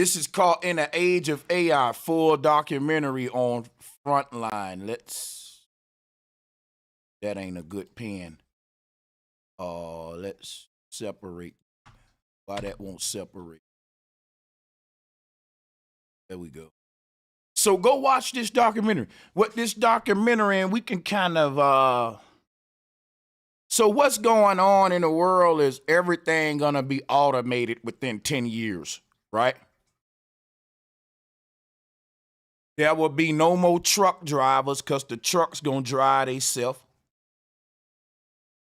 This is called In the Age of AI, full documentary on Frontline. That ain't a good pen. Let's separate. Why that won't separate? There we go. So go watch this documentary. What this documentary, and we can kind of, so what's going on in the world is everything gonna be automated within 10 years, right? There will be no more truck drivers because the truck's gonna drive themselves.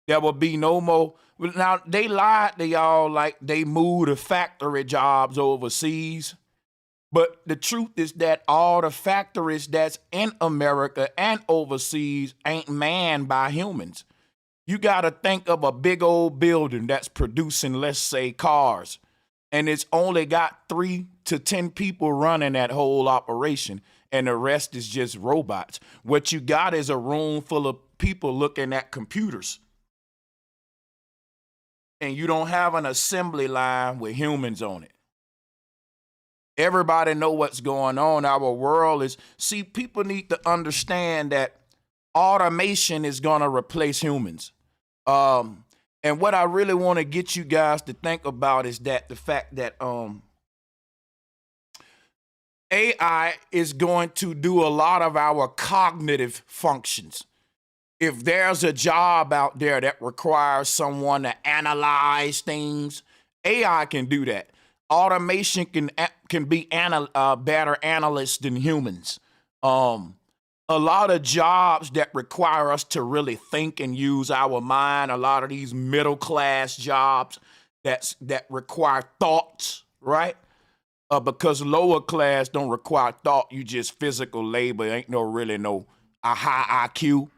There will be no more. Now, they lied to y'all like they moved the factory jobs overseas. But the truth is that all the factories that's in America and overseas ain't manned by humans. You got to think of a big old building that's producing, let's say, cars, and it's only got 3 to 10 people running that whole operation, and the rest is just robots. What you got is a room full of people looking at computers. And you don't have an assembly line with humans on it. Everybody know what's going on. Our world is, see, people need to understand that automation is going to replace humans. And what I really want to get you guys to think about is that the fact that AI is going to do a lot of our cognitive functions. If there's a job out there that requires someone to analyze things, AI can do that. Automation can be better analysts than humans. A lot of jobs that require us to really think and use our mind, a lot of these middle class jobs that require thoughts, right? Because lower class don't require thought, you just physical labor, ain't no a high IQ.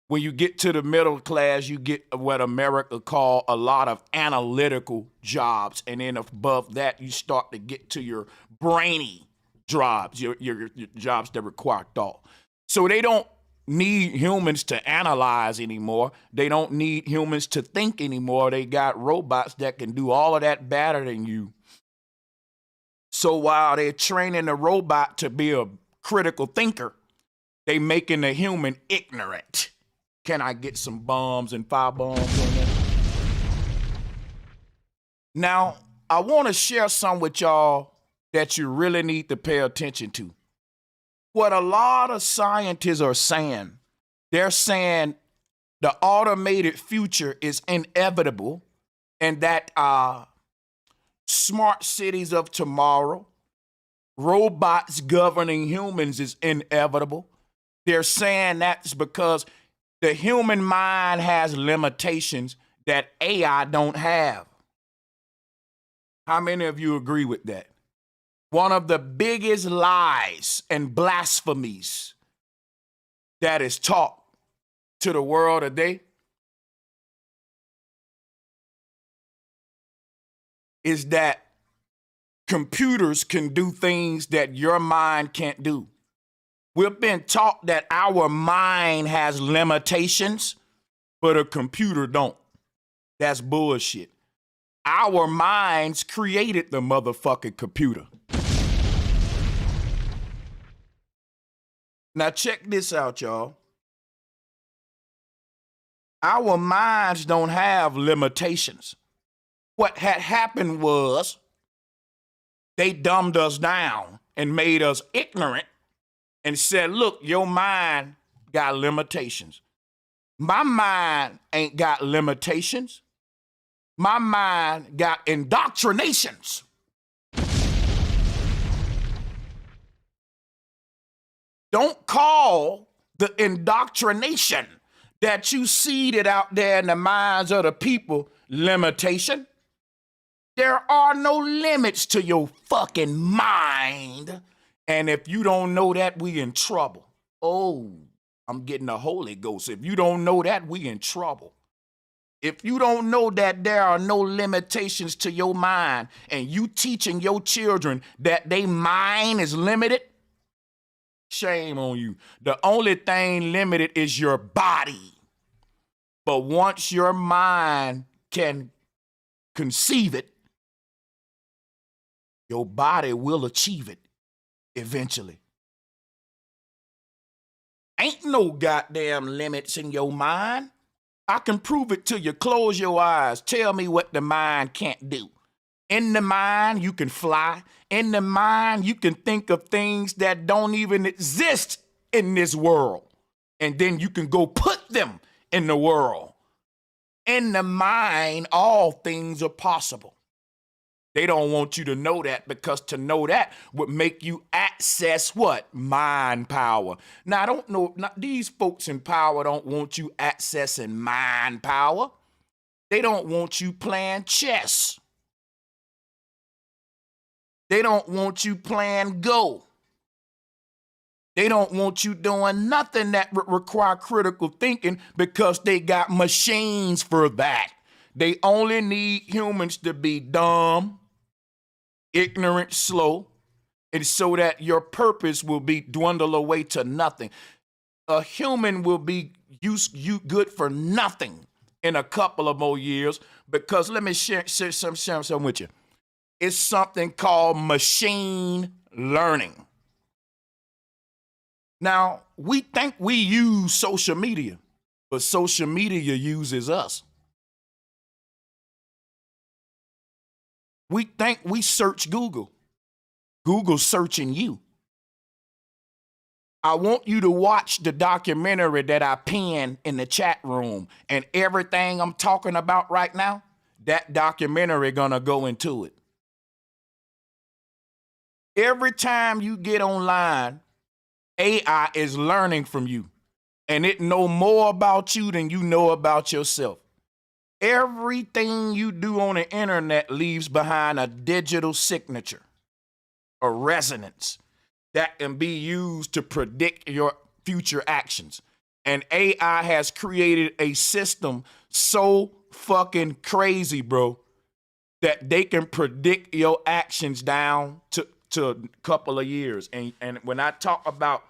When you get to the middle class, you get what America call a lot of analytical jobs. And then above that, you start to get to your brainy jobs, your jobs that require thought. So they don't need humans to analyze anymore. They don't need humans to think anymore. They got robots that can do all of that better than you. So while they're training the robot to be a critical thinker, they making the human ignorant. Can I get some bombs and fire bombs on that? Now, I want to share some with y'all that you really need to pay attention to. What a lot of scientists are saying, they're saying the automated future is inevitable and that smart cities of tomorrow, robots governing humans is inevitable. They're saying that's because the human mind has limitations that AI don't have. How many of you agree with that? One of the biggest lies and blasphemies that is taught to the world today is that computers can do things that your mind can't do. We've been taught that our mind has limitations, but a computer don't. That's bullshit. Our minds created the motherfucking computer. Now check this out, y'all. Our minds don't have limitations. What had happened was they dumbed us down and made us ignorant and said, look, your mind got limitations. My mind ain't got limitations. My mind got indoctrinations. Don't call the indoctrination that you seeded out there in the minds of the people limitation. There are no limits to your fucking mind. And if you don't know that, we in trouble. Oh, I'm getting the Holy Ghost. If you don't know that, we in trouble. If you don't know that there are no limitations to your mind and you teaching your children that their mind is limited, shame on you. The only thing limited is your body. But once your mind can conceive it, your body will achieve it eventually. Ain't no goddamn limits in your mind. I can prove it to you. Close your eyes. Tell me what the mind can't do. In the mind, you can fly. In the mind, you can think of things that don't even exist in this world. And then you can go put them in the world. In the mind, all things are possible. They don't want you to know that, because to know that would make you access what? Mind power. Now, I don't know, these folks in power don't want you accessing mind power. They don't want you playing chess. They don't want you playing Go. They don't want you doing nothing that would require critical thinking, because they got machines for that. They only need humans to be dumb, ignorant, slow, and so that your purpose will be dwindle away to nothing. A human will be you good for nothing in a couple of more years, because let me share something with you. It's something called machine learning. Now, we think we use social media, but social media uses us. We think we search Google. Google's searching you. I want you to watch the documentary that I pinned in the chat room, and everything I'm talking about right now, that documentary gonna go into it. Every time you get online, AI is learning from you, and it know more about you than you know about yourself. Everything you do on the internet leaves behind a digital signature, a resonance that can be used to predict your future actions. And AI has created a system so fucking crazy, bro, that they can predict your actions down to a couple of years. And when I talk about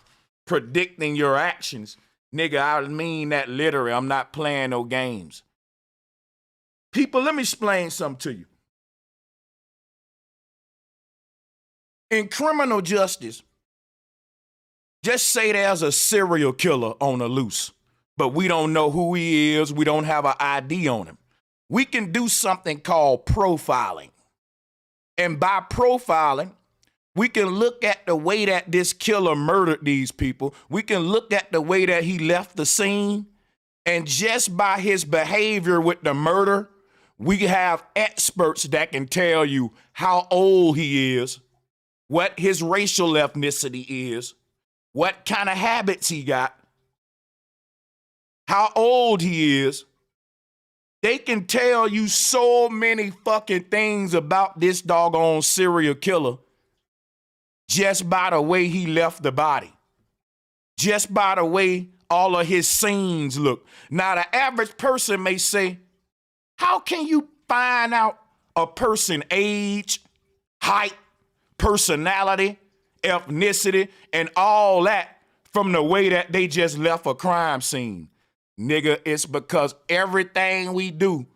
predicting your actions, nigga, I mean that literally. I'm not playing no games. People, let me explain something to you. In criminal justice, just say there's a serial killer on the loose, but we don't know who he is. We don't have an ID on him. We can do something called profiling. And by profiling, we can look at the way that this killer murdered these people. We can look at the way that he left the scene. And just by his behavior with the murder, we have experts that can tell you how old he is, what his racial ethnicity is, what kind of habits he got, how old he is. They can tell you so many fucking things about this doggone serial killer just by the way he left the body, just by the way all of his scenes look. Now, the average person may say, how can you find out a person's age, height, personality, ethnicity, and all that from the way that they just left a crime scene? Nigga, it's because everything we do,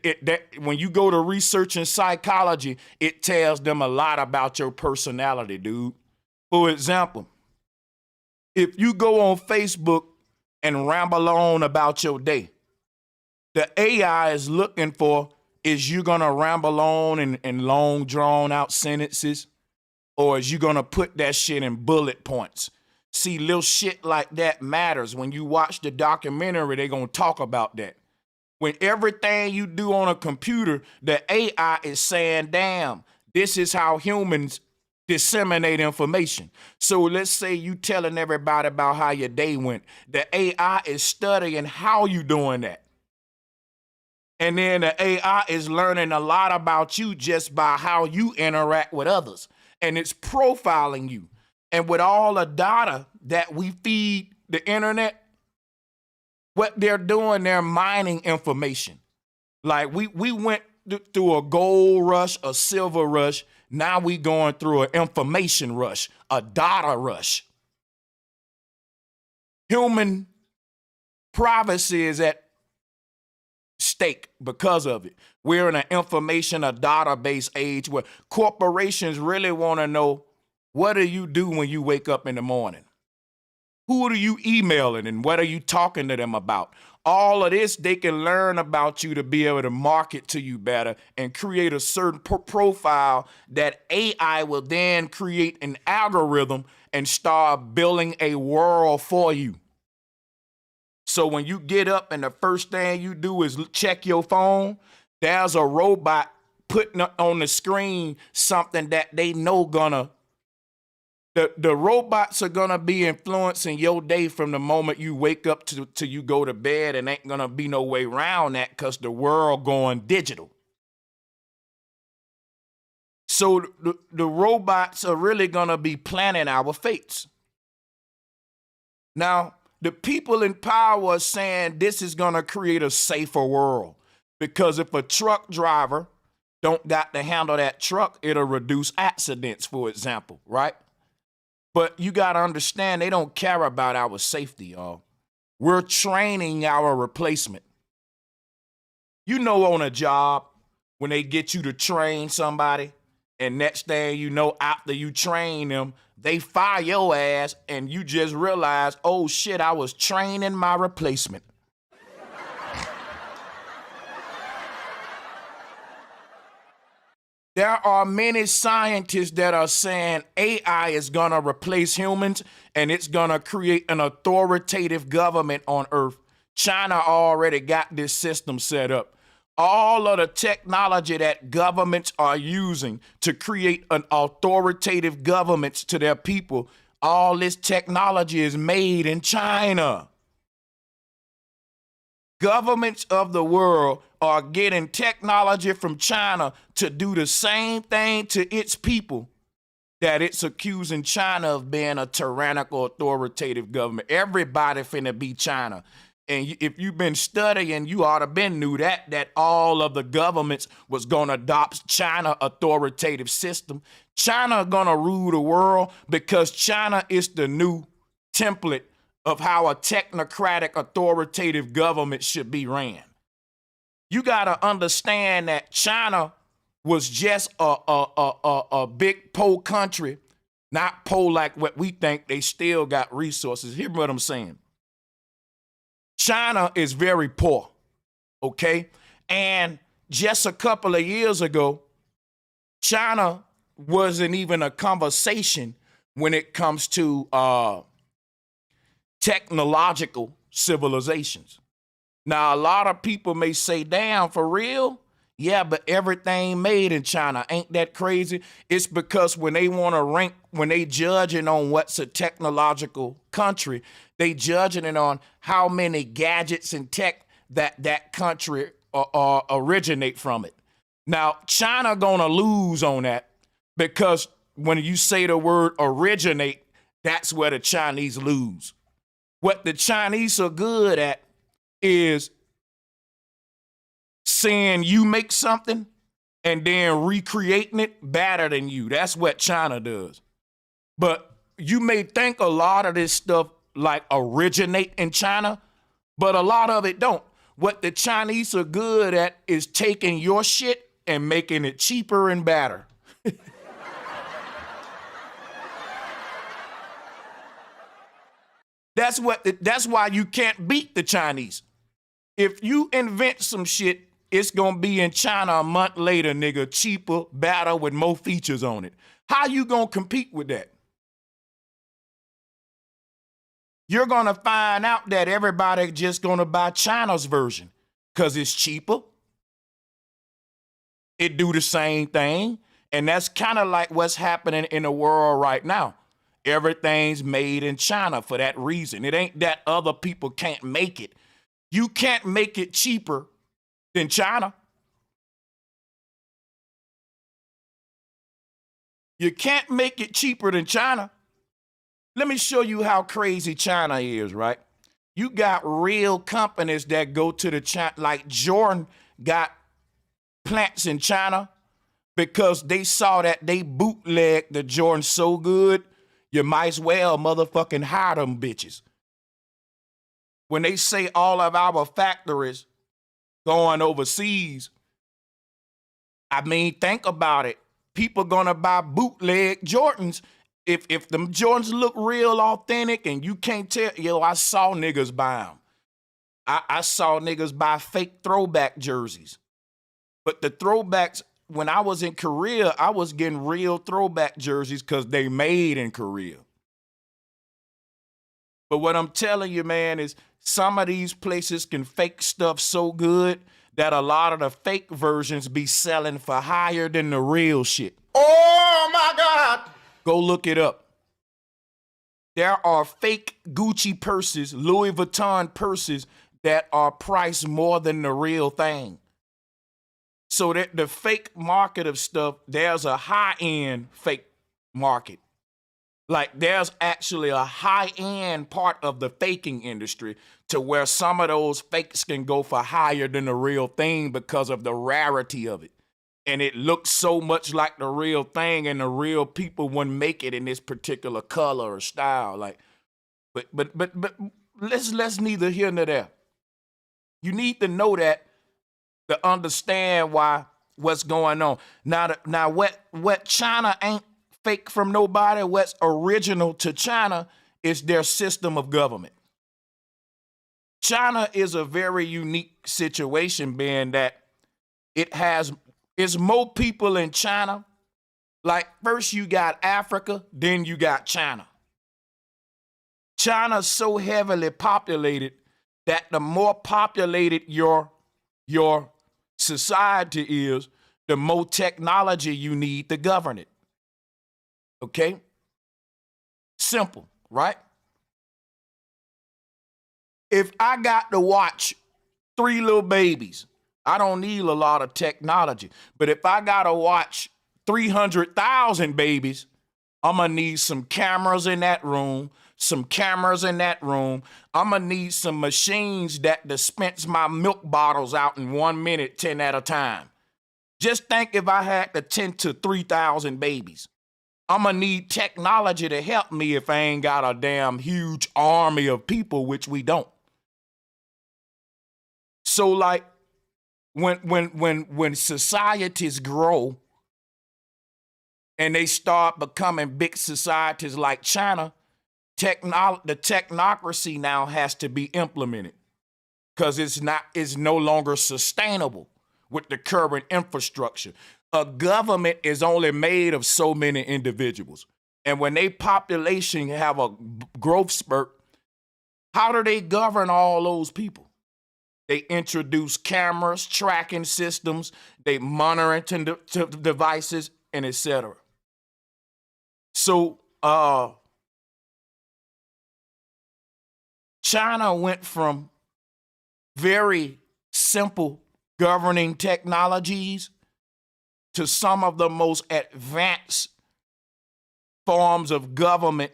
that when you go to research in psychology, it tells them a lot about your personality, dude. For example, if you go on Facebook and ramble on about your day, the AI is looking for, is you gonna ramble on in long drawn out sentences, or is you gonna put that shit in bullet points? See, little shit like that matters. When you watch the documentary, they're gonna talk about that. When everything you do on a computer, the AI is saying, damn, this is how humans disseminate information. So let's say you telling everybody about how your day went. The AI is studying how you doing that. And then the AI is learning a lot about you just by how you interact with others. And it's profiling you. And with all the data that we feed the internet, what they're doing, they're mining information. Like we went through a gold rush, a silver rush. Now we going through an information rush, a data rush. Human privacy is at stake because of it. We're in an information, a database age where corporations really want to know, what do you do when you wake up in the morning? Who are you emailing and what are you talking to them about? All of this, they can learn about you to be able to market to you better and create a certain profile that AI will then create an algorithm and start building a world for you. So when you get up and the first thing you do is check your phone, there's a robot putting on the screen something that they know gonna, the robots are gonna be influencing your day from the moment you wake up till you go to bed, and ain't gonna be no way around that because the world going digital. So the robots are really gonna be planning our fates. Now, the people in power are saying this is gonna create a safer world. Because if a truck driver don't got to handle that truck, it'll reduce accidents, for example, right? But you got to understand, they don't care about our safety, y'all. We're training our replacement. You know, on a job, when they get you to train somebody, and next thing you know, after you train them, they fire your ass, and you just realize, oh shit, I was training my replacement. There are many scientists that are saying AI is going to replace humans and it's going to create an authoritative government on Earth. China already got this system set up. All of the technology that governments are using to create an authoritative governments to their people, all this technology is made in China. Governments of the world are getting technology from China to do the same thing to its people that it's accusing China of being a tyrannical, authoritative government. Everybody finna be China. And if you've been studying, you ought to been knew that all of the governments was gonna adopt China authoritative system. China gonna rule the world because China is the new template of how a technocratic, authoritative government should be ran. You got to understand that China was just a big poor country, not poor like what we think. They still got resources. Hear what I'm saying. China is very poor, okay? And just a couple of years ago, China wasn't even a conversation when it comes to technological civilizations. Now, a lot of people may say, damn, for real? Yeah, but everything made in China. Ain't that crazy? It's because when they want to rank, when they judging on what's a technological country, they judging it on how many gadgets and tech that country originate from it. Now, China gonna lose on that because when you say the word originate, that's where the Chinese lose. What the Chinese are good at is saying you make something and then recreating it better than you. That's what China does. But you may think a lot of this stuff like originate in China, but a lot of it don't. What the Chinese are good at is taking your shit and making it cheaper and better. That's why you can't beat the Chinese. If you invent some shit, it's gonna be in China a month later, nigga, cheaper, better, with more features on it. How you gonna compete with that? You're gonna find out that everybody just gonna buy China's version because it's cheaper. It do the same thing. And that's kind of like what's happening in the world right now. Everything's made in China for that reason. It ain't that other people can't make it. You can't make it cheaper than China. You can't make it cheaper than China. Let me show you how crazy China is, right? You got real companies that go to the China, like Jordan got plants in China because they saw that they bootlegged the Jordan so good, you might as well motherfucking hire them bitches. When they say all of our factories going overseas, I mean, think about it. People gonna buy bootleg Jordans if them Jordans look real authentic and you can't tell. Yo, I saw niggas buy them. I saw niggas buy fake throwback jerseys. But the throwbacks, when I was in Korea, I was getting real throwback jerseys because they made in Korea. But what I'm telling you, man, is some of these places can fake stuff so good that a lot of the fake versions be selling for higher than the real shit. Oh my God. Go look it up. There are fake Gucci purses, Louis Vuitton purses that are priced more than the real thing. So that the fake market of stuff, there's a high-end fake market. Like there's actually a high-end part of the faking industry to where some of those fakes can go for higher than the real thing because of the rarity of it. And it looks so much like the real thing, and the real people wouldn't make it in this particular color or style. Like, but let's neither here nor there. You need to know that to understand what's going on. Now what China ain't fake from nobody. What's original to China is their system of government. China is a very unique situation, being that it's more people in China. Like first you got Africa, then you got China. China's so heavily populated that the more populated your society is, the more technology you need to govern it. Okay? Simple, right? If I got to watch 3 little babies, I don't need a lot of technology. But if I got to watch 300,000 babies, I'm going to need some cameras in that room, some cameras in that room. I'm going to need some machines that dispense my milk bottles out in 1 minute, 10 at a time. Just think if I had to tend to 3,000 babies. I'm going to need technology to help me if I ain't got a damn huge army of people, which we don't. So like when societies grow and they start becoming big societies like China, the technocracy now has to be implemented because it's no longer sustainable with the current infrastructure. A government is only made of so many individuals. And when they population have a growth spurt, how do they govern all those people? They introduce cameras, tracking systems, they monitoring devices, and etc. So China went from very simple governing technologies to some of the most advanced forms of government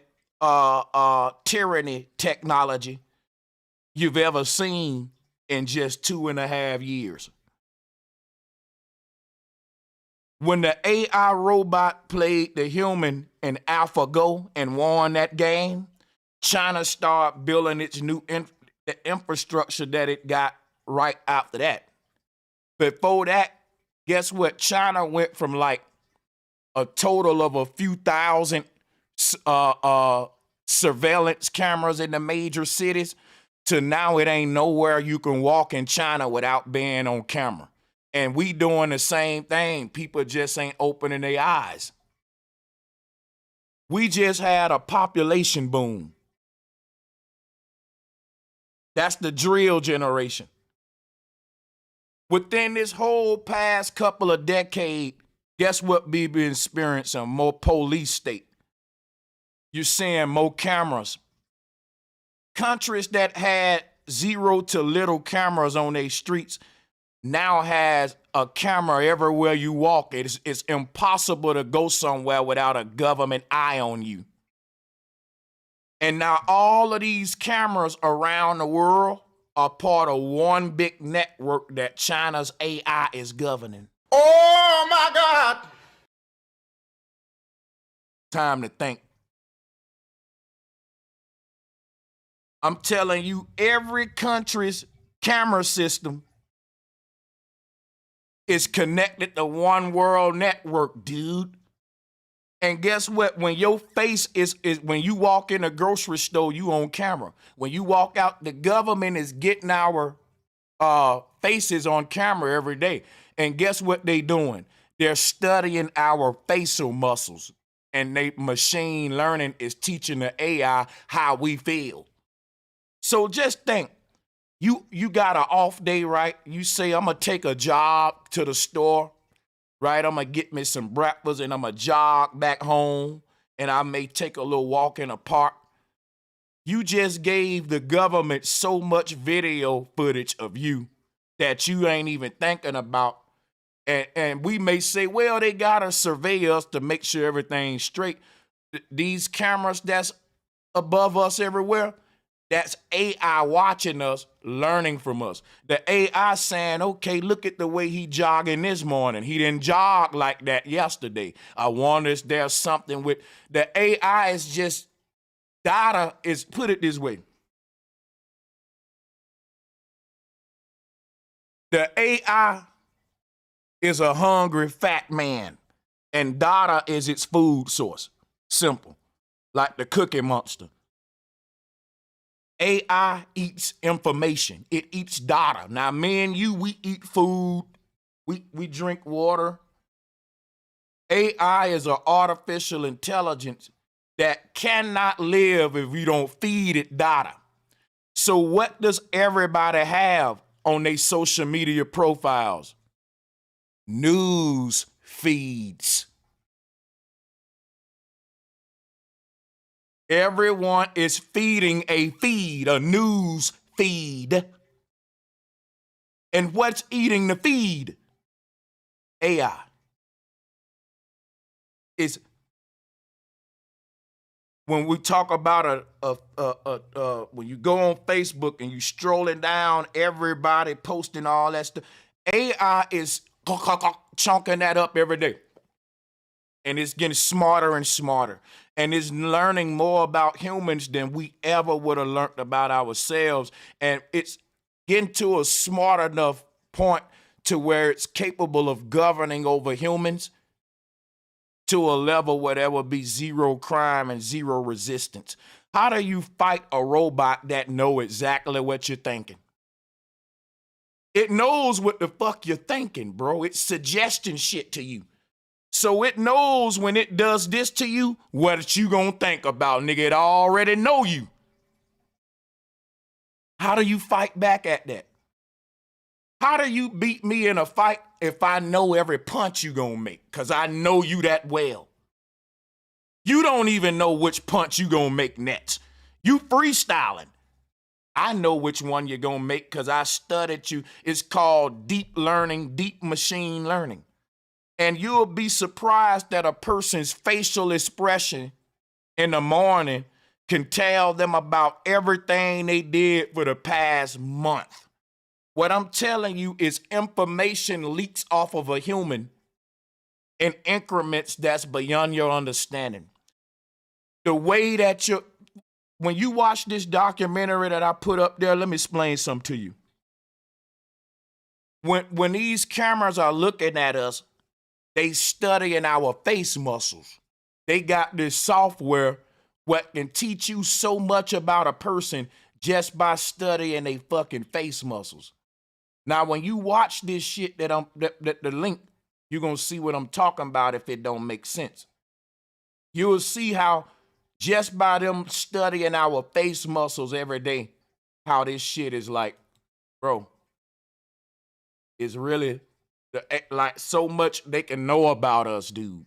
tyranny technology you've ever seen in just 2.5 years. When the AI robot played the human in AlphaGo and won that game, China started building its new infrastructure that it got right after that. Before that, guess what? China went from like a total of a few thousand surveillance cameras in the major cities to now it ain't nowhere you can walk in China without being on camera. And we doing the same thing. People just ain't opening their eyes. We just had a population boom. That's the drill generation. Within this whole past couple of decades, guess what we been experiencing? More police state. You're seeing more cameras. Countries that had 0 to little cameras on their streets now has a camera everywhere you walk. It's impossible to go somewhere without a government eye on you. And now all of these cameras around the world are part of one big network that China's AI is governing. Oh my God! Time to think. I'm telling you, every country's camera system is connected to one world network, dude. And guess what? When your face is when you walk in a grocery store, you on camera. When you walk out, the government is getting our faces on camera every day. And guess what they doing? They're studying our facial muscles. And they machine learning is teaching the AI how we feel. So just think, you got an off day, right? You say, I'm gonna take a jog to the store, right? I'm gonna get me some breakfast and I'm gonna jog back home and I may take a little walk in the park. You just gave the government so much video footage of you that you ain't even thinking about. And we may say, well, they gotta survey us to make sure everything's straight. These cameras that's above us everywhere, that's AI watching us, learning from us. The AI saying, okay, look at the way he jogging this morning. He didn't jog like that yesterday. I wonder if there's something with the AI is just data is, put it this way. The AI is a hungry fat man and data is its food source. Simple. Like the Cookie Monster. AI eats information. It eats data. Now, me and you, we eat food. We drink water. AI is an artificial intelligence that cannot live if we don't feed it data. So what does everybody have on their social media profiles? News feeds. Everyone is feeding a feed, a news feed. And what's eating the feed? AI. It's when we talk about when you go on Facebook and you strolling down, everybody posting all that stuff. AI is chunking that up every day. And it's getting smarter and smarter. And it's learning more about humans than we ever would have learned about ourselves. And it's getting to a smart enough point to where it's capable of governing over humans to a level where there will be zero crime and zero resistance. How do you fight a robot that knows exactly what you're thinking? It knows what the fuck you're thinking, bro. It's suggesting shit to you. So it knows when it does this to you, what you gonna think about, nigga. It already know you. How do you fight back at that? How do you beat me in a fight if I know every punch you gonna make? Cause I know you that well. You don't even know which punch you gonna make next. You freestyling. I know which one you're gonna make cause I studied you. It's called deep learning, deep machine learning. And you'll be surprised that a person's facial expression in the morning can tell them about everything they did for the past month. What I'm telling you is information leaks off of a human in increments that's beyond your understanding. The way that when you watch this documentary that I put up there, let me explain something to you. When these cameras are looking at us, they studying our face muscles. They got this software what can teach you so much about a person just by studying their fucking face muscles. Now, when you watch this shit that the link, you're gonna see what I'm talking about if it don't make sense. You'll see how just by them studying our face muscles every day, how this shit is like, bro, it's really like so much they can know about us, dude.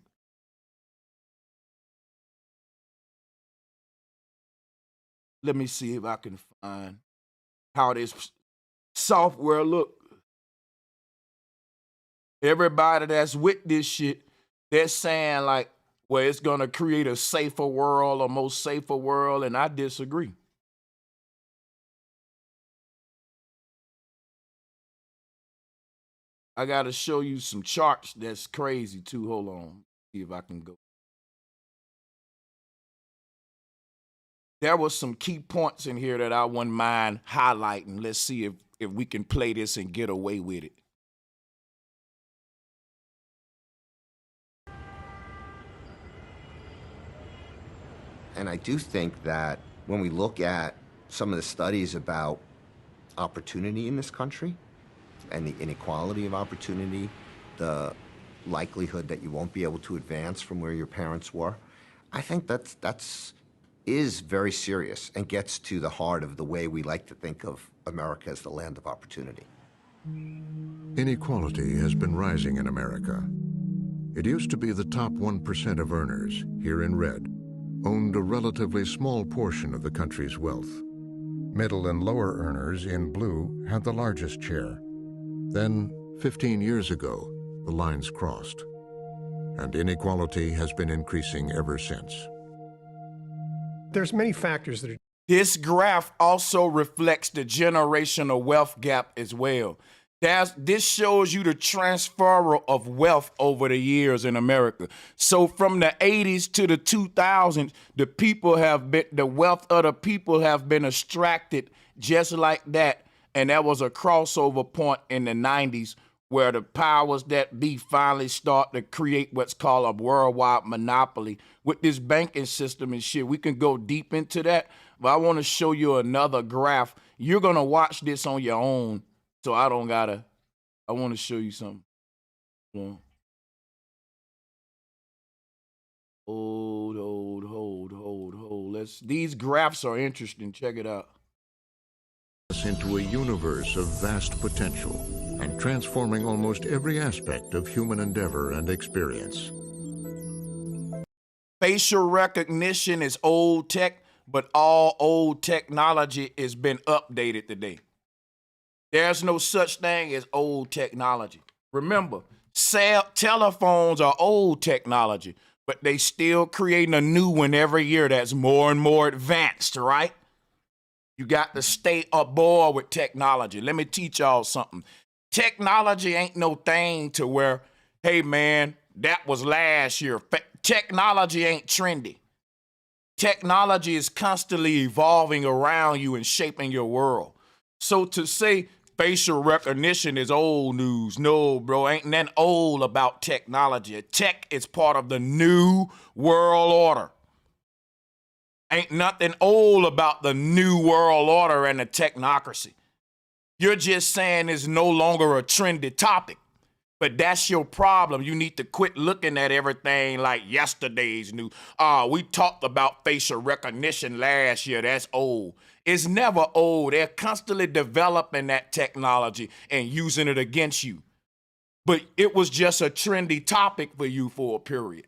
Let me see if I can find how this software look. Everybody that's with this shit, they're saying like, well, it's gonna create a safer world, a most safer world, and I disagree. I gotta show you some charts that's crazy too. Hold on, see if I can go. There was some key points in here that I wouldn't mind highlighting. Let's see if we can play this and get away with it. And I do think that when we look at some of the studies about opportunity in this country and the inequality of opportunity, the likelihood that you won't be able to advance from where your parents were, I think that's very serious and gets to the heart of the way we like to think of America as the land of opportunity. Inequality has been rising in America. It used to be the top 1% of earners, here in red, owned a relatively small portion of the country's wealth. Middle and lower earners, in blue, had the largest share. Then, 15 years ago, the lines crossed, and inequality has been increasing ever since. There's many factors that are... This graph also reflects the generational wealth gap as well. This shows you the transfer of wealth over the years in America. So from the 80s to the 2000s, the wealth of the people have been extracted just like that. And that was a crossover point in the 90s where the powers that be finally start to create what's called a worldwide monopoly with this banking system and shit. We can go deep into that, but I want to show you another graph. You're going to watch this on your own, so I want to show you something. Hold. These graphs are interesting. Check it out. Into a universe of vast potential and transforming almost every aspect of human endeavor and experience. Facial recognition is old tech, but all old technology has been updated today. There's no such thing as old technology. Remember, telephones are old technology, but they still creating a new one every year that's more and more advanced, right? You got to stay aboard with technology. Let me teach y'all something. Technology ain't no thing to where, hey man, that was last year. Technology ain't trendy. Technology is constantly evolving around you and shaping your world. So to say facial recognition is old news, no, bro, ain't nothing old about technology. Tech is part of the new world order. Ain't nothing old about the new world order and the technocracy. You're just saying it's no longer a trendy topic, but that's your problem. You need to quit looking at everything like yesterday's news. We talked about facial recognition last year. That's old. It's never old. They're constantly developing that technology and using it against you. But it was just a trendy topic for you for a period.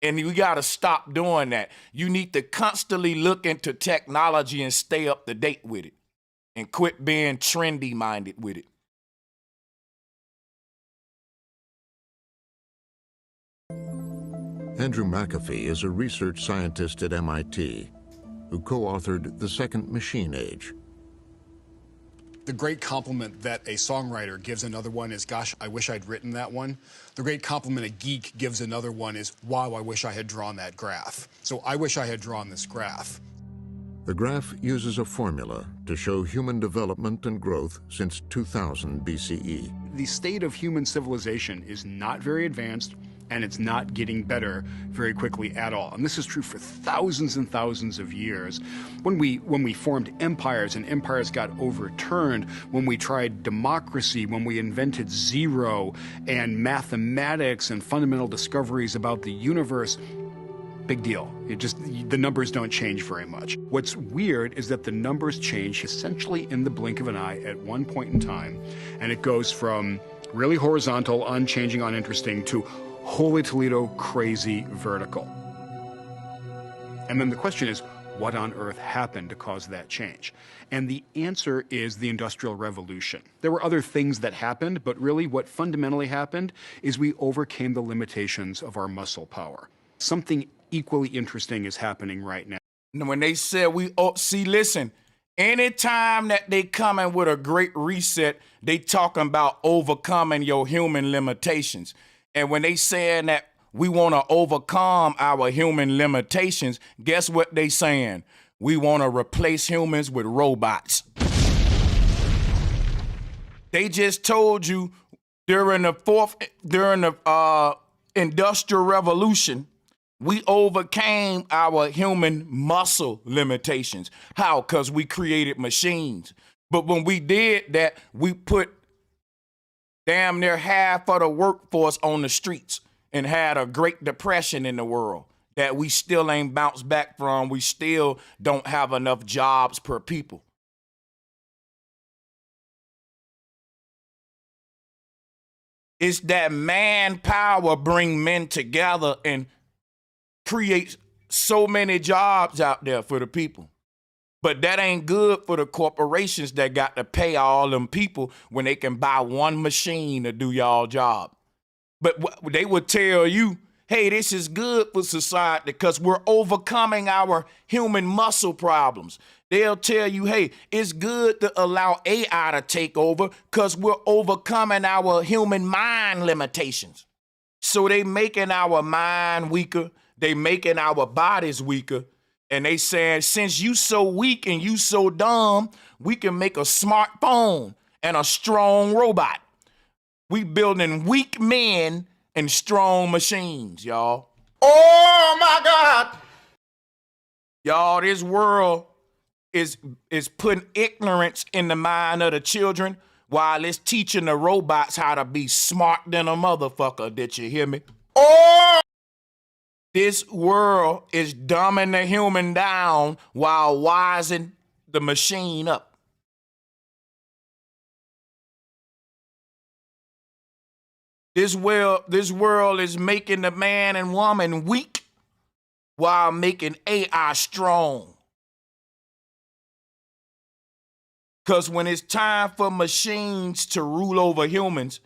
And you got to stop doing that. You need to constantly look into technology and stay up to date with it and quit being trendy minded with it. Andrew McAfee is a research scientist at MIT who co-authored The Second Machine Age. The great compliment that a songwriter gives another one is, gosh, I wish I'd written that one. The great compliment a geek gives another one is, wow, I wish I had drawn that graph. So I wish I had drawn this graph. The graph uses a formula to show human development and growth since 2000 BCE. The state of human civilization is not very advanced, and it's not getting better very quickly at all. And this is true for thousands and thousands of years. When we formed empires and empires got overturned, when we tried democracy, when we invented zero and mathematics and fundamental discoveries about the universe, big deal. The numbers don't change very much. What's weird is that the numbers change essentially in the blink of an eye at one point in time, and it goes from really horizontal, unchanging, uninteresting to holy Toledo, crazy vertical. And then the question is, what on earth happened to cause that change? And the answer is the Industrial Revolution. There were other things that happened, but really what fundamentally happened is we overcame the limitations of our muscle power. Something equally interesting is happening right now. When they said listen, anytime that they coming with a great reset, they talking about overcoming your human limitations. And when they saying that we want to overcome our human limitations, guess what they saying? We want to replace humans with robots. They just told you during the Industrial Revolution, We overcame our human muscle limitations. How? Because we created machines. But when we did that, we put damn near half of the workforce on the streets and had a Great Depression in the world that we still ain't bounced back from. We still don't have enough jobs per people. It's that manpower bring men together and create so many jobs out there for the people. But that ain't good for the corporations that got to pay all them people when they can buy one machine to do y'all job. But they would tell you, hey, this is good for society because we're overcoming our human muscle problems. They'll tell you, hey, it's good to allow AI to take over because we're overcoming our human mind limitations. So they making our mind weaker. They making our bodies weaker. And they saying, since you so weak and you so dumb, we can make a smartphone and a strong robot. We building weak men and strong machines, y'all. Oh my God. Y'all, this world is putting ignorance in the mind of the children while it's teaching the robots how to be smart than a motherfucker. Did you hear me? Oh! This world is dumbing the human down while wising the machine up. This world is making the man and woman weak while making AI strong. Because when it's time for machines to rule over humans,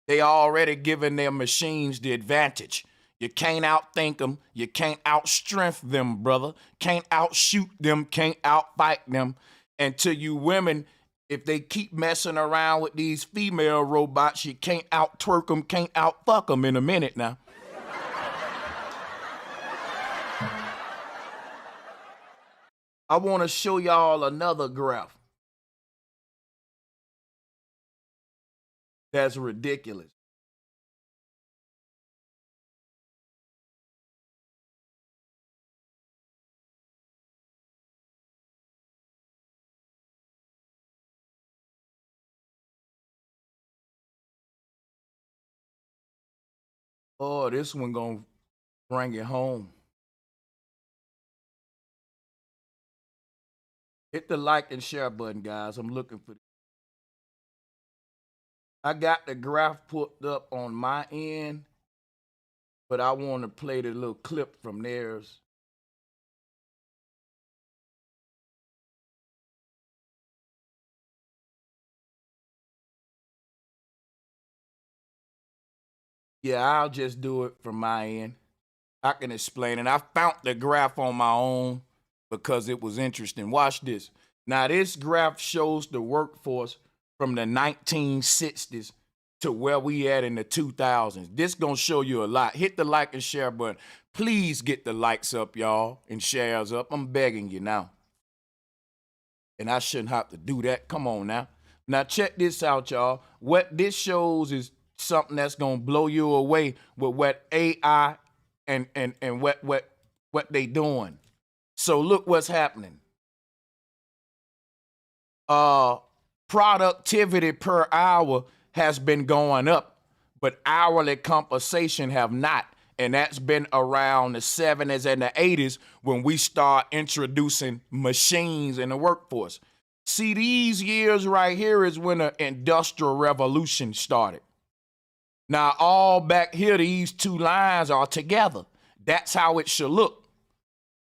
they already given their machines the advantage. You can't outthink them. You can't outstrength them, brother. Can't outshoot them. Can't outfight them. And to you women, if they keep messing around with these female robots, you can't out-twerk them, can't out-fuck them in a minute now. I want to show y'all another graph that's ridiculous. Oh, this one gonna bring it home. Hit the like and share button, guys. I'm looking for. I got the graph put up on my end, but I want to play the little clip from theirs. Yeah, I'll just do it from my end. I can explain it. I found the graph on my own because it was interesting. Watch this. Now, this graph shows the workforce from the 1960s to where we at in the 2000s. This gonna show you a lot. Hit the like and share button. Please get the likes up, y'all, and shares up. I'm begging you now. And I shouldn't have to do that. Come on now. Now, check this out, y'all. What this shows is something that's gonna blow you away with what AI and what they doing. So look what's happening. Productivity per hour has been going up, but hourly compensation have not. And that's been around the 70s and the 80s when we start introducing machines in the workforce. See, these years right here is when the Industrial Revolution started. Now, all back here, these two lines are together. That's how it should look.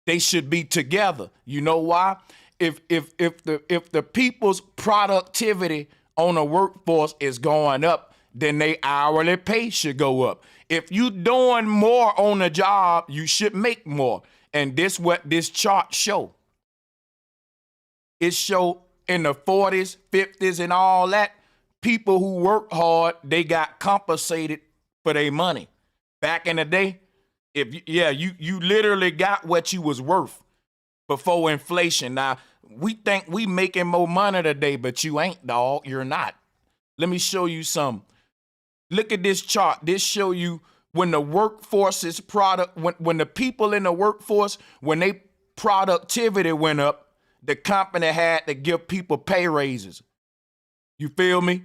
They should be together. You know why? If the people's productivity on the workforce is going up, then their hourly pay should go up. If you doing more on the job, you should make more. And this what this chart show. It show in the 40s, 50s, and all that, people who work hard, they got compensated for their money. Back in the day, you literally got what you was worth before inflation. Now, we think we making more money today, but you ain't, dog. You're not. Let me show you some. Look at this chart. This show you when the workforce is when the people in the workforce, when they productivity went up, the company had to give people pay raises. You feel me?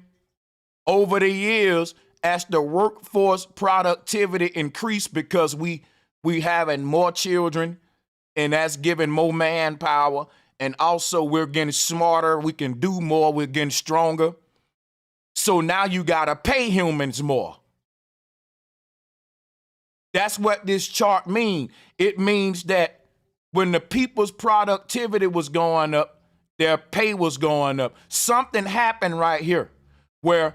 Over the years, as the workforce productivity increased because we having more children, and that's giving more manpower, and also we're getting smarter, we can do more, we're getting stronger. So now you gotta pay humans more. That's what this chart means. It means that when the people's productivity was going up, their pay was going up. Something happened right here where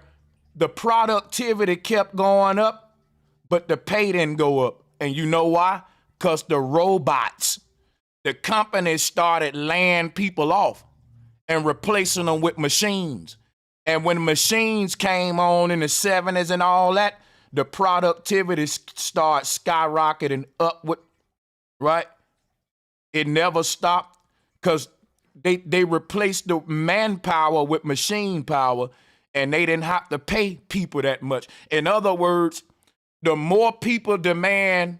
the productivity kept going up, but the pay didn't go up. And you know why? Because the robots, the companies started laying people off and replacing them with machines. And when machines came on in the 70s and all that, the productivity started skyrocketing upward, right? It never stopped because they replaced the manpower with machine power, and they didn't have to pay people that much. In other words, the more people demand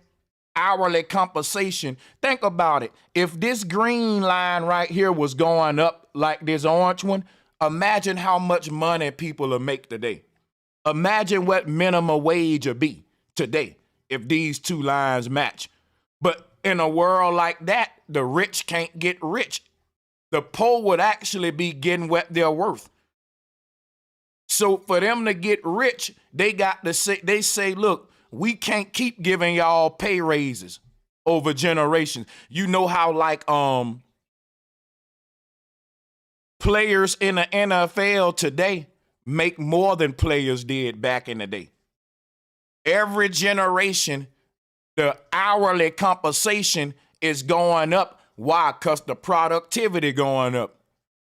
hourly compensation, think about it. If this green line right here was going up like this orange one, imagine how much money people will make today. Imagine what minimum wage would be today if these two lines match. But in a world like that, the rich can't get rich. The poor would actually be getting what they're worth. So for them to get rich, they say, look, we can't keep giving y'all pay raises over generations. You know how like players in the NFL today make more than players did back in the day. Every generation, the hourly compensation is going up. Why? Because the productivity going up.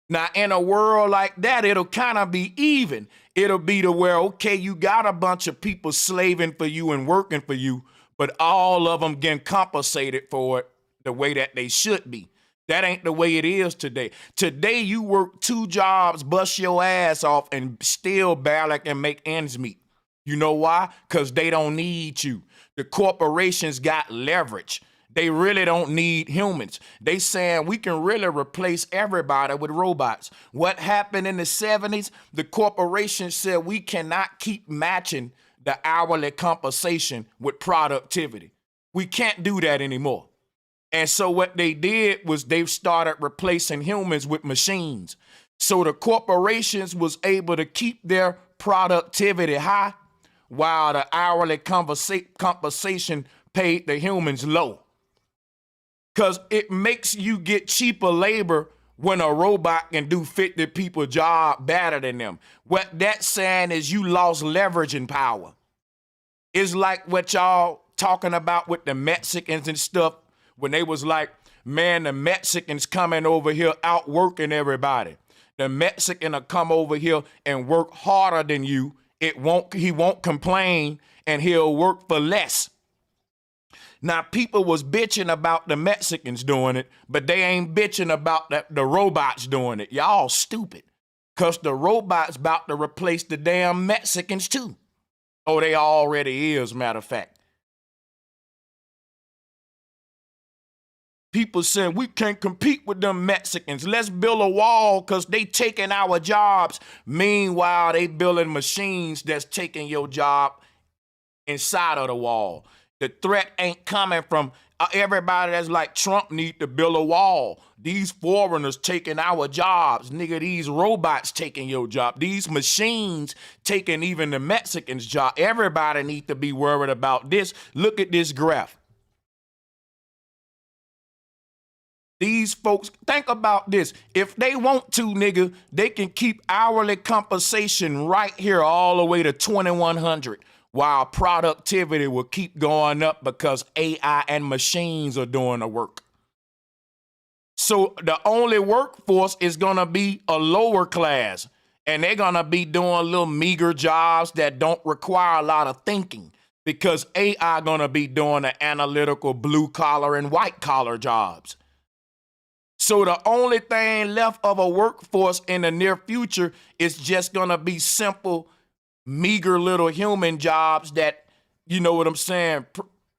Now, in a world like that, it'll kind of be even. It'll be to where, okay, you got a bunch of people slaving for you and working for you, but all of them getting compensated for it the way that they should be. That ain't the way it is today. Today, you work 2 jobs, bust your ass off, and still barely can make ends meet. You know why? Because they don't need you. The corporations got leverage. They really don't need humans. They saying we can really replace everybody with robots. What happened in the 70s? The corporations said we cannot keep matching the hourly compensation with productivity. We can't do that anymore. And so what they did was they started replacing humans with machines. So the corporations was able to keep their productivity high while the hourly compensation paid the humans low. Because it makes you get cheaper labor when a robot can do 50 people's job better than them. What that's saying is you lost leverage and power. It's like what y'all talking about with the Mexicans and stuff when they was like, man, the Mexicans coming over here outworking everybody. The Mexican will come over here and work harder than you. He won't complain, and he'll work for less. Now, people was bitching about the Mexicans doing it, but they ain't bitching about the robots doing it. Y'all stupid, because the robots about to replace the damn Mexicans too. Oh, they already is, matter of fact. People saying we can't compete with them Mexicans. Let's build a wall because they taking our jobs. Meanwhile, they building machines that's taking your job inside of the wall. The threat ain't coming from everybody that's like Trump need to build a wall. These foreigners taking our jobs. Nigga, these robots taking your job. These machines taking even the Mexicans' job. Everybody need to be worried about this. Look at this graph. These folks, think about this. If they want to, nigga, they can keep hourly compensation right here all the way to 2,100 while productivity will keep going up because AI and machines are doing the work. So the only workforce is going to be a lower class, and they're going to be doing little meager jobs that don't require a lot of thinking because AI going to be doing the analytical blue collar and white collar jobs. So the only thing left of a workforce in the near future is just going to be simple, meager little human jobs that, you know what I'm saying,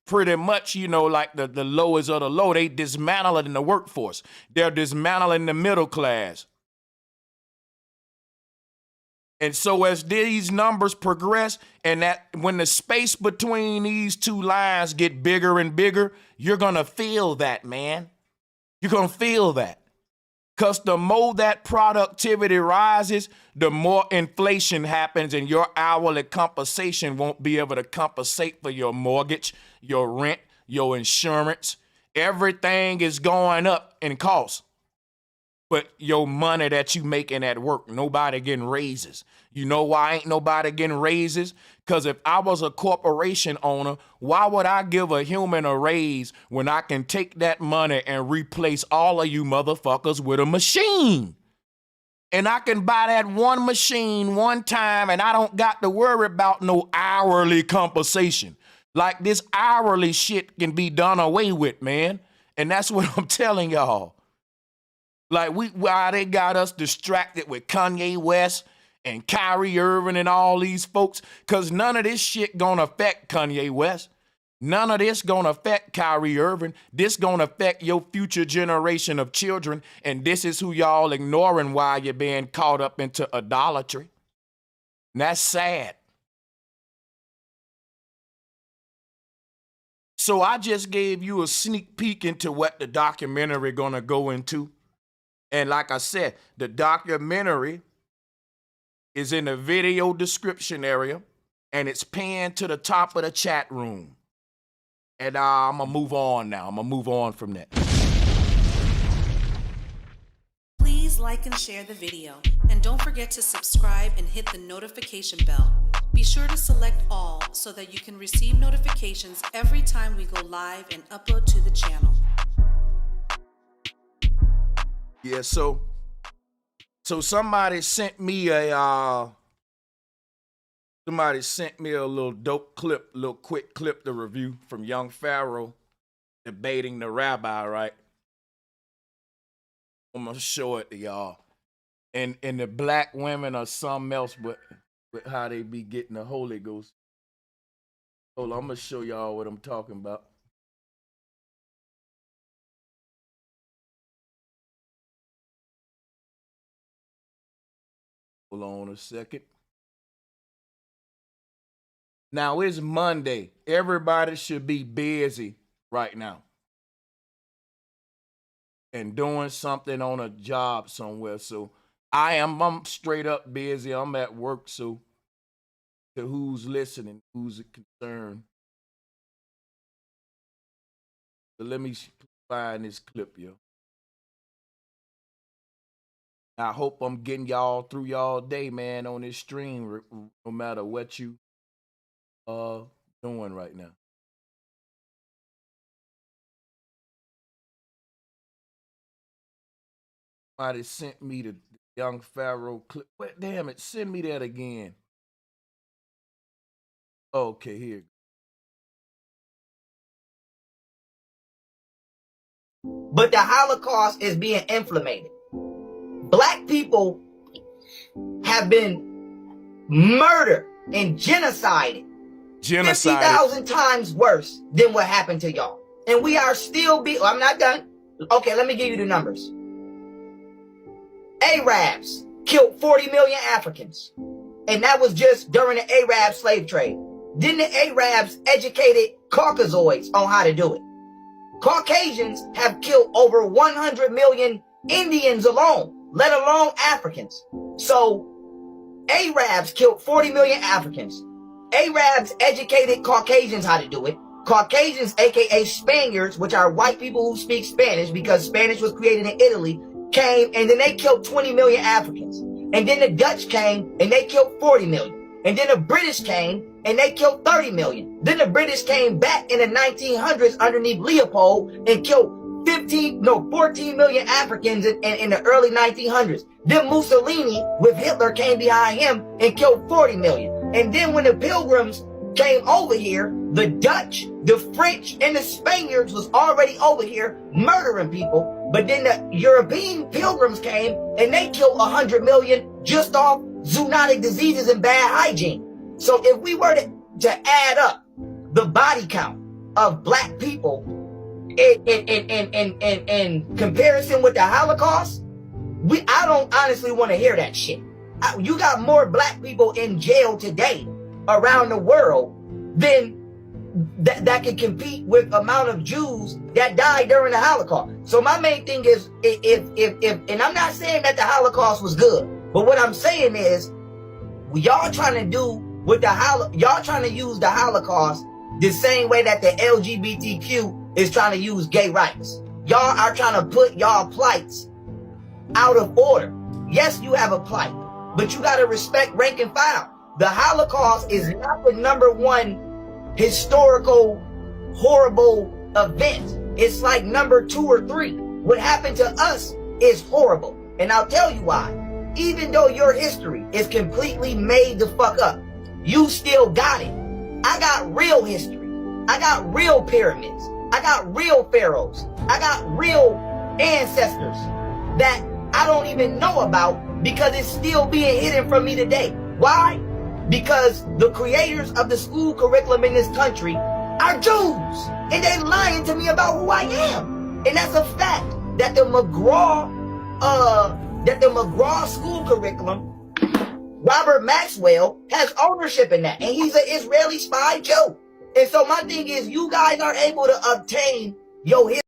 pretty much, you know, like the lowest of the low, they dismantling the workforce. They're dismantling the middle class. And so as these numbers progress, and that when the space between these two lines get bigger and bigger, you're going to feel that, man. You're going to feel that. Because the more that productivity rises, the more inflation happens, and your hourly compensation won't be able to compensate for your mortgage, your rent, your insurance. Everything is going up in cost. But your money that you making at work, nobody getting raises. You know why ain't nobody getting raises? Because if I was a corporation owner, why would I give a human a raise when I can take that money and replace all of you motherfuckers with a machine? And I can buy that one machine one time, and I don't got to worry about no hourly compensation. Like, this hourly shit can be done away with, man. And that's what I'm telling y'all. Like, why they got us distracted with Kanye West and Kyrie Irving and all these folks, because none of this shit gonna affect Kanye West. None of this gonna affect Kyrie Irving. This gonna affect your future generation of children, and this is who y'all ignoring while you're being caught up into idolatry. And that's sad. So I just gave you a sneak peek into what the documentary gonna go into. And like I said, the documentary is in the video description area, and it's pinned to the top of the chat room. And I'm going to move on now. I'm going to move on from that. Please like and share the video. And don't forget to subscribe and hit the notification bell. Be sure to select all so that you can receive notifications every time we go live and upload to the channel. Yeah, so somebody sent me a little dope clip, little quick clip to review from young Pharaoh debating the rabbi, right? I'm gonna show it to y'all. And the black women are something else, but with how they be getting the Holy Ghost. Hold on, I'm gonna show y'all what I'm talking about. Hold on a second. Now it's Monday. Everybody should be busy right now and doing something on a job somewhere. So I'm straight up busy. I'm at work. So to who's listening, who's concerned. So let me find this clip, yo. I hope I'm getting y'all through y'all day, man, on this stream, no matter what you doing right now. Somebody sent me the young Pharaoh clip. Wait, damn it, send me that again. Okay, here. But the Holocaust is being implemented. Black people have been murdered and genocided 50,000 times worse than what happened to y'all. And we are still I'm not done. Okay, let me give you the numbers. Arabs killed 40 million Africans. And that was just during the Arab slave trade. Then the Arabs educated Caucasoids on how to do it. Caucasians have killed over 100 million Indians alone, let alone Africans. So Arabs killed 40 million Africans. Arabs educated Caucasians how to do it. Caucasians, aka Spaniards, which are white people who speak Spanish because Spanish was created in Italy, came and then they killed 20 million Africans. And then the Dutch came and they killed 40 million. And then the British came and they killed 30 million. Then the British came back in the 1900s underneath Leopold and killed 14 million Africans in the early 1900s. Then Mussolini with Hitler came behind him and killed 40 million. And then when the Pilgrims came over here, the Dutch, the French, and the Spaniards was already over here murdering people. But then the European Pilgrims came and they killed 100 million just off zoonotic diseases and bad hygiene. So if we were to add up the body count of black people in comparison with the Holocaust, I don't honestly want to hear that shit. You got more black people in jail today around the world than that can compete with the amount of Jews that died during the Holocaust. So my main thing is, if and I'm not saying that the Holocaust was good, but what I'm saying is, y'all trying to do with y'all trying to use the Holocaust the same way that the LGBTQ is trying to use gay rights. Y'all are trying to put y'all plights out of order. Yes, you have a plight, but you got to respect rank and file. The Holocaust is not the #1 historical horrible event. It's like #2 or 3. What happened to us is horrible, and I'll tell you why. Even though your history is completely made the fuck up, you still got it. I got real history. I got real pyramids. I got real pharaohs. I got real ancestors that I don't even know about because it's still being hidden from me today. Why? Because the creators of the school curriculum in this country are Jews, and they lying to me about who I am. And that's a fact that the McGraw school curriculum, Robert Maxwell has ownership in that, and he's an Israeli spy Jew. And so my thing is, you guys are able to obtain your history.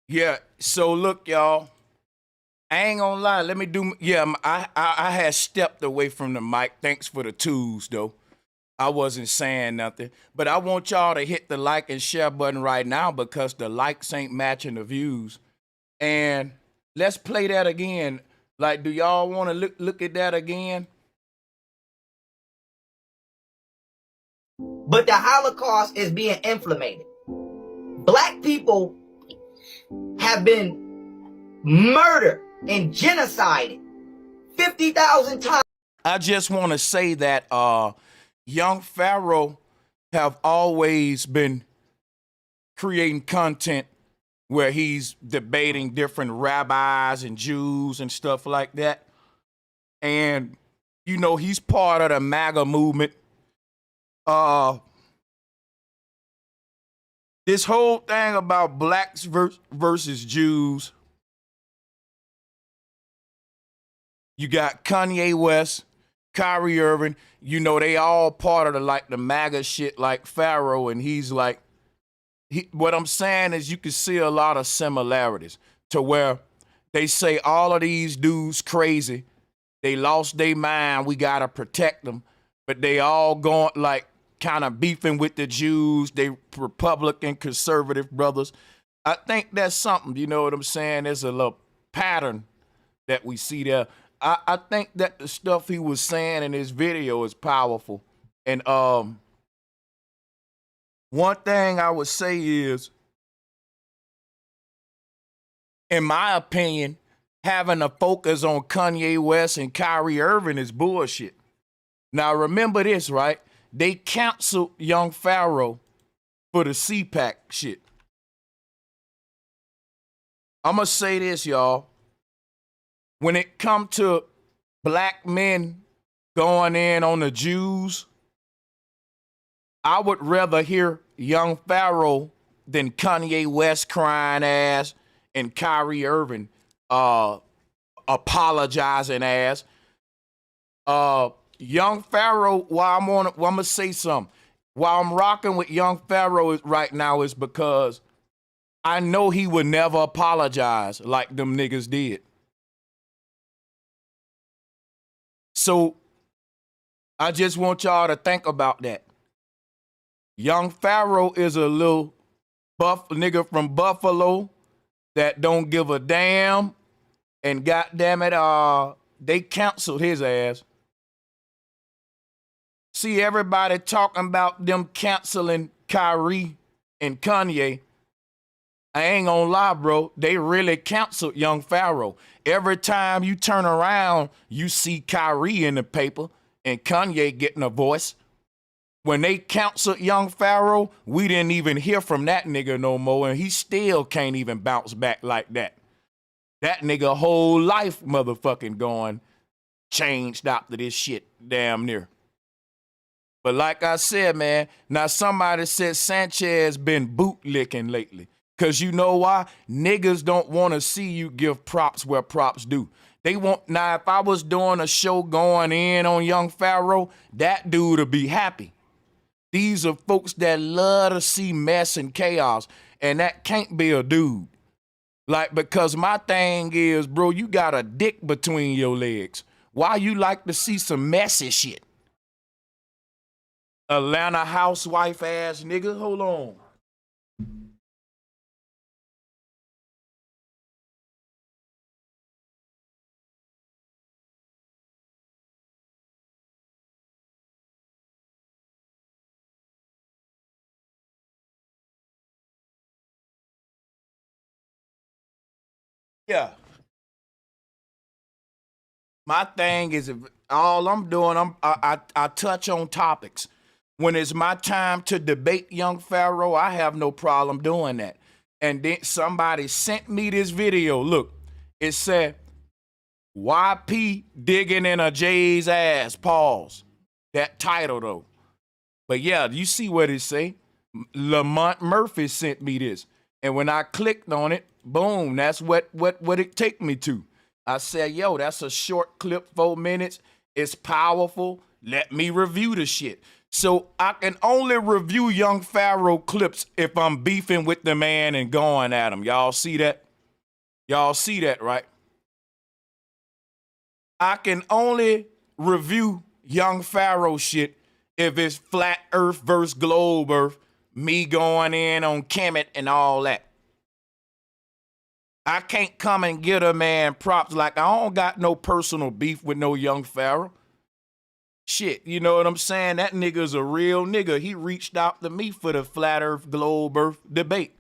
Yeah. So look, y'all. I ain't gonna lie. Let me do. Yeah, I had stepped away from the mic. Thanks for the tools, though. I wasn't saying nothing, but I want y'all to hit the like and share button right now because the likes ain't matching the views. And let's play that again. Like, do y'all want to look at that again? But the Holocaust is being implemented. Black people have been murdered and genocided 50,000 times. I just want to say that young Pharaoh have always been creating content where he's debating different rabbis and Jews and stuff like that. And, you know, he's part of the MAGA movement. This whole thing about blacks versus Jews. You got Kanye West, Kyrie Irving. You know, they all part of the MAGA shit like Pharaoh. And he's like, what I'm saying is you can see a lot of similarities to where they say all of these dudes crazy. They lost their mind. We got to protect them. But they all going like kind of beefing with the Jews. They Republican conservative brothers. I think that's something, you know what I'm saying? There's a little pattern that we see there. I think that the stuff he was saying in his video is powerful. And one thing I would say is, in my opinion, having a focus on Kanye West and Kyrie Irving is bullshit. Now remember this, right? They canceled Young Pharaoh for the CPAC shit. I'm gonna say this, y'all. When it come to black men going in on the Jews, I would rather hear Young Pharaoh than Kanye West crying ass and Kyrie Irving apologizing ass. Young Pharaoh, while I'm gonna say something. While I'm rocking with Young Pharaoh right now is because I know he would never apologize like them niggas did. So I just want y'all to think about that. Young Pharaoh is a little buff nigga from Buffalo that don't give a damn, and goddamn it, they canceled his ass. See everybody talking about them canceling Kyrie and Kanye. I ain't gonna lie, bro. They really canceled Young Pharaoh. Every time you turn around, you see Kyrie in the paper and Kanye getting a voice. When they canceled Young Pharaoh, we didn't even hear from that nigga no more, and he still can't even bounce back like that. That nigga whole life motherfucking going changed after this shit, damn near. But like I said, man, now somebody said Sanchez been bootlicking lately. Cause you know why? Niggas don't want to see you give props where props due. They want, now if I was doing a show going in on Young Pharaoh, that dude would be happy. These are folks that love to see mess and chaos, and that can't be a dude. Like, because my thing is, bro, you got a dick between your legs. Why you like to see some messy shit? Atlanta housewife ass nigga, hold on. Yeah. My thing is, if all I'm doing, I touch on topics. When it's my time to debate Young Pharaoh, I have no problem doing that. And then somebody sent me this video. Look, it said, YP digging in a J's ass, pause. That title though. But yeah, you see what it say? Lamont Murphy sent me this. And when I clicked on it, boom, that's what it take me to. I said, yo, that's a short clip, 4 minutes. It's powerful. Let me review the shit. So I can only review Young Pharaoh clips if I'm beefing with the man and going at him. Y'all see that? Y'all see that, right? I can only review Young Pharaoh shit if it's flat earth versus globe earth, me going in on Kemet and all that. I can't come and get a man props like I don't got no personal beef with no Young Pharaoh. Shit, you know what I'm saying? That nigga's a real nigga. He reached out to me for the flat earth, globe earth debate.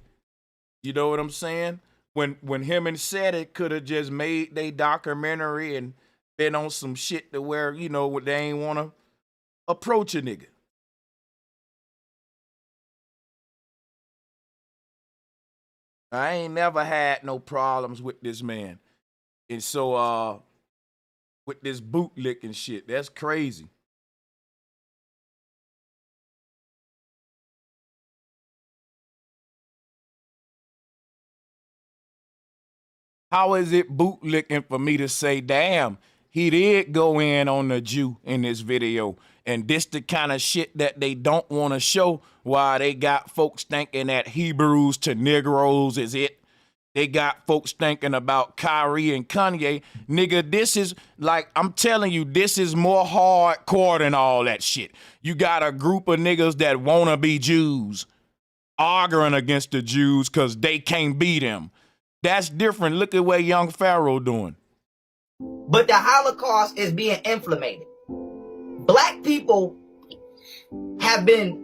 You know what I'm saying? When him and Seti could have just made their documentary and been on some shit to where, you know, they ain't want to approach a nigga. I ain't never had no problems with this man. And so, with this bootlicking shit, that's crazy. How is it bootlicking for me to say, damn, he did go in on the Jew in this video? And this the kind of shit that they don't want to show, why they got folks thinking that Hebrews to Negroes is it. They got folks thinking about Kyrie and Kanye. Nigga, this is, like, I'm telling you, this is more hardcore than all that shit. You got a group of niggas that want to be Jews arguing against the Jews because they can't beat them. That's different. Look at what Young Pharaoh doing. but the Holocaust is being implemented. Black people have been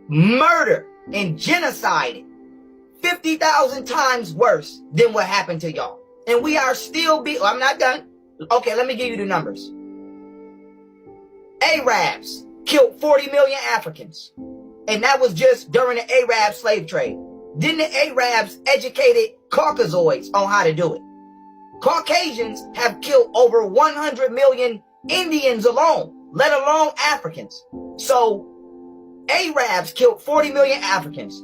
murdered and genocided 50,000 times worse than what happened to y'all. And we are still I'm not done. Okay, let me give you the numbers. Arabs killed 40 million Africans. And that was just during the Arab slave trade. Then the Arabs educated Caucasoids on how to do it. Caucasians have killed over 100 million Indians alone, let alone Africans. So Arabs killed 40 million Africans.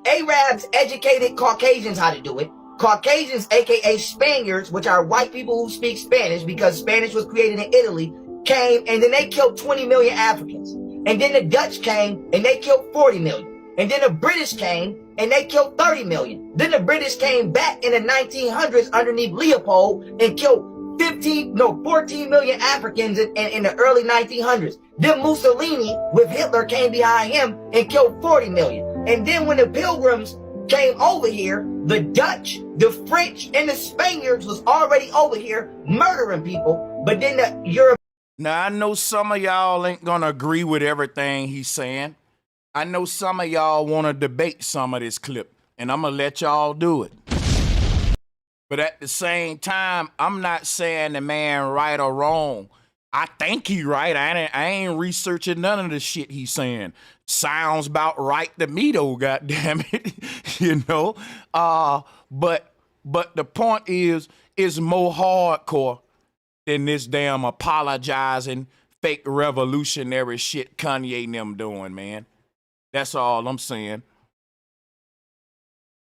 Arabs educated Caucasians how to do it. Caucasians, aka Spaniards, which are white people who speak Spanish because Spanish was created in Italy, came and then they killed 20 million Africans. And then the Dutch came and they killed 40 million. And then the British came and they killed 30 million. Then the British came back in the 1900s underneath Leopold and killed 14 million Africans in the early 1900s. Then Mussolini with Hitler came behind him and killed 40 million. And then when the Pilgrims came over here, the Dutch, the French, and the Spaniards was already over here murdering people. But then the Europe. Now, I know some of y'all ain't gonna agree with everything he's saying. I know some of y'all want to debate some of this clip, and I'm gonna let y'all do it. But at the same time, I'm not saying the man right or wrong. I think he right. I ain't researching none of the shit he's saying. Sounds about right to me though, goddamn it. You know? But the point is more hardcore than this damn apologizing, fake revolutionary shit Kanye and them doing, man. That's all I'm saying.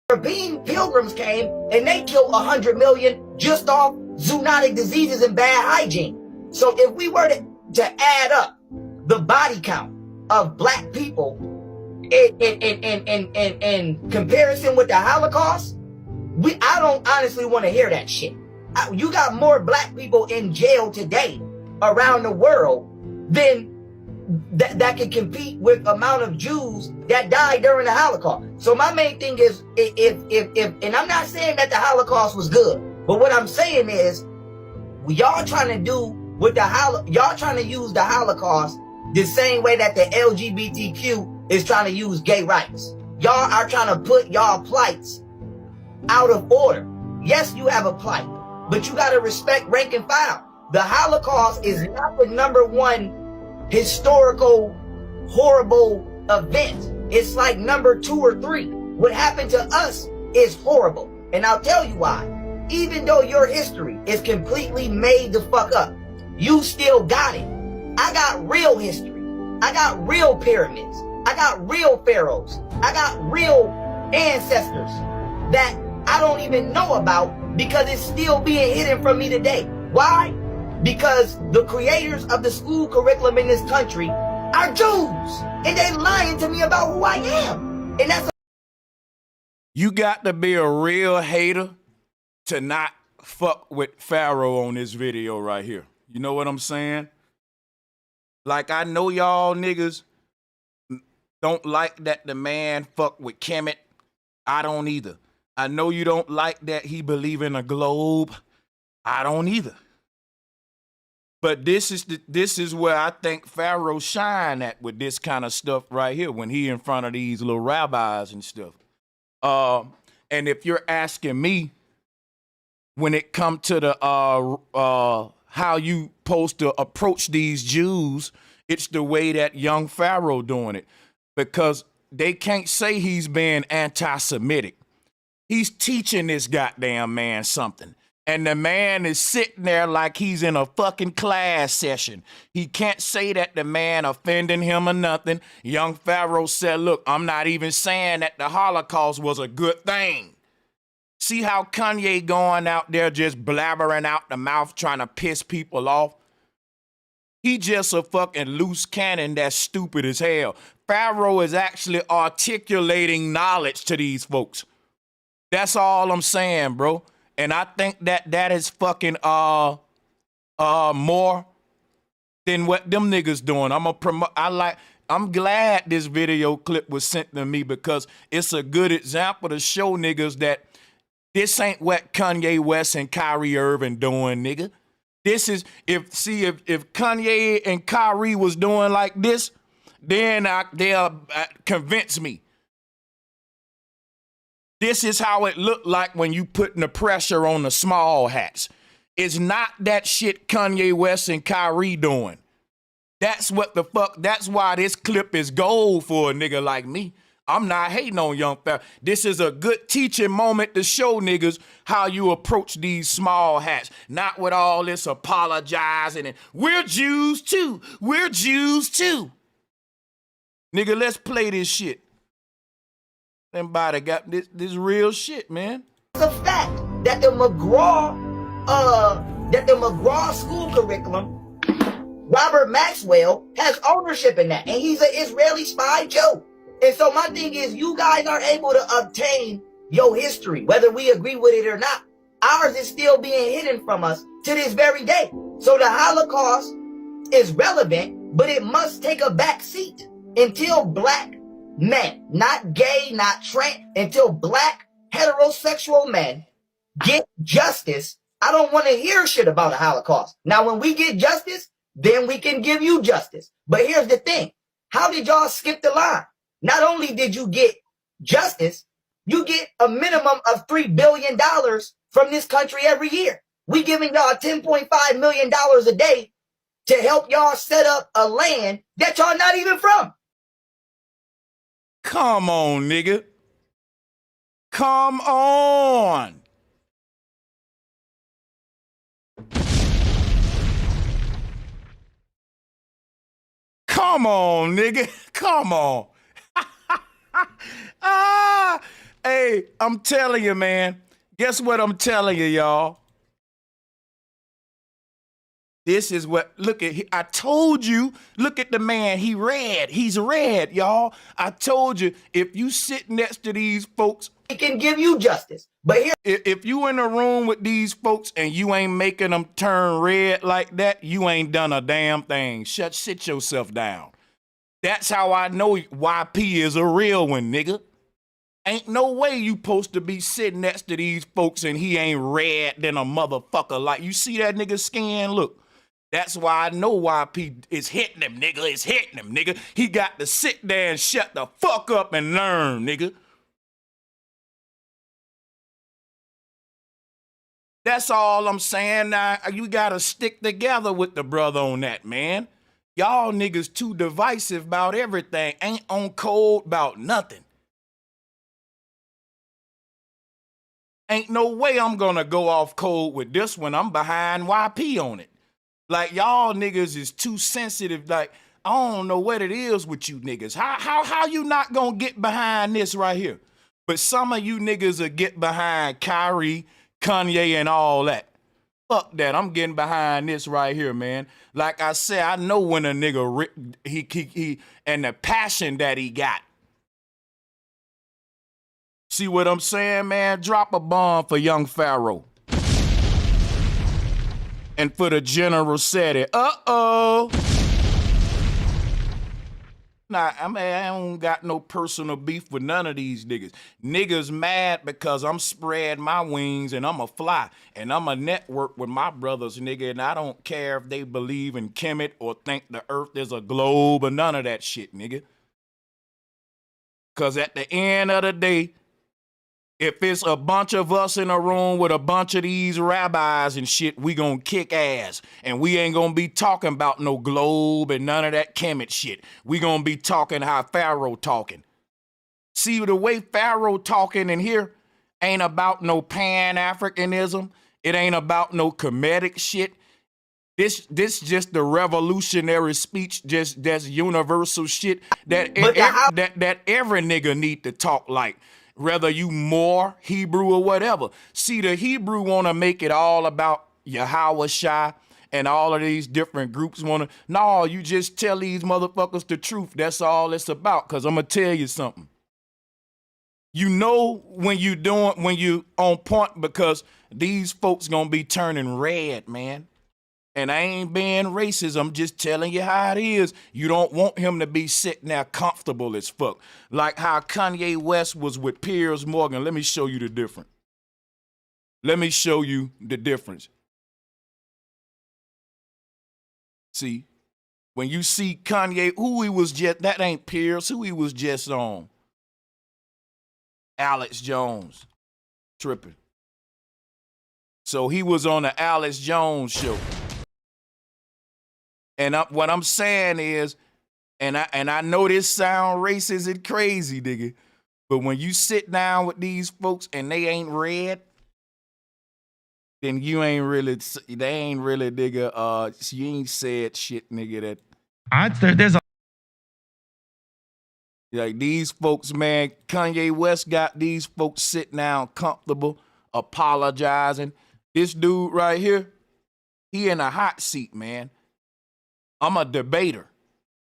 European pilgrims came and they killed 100 million just off zoonotic diseases and bad hygiene. So if we were to add up the body count of black people in comparison with the Holocaust, I don't honestly want to hear that shit. You got more black people in jail today around the world than that can compete with amount of Jews that died during the Holocaust. So my main thing is, if and I'm not saying that the Holocaust was good, but what I'm saying is, y'all trying to do with y'all trying to use the Holocaust the same way that the LGBTQ is trying to use gay rights. Y'all are trying to put y'all plights out of order. Yes, you have a plight, but you got to respect rank and file. The Holocaust is not the #1 historical horrible event. It's like #2 or 3. What happened to us is horrible, and I'll tell you why. Even though your history is completely made the fuck up, you still got it. I got real history. I got real pyramids. I got real pharaohs. I got real ancestors that I don't even know about because it's still being hidden from me today. Why? Because the creators of the school curriculum in this country are Jews, and they lying to me about who I am. And that's You got to be a real hater to not fuck with Pharaoh on this video right here. You know what I'm saying? Like, I know y'all niggas don't like that the man fuck with Kemet. I don't either. I know you don't like that he believe in a globe. I don't either. But this is where I think Pharaoh shine at with this kind of stuff right here when he in front of these little rabbis and stuff. And if you're asking me, when it come to the how you supposed to approach these Jews, it's the way that young Pharaoh doing it, because they can't say he's being anti-Semitic. He's teaching this goddamn man something. And the man is sitting there like he's in a fucking class session. He can't say that the man offending him or nothing. Young Pharaoh said, look, I'm not even saying that the Holocaust was a good thing. See how Kanye going out there just blabbering out the mouth trying to piss people off? He just a fucking loose cannon that's stupid as hell. Pharaoh is actually articulating knowledge to these folks. That's all I'm saying, bro. And I think that is fucking more than what them niggas doing. I'm glad this video clip was sent to me because it's a good example to show niggas that this ain't what Kanye West and Kyrie Irving doing, nigga. This is if Kanye and Kyrie was doing like this, then they'll convince me. This is how it looked like when you putting the pressure on the small hats. It's not that shit Kanye West and Kyrie doing. That's what the fuck. That's why this clip is gold for a nigga like me. I'm not hating on young fella. This is a good teaching moment to show niggas how you approach these small hats. Not with all this apologizing and we're Jews too. We're Jews too. Nigga, let's play this shit. Somebody got this real shit, man. It's a fact that the McGraw school curriculum, Robert Maxwell has ownership in that, and he's an Israeli spy too. And so my thing is, you guys are able to obtain your history, whether we agree with it or not. Ours is still being hidden from us to this very day. So the Holocaust is relevant, but it must take a back seat until black men, not gay, not trans, until black heterosexual men get justice. I don't want to hear shit about a Holocaust. Now, when we get justice, then we can give you justice. But here's the thing. How did y'all skip the line? Not only did you get justice, you get a minimum of $3 billion from this country every year. We giving y'all $10.5 million a day to help y'all set up a land that y'all not even from. Come on, nigga. Come on. Come on, nigga. Come on. Hey, I'm telling you, man. Guess what I'm telling you, y'all? This is what, look at, I told you, look at the man, he's red, y'all. I told you, if you sit next to these folks, it can give you justice. But here, if you in a room with these folks and you ain't making them turn red like that, you ain't done a damn thing. Sit yourself down. That's how I know YP is a real one, nigga. Ain't no way you supposed to be sitting next to these folks and he ain't red than a motherfucker. Like, you see that nigga skin? Look. That's why I know YP is hitting him, nigga. It's hitting him, nigga. He got to sit there and shut the fuck up and learn, nigga. That's all I'm saying. Now, you got to stick together with the brother on that, man. Y'all niggas too divisive about everything. Ain't on code about nothing. Ain't no way I'm gonna go off code with this one. I'm behind YP on it. Like, y'all niggas is too sensitive. Like, I don't know what it is with you niggas. How you not gonna get behind this right here? But some of you niggas will get behind Kyrie, Kanye, and all that. Fuck that. I'm getting behind this right here, man. Like I said, I know when a nigga, he and the passion that he got. See what I'm saying, man? Drop a bomb for young Pharaoh. And for the general said it. Uh-oh. Nah, I don't got no personal beef with none of these niggas. Niggas mad because I'm spread my wings and I'm a fly. And I'm a network with my brothers, nigga. And I don't care if they believe in Kemet or think the earth is a globe or none of that shit, nigga. Because at the end of the day, if it's a bunch of us in a room with a bunch of these rabbis and shit, we gonna kick ass. And we ain't gonna be talking about no globe and none of that Kemet shit. We gonna be talking how Pharaoh talking. See, the way Pharaoh talking in here ain't about no Pan-Africanism. It ain't about no Kemetic shit. This just the revolutionary speech, that's universal shit that that every nigga need to talk like. Whether you more Hebrew or whatever. See, the Hebrew want to make it all about Yahweh Shai and all of these different groups want to. No, you just tell these motherfuckers the truth. That's all it's about. Because I'm going to tell you something. You know when you on point because these folks going to be turning red, man. And I ain't being racist. I'm just telling you how it is. You don't want him to be sitting there comfortable as fuck. Like how Kanye West was with Piers Morgan. Let me show you the difference. Let me show you the difference. See, when you see Kanye, who he was just, that ain't Pierce, who he was just on. Alex Jones, tripping. So he was on the Alex Jones show. And what I'm saying is, and I know this sound racist and crazy, nigga, but when you sit down with these folks and they ain't read, then you ain't really, they ain't really, nigga, you ain't said shit, nigga, that. There's a like these folks, man, Kanye West got these folks sitting down comfortable, apologizing. This dude right here, he in a hot seat, man. I'm a debater.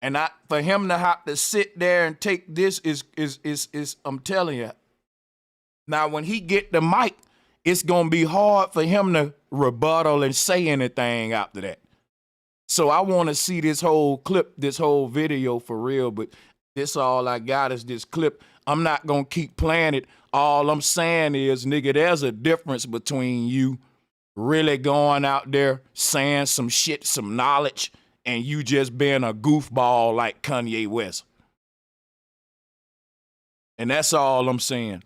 And for him to have to sit there and take this is I'm telling you. Now, when he get the mic, it's going to be hard for him to rebuttal and say anything after that. So I want to see this whole clip, this whole video for real, but this all I got is this clip. I'm not going to keep playing it. All I'm saying is, nigga, there's a difference between you really going out there saying some shit, some knowledge, and you just being a goofball like Kanye West. And that's all I'm saying.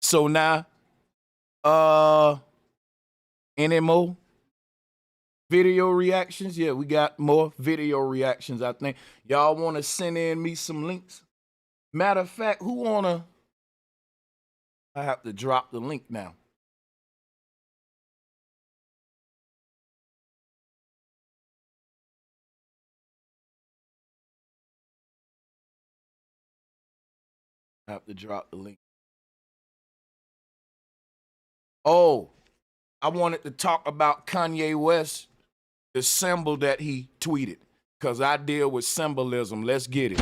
So now, any more video reactions? Yeah, we got more video reactions, I think. Y'all want to send in me some links? Matter of fact, who wanna? I have to drop the link now. I have to drop the link. Oh, I wanted to talk about Kanye West, the symbol that he tweeted, because I deal with symbolism. Let's get it.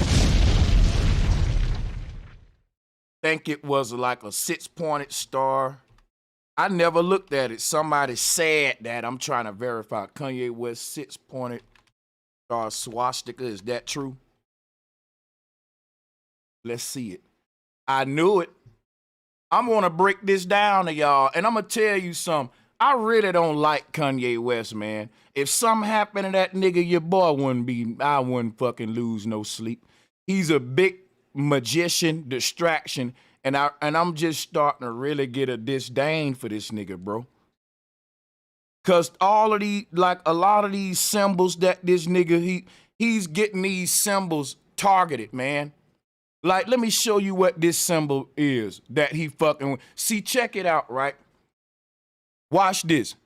Think it was like a 6-pointed star. I never looked at it. Somebody said that. I'm trying to verify. Kanye West 6-pointed star swastika. Is that true? Let's see it. I knew it. I'm going to break this down to y'all, and I'm going to tell you something. I really don't like Kanye West, man. If something happened to that nigga, your boy I wouldn't fucking lose no sleep. He's a big magician, distraction, and I'm just starting to really get a disdain for this nigga, bro. Cause all of these, like a lot of these symbols that this nigga, he's getting these symbols targeted, man. Like, let me show you what this symbol is that he fucking, see, check it out, right? Watch this.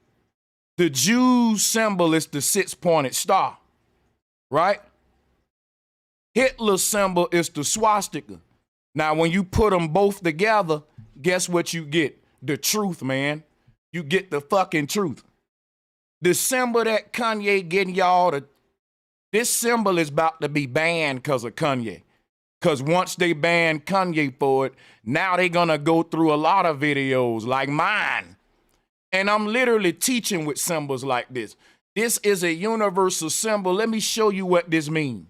The Jews symbol is the 6-pointed star, right? Hitler's symbol is the swastika. Now, when you put them both together, guess what you get? The truth, man. You get the fucking truth. The symbol that Kanye getting y'all, this symbol is about to be banned because of Kanye. Because once they ban Kanye for it, now they're going to go through a lot of videos like mine. And I'm literally teaching with symbols like this. This is a universal symbol. Let me show you what this means.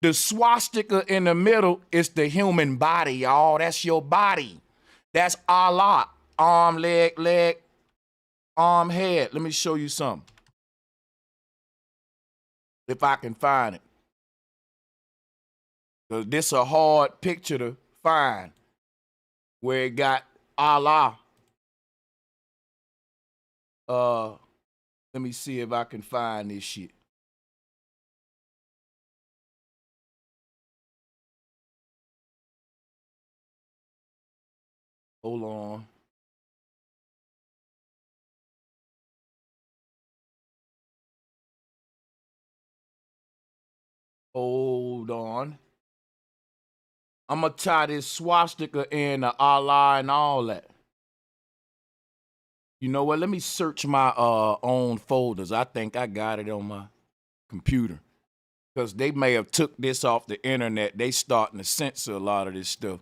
The swastika in the middle is the human body, y'all. That's your body. That's Allah. Arm, leg, arm, head. Let me show you something. If I can find it. Because this is a hard picture to find where it got Allah. Let me see if I can find this shit. Hold on. Hold on. I'm going to tie this swastika in Allah and all that. You know what? Let me search my own folders. I think I got it on my computer. Because they may have took this off the internet. They starting to censor a lot of this stuff.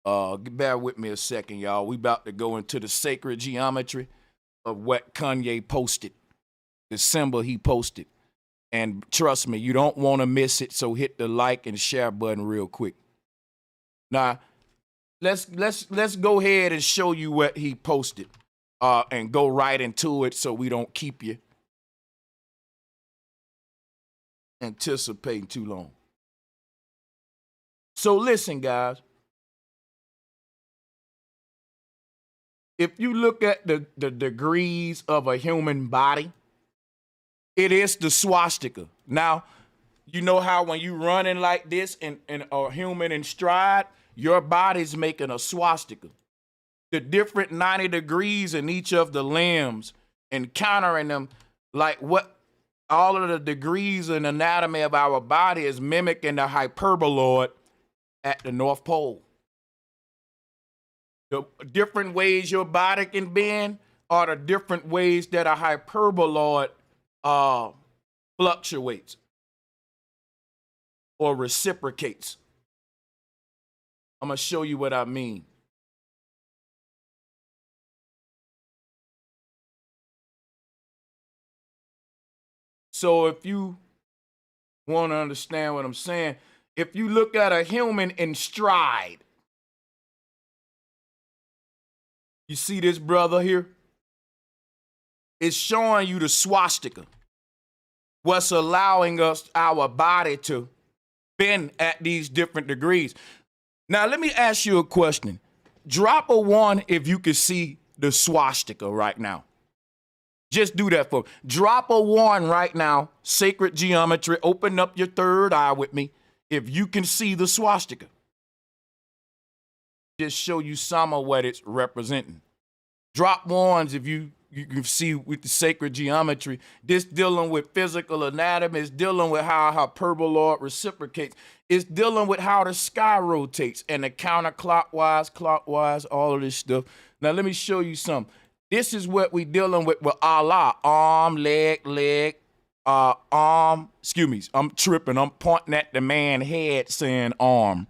Bear with me a second, y'all. We about to go into the sacred geometry of what Kanye posted. The symbol he posted. And trust me, you don't want to miss it, so hit the like and share button real quick. Now, let's go ahead and show you what he posted. And go right into it so we don't keep you. anticipating too long. So listen, guys. If you look at the degrees of a human body, it is the swastika. Now, you know how when you running like this and a human in stride, your body's making a swastika. The different 90 degrees in each of the limbs and countering them, like what all of the degrees in anatomy of our body is mimicking the hyperboloid at the North Pole. The different ways your body can bend are the different ways that a hyperboloid fluctuates or reciprocates. I'm going to show you what I mean. So if you want to understand what I'm saying, if you look at a human in stride, you see this brother here? It's showing you the swastika. What's allowing us, our body, to bend at these different degrees. Now, let me ask you a question. Drop a 1 if you can see the swastika right now. Just do that for me. Drop a 1 right now. Sacred geometry. Open up your third eye with me if you can see the swastika. Just show you some of what it's representing. Drop 1s if you can see with the sacred geometry. This dealing with physical anatomy. It's dealing with how hyperboloid reciprocates. It's dealing with how the sky rotates and the counterclockwise, clockwise, all of this stuff. Now let me show you something. This is what we dealing with Allah. Arm, leg, arm. Excuse me, I'm tripping. I'm pointing at the man's head saying arm.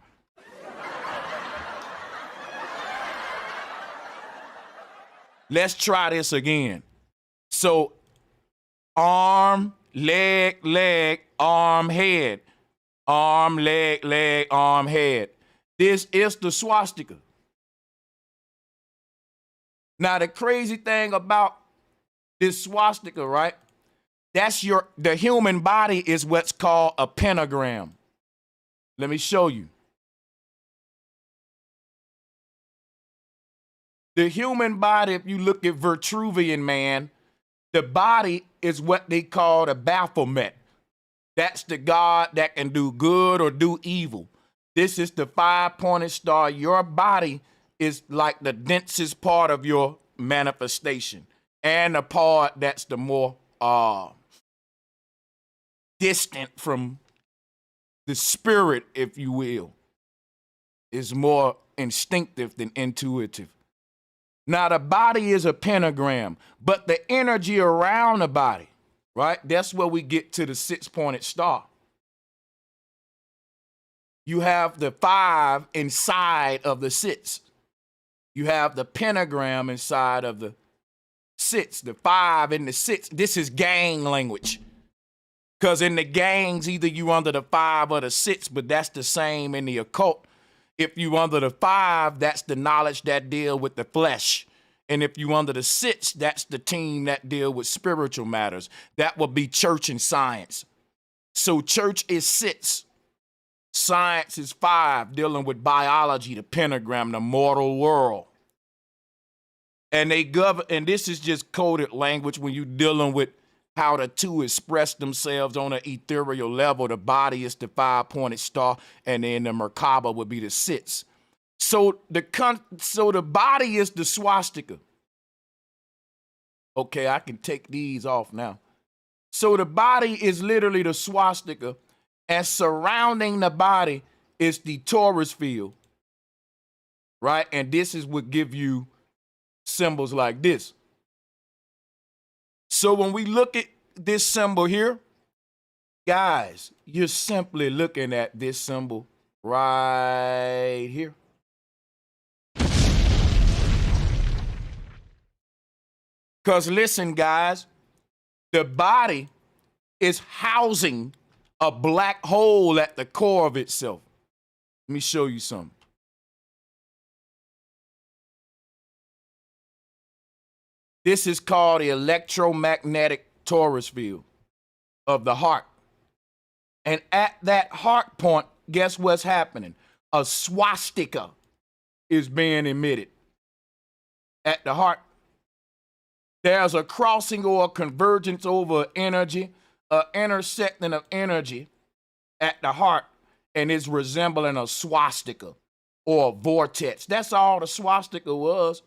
Let's try this again. So, arm, leg, arm, head. Arm, leg, arm, head. This is the swastika. Now, the crazy thing about this swastika, right? The human body is what's called a pentagram. Let me show you. The human body, if you look at Vitruvian man, the body is what they call the Baphomet. That's the God that can do good or do evil. This is the 5-pointed star. Your body is like the densest part of your manifestation, and the part that's the more distant from the spirit, if you will, is more instinctive than intuitive. Now, the body is a pentagram, but the energy around the body, right? That's where we get to the 6-pointed star. You have the 5 inside of the 6. You have the pentagram inside of the 6, the 5 and the 6. This is gang language. Because in the gangs, either you under the 5 or the 6, but that's the same in the occult. If you under the 5, that's the knowledge that deal with the flesh. And if you under the 6, that's the team that deal with spiritual matters. That would be church and science. So church is 6. Science is 5, dealing with biology, the pentagram, the mortal world. And they govern, and this is just coded language when you're dealing with how the two express themselves on an ethereal level. The body is the 5-pointed star, and then the Merkaba would be the 6. So the body is the swastika. Okay, I can take these off now. So the body is literally the swastika, and surrounding the body is the torus field, right? And this is what give you symbols like this. So when we look at this symbol here, guys, you're simply looking at this symbol right here. Because listen, guys, the body is housing a black hole at the core of itself. Let me show you something. This is called the electromagnetic torus field of the heart. And at that heart point, guess what's happening? A swastika is being emitted at the heart. There's a crossing or a convergence over energy, an intersecting of energy at the heart, and it's resembling a swastika or a vortex. That's all the swastika was.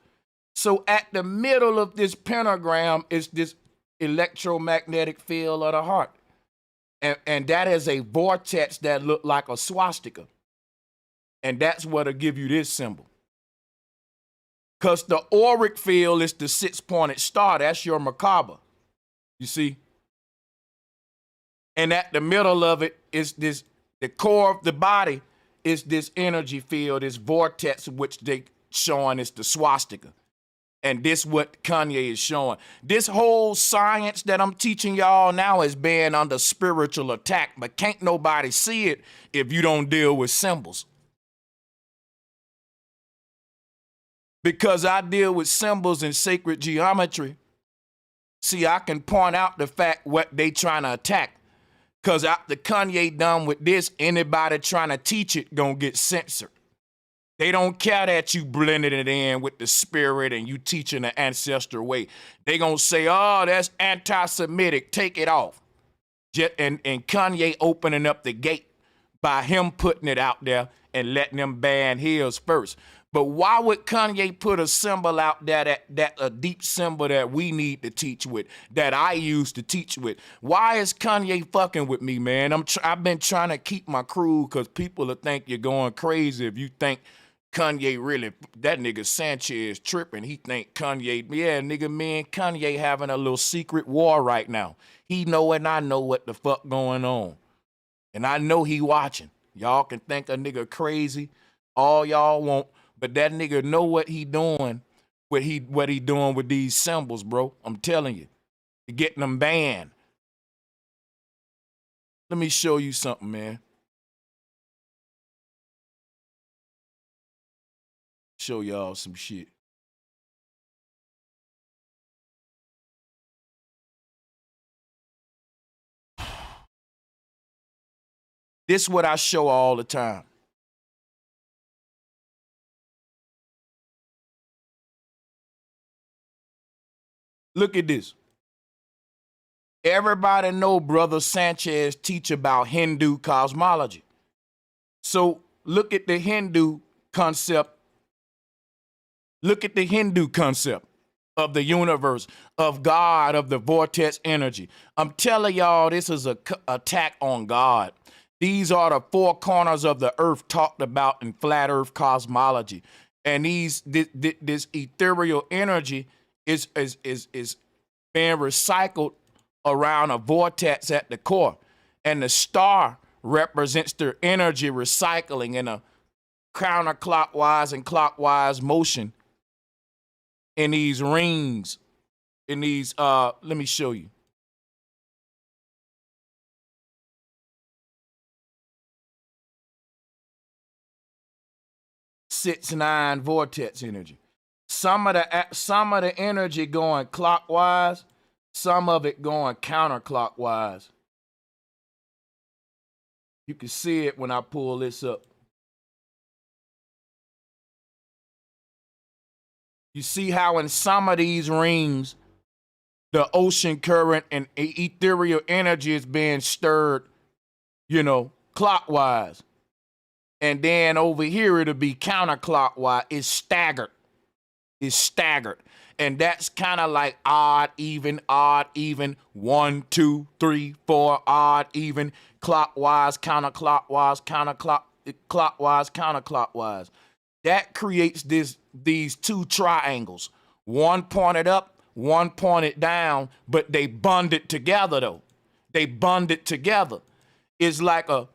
So at the middle of this pentagram is this electromagnetic field of the heart. And that is a vortex that looked like a swastika. And that's what'll give you this symbol. Because the auric field is the six-pointed star. That's your Merkaba. You see? And at the middle of it is this, the core of the body is this energy field, this vortex, which they showing is the swastika. And this what Kanye is showing. This whole science that I'm teaching y'all now is being under spiritual attack, but can't nobody see it if you don't deal with symbols. Because I deal with symbols in sacred geometry, see, I can point out the fact what they trying to attack. Because after Kanye done with this, anybody trying to teach it gonna get censored. They don't care that you blended it in with the spirit and you teaching the ancestral way. They gonna say, oh, that's anti-Semitic, take it off. And Kanye opening up the gate by him putting it out there and letting them ban his first. But why would Kanye put a symbol out there that a deep symbol that we need to teach with, that I used to teach with? Why is Kanye fucking with me, man? I've been trying to keep my crew because people will think you're going crazy if you think Kanye really, that nigga Sanchez tripping. He think Kanye, yeah, nigga, me and Kanye having a little secret war right now. He know and I know what the fuck going on. And I know he watching. Y'all can think a nigga crazy all y'all want. But that nigga know what he doing, what he doing with these symbols, bro. I'm telling you. You're getting them banned. Let me show you something, man. Show y'all some shit. This is what I show all the time. Look at this. Everybody know Brother Sanchez teach about Hindu cosmology. So look at the Hindu concept. Look at the Hindu concept of the universe, of God, of the vortex energy. I'm telling y'all, this is an attack on God. These are the four corners of the earth talked about in flat earth cosmology. And this ethereal energy is being recycled around a vortex at the core. And the star represents their energy recycling in a counterclockwise and clockwise motion in these rings, in these, let me show you. Six, nine vortex energy. Some of the energy going clockwise, some of it going counterclockwise. You can see it when I pull this up. You see how in some of these rings, the ocean current and ethereal energy is being stirred, clockwise. And then over here, it'll be counterclockwise. It's staggered. And that's kind of like odd, even, 1, 2, 3, 4, odd, even, clockwise, counterclockwise, clockwise, counterclockwise. That creates these two triangles. One pointed up, one pointed down, but they bonded together though. It's like a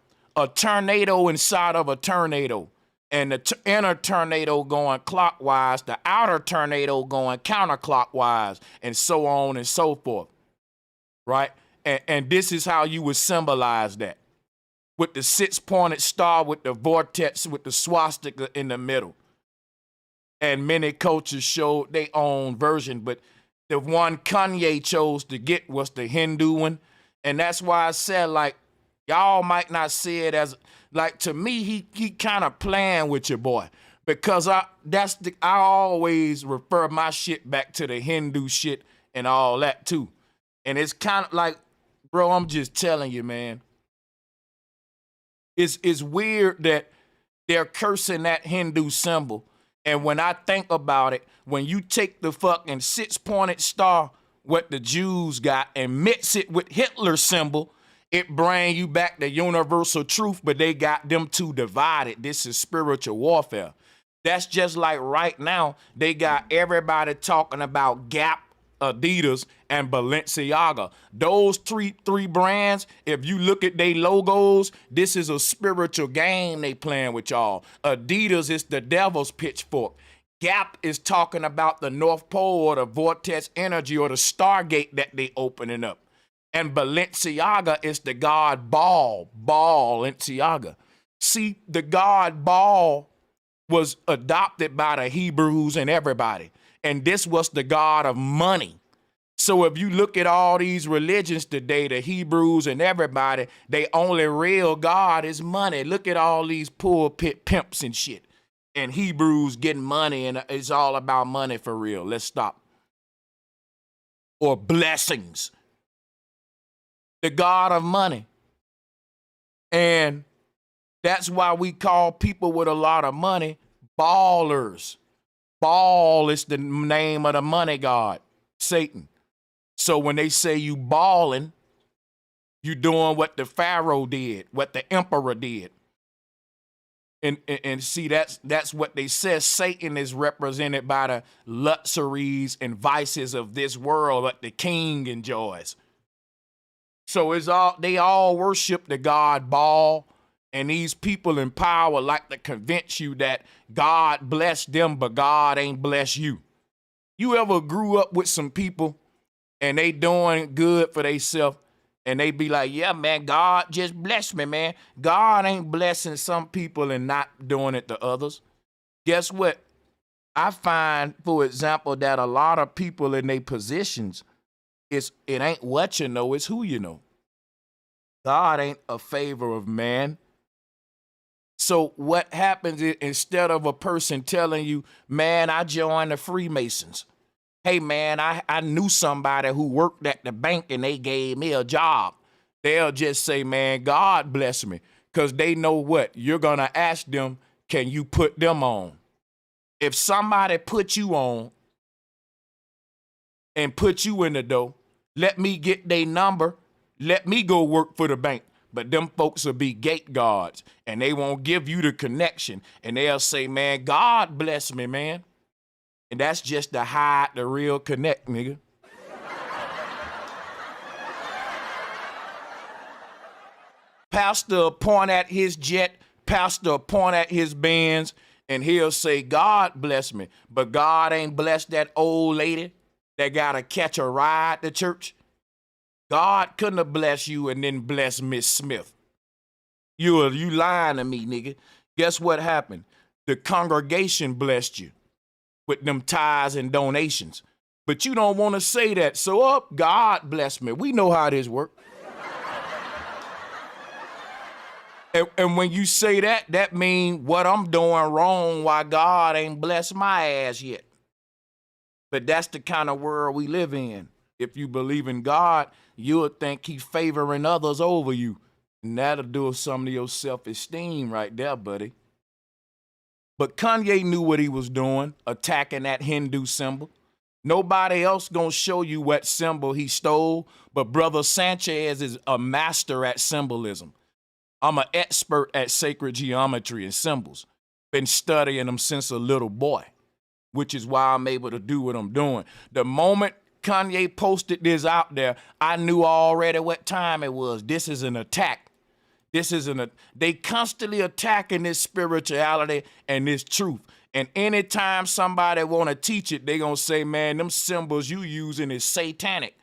tornado inside of a tornado. And the inner tornado going clockwise, the outer tornado going counterclockwise, and so on and so forth, right? And this is how you would symbolize that. With the six-pointed star, with the vortex, with the swastika in the middle. And many cultures showed their own version, but the one Kanye chose to get was the Hindu one. And that's why I said, like, Y'all might not see it as, like, to me, he kind of playing with your boy. Because I always refer my shit back to the Hindu shit and all that too. And it's kind of like, bro, I'm just telling you, man. It's weird that they're cursing that Hindu symbol. And when I think about it, when you take the fucking 6-pointed star, what the Jews got, and mix it with Hitler's symbol, it bring you back the universal truth, but they got them two divided. This is spiritual warfare. That's just like right now, they got everybody talking about Gap, Adidas, and Balenciaga. Those three brands, if you look at their logos, this is a spiritual game they playing with y'all. Adidas is the devil's pitchfork. Gap is talking about the North Pole or the vortex energy or the Stargate that they opening up. And Balenciaga is the god Balenciaga. See, the god Baal was adopted by the Hebrews and everybody. And this was the god of money. So if you look at all these religions today, the Hebrews and everybody, they only real god is money. Look at all these pulpit pimps and shit. And Hebrews getting money, and it's all about money for real. Let's stop. Or blessings. The god of money. And that's why we call people with a lot of money ballers. Baal is the name of the money god, Satan. So when they say you balling, you doing what the Pharaoh did, what the emperor did. And see, that's what they said. Satan is represented by the luxuries and vices of this world that the king enjoys. So they all worship the god Baal. And these people in power like to convince you that God blessed them, but God ain't blessed you. You ever grew up with some people and they doing good for themselves and they be like, yeah, man, God just blessed me, man. God ain't blessing some people and not doing it to others. Guess what? I find, for example, that a lot of people in their positions, it ain't what you know, it's who you know. God ain't a favor of man. So what happens is, instead of a person telling you, man, I joined the Freemasons. Hey, man, I knew somebody who worked at the bank and they gave me a job. They'll just say, man, God bless me. Because they know what? You're going to ask them, can you put them on? If somebody put you on and put you in the door, let me get their number. Let me go work for the bank. But them folks will be gate guards, and they won't give you the connection. And they'll say, man, God bless me, man. And that's just to hide the real connect, nigga. Pastor will point at his jet, pastor will point at his Benz, and he'll say, God bless me. But God ain't blessed that old lady that got to catch a ride to church. God couldn't have blessed you and then bless Miss Smith. You lying to me, nigga. Guess what happened? The congregation blessed you with them tithes and donations. But you don't want to say that. So, God bless me. We know how this works. and when you say that, that means what I'm doing wrong, why God ain't blessed my ass yet. But that's the kind of world we live in. If you believe in God, you'll think he's favoring others over you. And that'll do some of your self-esteem right there, buddy. But Kanye knew what he was doing, attacking that Hindu symbol. Nobody else gonna show you what symbol he stole, but Brother Sanchez is a master at symbolism. I'm an expert at sacred geometry and symbols. Been studying them since a little boy, which is why I'm able to do what I'm doing. The moment Kanye posted this out there, I knew already what time it was. This is an attack. They constantly attacking this spirituality and this truth. And anytime somebody want to teach it, they going to say, man, them symbols you using is satanic.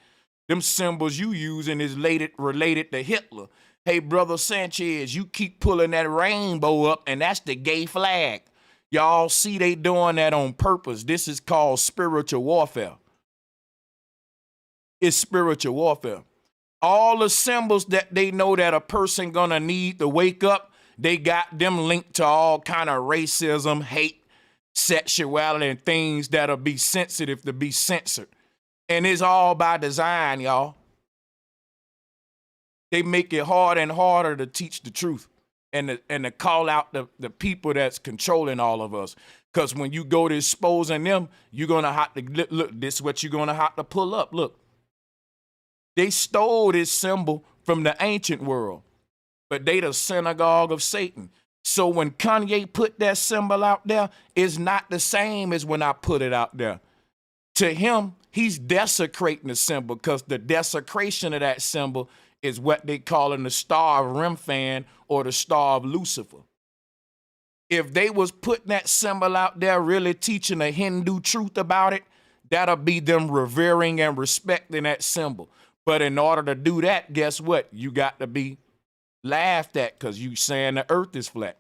Them symbols you using is related to Hitler. Hey, Brother Sanchez, you keep pulling that rainbow up, and that's the gay flag. Y'all see they doing that on purpose. This is called spiritual warfare. It's spiritual warfare. All the symbols that they know that a person gonna need to wake up, they got them linked to all kind of racism, hate, sexuality, and things that'll be sensitive to be censored. And it's all by design, y'all. They make it harder and harder to teach the truth and to call out the people that's controlling all of us. Because when you go to exposing them, you're going to have to, look, this is what you're going to have to pull up. Look, they stole this symbol from the ancient world, but they the synagogue of Satan. So when Kanye put that symbol out there, it's not the same as when I put it out there. To him, he's desecrating the symbol because the desecration of that symbol is what they call in the star of Remphan or the star of Lucifer. If they was putting that symbol out there, really teaching a Hindu truth about it, that'll be them revering and respecting that symbol. But in order to do that, guess what? You got to be laughed at because you saying the earth is flat.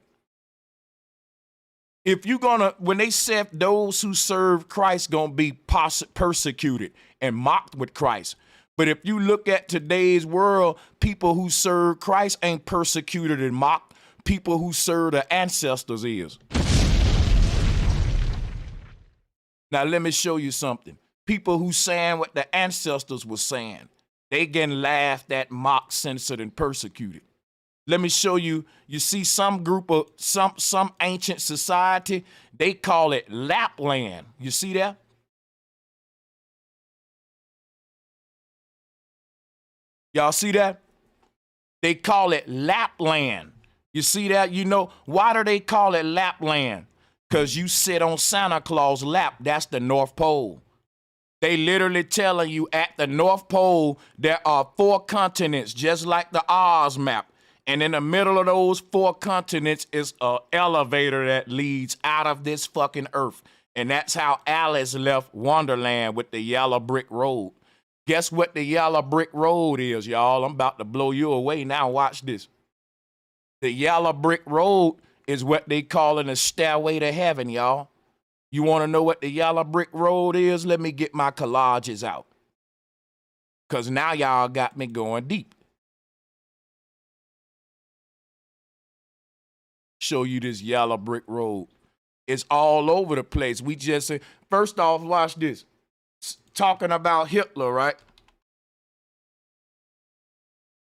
If you're gonna, when they said those who serve Christ gonna be persecuted and mocked with Christ. But if you look at today's world, people who serve Christ ain't persecuted and mocked. People who serve the ancestors is. Now let me show you something. People who saying what the ancestors were saying, they getting laughed at, mocked, censored, and persecuted. Let me show you. You see some group of some ancient society, they call it Lapland. You see that? Y'all see that? They call it Lapland. You see that? You know, why do they call it Lapland? Because you sit on Santa Claus' lap. That's the North Pole. They literally telling you at the North Pole, there are 4 continents, just like the Oz map. And in the middle of those 4 continents is an elevator that leads out of this fucking earth. And that's how Alice left Wonderland with the yellow brick road. Guess what the yellow brick road is, y'all? I'm about to blow you away now. Watch this. The yellow brick road is what they call a stairway to heaven, y'all. You want to know what the yellow brick road is? Let me get my collages out. Because now y'all got me going deep. Show you this yellow brick road. It's all over the place. We just, first off, watch this. Talking about Hitler, right?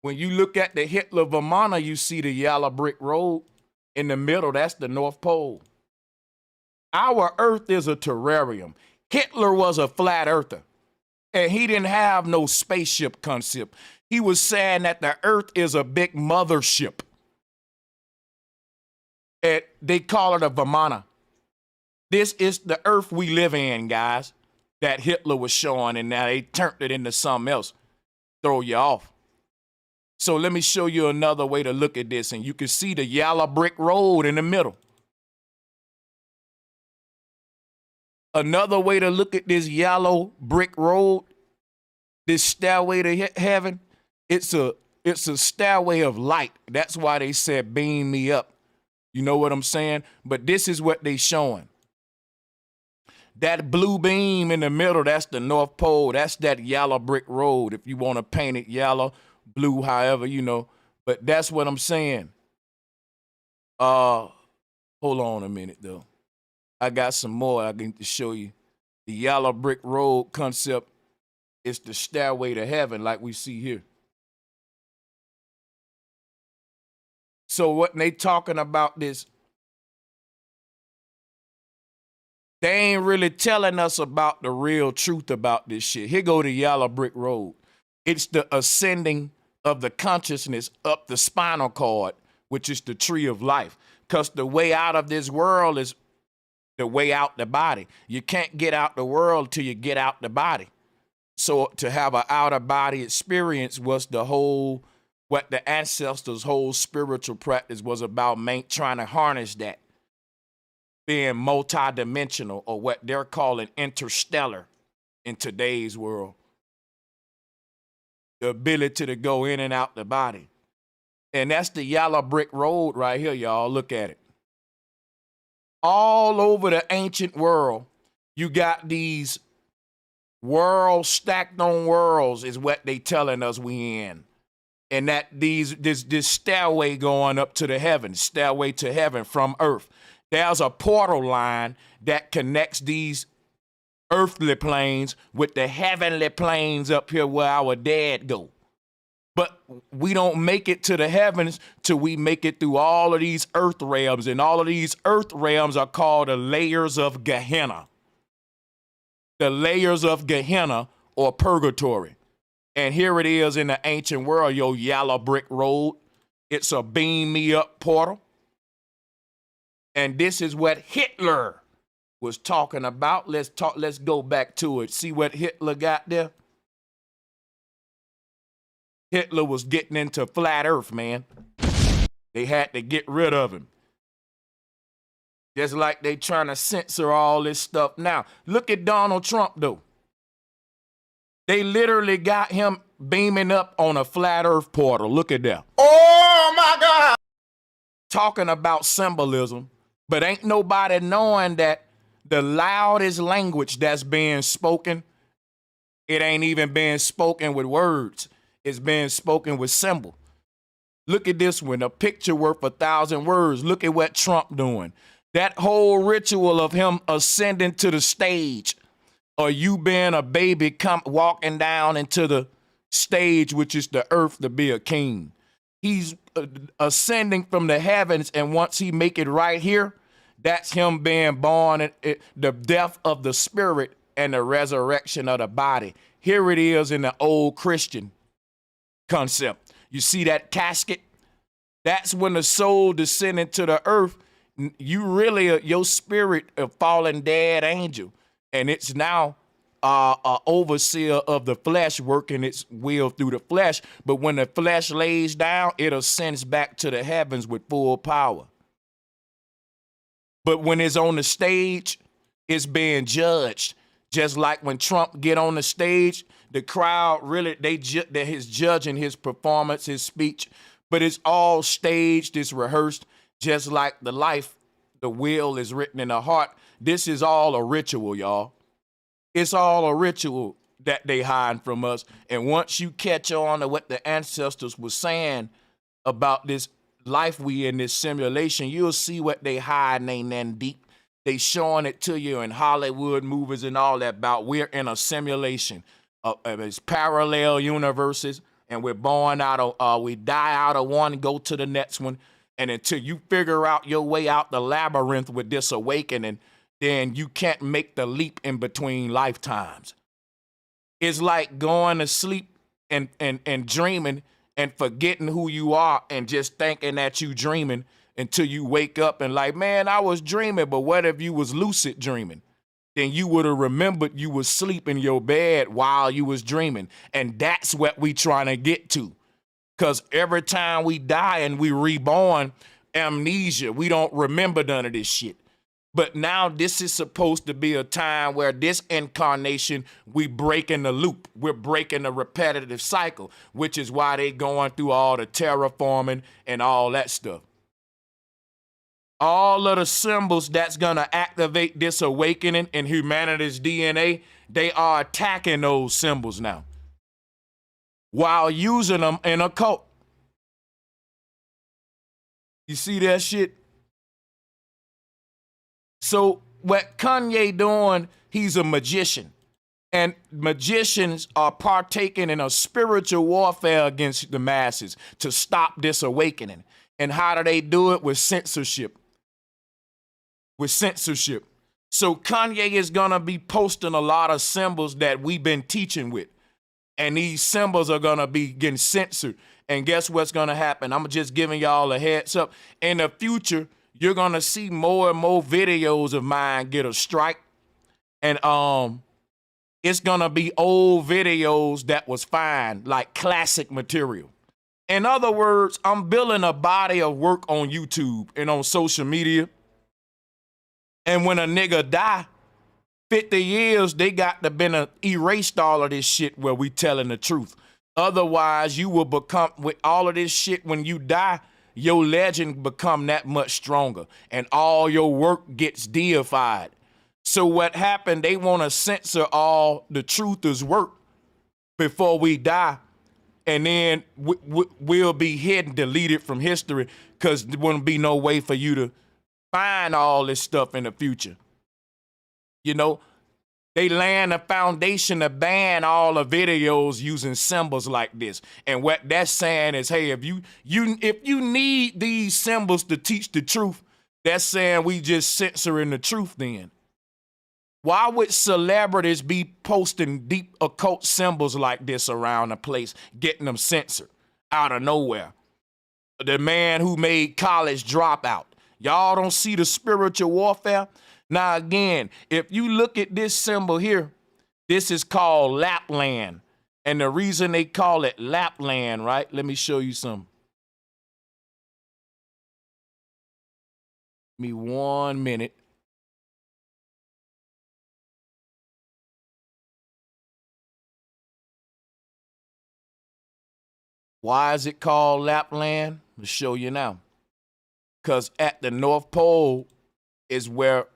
When you look at the Hitler Vermana, you see the yellow brick road in the middle. That's the North Pole. Our earth is a terrarium. Hitler was a flat earther, and he didn't have no spaceship concept. He was saying that the earth is a big mothership. And they call it a Vermana. This is the earth we live in, guys, that Hitler was showing, and now they turned it into something else. Throw you off. So let me show you another way to look at this, and you can see the yellow brick road in the middle. Another way to look at this yellow brick road, this stairway to heaven, it's a stairway of light. That's why they said, beam me up. You know what I'm saying? But this is what they showing. That blue beam in the middle, that's the North Pole. That's that yellow brick road. If you want to paint it yellow, blue, however, you know. But that's what I'm saying. Hold on a minute, though. I got some more I need to show you. The yellow brick road concept is the stairway to heaven like we see here. So what they talking about this, they ain't really telling us about the real truth about this shit. Here go the yellow brick road. It's the ascending of the consciousness up the spinal cord, which is the tree of life. Because the way out of this world is the way out the body. You can't get out the world till you get out the body. So to have an outer body experience was the whole, what the ancestors' whole spiritual practice was about, trying to harness that. Being multidimensional, or what they're calling interstellar in today's world. The ability to go in and out the body. And that's the yellow brick road right here, y'all. Look at it. All over the ancient world, you got these Worlds stacked on worlds is what they telling us we in. And that this stairway going up to the heavens, stairway to heaven from earth. There's a portal line that connects these earthly planes with the heavenly planes up here where our dead go. But we don't make it to the heavens till we make it through all of these earth realms. And all of these earth realms are called the layers of Gehenna. The layers of Gehenna or purgatory. And here it is in the ancient world, your yellow brick road. It's a beam me up portal. And this is what Hitler was talking about. Let's go back to it. See what Hitler got there? Hitler was getting into flat earth, man. They had to get rid of him. Just like they trying to censor all this stuff now. Look at Donald Trump, though. They literally got him beaming up on a flat earth portal. Look at that. Oh my God. Talking about symbolism, but ain't nobody knowing that the loudest language that's being spoken, it ain't even being spoken with words. It's being spoken with symbol. Look at this one, a picture worth 1,000 words. Look at what Trump doing. That whole ritual of him ascending to the stage, or you being a baby walking down into the stage, which is the earth, to be a king. He's ascending from the heavens, and once he make it right here, that's him being born, the death of the spirit and the resurrection of the body. Here it is in the old Christian concept. You see that casket? That's when the soul descended to the earth. You really, your spirit, a fallen dead angel. And it's now an overseer of the flesh working its will through the flesh. But when the flesh lays down, it ascends back to the heavens with full power. But when it's on the stage, it's being judged. Just like when Trump get on the stage, the crowd really, he's judging his performance, his speech. But it's all staged, it's rehearsed. Just like the life, the will is written in the heart. This is all a ritual, y'all. It's all a ritual that they hide from us. And once you catch on to what the ancestors were saying about this life we in this simulation, you'll see what they hiding ain't nothing deep. They showing it to you in Hollywood movies and all that about we're in a simulation. It's parallel universes, and we're born out of, we die out of one, go to the next one. And until you figure out your way out the labyrinth with this awakening, then you can't make the leap in between lifetimes. It's like going to sleep and dreaming and forgetting who you are and just thinking that you dreaming until you wake up and like, man, I was dreaming, but what if you was lucid dreaming? Then you would have remembered you was asleep in your bed while you was dreaming. And that's what we trying to get to. Because every time we die and we reborn, amnesia, we don't remember none of this shit. But now this is supposed to be a time where this incarnation, we breaking the loop. We're breaking the repetitive cycle, which is why they going through all the terraforming and all that stuff. All of the symbols that's going to activate this awakening in humanity's DNA, they are attacking those symbols now while using them in a cult. You see that shit? So what Kanye doing, he's a magician. And magicians are partaking in a spiritual warfare against the masses to stop this awakening. And how do they do it? With censorship. With censorship. So Kanye is going to be posting a lot of symbols that we've been teaching with. And these symbols are going to be getting censored. And guess what's going to happen? I'm just giving y'all a heads up. In the future, you're going to see more and more videos of mine get a strike. And it's going to be old videos that was fine, like classic material. In other words, I'm building a body of work on YouTube and on social media. And when a nigga die, 50 years, they got to been erased all of this shit where we telling the truth. Otherwise, you will become, with all of this shit, when you die, your legend become that much stronger. And all your work gets deified. So what happened, they want to censor all the truthers' work before we die. And then we'll be hidden, deleted from history, because there wouldn't be no way for you to find all this stuff in the future. You know, they laying the foundation to ban all the videos using symbols like this. And what that's saying is, hey, if you need these symbols to teach the truth, that's saying we just censoring the truth then. Why would celebrities be posting deep occult symbols like this around the place, getting them censored out of nowhere? The man who made College Dropout. Y'all don't see the spiritual warfare? Now, again, if you look at this symbol here, this is called Lapland. And the reason they call it Lapland, right? Let me show you some. Give me 1 minute. Why is it called Lapland? I'll show you now. Because at the North Pole is where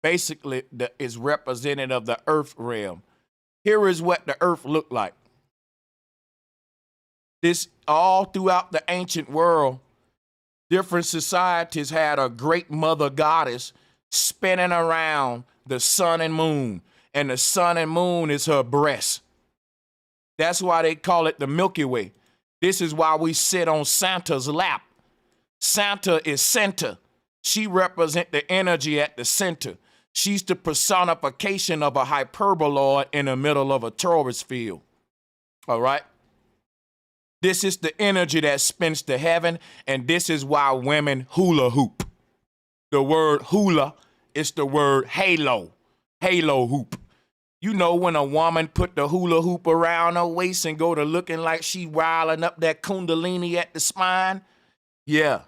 basically is representative of the earth realm. Here is what the earth looked like. This all throughout the ancient world, different societies had a great mother goddess spinning around the sun and moon. And the sun and moon is her breast. That's why they call it the Milky Way. This is why we sit on Santa's lap. Santa is center. She represents the energy at the center. She's the personification of a hyperboloid in the middle of a torus field. All right? This is the energy that spins to heaven, and this is why women hula hoop. The word hula is the word halo. Halo hoop. You know when a woman put the hula hoop around her waist and go to looking like she riling up that kundalini at the spine? Yeah,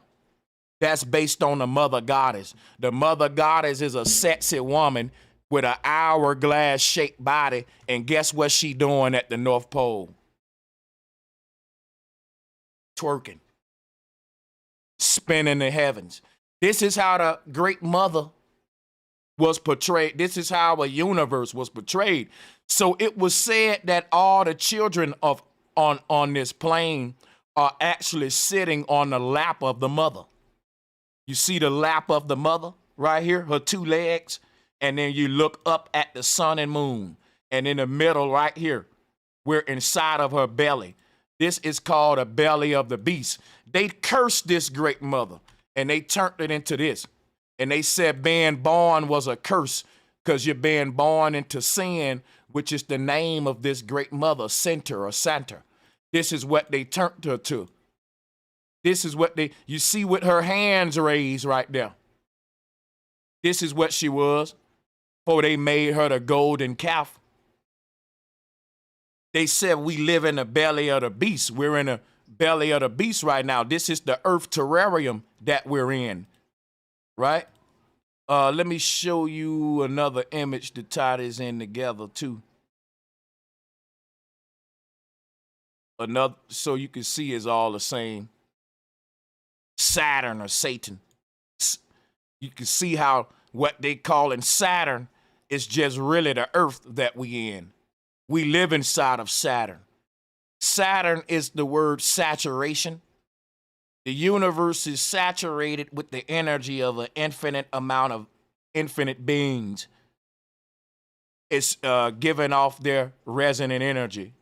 that's based on the mother goddess. The mother goddess is a sexy woman with an hourglass-shaped body, and guess what she doing at the North Pole? Twerking. Spinning the heavens. This is how the great mother was portrayed. This is how a universe was portrayed. So it was said that all the children on this plane are actually sitting on the lap of the mother. You see the lap of the mother right here, her two legs, and then you look up at the sun and moon. And in the middle right here, we're inside of her belly. This is called a belly of the beast. They cursed this great mother and they turned it into this. And they said being born was a curse because you're being born into sin, which is the name of this great mother, Center or Santa. This is what they turned her to. This is what you see with her hands raised right there. This is what she was before they made her the golden calf. They said we live in the belly of the beast. We're in the belly of the beast right now. This is the earth terrarium that we're in. Right? Let me show you another image to tie this in together too. Another, so you can see it's all the same. Saturn or Satan. You can see how what they call in Saturn is just really the earth that we in. We live inside of Saturn. Saturn is the word saturation. The universe is saturated with the energy of an infinite amount of infinite beings. It's giving off their resonant energy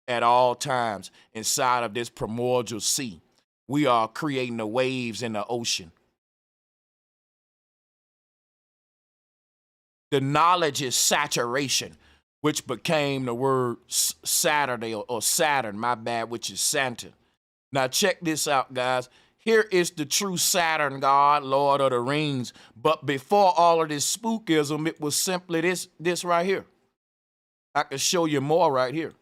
at all times inside of this primordial sea. We are creating the waves in the ocean. The knowledge is saturation, which became the word Saturday or Saturn, my bad, which is Santa. Now check this out, guys. Here is the true Saturn god, Lord of the Rings. But before all of this spookism, it was simply this right here. I can show you more right here.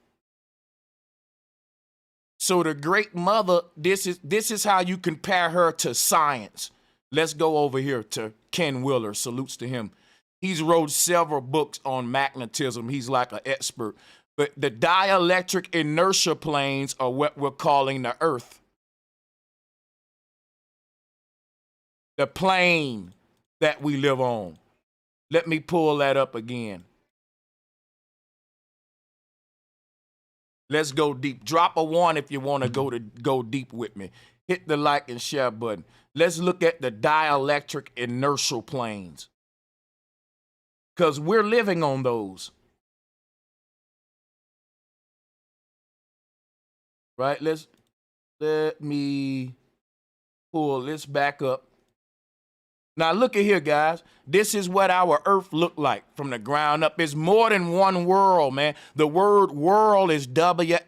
So the great mother, this is how you compare her to science. Let's go over here to Ken Willer. Salutes to him. He's wrote several books on magnetism. He's like an expert. But the dielectric inertia planes are what we're calling the Earth. The plane that we live on. Let me pull that up again. Let's go deep. Drop a 1 if you want to go deep with me. Hit the like and share button. Let's look at the dielectric inertial planes, because we're living on those. Right? Let me pull this back up. Now look at here, guys. This is what our earth looked like from the ground up. It's more than one world, man. The word world is W-H-I-R-L.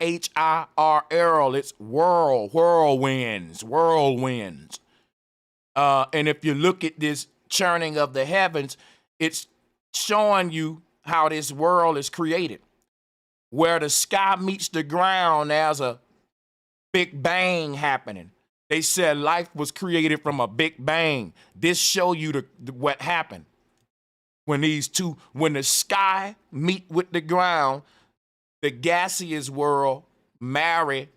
It's whirlwinds. And if you look at this churning of the heavens, it's showing you how this world is created. Where the sky meets the ground, there's a big bang happening. They said life was created from a big bang. This show you what happened when when the sky meet with the ground, the gaseous world marry.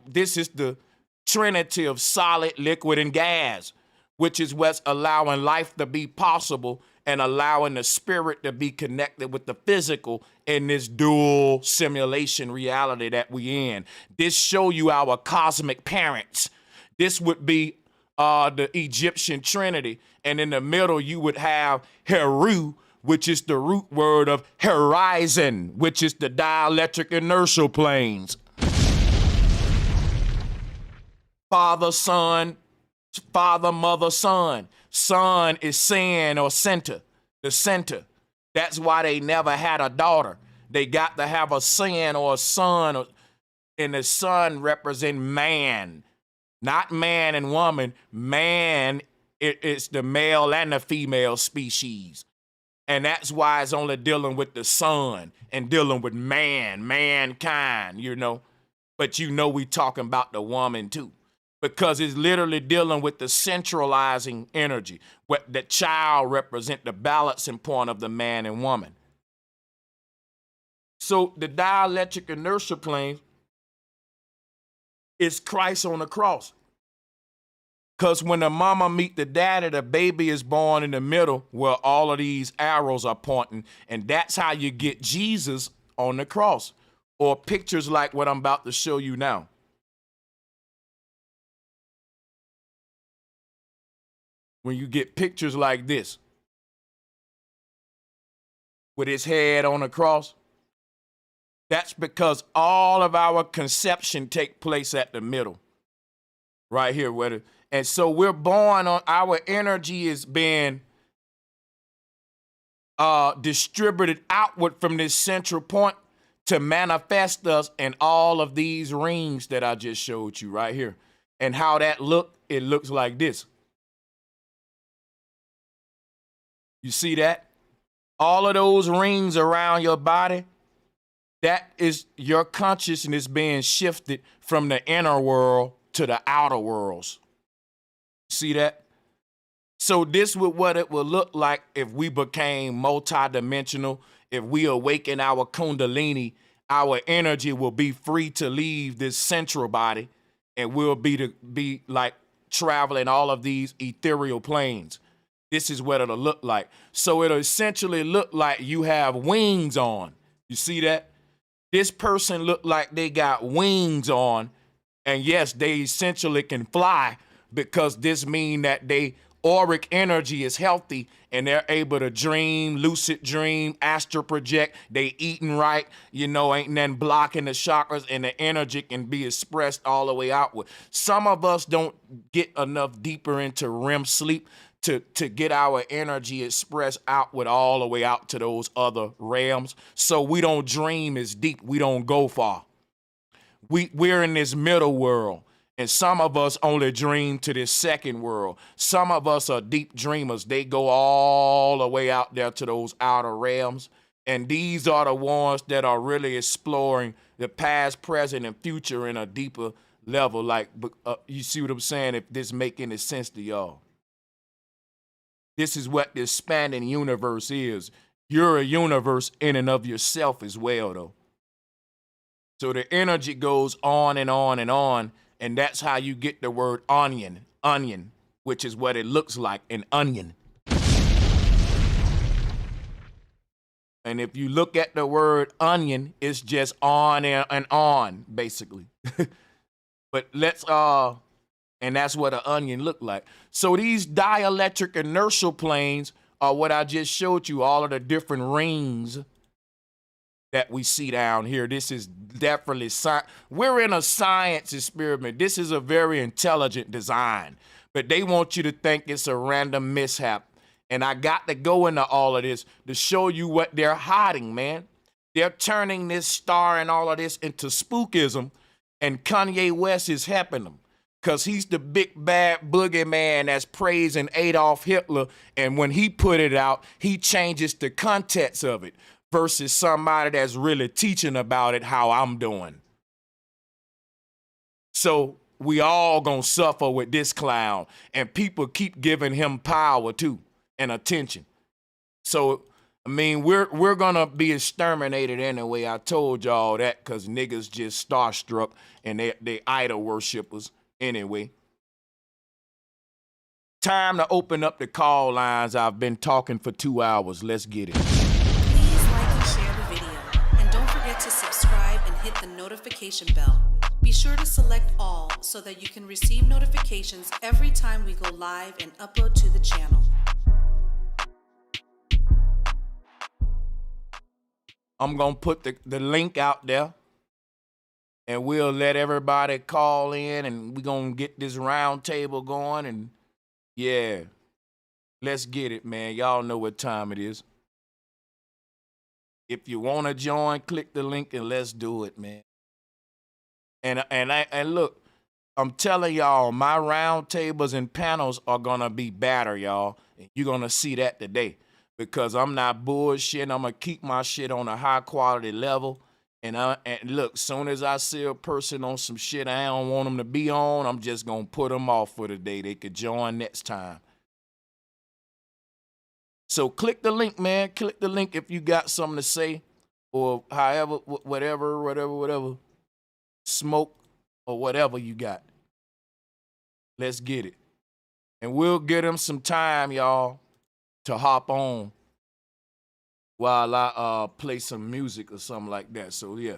This is the trinity of solid, liquid, and gas, which is what's allowing life to be possible and allowing the spirit to be connected with the physical in this dual simulation reality that we in. This show you our cosmic parents. This would be the Egyptian Trinity. And in the middle, you would have Heru, which is the root word of horizon, which is the dielectric inertial planes. Father, son, father, mother, son. Son is sin or center, the center. That's why they never had a daughter. They got to have a son or a son, and the son represent man, not man and woman. Man, it's the male and the female species. And that's why it's only dealing with the son and dealing with mankind, you know. But you know we talking about the woman too, because it's literally dealing with the centralizing energy. What the child represent the balancing point of the man and woman. So the dielectric inertial plane is Christ on the cross. Because when the mama meet the daddy, the baby is born in the middle where all of these arrows are pointing. And that's how you get Jesus on the cross, or pictures like what I'm about to show you now. When you get pictures like this, with his head on the cross, that's because all of our conception take place at the middle, right here. And so we're born on, our energy is being distributed outward from this central point to manifest us in all of these rings that I just showed you right here. And how that it looks like this. You see that? All of those rings around your body, that is your consciousness being shifted from the inner world to the outer worlds. See that? So this is what it would look like if we became multidimensional. If we awaken our kundalini, our energy will be free to leave this central body, and we'll be like traveling all of these ethereal planes. This is what it'll look like. So it'll essentially look like you have wings on. You see that? This person look like they got wings on. And yes, they essentially can fly, because this mean that they auric energy is healthy and they're able to dream, lucid dream, astral project. They eating right, you know, ain't nothing blocking the chakras, and the energy can be expressed all the way outward. Some of us don't get enough deeper into REM sleep to get our energy expressed outward all the way out to those other realms. So we don't dream as deep. We don't go far. We're in this middle world. And some of us only dream to this second world. Some of us are deep dreamers. They go all the way out there to those outer realms. And these are the ones that are really exploring the past, present, and future in a deeper level. Like, you see what I'm saying? If this make any sense to y'all. This is what the expanding universe is. You're a universe in and of yourself as well, though. So the energy goes on and on and on. And that's how you get the word onion, which is what it looks like, an onion. And if you look at the word onion, it's just on and on, basically. But let's and that's what an onion look like. So these dielectric inertial planes are what I just showed you, all of the different rings that we see down here. This is definitely we're in a science experiment. This is a very intelligent design, but they want you to think it's a random mishap. And I got to go into all of this to show you what they're hiding, man. They're turning this star and all of this into spookism, and Kanye West is helping them because he's the big bad boogeyman that's praising Adolf Hitler, and when he put it out, he changes the context of it versus somebody that's really teaching about it how I'm doing. So we all gonna suffer with this clown, and people keep giving him power too and attention. So I mean, we're gonna be exterminated anyway. I told y'all that because niggas just starstruck and they idol worshipers anyway. Time to open up the call lines. I've been talking for 2 hours. Let's get it. Please like and share the video. And don't forget to subscribe and hit the notification bell. Be sure to select all so that you can receive notifications every time we go live and upload to the channel. I'm going to put the link out there, and we'll let everybody call in, and we're going to get this round table going, and yeah, let's get it, man. Y'all know what time it is. If you want to join, click the link, and let's do it, man. And look, I'm telling y'all, my round tables and panels are going to be better, y'all. And you're going to see that today. Because I'm not bullshitting. I'm going to keep my shit on a high quality level. And look, soon as I see a person on some shit I don't want them to be on, I'm just going to put them off for the day. They could join next time. So click the link, man. Click the link if you got something to say. Or however, whatever. Smoke or whatever you got. Let's get it. And we'll get them some time, y'all, to hop on while I play some music or something like that. So yeah.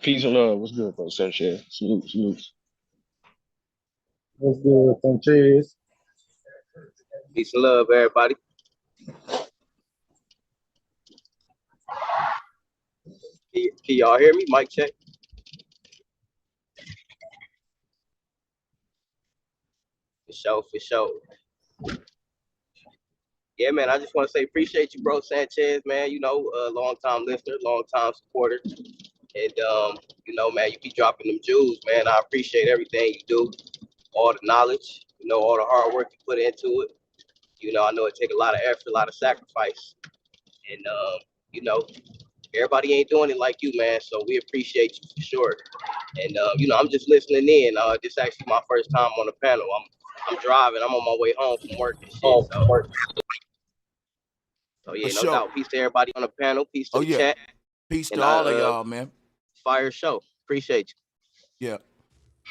Peace and love. What's good, bro? Sanchez. Salute. What's good, Sanchez? Peace and love, everybody. Can y'all hear me? Mic check. For sure. Yeah, man, I just want to say appreciate you, bro, Sanchez, man. You know, long-time listener, long-time supporter. And, you know, man, you be dropping them jewels, man. I appreciate everything you do, all the knowledge, you know, all the hard work you put into it. You know, I know it takes a lot of effort, a lot of sacrifice. And, you know, everybody ain't doing it like you, man. So we appreciate you for sure. And, you know, I'm just listening in. This is actually my first time on the panel. I'm driving. I'm on my way home from work and shit. So So For yeah, no sure. doubt. Peace to everybody on the panel. Peace to Oh the yeah. chat. Peace And to all of y'all, man. fire show. Appreciate you. Yeah,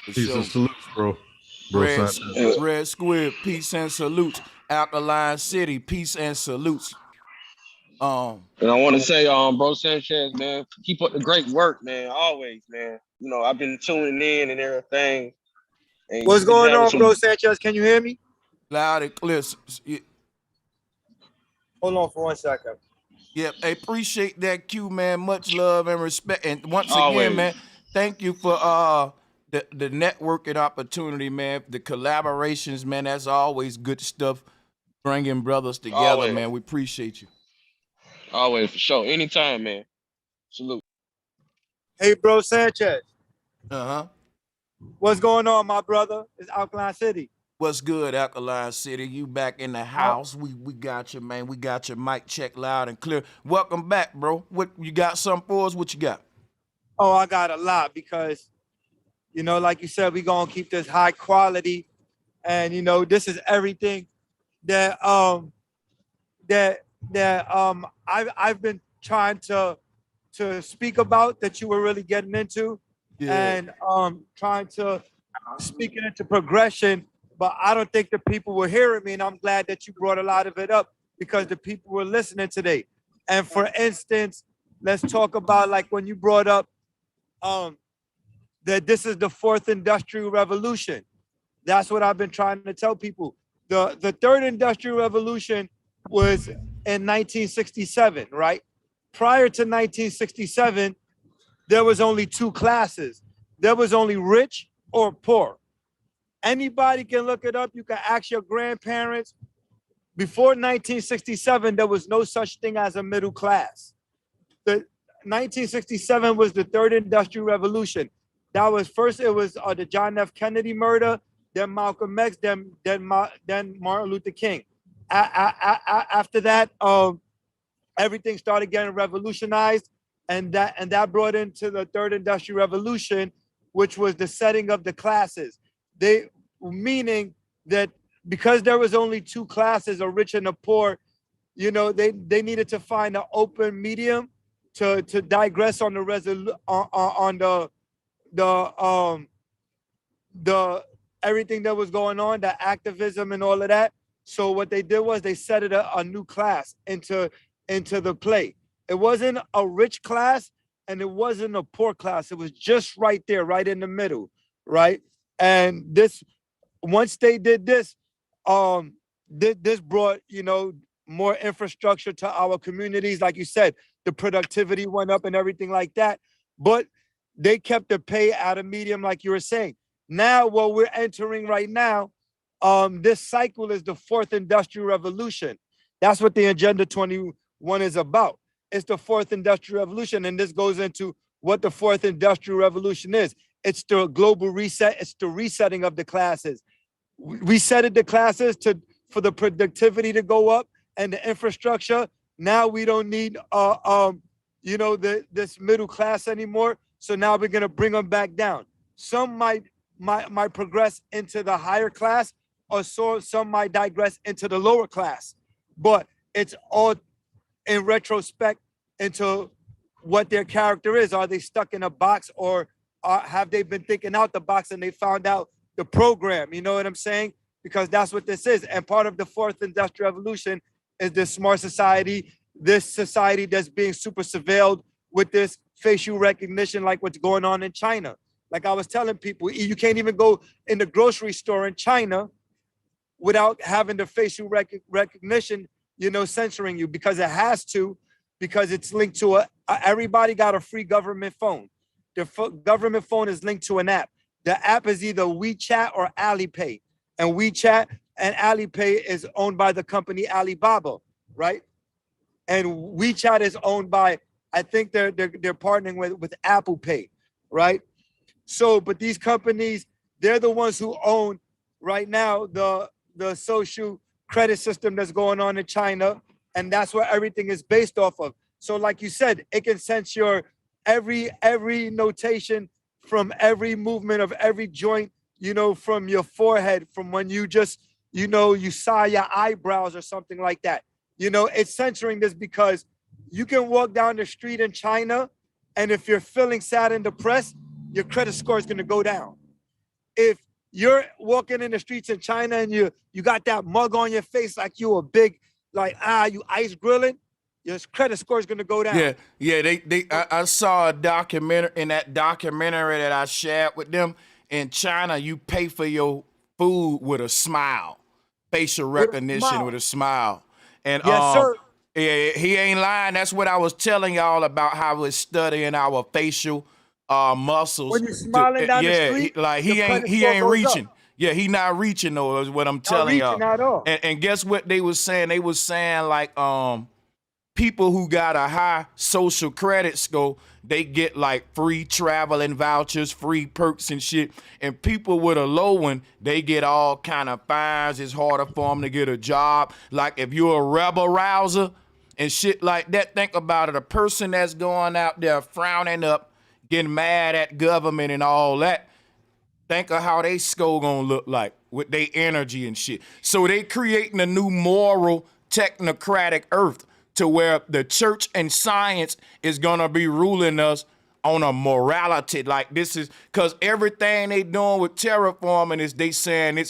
for Peace and sure. salutes, bro. Bro Red, Sanchez. Red Squid, peace and salutes. Alkaline City, peace and salutes. And I want to say, bro Sanchez, man, keep up the great work, man. Always, man. You know, I've been tuning in and everything. And What's you've been going having on, some bro Sanchez? Can you hear me? Loud and clear. Hold on for 1 second. Yep, I appreciate that, Q, man. Much love and respect. And once again, always. man, thank you for the networking opportunity, man. The collaborations, man. That's always good stuff. Bringing brothers together, Always. man. We appreciate you. Always, for sure. Anytime, man. Salute. Hey, bro Sanchez. Uh-huh. What's going on, my brother? It's Alkaline City. What's good, Alkaline City? You back in the house. We got you, man. We got your mic check loud and clear. Welcome back, bro. What you got something for us? What you got? Oh, I got a lot because, you know, like you said, we're going to keep this high quality. And, you know, this is everything that I've been trying to speak about that you were really getting into. Yeah. And trying to speak it into progression. But I don't think the people were hearing me, and I'm glad that you brought a lot of it up because the people were listening today. And for instance, let's talk about like when you brought up that this is the fourth industrial revolution. That's what I've been trying to tell people. The third industrial revolution was in 1967, right? Prior to 1967, there was only two classes. There was only rich or poor. Anybody can look it up. You can ask your grandparents. Before 1967, there was no such thing as a middle class. The 1967 was the third industrial revolution. That was first, it was the John F. Kennedy murder, then Malcolm X, then Martin Luther King. After that, everything started getting revolutionized, and that brought into the third industrial revolution, which was the setting of the classes. Meaning that because there was only two classes, a rich and a poor, you know, they needed to find an open medium to digress on the everything that was going on, the activism and all of that. So what they did was they set it a new class into the play. It wasn't a rich class and it wasn't a poor class. It was just right there, right in the middle, right? And this, once they did this, this brought, you know, more infrastructure to our communities. Like you said, the productivity went up and everything like that. But they kept the pay at a medium, like you were saying. Now, what we're entering right now, this cycle is the fourth industrial revolution. That's what the Agenda 21 is about. It's the fourth industrial revolution. And this goes into what the fourth industrial revolution is. It's the global reset. It's the resetting of the classes. Resetted the classes for the productivity to go up and the infrastructure. Now we don't need you know, this middle class anymore. So now we're gonna bring them back down. Some might progress into the higher class, or some might digress into the lower class. But it's all in retrospect into what their character is. Are they stuck in a box, or have they been thinking out the box and they found out the program? You know what I'm saying? Because that's what this is. And part of the fourth industrial revolution is this smart society, this society that's being super surveilled with this facial recognition, like what's going on in China. Like I was telling people, you can't even go in the grocery store in China without having the facial recognition, you know, censoring you, because it has to, because it's linked to everybody got a free government phone. The government phone is linked to an app. The app is either WeChat or Alipay. And WeChat and Alipay is owned by the company Alibaba, right? And WeChat is owned by, I think they're partnering with Apple Pay, right? So, but these companies, they're the ones who own right now the social credit system that's going on in China, and that's where everything is based off of. So, like you said, it can sense your every notation from every movement of every joint, you know, from your forehead, from when you just, you know, you sigh your eyebrows or something like that. You know, it's censoring this because you can walk down the street in China, and if you're feeling sad and depressed, your credit score is going to go down. If you're walking in the streets in China and you got that mug on your face like you a big, like, you ice grilling, your credit score is going to go down. Yeah. I saw a documentary, in that documentary that I shared with them. In China, you pay for your food with a smile, facial recognition with a smile. And yes, sir. Yeah, he ain't lying. That's what I was telling y'all about, how we're studying our facial muscles. When you're smiling down the street, he ain't reaching. Up. Yeah, he not reaching though, is what I'm telling y'all. At all. And guess what they was saying? They was saying like people who got a high social credit score, they get like free traveling vouchers, free perks and shit. And people with a low one, they get all kind of fines. It's harder for them to get a job. Like if you're a rebel rouser and shit like that, think about it. A person that's going out there frowning up, getting mad at government and all that, think of how they score gonna look like with their energy and shit. So they creating a new moral technocratic earth, to where the church and science is gonna be ruling us on a morality. Like this is, cause everything they doing with terraforming is they saying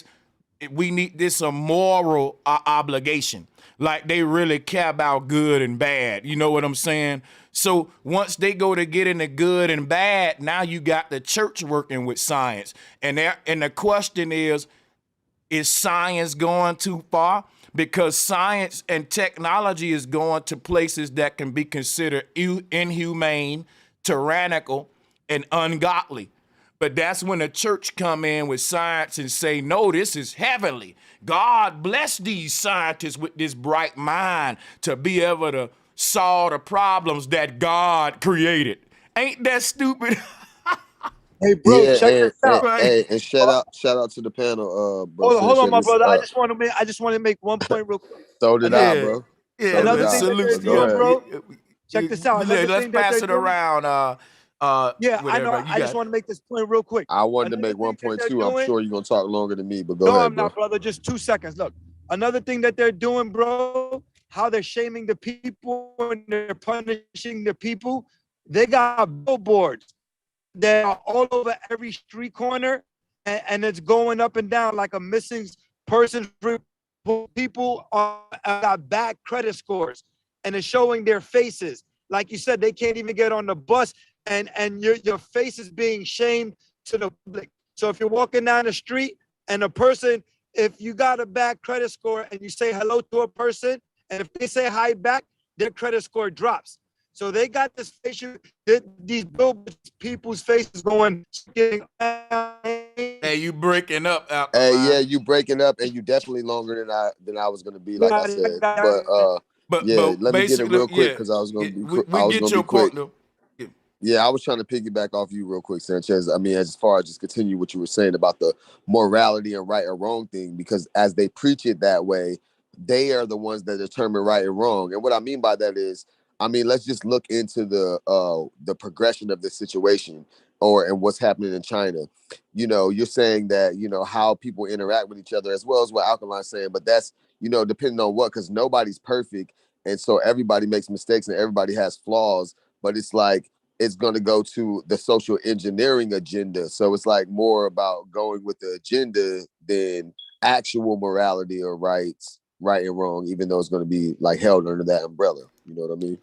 we need this a moral obligation. Like they really care about good and bad. You know what I'm saying? So once they go to get into good and bad, now you got the church working with science. And the question is science going too far? Because science and technology is going to places that can be considered inhumane, tyrannical, and ungodly. But that's when the church come in with science and say, no, this is heavenly. God bless these scientists with this bright mind to be able to solve the problems that God created. Ain't that stupid? Hey, bro, check this out. Hey, and shout out to the panel, bro. Hold on, my brother. I just want to make one point real quick. Throw it out, bro. Yeah, another thing that they're doing, bro. Check this out. Let's pass it around. Yeah, I know. I just want to make this point real quick. I wanted to make 1.2. I'm sure you're gonna talk longer than me, but go ahead. No, I'm not, brother. Just 2 seconds. Look, another thing that they're doing, bro. How they're shaming the people and they're punishing the people. They got billboards that are all over every street corner, and it's going up and down like a missing person. People got bad credit scores, and it's showing their faces. Like you said, they can't even get on the bus, and your face is being shamed to the public. So if you're walking down the street and a person, if you got a bad credit score and you say hello to a person, and if they say hi back, their credit score drops. So they got this facial, these billboards, people's faces going. Hey, you breaking up? Hey, yeah, you breaking up, and you definitely longer than I was gonna be. Like I said, but let me get it real quick because I was gonna be. We get your point, though. Yeah, I was trying to piggyback off you real quick, Sanchez. I mean, as far as just continue what you were saying about the morality and right or wrong thing, because as they preach it that way, they are the ones that determine right and wrong. And what I mean by that is, I mean, let's just look into the progression of the situation and what's happening in China. You know, you're saying that, you know, how people interact with each other, as well as what Alkaline's saying, but that's, you know, depending on what, because nobody's perfect. And so everybody makes mistakes and everybody has flaws, but it's like, it's going to go to the social engineering agenda. So it's like more about going with the agenda than actual morality or right and wrong, even though it's going to be like held under that umbrella. You know what I mean?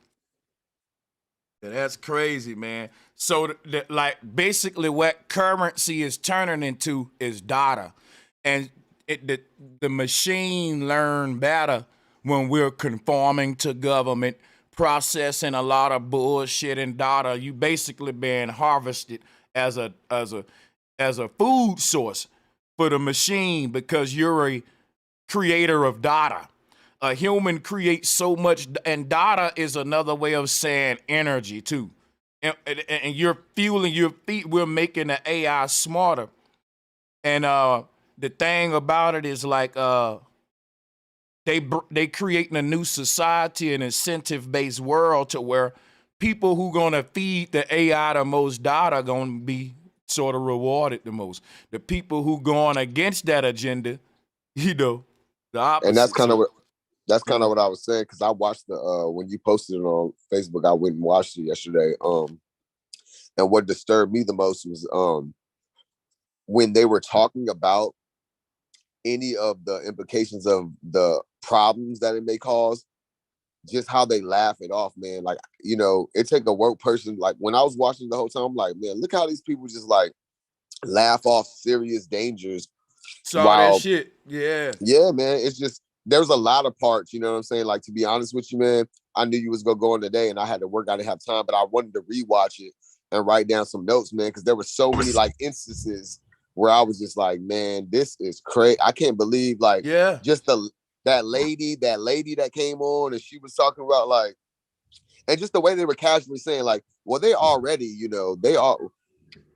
Yeah, that's crazy, man. So like basically what currency is turning into is data. And the machine learn better when we're conforming to government, processing a lot of bullshit and data. You basically being harvested as a food source for the machine because you're a creator of data. A human creates so much, and data is another way of saying energy too. And you're fueling your feet. We're making the AI smarter. And the thing about it is like they creating a new society, an incentive-based world to where people who gonna feed the AI the most data gonna be sort of rewarded the most. The people who going against that agenda, you know, the opposite. And that's kind of what That's kind of what I was saying, because I watched the when you posted it on Facebook, I went and watched it yesterday. And what disturbed me the most was when they were talking about any of the implications of the problems that it may cause, just how they laugh it off, man. Like, you know, it take a woke person. Like, when I was watching the whole time, I'm like, man, look how these people just like laugh off serious dangers. Saw that shit. Yeah. Yeah, man. It's just, there's a lot of parts, you know what I'm saying? Like, to be honest with you, man, I knew you was gonna go in today and I had to work. I didn't have time, but I wanted to rewatch it and write down some notes, man, because there were so many like instances where I was just like, man, this is crazy. I can't believe, like, just that lady that came on and she was talking about, like, and just the way they were casually saying, like, well, they already, you know, they are.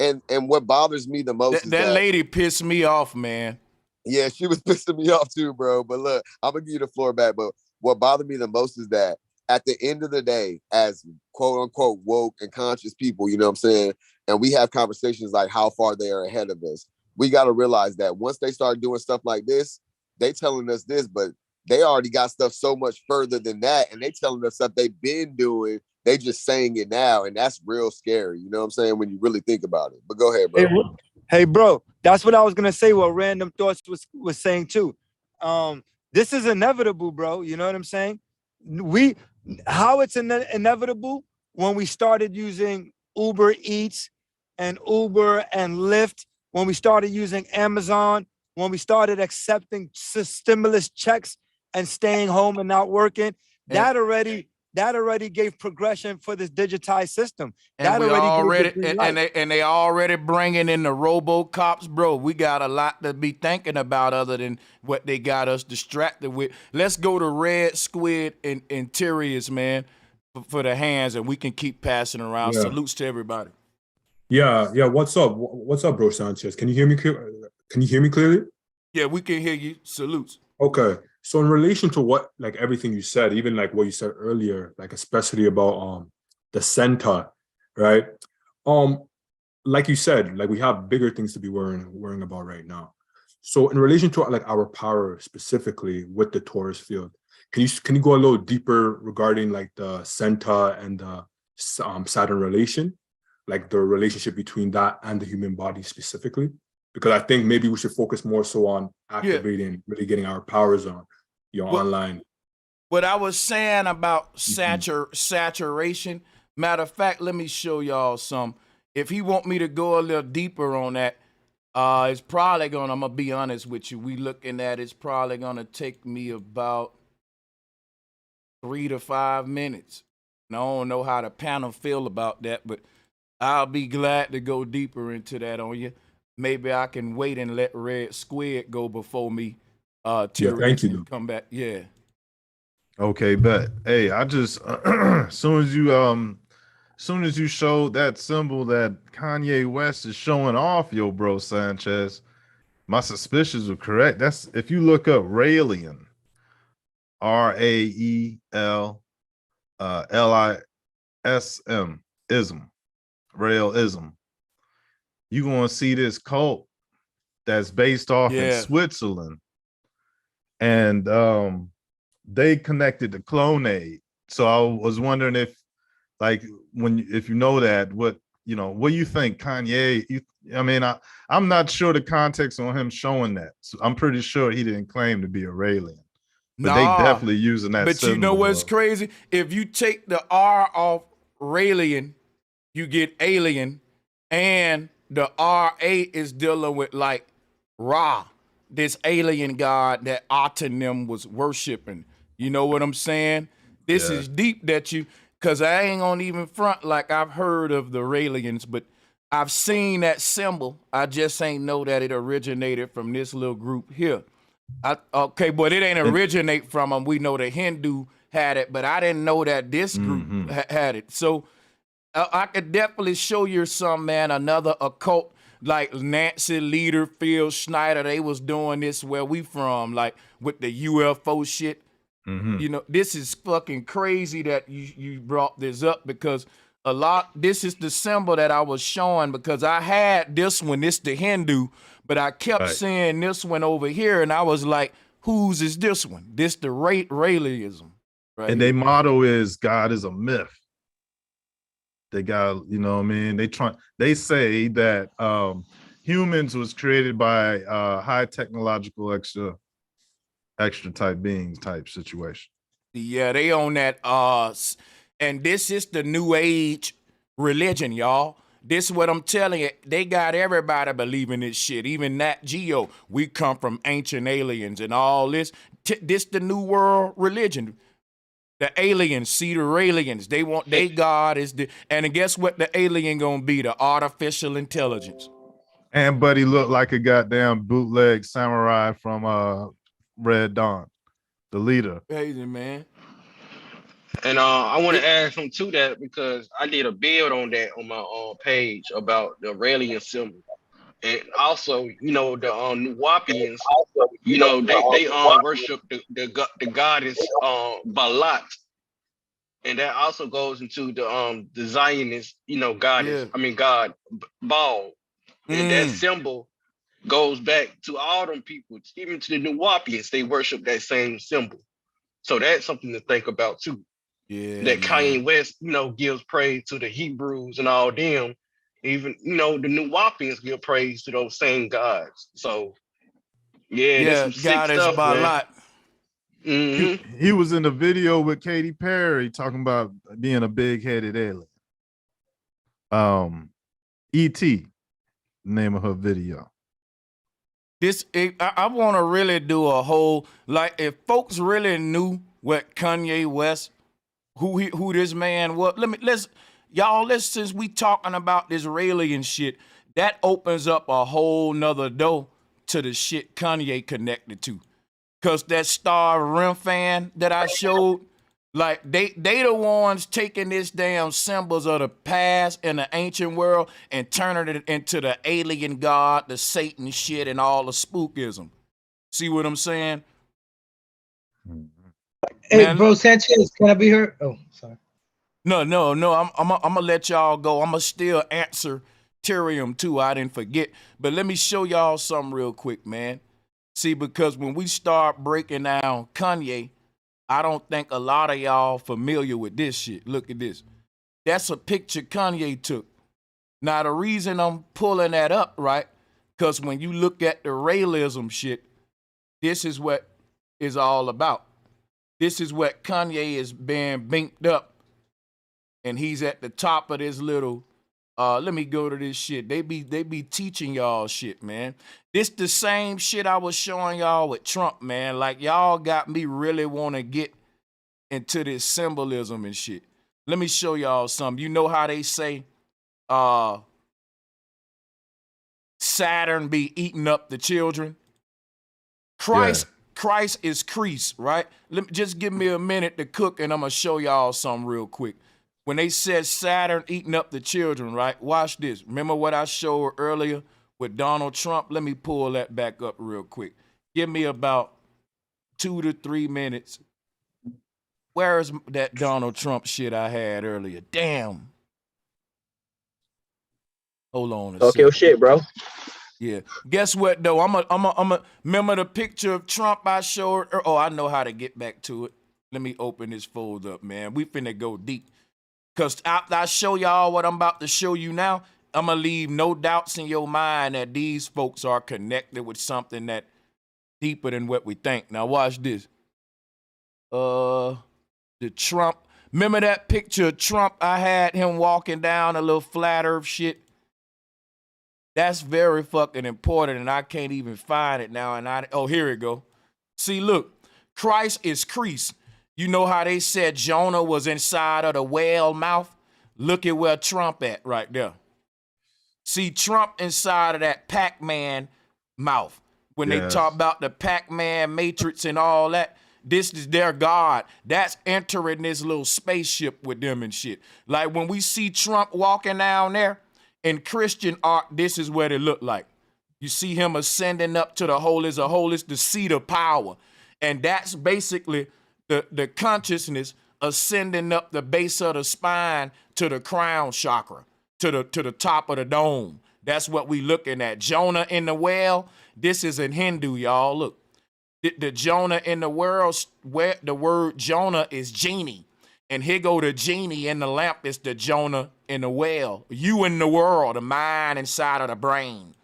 And what bothers me the most is that lady pissed me off, man. Yeah, she was pissing me off too, bro. But look, I'm gonna give you the floor back. But what bothered me the most is that at the end of the day, as quote unquote woke and conscious people, you know what I'm saying? And we have conversations like how far they are ahead of us. We got to realize that once they start doing stuff like this, they telling us this, but they already got stuff so much further than that. And they telling us stuff they've been doing. They just saying it now. And that's real scary. You know what I'm saying? When you really think about it. But go ahead, bro. Hey, bro, that's what I was gonna say. What Random Thoughts was saying too. This is inevitable, bro. You know what I'm saying? How it's inevitable when we started using Uber Eats and Uber and Lyft, when we started using Amazon, when we started accepting stimulus checks and staying home and not working, that already gave progression for this digitized system. And they already bringing in the RoboCops, bro. We got a lot to be thinking about other than what they got us distracted with. Let's go to Red Squid and Tyrius, man, for the hands, and we can keep passing around. Yeah. Salutes to everybody. Yeah. What's up? What's up, bro Sanchez? Can you hear me? Can you hear me clearly? Yeah, we can hear you. Salutes. Okay. So in relation to what, like everything you said, even like what you said earlier, like especially about the center, right? Like you said, like we have bigger things to be worrying about right now. So in relation to like our power specifically with the torus field, can you go a little deeper regarding like the center and the Saturn relation, like the relationship between that and the human body specifically? Because I think maybe we should focus more so on activating, really getting our powers on, online. What I was saying about saturation, matter of fact, let me show y'all some. If he want me to go a little deeper on that, it's probably gonna, I'm gonna be honest with you, we looking at it's probably gonna take me about 3 to 5 minutes. And I don't know how the panel feel about that, but I'll be glad to go deeper into that on you. Maybe I can wait and let Red Squid go before me. Thank you. Come back. Yeah. Okay, bet. Hey, I just soon as you showed that symbol that Kanye West is showing off, yo, bro Sanchez, my suspicions were correct. That's if you look up Raelian, RAELLISM, ism, Raelism. You're gonna see this cult that's based off in Switzerland. And they connected to Clonade. So I was wondering if, like, if you know that, what do you think, Kanye? I'm not sure the context on him showing that. So I'm pretty sure he didn't claim to be a Raelian. But they definitely using that. But you know what's crazy? If you take the R off Raelian, you get alien, and the RA is dealing with like Ra, this alien god that Atenim was worshiping. You know what I'm saying? This is deep that because I ain't gonna even front like I've heard of the Raelians, but I've seen that symbol. I just ain't know that it originated from this little group here. But it ain't originate from them. We know the Hindu had it, but I didn't know that this group had it. So I could definitely show you some, man, another occult, like Nancy Leader, Phil Schneider, they was doing this where we from, like with the UFO shit. You know, this is fucking crazy that you brought this up, because this is the symbol that I was showing, because I had this one, this the Hindu, but I kept seeing this one over here, and I was like, Whose is this one? This the Rayleighism, right? And their motto is God is a myth. They got, you know what I mean? They say that humans was created by high technological extra type beings type situation. Yeah, they own that. And this is the new age religion, y'all. This is what I'm telling you. They got everybody believing this shit. Even Nat Geo. We come from ancient aliens and all this. This the new world religion. The aliens, see the aliens. They want their God is the, and guess what the alien gonna be? The artificial intelligence. And Buddy looked like a goddamn bootleg samurai from Red Dawn, the leader. Crazy, man. And I want to add something to that because I did a build on that on my page about the Aurelian symbol. And also, you know, the Nuwapians, you know, they worship the goddess Balat. And that also goes into the Zionist, you know, goddess, God, Baal. And that symbol goes back to all them people, even to the Nuwapians, they worship that same symbol. So that's something to think about too. Yeah. That Kanye West, you know, gives praise to the Hebrews and all them. Even, you know, the Nuwapians give praise to those same gods. So yeah, that's some sick stuff, man. Mm-hmm. He was in the video with Katy Perry talking about being a big-headed alien. E.T., name of her video. I want to really do a whole, like, if folks really knew what Kanye West, who this man was. Let's since we talking about this alien shit, that opens up a whole nother door to the shit Kanye connected to. Cause that Star Rim fan that I showed, like they the ones taking this damn symbols of the past and the ancient world and turning it into the alien god, the Satan shit, and all the spookism. See what I'm saying? Hey, man, bro, Sanchez, can I be heard? Oh, sorry. No. I'm gonna let y'all go. I'm gonna still answer Tyrium too. I didn't forget, but let me show y'all something real quick, man. See, because when we start breaking down Kanye, I don't think a lot of y'all familiar with this shit. Look at this. That's a picture Kanye took. Now, the reason I'm pulling that up, right, because when you look at the realism shit, this is what it's all about. This is what Kanye is being binked up, and he's at the top of this little, let me go to this shit. They be teaching y'all shit, man. This the same shit I was showing y'all with Trump, man. Like, y'all got me really want to get into this symbolism and shit. Let me show y'all something. You know how they say Saturn be eating up the children? Christ is Crease, right? Just give me a minute to cook and I'm going to show y'all something real quick. When they said Saturn eating up the children, right? Watch this. Remember what I showed earlier with Donald Trump? Let me pull that back up real quick. Give me about 2 to 3 minutes. Where is that Donald Trump shit I had earlier? Damn. Hold on a second. Talk your shit, bro. Yeah. Guess what though? I'm a remember the picture of Trump I showed. Oh, I know how to get back to it. Let me open this folder up, man. We finna go deep. Cause after I show y'all what I'm about to show you now, I'm gonna leave no doubts in your mind that these folks are connected with something that deeper than what we think. Now watch this. The Trump. Remember that picture of Trump? I had him walking down a little flat earth shit. That's very fucking important, and I can't even find it now. Oh, here it go. See, look, Christ is Crease. You know how they said Jonah was inside of the whale mouth? Look at where Trump at right there. See, Trump inside of that Pac-Man mouth. When they talk about the Pac-Man matrix and all that, this is their God. That's entering this little spaceship with them and shit. Like when we see Trump walking down there, in Christian art, this is what it looked like. You see him ascending up to the holies of holies, the seat of power. And that's basically the consciousness ascending up the base of the spine to the crown chakra, to the top of the dome. That's what we looking at. Jonah in the whale. This is in Hindu, y'all. Look. The Jonah in the world, where the word Jonah is genie. And here go the genie in the lamp is the Jonah in the well. You in the world, the mind inside of the brain.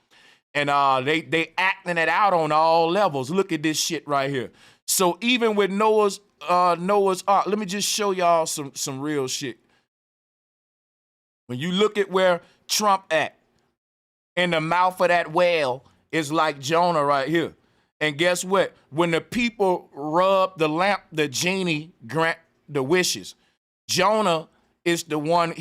And they acting it out on all levels. Look at this shit right here. So even with Noah's Ark, let me just show y'all some real shit. When you look at where Trump at, in the mouth of that whale is like Jonah right here. And guess what? When the people rub the lamp, the genie grant the wishes. Jonah is the one,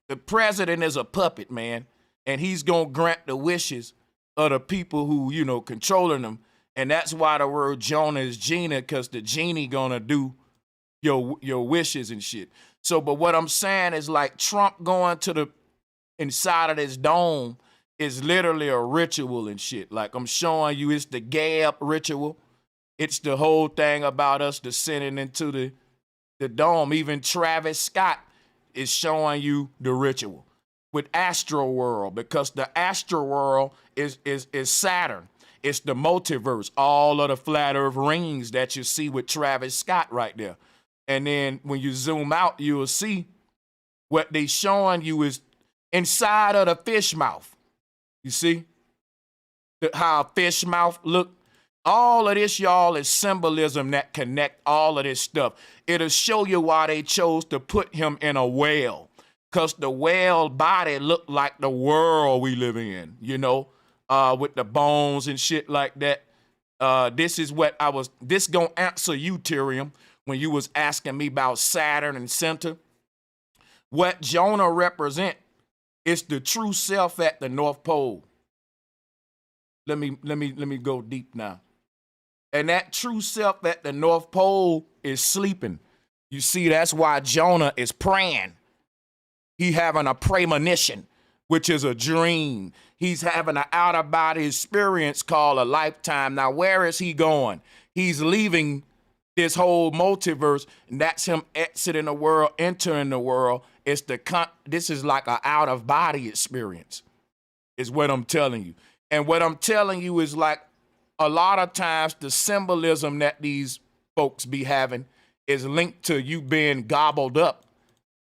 the president is a puppet, man. And he's going to grant the wishes of the people who, controlling them. And that's why the word Jonah is genie, because the genie going to do your wishes and shit. So, but what I'm saying is like Trump going to the inside of this dome is literally a ritual and shit. Like I'm showing you, it's the Gab ritual. It's the whole thing about us descending into the dome. Even Travis Scott is showing you the ritual with Astro World, because the Astro World is Saturn. It's the multiverse, all of the flat earth rings that you see with Travis Scott right there. And then when you zoom out, you will see what they showing you is inside of the fish mouth. You see how a fish mouth look? All of this, y'all, is symbolism that connect all of this stuff. It'll show you why they chose to put him in a whale, because the whale body looked like the world we live in, with the bones and shit like that. This is what this gonna answer you, Tyrium, when you was asking me about Saturn and Center. What Jonah represent is the true self at the North Pole. Let me go deep now. And that true self at the North Pole is sleeping. You see, that's why Jonah is praying. He having a premonition, which is a dream. He's having an out-of-body experience called a lifetime. Now, where is he going? He's leaving this whole multiverse, and that's him exiting the world, entering the world. This is like an out-of-body experience, is what I'm telling you. And what I'm telling you is like a lot of times the symbolism that these folks be having is linked to you being gobbled up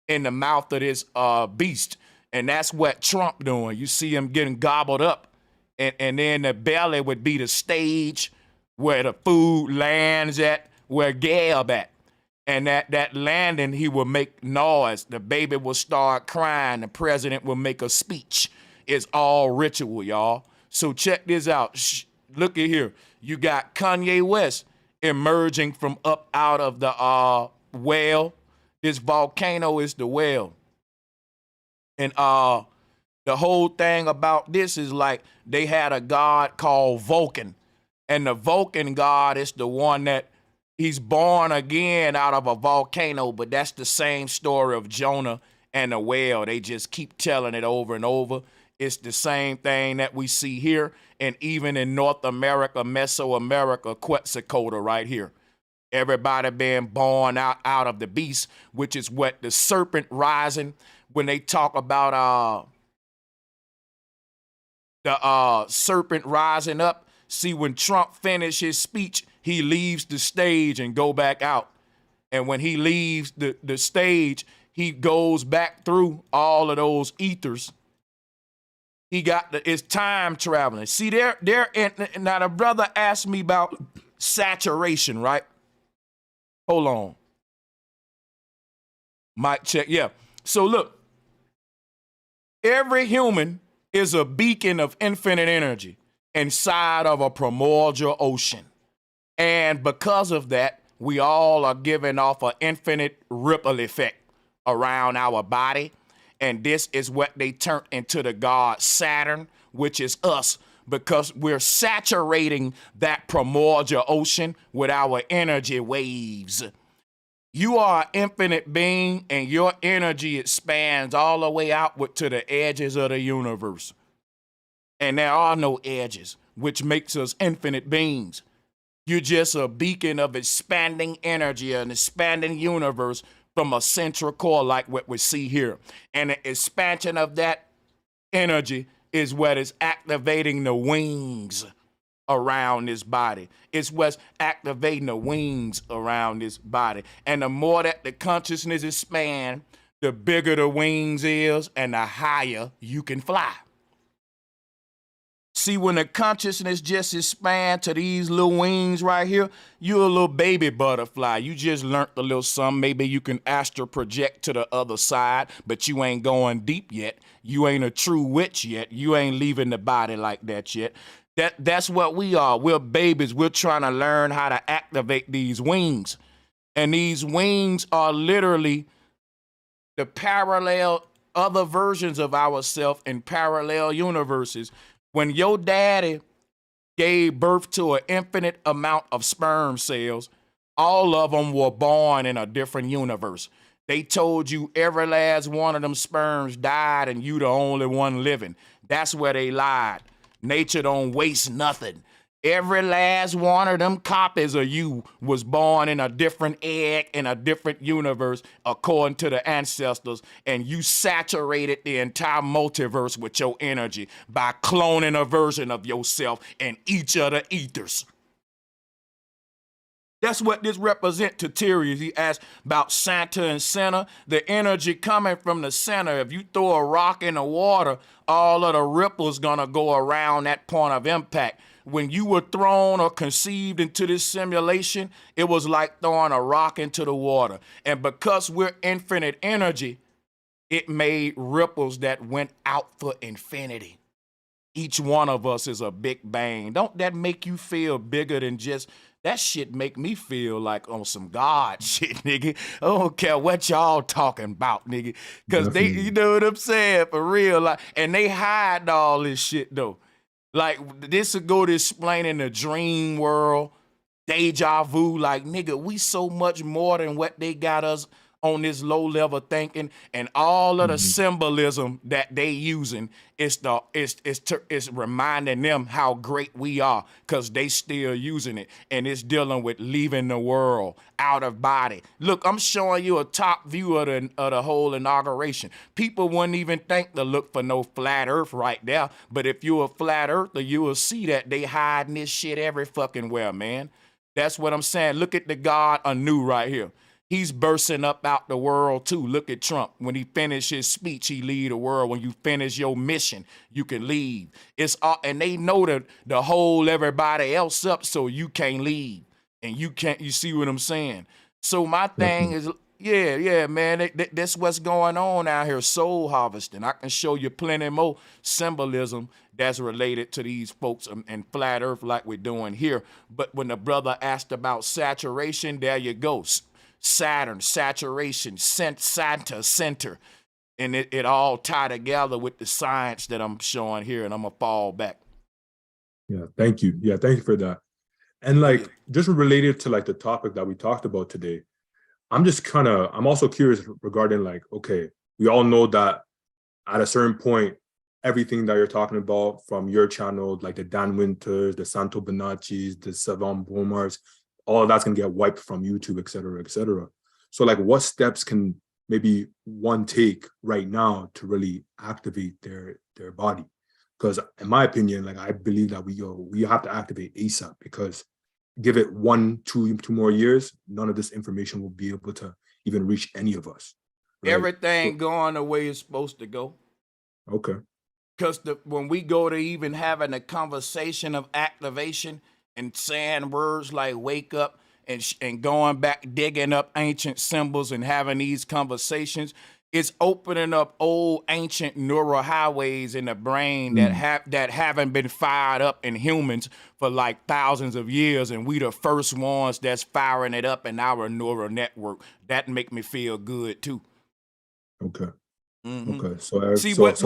in the mouth of this beast. And that's what Trump doing. You see him getting gobbled up. And then the belly would be the stage where the food lands at, where Gab at. And that landing, he will make noise. The baby will start crying. The president will make a speech. It's all ritual, y'all. So check this out. Look at here. You got Kanye West emerging from up out of the whale. This volcano is the whale. And the whole thing about this is like they had a god called Vulcan. And the Vulcan god is the one that he's born again out of a volcano, but that's the same story of Jonah and the whale. They just keep telling it over and over. It's the same thing that we see here, and even in North America, Mesoamerica, Quetzalcoatl right here. Everybody being born out of the beast, which is what the serpent rising, when they talk about the serpent rising up. See, when Trump finished his speech, he leaves the stage and go back out. And when he leaves the stage, he goes back through all of those ethers. He got it's time traveling. See, now the brother asked me about saturation, right? Hold on. Mic check. Yeah. So look, every human is a beacon of infinite energy inside of a primordial ocean. And because of that, we all are giving off an infinite ripple effect around our body. And this is what they turned into the god Saturn, which is us, because we're saturating that primordial ocean with our energy waves. You are an infinite being, and your energy expands all the way outward to the edges of the universe. And there are no edges, which makes us infinite beings. You're just a beacon of expanding energy, an expanding universe from a central core like what we see here. And the expansion of that energy is what is activating the wings around this body. It's what's activating the wings around this body. And the more that the consciousness expands, the bigger the wings is and the higher you can fly. See, when the consciousness just expands to these little wings right here, you're a little baby butterfly. You just learned a little something. Maybe you can astral project to the other side, but you ain't going deep yet. You ain't a true witch yet. You ain't leaving the body like that yet. That's what we are. We're babies. We're trying to learn how to activate these wings. And these wings are literally the parallel other versions of ourselves in parallel universes. When your daddy gave birth to an infinite amount of sperm cells, all of them were born in a different universe. They told you every last one of them sperms died and you the only one living. That's where they lied. Nature don't waste nothing. Every last one of them copies of you was born in a different egg in a different universe according to the ancestors, and you saturated the entire multiverse with your energy by cloning a version of yourself in each of the ethers. That's what this represents to Tyrius. He asked about center and center. The energy coming from the center. If you throw a rock in the water, all of the ripples gonna go around that point of impact. When you were thrown or conceived into this simulation, it was like throwing a rock into the water. And because we're infinite energy, it made ripples that went out for infinity. Each one of us is a big bang. Don't that make you feel bigger than just, that shit make me feel like on some God shit, nigga. I don't care what y'all talking about, nigga. Cause they, you know what I'm saying, for real. Like, and they hide all this shit though. Like, this would go to explaining the dream world, deja vu. Like, nigga, we so much more than what they got us on this low level thinking, and all of the symbolism that they using is reminding them how great we are, because they still using it, and it's dealing with leaving the world out of body. Look, I'm showing you a top view of the whole inauguration. People wouldn't even think to look for no flat earth right there, but if you're a flat earther, you will see that they hiding this shit every fucking where, man. That's what I'm saying. Look at the God anew right here. He's bursting up out the world too. Look at Trump. When he finished his speech, he leave the world. When you finish your mission, you can leave. It's all, and they know that to hold everybody else up so you can't leave. And you can't, you see what I'm saying? So my thing is, yeah, man, that's what's going on out here, soul harvesting. I can show you plenty more symbolism that's related to these folks and flat earth like we're doing here. But when the brother asked about saturation, there you go. Saturn, saturation, Santa, center. And it all tie together with the science that I'm showing here, and I'm gonna fall back. Yeah, thank you. Yeah, thank you for that. And like, just related to like the topic that we talked about today, I'm also curious regarding like, okay, we all know that at a certain point, everything that you're talking about from your channel, like the Dan Winters, the Santo Bonaccis, the Savant Bomars, all of that's gonna get wiped from YouTube, et cetera, et cetera. So like, what steps can maybe one take right now to really activate their body? Because in my opinion, like, I believe that we have to activate ASAP, because give it 2 more years, none of this information will be able to even reach any of us. Right? Everything going the way it's supposed to go. Okay. Because when we go to even having a conversation of activation and saying words like wake up and going back, digging up ancient symbols and having these conversations, it's opening up old ancient neural highways in the brain that haven't been fired up in humans for like thousands of years, and we the first ones that's firing it up in our neural network. That make me feel good too. Okay. Okay. So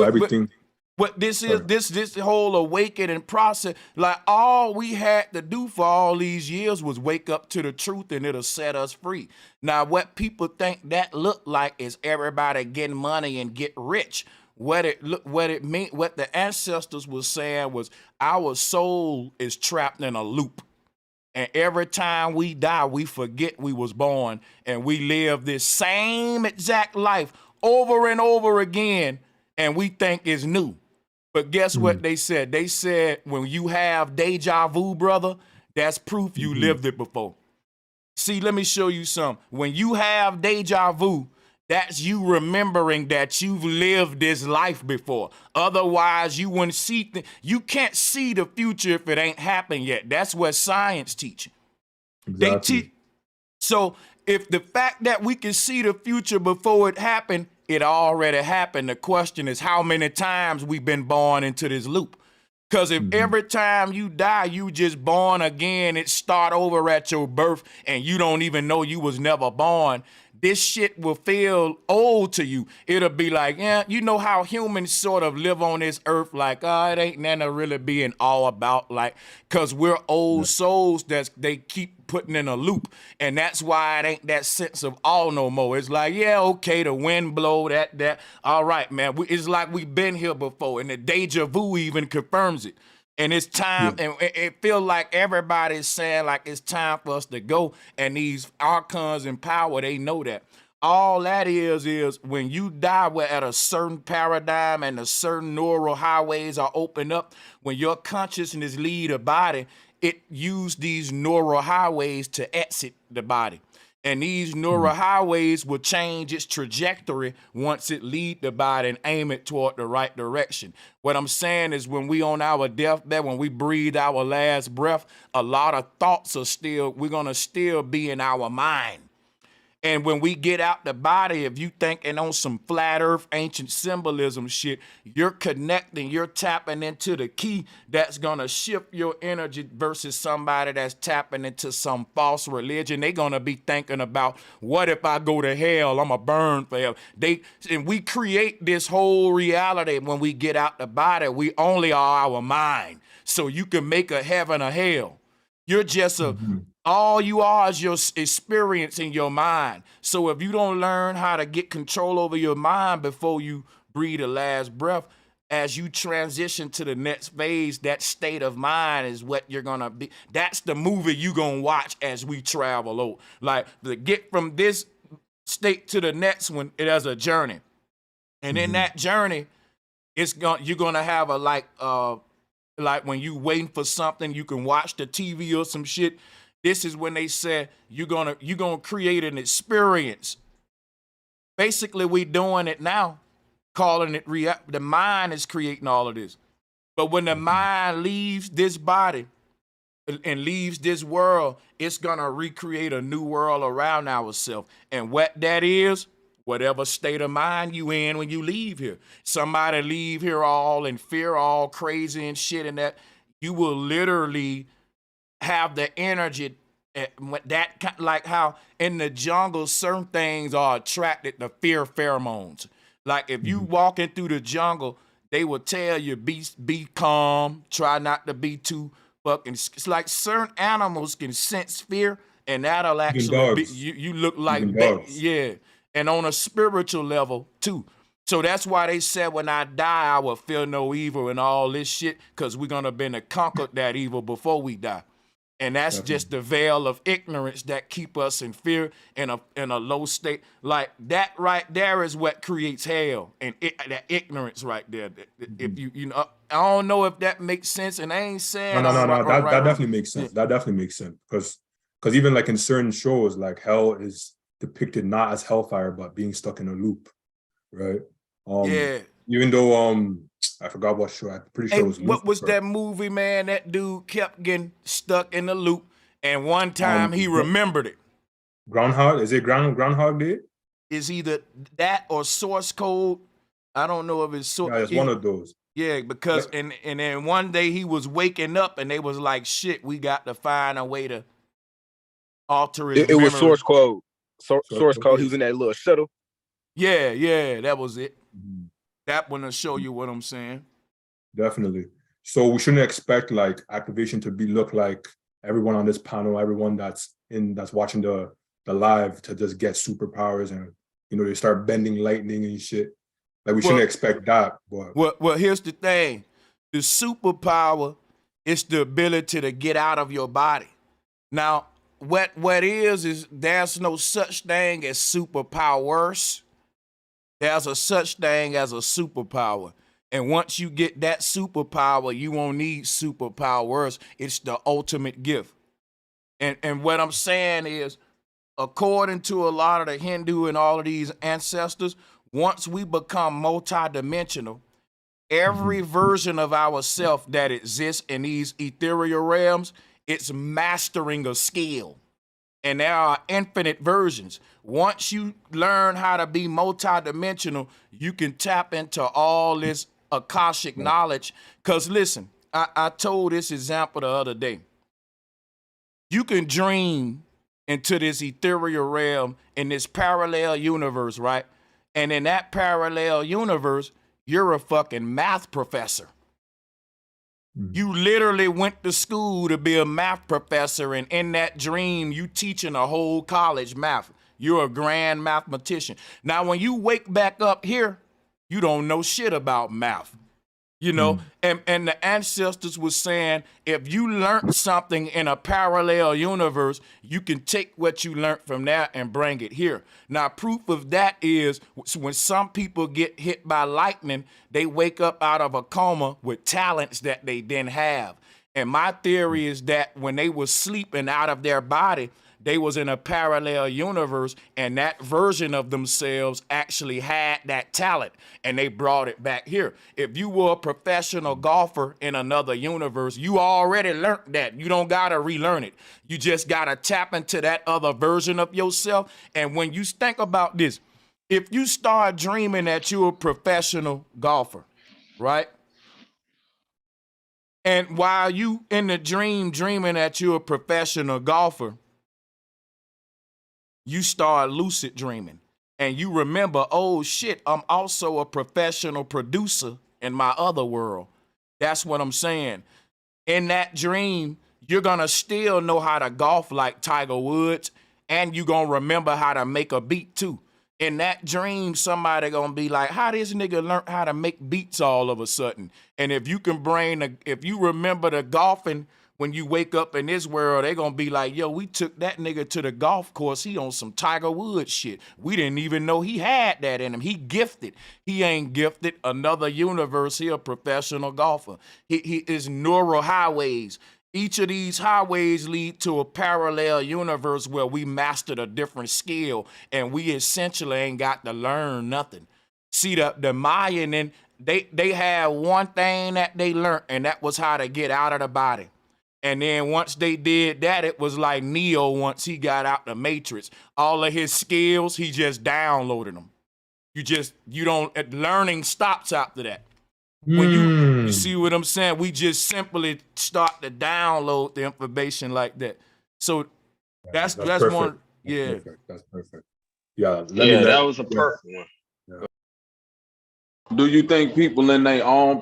everything. What this is, this whole awakening process, like all we had to do for all these years was wake up to the truth, and it'll set us free. Now, what people think that look like is everybody getting money and get rich. What it mean, what the ancestors was saying was our soul is trapped in a loop. And every time we die, we forget we was born, and we live this same exact life over and over again, and we think it's new. But guess what they said? They said when you have deja vu, brother, that's proof you lived it before. See, let me show you something. When you have deja vu, that's you remembering that you've lived this life before. Otherwise, you wouldn't see. You can't see the future if it ain't happened yet. That's what science teaches. Exactly. They teach. So if the fact that we can see the future before it happened, it already happened. The question is how many times we've been born into this loop. Because if every time you die, you just born again, it start over at your birth and you don't even know you was never born, this shit will feel old to you. It'll be like, yeah, you know how humans sort of live on this earth like, it ain't nothing to really be in awe about, like, because we're old souls that they keep putting in a loop. And that's why it ain't that sense of awe no more. It's like, yeah, okay, the wind blow, that. All right, man. It's like we've been here before. And the deja vu even confirms it. And it's time, and it feels like everybody's saying like it's time for us to go. And these archons in power, they know that. All that is when you die, we're at a certain paradigm and a certain neural highways are opened up. When your consciousness leave the body, it use these neural highways to exit the body. And these neural highways will change its trajectory once it lead the body and aim it toward the right direction. What I'm saying is when we on our deathbed, when we breathe our last breath, a lot of thoughts are we're going to still be in our mind. And when we get out the body, if you thinking on some flat earth, ancient symbolism shit, you're connecting, you're tapping into the key that's going to shift your energy versus somebody that's tapping into some false religion. They're going to be thinking about, what if I go to hell? I'm a burn forever. And we create this whole reality when we get out the body. We only are our mind. So you can make a heaven or hell. You're just all you are is your experience in your mind. So if you don't learn how to get control over your mind before you breathe the last breath, as you transition to the next phase, that state of mind is what you're going to be. That's the movie you're going to watch as we travel over. Like to get from this state to the next one, it has a journey. And in that journey, you're going to have a like when you waiting for something, you can watch the TV or some shit. This is when they said you're gonna create an experience. Basically, we doing it now, calling it the mind is creating all of this. But when the mind leaves this body and leaves this world, it's gonna recreate a new world around ourselves. And what that is, whatever state of mind you in when you leave here. Somebody leave here all in fear, all crazy and shit, and that you will literally have the energy that, like how in the jungle certain things are attracted to fear pheromones. Like if you walking through the jungle, they will tell you be calm, try not to be too fucking. It's like certain animals can sense fear, and that'll actually be you look like yeah. And on a spiritual level too. So that's why they said when I die, I will feel no evil and all this shit, because we're gonna been to conquer that evil before we die. And that's just the veil of ignorance that keep us in fear in a low state. Like that right there is what creates hell, and that ignorance right there. If you know, I don't know if that makes sense, and I ain't saying no. That definitely makes sense. That definitely makes sense because even like in certain shows, like hell is depicted not as hellfire but being stuck in a loop, right? Even though I forgot what show. I'm pretty sure it was what was that movie, man? That dude kept getting stuck in the loop, and one time he remembered it. Groundhog? Is it Groundhog Day? Is either that or Source Code? I don't know if it's Yeah, it's one of those. Yeah, because and then one day he was waking up, and they was like, "Shit, we got to find a way to alter his memory." It was Source Code. Source Code. He was in that little shuttle. Yeah, that was it. That one will show you what I'm saying. Definitely. So we shouldn't expect like activation to look like everyone on this panel, everyone that's watching the live to just get superpowers and they start bending lightning and shit. Like we shouldn't expect that. But well, here's the thing: the superpower is the ability to get out of your body. Now, what is there's no such thing as superpowers. There's a such thing as a superpower. And once you get that superpower, you won't need superpowers. It's the ultimate gift. And what I'm saying is, according to a lot of the Hindu and all of these ancestors, once we become multidimensional, every version of ourself that exists in these ethereal realms, it's mastering a skill. And there are infinite versions. Once you learn how to be multidimensional, you can tap into all this Akashic knowledge. Because listen, I told this example the other day. You can dream into this ethereal realm in this parallel universe, right? And in that parallel universe, you're a fucking math professor. You literally went to school to be a math professor, and in that dream, you teaching a whole college math. You're a grand mathematician. Now, when you wake back up here, you don't know shit about math. You know, and the ancestors was saying, if you learned something in a parallel universe, you can take what you learned from there and bring it here. Now, proof of that is when some people get hit by lightning, they wake up out of a coma with talents that they didn't have. And my theory is that when they was sleeping out of their body, they was in a parallel universe, and that version of themselves actually had that talent, and they brought it back here. If you were a professional golfer in another universe, you already learned that. You don't gotta relearn it. You just gotta tap into that other version of yourself. And when you think about this, if you start dreaming that you're a professional golfer, right? And while you in the dreaming that you're a professional golfer, you start lucid dreaming and you remember, oh shit, I'm also a professional producer in my other world. That's what I'm saying. In that dream, you're gonna still know how to golf like Tiger Woods, and you're gonna remember how to make a beat too. In that dream, somebody gonna be like, how this nigga learn how to make beats all of a sudden? And if you if you remember the golfing, when you wake up in this world, they gonna be like, yo, we took that nigga to the golf course. He on some Tiger Woods shit. We didn't even know he had that in him. He gifted. He ain't gifted. Another universe, he a professional golfer. He is neural highways. Each of these highways lead to a parallel universe where we mastered a different skill, and we essentially ain't got to learn nothing. See, the Mayan, and they had one thing that they learned, and that was how to get out of the body. And then once they did that, it was like Neo once he got out the Matrix. All of his skills, he just downloaded them. Learning stops after that. When you see what I'm saying, we just simply start to download the information like that. So that's perfect. one. Yeah. That's perfect. Yeah. That was a perfect one. Yeah. Do you think people in their own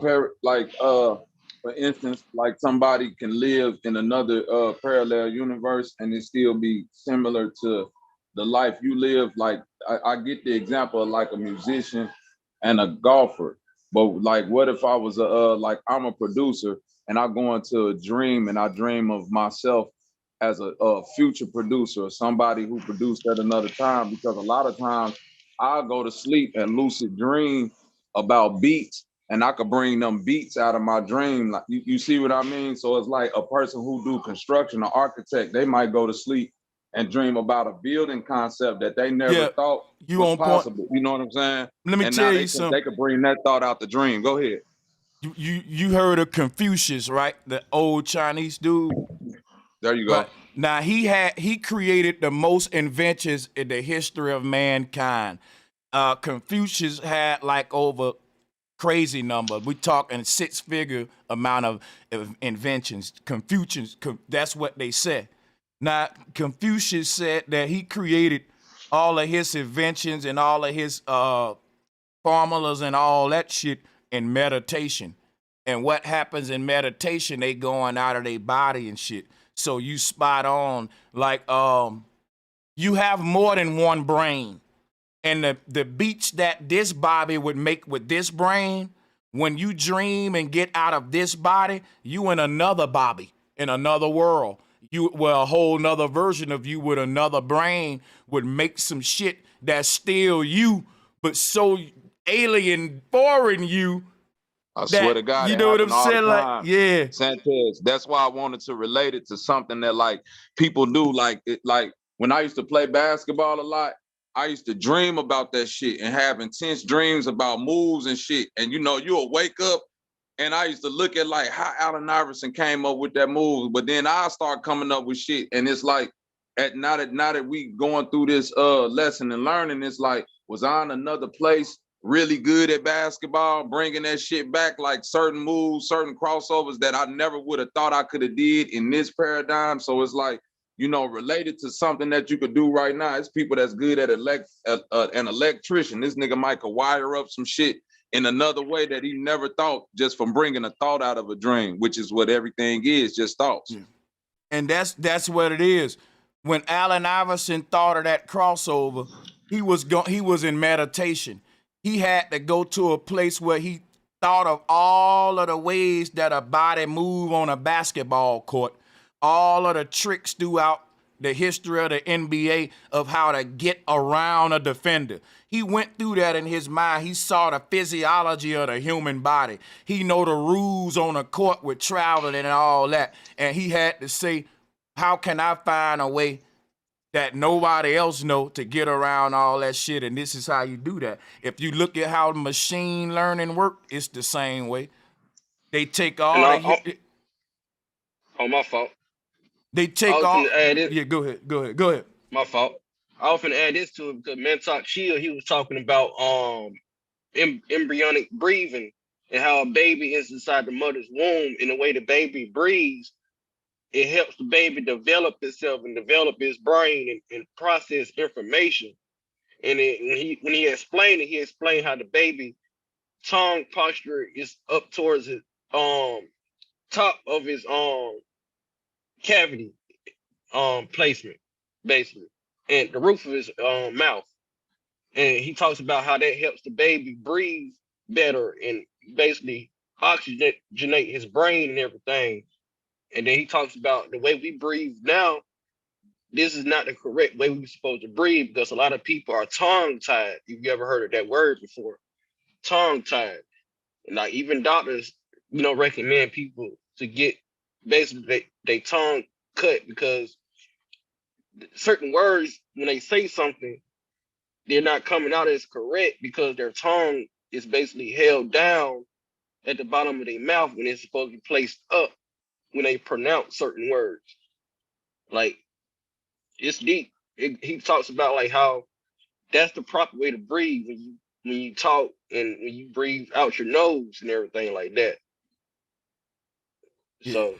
for instance, like somebody can live in another parallel universe and it still be similar to the life you live? Like I get the example of like a musician and a golfer, but like what if I was I'm a producer and I go into a dream and I dream of myself as a future producer or somebody who produced at another time? Because a lot of times I'll go to sleep and lucid dream about beats, and I could bring them beats out of my dream. Like you see what I mean? So it's like a person who do construction, an architect, they might go to sleep and dream about a building concept that they never thought was possible. Point. You know what I'm saying? Let me tell you something. They could bring that thought out the dream. Go ahead. You heard of Confucius, right? The old Chinese dude. There you go. Right. Now he created the most inventions in the history of mankind. Confucius had like over crazy number. We talking 6-figure amount of inventions. Confucius, that's what they said. Now, Confucius said that he created all of his inventions and all of his formulas and all that shit in meditation. And what happens in meditation, they going out of their body and shit. So you spot on, like you have more than one brain. And the beats that this body would make with this brain, when you dream and get out of this body, you in another body, in another world. A whole nother version of you with another brain would make some shit that's still you, but so alien, foreign you, I swear to God, you it know what I'm happened all the saying? Like, time. yeah. Sanchez. That's why I wanted to relate it to something that like people do. Like when I used to play basketball a lot, I used to dream about that shit and have intense dreams about moves and shit. And you'll wake up and I used to look at like how Allen Iverson came up with that move, but then I start coming up with shit, and it's like now that we going through this lesson and learning, it's like, was I in another place really good at basketball, bringing that shit back, like certain moves, certain crossovers that I never would have thought I could have did in this paradigm. So it's like, related to something that you could do right now. It's people that's good at an electrician. This nigga might could wire up some shit in another way that he never thought, just from bringing a thought out of a dream, which is what everything is, just thoughts. Yeah. And that's what it is. When Allen Iverson thought of that crossover, he was in meditation. He had to go to a place where he thought of all of the ways that a body move on a basketball court, all of the tricks throughout the history of the NBA of how to get around a defender. He went through that in his mind. He saw the physiology of the human body. He know the rules on a court with traveling and all that. And he had to say, how can I find a way that nobody else know to get around all that shit? And this is how you do that. If you look at how machine learning work, it's the same way. They take all my fault. They take all. Yeah, go ahead. My fault. I often add this to it because Mantak Chia, he was talking about embryonic breathing and how a baby is inside the mother's womb, and the way the baby breathes, it helps the baby develop itself and develop its brain and process information. And when he explained it, he explained how the baby tongue posture is up towards his top of his cavity placement, basically, and the roof of his mouth. And he talks about how that helps the baby breathe better and basically oxygenate his brain and everything. And then he talks about the way we breathe now. This is not the correct way we're supposed to breathe, because a lot of people are tongue-tied. If you ever heard of that word before, tongue-tied. And like even doctors, recommend people to get basically they tongue cut, because certain words, when they say something, they're not coming out as correct because their tongue is basically held down at the bottom of their mouth when it's supposed to be placed up when they pronounce certain words. Like, it's deep. He talks about like how that's the proper way to breathe when you talk and when you breathe out your nose and everything like that. Yeah. So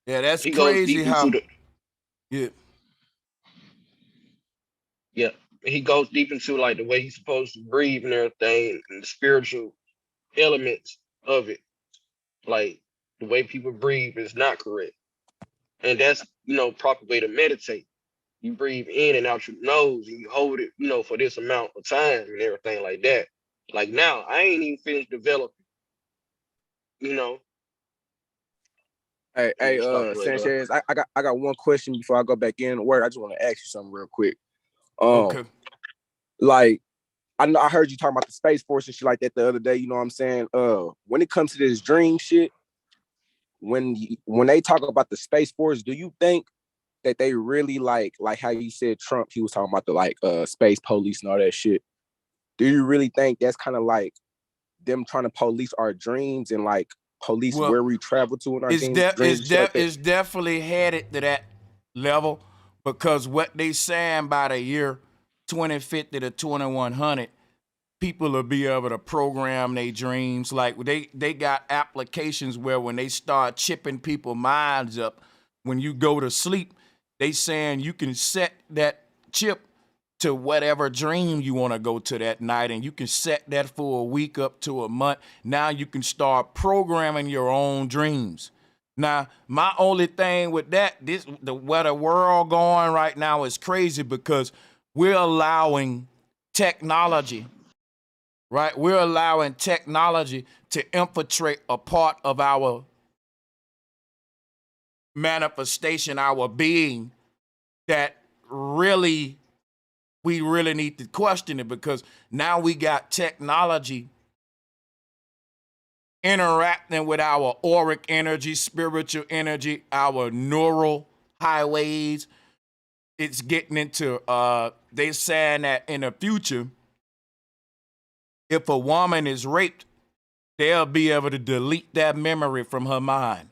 yeah, that's he crazy goes deep how. into Yeah. Yeah, he goes deep into like the way he's supposed to breathe and everything, and the spiritual elements of it. Like the way people breathe is not correct, and that's proper way to meditate. You breathe in and out your nose, and you hold it, for this amount of time and everything like that. Like now, I ain't even finished developing. Hey, Sanchez, I got one question before I go back in to work. I just want to ask you something real quick. Okay. Like, I heard you talking about the Space Force and shit like that the other day. You know what I'm saying? When it comes to this dream shit, when they talk about the Space Force, do you think that they really like how you said Trump, he was talking about the space police and all that shit? Do you really think that's kind of like them trying to police our dreams and like police where we travel to in our dreams? It's definitely headed to that level, because what they saying by the year 2050 to 2100, people will be able to program their dreams. Like they got applications where when they start chipping people's minds up, when you go to sleep, they saying you can set that chip to whatever dream you want to go to that night, and you can set that for a week up to a month. Now you can start programming your own dreams. Now, my only thing with that, where the world going right now is crazy, because we're allowing technology, right? We're allowing technology to infiltrate a part of our manifestation, our being, that we really need to question it, because now we got technology interacting with our auric energy, spiritual energy, our neural highways. It's getting into, they saying that in the future, if a woman is raped, they'll be able to delete that memory from her mind.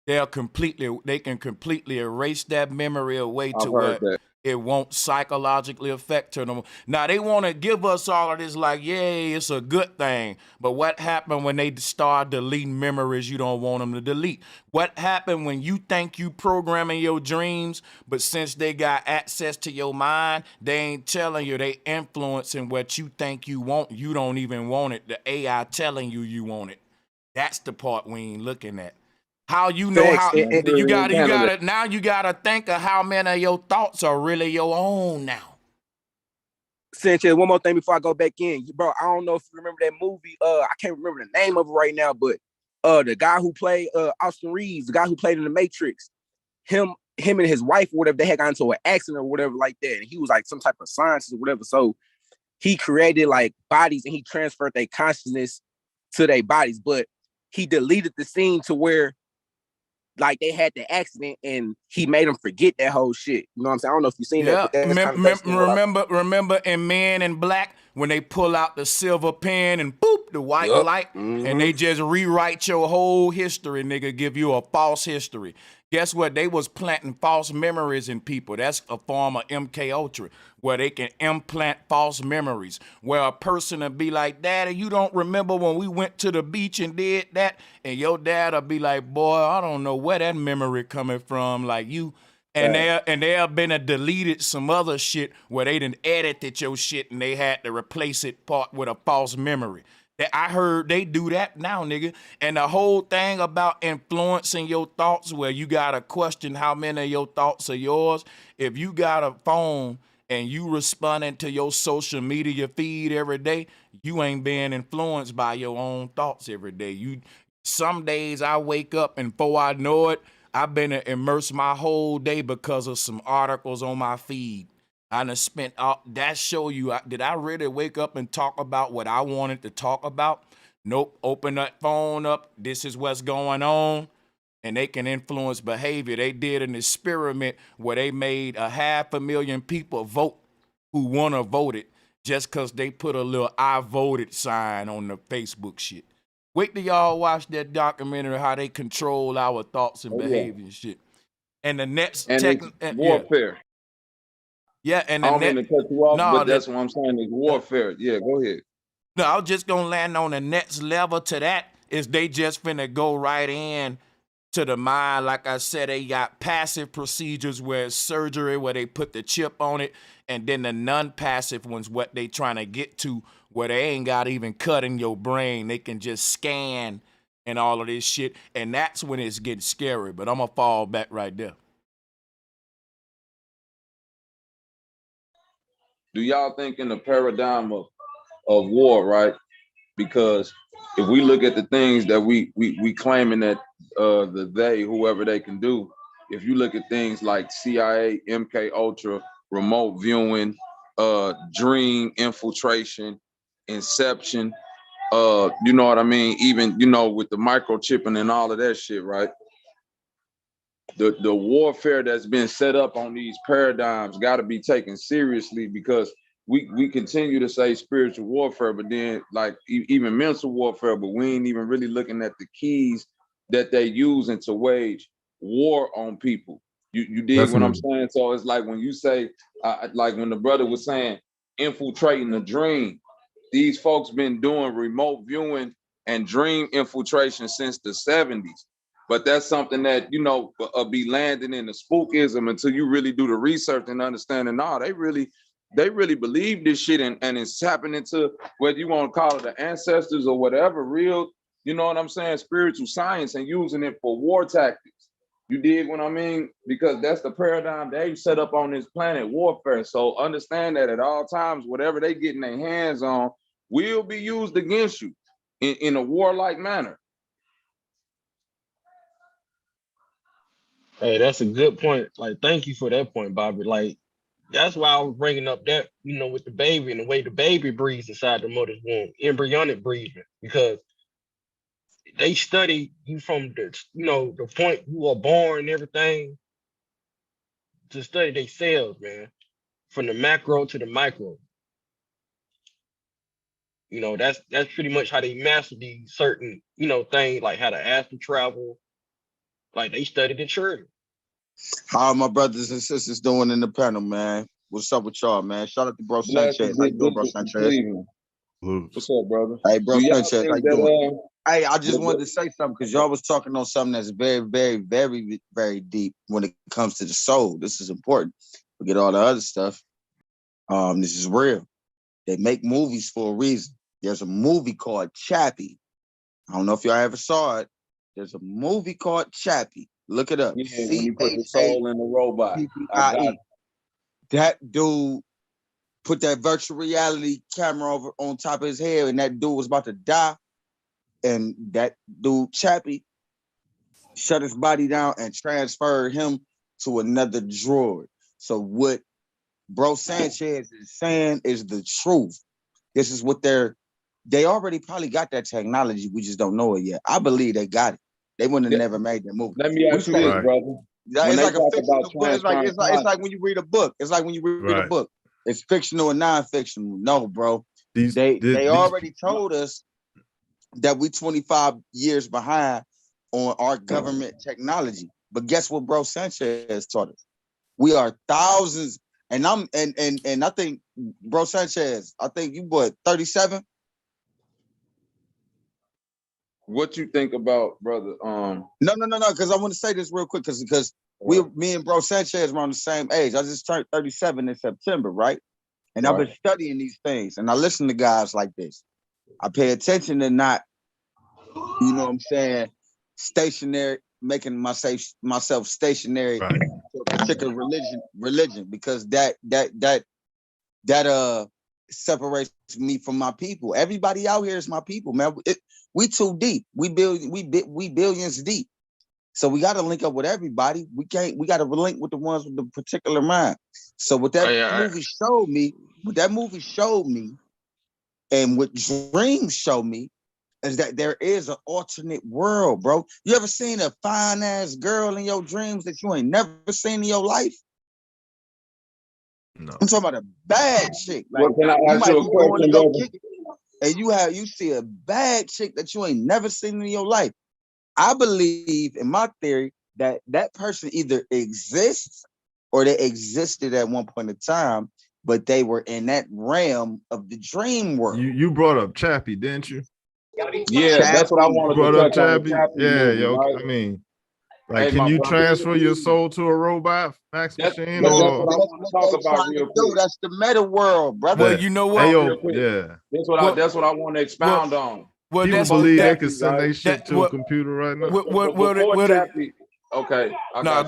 They can completely erase that memory away I've to heard where that. it won't psychologically affect her no more. Now they want to give us all of this like, yay, it's a good thing. But what happened when they start deleting memories you don't want them to delete? What happened when you think you programming your dreams, but since they got access to your mind, they ain't telling you, they influencing what you think you want. You don't even want it. The AI telling you want it. That's the part we ain't looking at. How you know Facts. how you gotta now you gotta think of how many of your thoughts are really your own now. Sanchez, one more thing before I go back in. Bro, I don't know if you remember that movie. I can't remember the name of it right now, but the guy who played Austin Reeves, the guy who played in The Matrix, him and his wife or whatever, they had got into an accident or whatever like that. And he was like some type of scientist or whatever. So he created like bodies and he transferred their consciousness to their bodies, but he deleted the scene to where like they had the accident and he made them forget that whole shit. You know what I'm saying? I don't know if you've seen that, but that's kind of basically remember in Men in Black when they pull out the silver pen and boop the white light and they just rewrite your whole history, nigga, give you a false history. Guess what? They was planting false memories in people. That's a form of MK Ultra, where they can implant false memories. Where a person will be like, Daddy, you don't remember when we went to the beach and did that? And your dad will be like, boy, I don't know where that memory coming from. Like you. And they have been deleted some other shit where they done edited your shit and they had to replace it part with a false memory. I heard they do that now, nigga. And the whole thing about influencing your thoughts, where you gotta question how many of your thoughts are yours. If you got a phone and you responding to your social media feed every day, you ain't being influenced by your own thoughts every day. Some days I wake up and before I know it, I've been immersed my whole day because of some articles on my feed. I done spent that show you. Did I really wake up and talk about what I wanted to talk about? Nope. Open that phone up. This is what's going on. And they can influence behavior. They did an experiment where they made 500,000 people vote who want to vote it just because they put a little I voted sign on the Facebook shit. Wait till y'all watch that documentary, how they control our thoughts and behavior and shit. And the next it's warfare. Yeah, and I don't mean to cut you off, but that's what I'm saying is warfare. Yeah, go ahead. No, I was just gonna land on the next level to that is they just finna go right in to the mind. Like I said, they got passive procedures where it's surgery, where they put the chip on it, and then the non-passive ones, what they trying to get to, where they ain't got even cut in your brain. They can just scan and all of this shit, and that's when it's getting scary. But I'm gonna fall back right there. Do y'all think in the paradigm of war, right? Because if we look at the things that we claiming that whoever they can do, if you look at things like CIA, MK Ultra, remote viewing, dream infiltration, inception, you know what I mean? Even, with the microchipping and all of that shit, right? The warfare that's been set up on these paradigms got to be taken seriously, because we continue to say spiritual warfare, but then like even mental warfare, but we ain't even really looking at the keys that they using to wage war on people. You dig what I'm saying? So it's like when you say, like when the brother was saying, infiltrating the dream, these folks been doing remote viewing and dream infiltration since the 70s. But that's something that, be landing in the spookism until you really do the research and understanding, they really believe this shit, and it's happening to, whether you want to call it the ancestors or whatever, real, you know what I'm saying, spiritual science, and using it for war tactics. You dig what I mean? Because that's the paradigm they've set up on this planet, warfare. So understand that at all times, whatever they getting their hands on will be used against you in a warlike manner. Hey, that's a good point. Like, thank you for that point, Bobby. Like, that's why I was bringing up that, with the baby and the way the baby breathes inside the mother's womb, embryonic breathing, because they study you from the the point you were born and everything to study they cells, man, from the macro to the micro. That's pretty much how they master these certain things, like how to astral travel. Like they studied the church. How are my brothers and sisters doing in the panel, man? What's up with y'all, man? Shout out to Bro Sanchez. How you doing, Bro Sanchez? What's up, brother? Hey, Bro Sanchez, how you doing? Hey, I just Yeah, wanted to say something because y'all was talking on something that's very, very, very, very deep when it comes to the soul. This is important. Forget all the other stuff. This is real. They make movies for a reason. There's a movie called Chappie. I don't know if y'all ever saw it. There's a movie called Chappie. Look it up. Yeah, when you put the soul in the robot. I got it. That dude put that virtual reality camera over on top of his head, and that dude was about to die. And that dude, Chappie, shut his body down and transferred him to another droid. So what Bro Sanchez is saying is the truth. This is what they already probably got that technology. We just don't know it yet. I believe they got it. They wouldn't have never made that movie. Let me ask you this, brother. It's like a fictional book. It's like when you read a book. It's like when you read a book. It's fictional and non-fictional. No, bro. They already told us that we 25 years behind on our government technology. But guess what Bro Sanchez taught us? We are thousands. And I think Bro Sanchez, I think you 37. What you think about, brother? No, because I want to say this real quick, because me and Bro Sanchez were on the same age. I just turned 37 in September, right? And I've been studying these things, and I listen to guys like this. I pay attention to not, you know what I'm saying, stationary, making myself stationary to a particular religion, because that separates me from my people. Everybody out here is my people, man. We too deep. We billions deep. So we got to link up with everybody. We got to link with the ones with the particular mind. So what that movie showed me, and what dreams show me, is that there is an alternate world, bro. You ever seen a fine ass girl in your dreams that you ain't never seen in your life? No. I'm talking about a bad chick. Like, can I ask you a question, go kick it, and you see a bad chick that you ain't never seen in your life. I believe, in my theory, that person either exists or they existed at one point in time, but they were in that realm of the dream world. You brought up Chappie, didn't you? Yeah, that's what I wanted to touch on. Yeah, yo. Right? I mean, like, can you transfer your soul to a robot, Max Machine? That's what I want to talk about real quick. That's the meta world, brother. Well, you know what? Hey, yo, yeah. That's what I want to expound on. Well, people believe they can send their shit to a computer right now. Okay.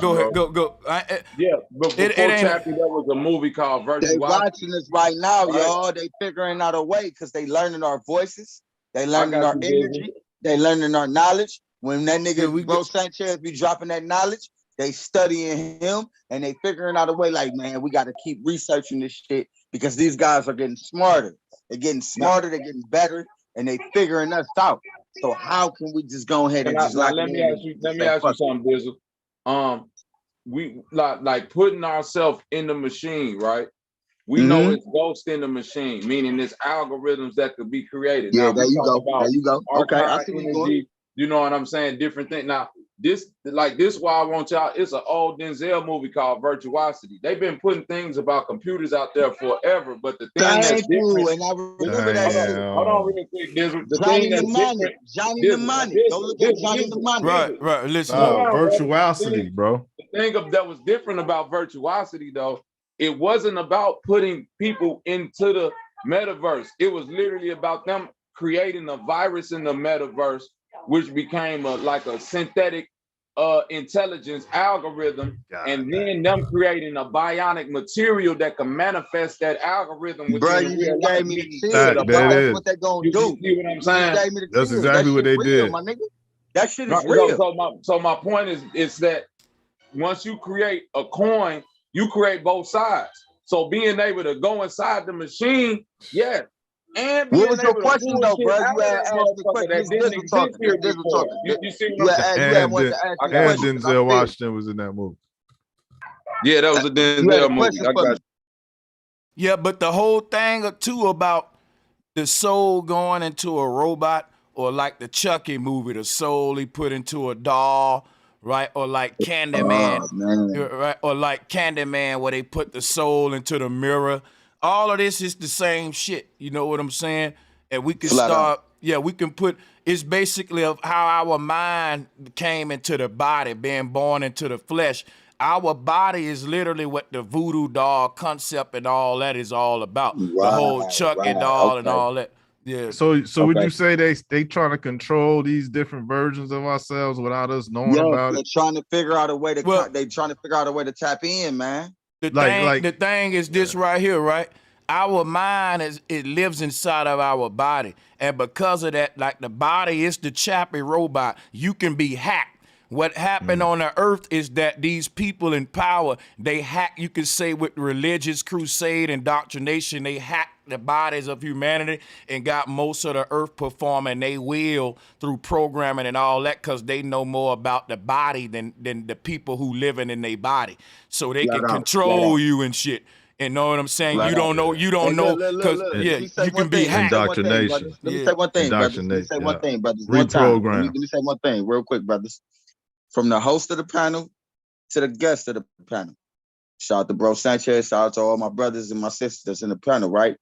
Go ahead. Go. But before Chappie, there was a movie called Virtual. They watching us right now, y'all. They figuring out a way because they learning our voices. They learning our energy. They learning our knowledge. When that nigga Bro Sanchez be dropping that knowledge, they studying him and they figuring out a way. Like, man, we got to keep researching this shit because these guys are getting smarter. They're getting smarter. They're getting better, and they figuring us out. So how can we just go ahead and let me ask you something, Bizzle. We like putting ourselves in the machine, right? We know it's ghost in the machine, meaning it's algorithms that could be created. Yeah, now, there you go. Okay, I see where you're going. You know what I'm saying? Different thing. Now, this why I want y'all. It's an old Denzel movie called Virtuosity. They've been putting things about computers out there forever, but the thing that's different. And I remember that shit. Hold on, real quick. The Johnny thing that's Mnemonic. Johnny Mnemonic. Go look at Johnny Mnemonic. Right. Listen. Virtuosity, bro. The thing that was different about Virtuosity, though, it wasn't about putting people into the metaverse. It was literally about them creating a virus in the metaverse, which became like a synthetic intelligence algorithm, and then them creating a bionic material that can manifest that algorithm. Bro, you just gave me the chill. That's what they gonna do. See what I'm saying? That's exactly what they did. My nigga. That shit is real. So my point is that once you create a coin, you create both sides. So being able to go inside the machine, and What being was your able to question though, bullshit bro? out You of had that asked the motherfucker question. that This didn't Dizzle exist talking. This here Dizzle before. talking. You see what I'm saying? You had And wanted to ask me a and question because Denzel I'm finished. Washington was in that movie. Yeah, that was a You had a Denzel movie. question I for got me. you. Yeah, but the whole thing too about the soul going into a robot, or like the Chucky movie, the soul he put into a doll, right? Or like Candyman, Oh man. right? Or like Candyman, where they put the soul into the mirror. All of this is the same shit. You know what I'm saying? And we can Flat out. start. Yeah, we can put. It's basically of how our mind came into the body, being born into the flesh. Our body is literally what the voodoo doll concept and all that is all about. The whole Chucky Right. doll and Okay. all that. Yeah. So would Okay. you say they trying to control these different versions of ourselves without us knowing Yes, about they're it? trying to figure out a way to. Well, They trying to figure out a way to tap in, man. the thing is this right here, right? Our mind it lives inside of our body, and because of that, like the body is the Chappie robot. You can be hacked. What happened on the earth is that these people in power, they hack, you could say with religious crusade, indoctrination, they hacked the bodies of humanity and got most of the earth performing they will through programming and all that, because they know more about the body than the people who living in their body. So they Flat can out. Flat control out. you and shit. And know what I'm saying? Flat You out. don't know, Hey, look, because Let yeah, me say you one can be thing. Let me hacked. say one thing, brothers. Indoctrination. Let me Yeah. say one thing, brothers. Let me Indoctrinate. say one Yeah. thing, brothers. One time. Reprogram. Let me say one thing real quick, brothers. From the host of the panel to the guest of the panel. Shout out to Bro Sanchez. Shout out to all my brothers and my sisters in the panel, right?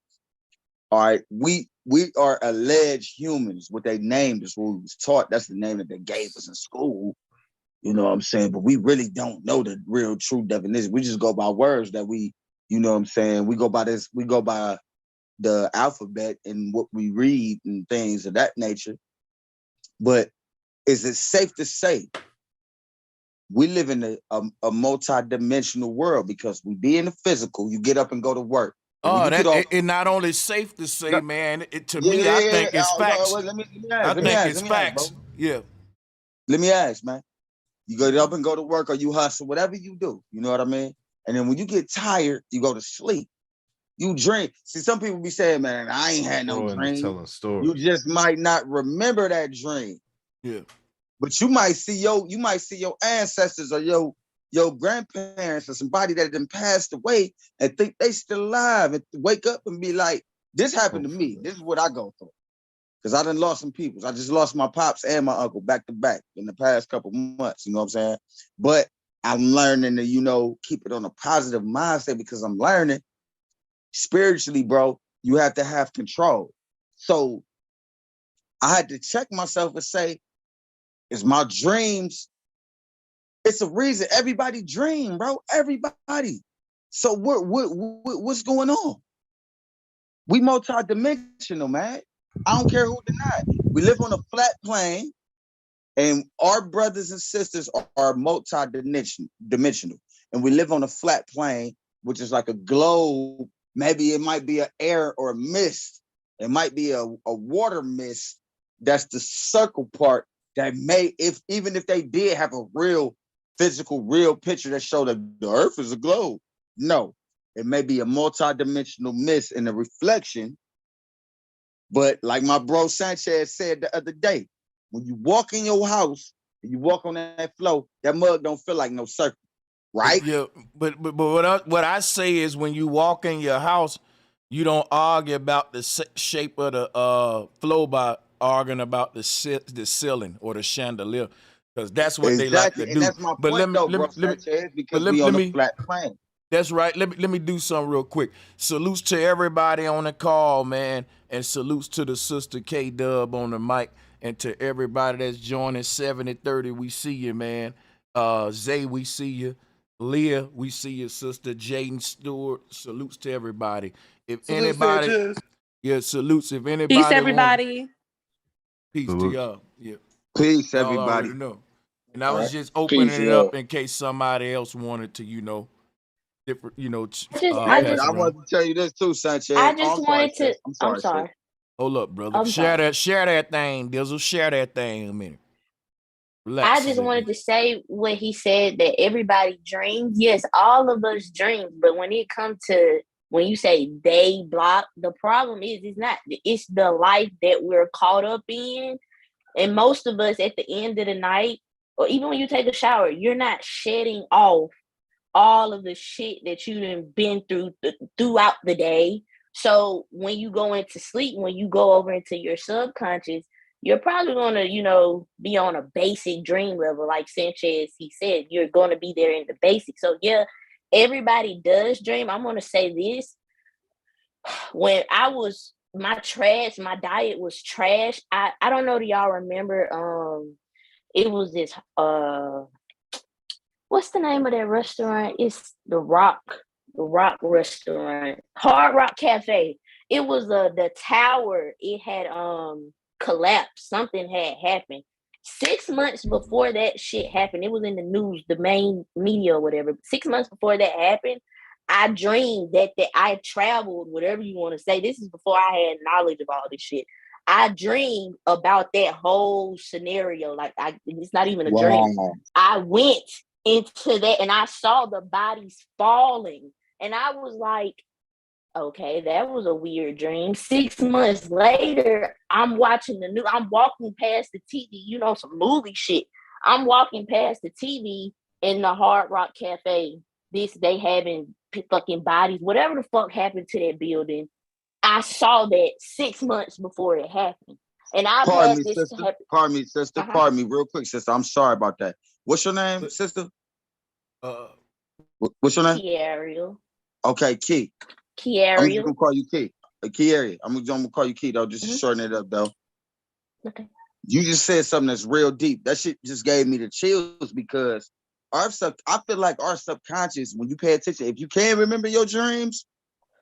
All right. We are alleged humans. What they named us, what we was taught. That's the name that they gave us in school. You know what I'm saying? But we really don't know the real true definition. We just go by words that we, you know what I'm saying? We go by this, we go by the alphabet and what we read and things of that nature. But is it safe to say we live in a multi-dimensional world? Because we be in the physical, you get up and go to work. And when Oh, you get off, it not only safe to say, no, man. To yeah, me, yeah, I yeah, yeah. think it's No, facts. let me I ask, think it's let me ask, facts. bro. Yeah. Let me ask, man. You get up and go to work, or you hustle, whatever you do. You know what I mean? And then when you get tired, you go to sleep. You drink. See, some people be saying, man, I ain't had no dream. Telling stories. You just might not remember that dream. Yeah. But you might see your ancestors or your grandparents or somebody that done passed away and think they still alive and wake up and be like, this happened to me. This is what I go through. Because I done lost some people. I just lost my pops and my uncle back to back in the past couple months. You know what I'm saying? But I'm learning to, keep it on a positive mindset, because I'm learning spiritually, bro, you have to have control. So I had to check myself and say, is my dreams, it's a reason everybody dream, bro. Everybody. So what's going on? We multi-dimensional, man. I don't care who denied. We live on a flat plane, and our brothers and sisters are multi-dimensional. And we live on a flat plane, which is like a globe. Maybe it might be an air or a mist. It might be a water mist. That's the circle part that even if they did have a real picture that showed that the earth is a globe. No, it may be a multi-dimensional mist in a reflection. But like my bro Sanchez said the other day, when you walk in your house and you walk on that floor, that mug don't feel like no circle, right? Yeah, but what I say is, when you walk in your house, you don't argue about the shape of the floor by arguing about the ceiling or the chandelier, because that's what they like to Exactly, and do. that's my But point though, bro Sanchez, because we on a flat plane. That's right. Let me do something real quick. Salutes to everybody on the call, man, and salutes to the sister K Dub on the mic, and to everybody that's joining 7030. We see you, man. Zay, we see you. Leah, we see you, sister. Jaden Stewart, salutes to everybody. If anybody, salutes. If anybody, Peace, everybody. Peace to y'all. Yeah, peace, y'all everybody. already know. And I was just Peace, opening it up in case somebody else wanted to, different, I want to tell you this too, Sanchez. I just wanted to. I'm sorry. Hold up, brother. I'm share sorry. that thing, Dizzle. Share that thing a minute. Relax I just wanted to say when he said that everybody dreams. Yes, all of us dream, but when it comes to when you say they block, the problem is it's the life that we're caught up in. And most of us at the end of the night, or even when you take a shower, you're not shedding off all of the shit that you've been through throughout the day. So when you go into sleep, when you go over into your subconscious, you're probably going to, be on a basic dream level. Like Sanchez, he said, you're going to be there in the basics. So yeah, everybody does dream. I'm going to say this. When my diet was trash. I don't know, do y'all remember, it was this, what's the name of that restaurant? It's the Rock restaurant, Hard Rock Cafe. It was the tower. It had collapsed. Something had happened. 6 months before that shit happened, it was in the news, the main media or whatever. 6 months before that happened, I dreamed that I traveled, whatever you want to say. This is before I had knowledge of all this shit. I dreamed about that whole scenario. Like it's not even a dream. I went into that and I saw the bodies falling. And I was like, okay, that was a weird dream. 6 months later, I'm watching the news. I'm walking past the TV, some movie shit. I'm walking past the TV in the Hard Rock Cafe. They having fucking bodies, whatever the fuck happened to that building. I saw that 6 months before it happened. And I've had this happen. Pardon me, sister. Pardon me, real quick, sister. I'm sorry about that. What's your name, sister? What's your name? Kiariel. Okay, Key. Kiariel. I'm just gonna call you Key. Key. I'm gonna call you Key though, just to shorten it up though. Okay. You just said something that's real deep. That shit just gave me the chills because I feel like our subconscious, when you pay attention, if you can't remember your dreams,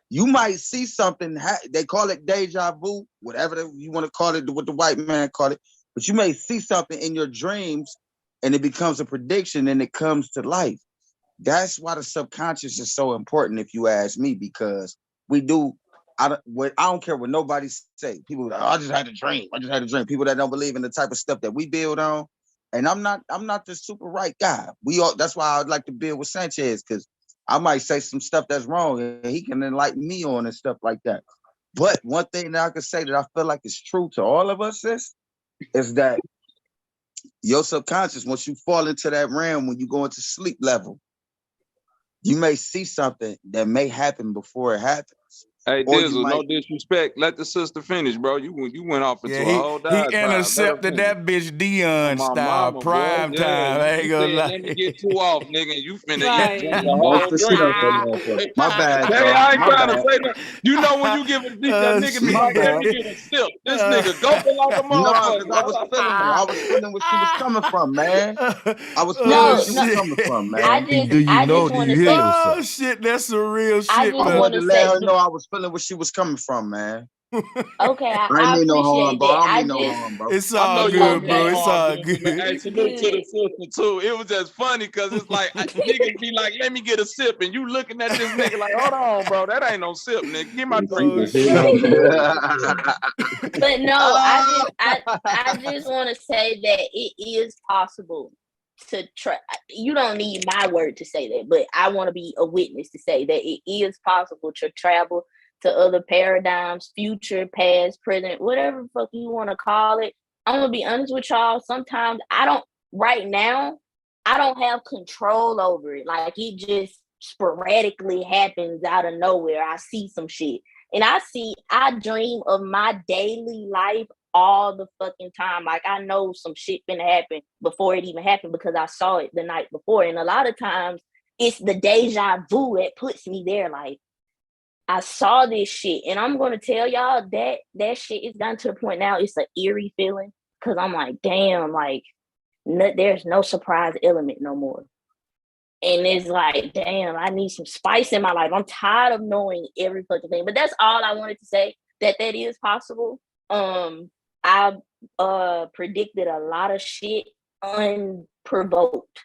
you might see something. They call it deja vu, whatever you want to call it, what the white man call it. But you may see something in your dreams, and it becomes a prediction, and it comes to life. That's why the subconscious is so important, if you ask me, because we do. I don't care what nobody say. People, I just had a dream. People that don't believe in the type of stuff that we build on. And I'm not the super right guy. That's why I'd like to build with Sanchez, because I might say some stuff that's wrong and he can enlighten me on and stuff like that. But one thing that I can say that I feel like is true to all of us is that your subconscious, once you fall into that realm, when you go into sleep level, you may see something that may happen before it happens. Hey, Dizzle, no disrespect. Let the sister finish, bro. You went off into a whole diatribe. He intercepted that bitch Dion style, prime time. I ain't gonna lie. Let me get two off, nigga. You finna right. the whole drink. My bad, hey, I ain't trying to say that. You know when you give a nigga be like, let me get a sip. This nigga gulping like a motherfucker. No, because I was feeling where she was coming from, man. I was feeling where she was coming from, man. Do you hear yourself? Oh shit, that's some real shit. I wanted to let her know I was feeling where she was coming from, man. Okay, I mean no harm, appreciate bro. that. I mean no harm, bro. It's all good, bro. It's all good. Hey, salute to the sister too. It was just funny because it's like niggas be like, "Let me get a sip," and you looking at this nigga like, "Hold on, bro, that ain't no sip, nigga. Give my drink." But no, I just want to say that it is possible to try. You don't need my word to say that, but I want to be a witness to say that it is possible to travel to other paradigms, future, past, present, whatever the fuck you want to call it. I'm gonna be honest with y'all. Sometimes right now, I don't have control over it. Like it just sporadically happens out of nowhere. I see some shit. And I dream of my daily life all the fucking time. Like I know some shit finna happen before it even happened because I saw it the night before. And a lot of times it's the deja vu that puts me there. Like I saw this shit, and I'm gonna tell y'all that shit is gotten to the point now. It's an eerie feeling because I'm like, damn, like there's no surprise element no more. And it's like, damn, I need some spice in my life. I'm tired of knowing every fucking thing. But that's all I wanted to say. That is possible. I predicted a lot of shit unprovoked.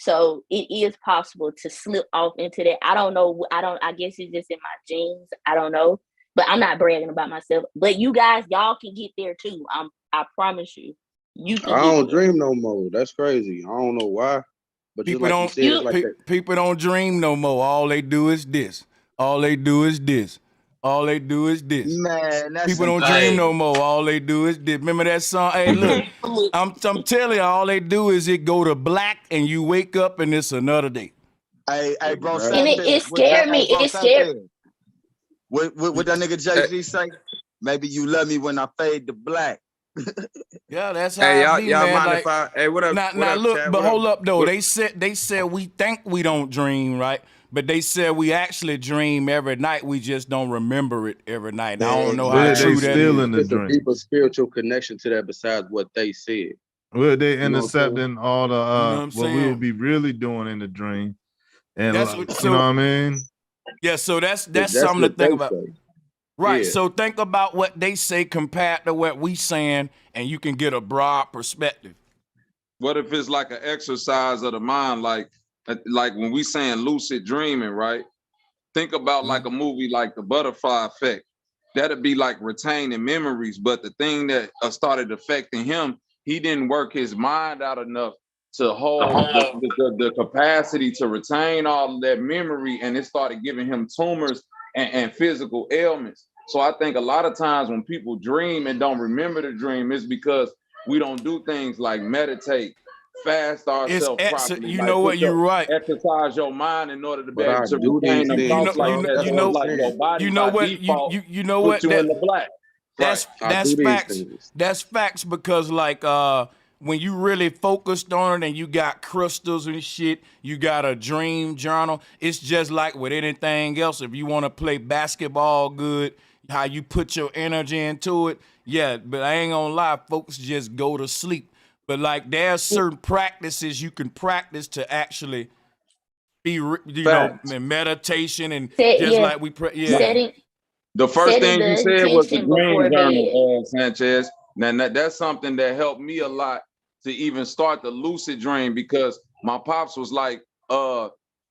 So it is possible to slip off into that. I don't know. I guess it's just in my genes. I don't know. But I'm not bragging about myself. But you guys, y'all can get there too. I promise you. I don't dream no more. That's crazy. I don't know why. But people don't dream no more. All they do is this. All they do is this. All they do is this. Man, that's People don't dream no more. All they do is this. Remember that song? Hey, look, I'm telling you, all they do is it go to black and you wake up and it's another day. Hey, bro, and it scared me. It scared. What that nigga Jay-Z say? Maybe you love me when I fade to black. Yeah, that's how I be, man. Mind like, if I? Hey, what up? Now look, Chad? but What hold up though. What, They said we think we don't dream, right? But they said we actually dream every night. We just don't remember it every night. I don't know how true that is. It's a deeper spiritual connection to that besides what they said. Well, they You know what I'm saying? intercepting all the what we will be really doing in the dream, and you know what I mean. Yeah, so that's something to think about. Say. Right. Yeah. So think about what they say compared to what we saying, and you can get a broad perspective. What if it's like an exercise of the mind, like when we saying lucid dreaming, right? Think about like a movie like The Butterfly Effect. That'd be like retaining memories, but the thing that started affecting him, he didn't work his mind out enough to hold the capacity to retain all of that memory, and it started giving him tumors and physical ailments. So I think a lot of times when people dream and don't remember the dream, it's because we don't do things like meditate, fast ourselves properly. You know what? You're right. Exercise your mind in order to be But able I to do retain these them things, thoughts like that. You know, like your body you know by what? default You know put what? you in the black. That's facts. Things. That's facts because like when you really focused on it and you got crystals and shit, you got a dream journal. It's just like with anything else. If you want to play basketball good, how you put your energy into it, yeah. But I ain't gonna lie, folks just go to sleep. But like there's certain practices you can practice to actually be, you know, meditation and like we setting. The first thing you said was the dream journal, bed. Sanchez. Now that's something that helped me a lot to even start the lucid dream because my pops was like,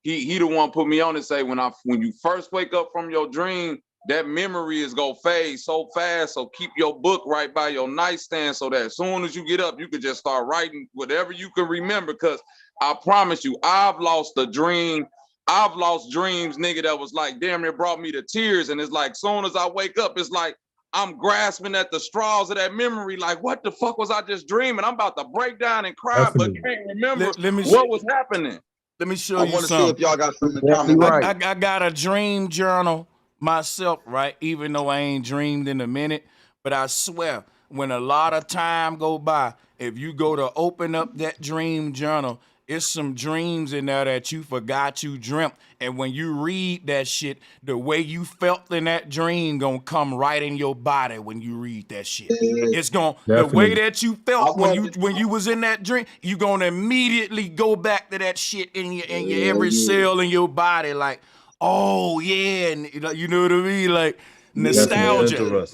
he the one put me on to say when you first wake up from your dream, that memory is gonna fade so fast. So keep your book right by your nightstand so that as soon as you get up, you could just start writing whatever you can remember. Because I promise you, I've lost a dream. I've lost dreams, nigga, that was like, damn, it brought me to tears. And it's like, soon as I wake up, it's like, I'm grasping at the straws of that memory. Like, what the fuck was I just dreaming? I'm about to break down and cry, but can't remember what was happening. Let me show you I want to see something. if y'all got something in common. Right. I got a dream journal myself, right? Even though I ain't dreamed in a minute, but I swear, when a lot of time go by, if you go to open up that dream journal, it's some dreams in there that you forgot you dreamt. And when you read that shit, the way you felt in that dream gonna come right in your body when you read that shit. It's gonna the way that you felt when you was in that dream, you gonna immediately go back to that shit in your every cell in your body, like, oh yeah, and you know what I mean? Like nostalgia.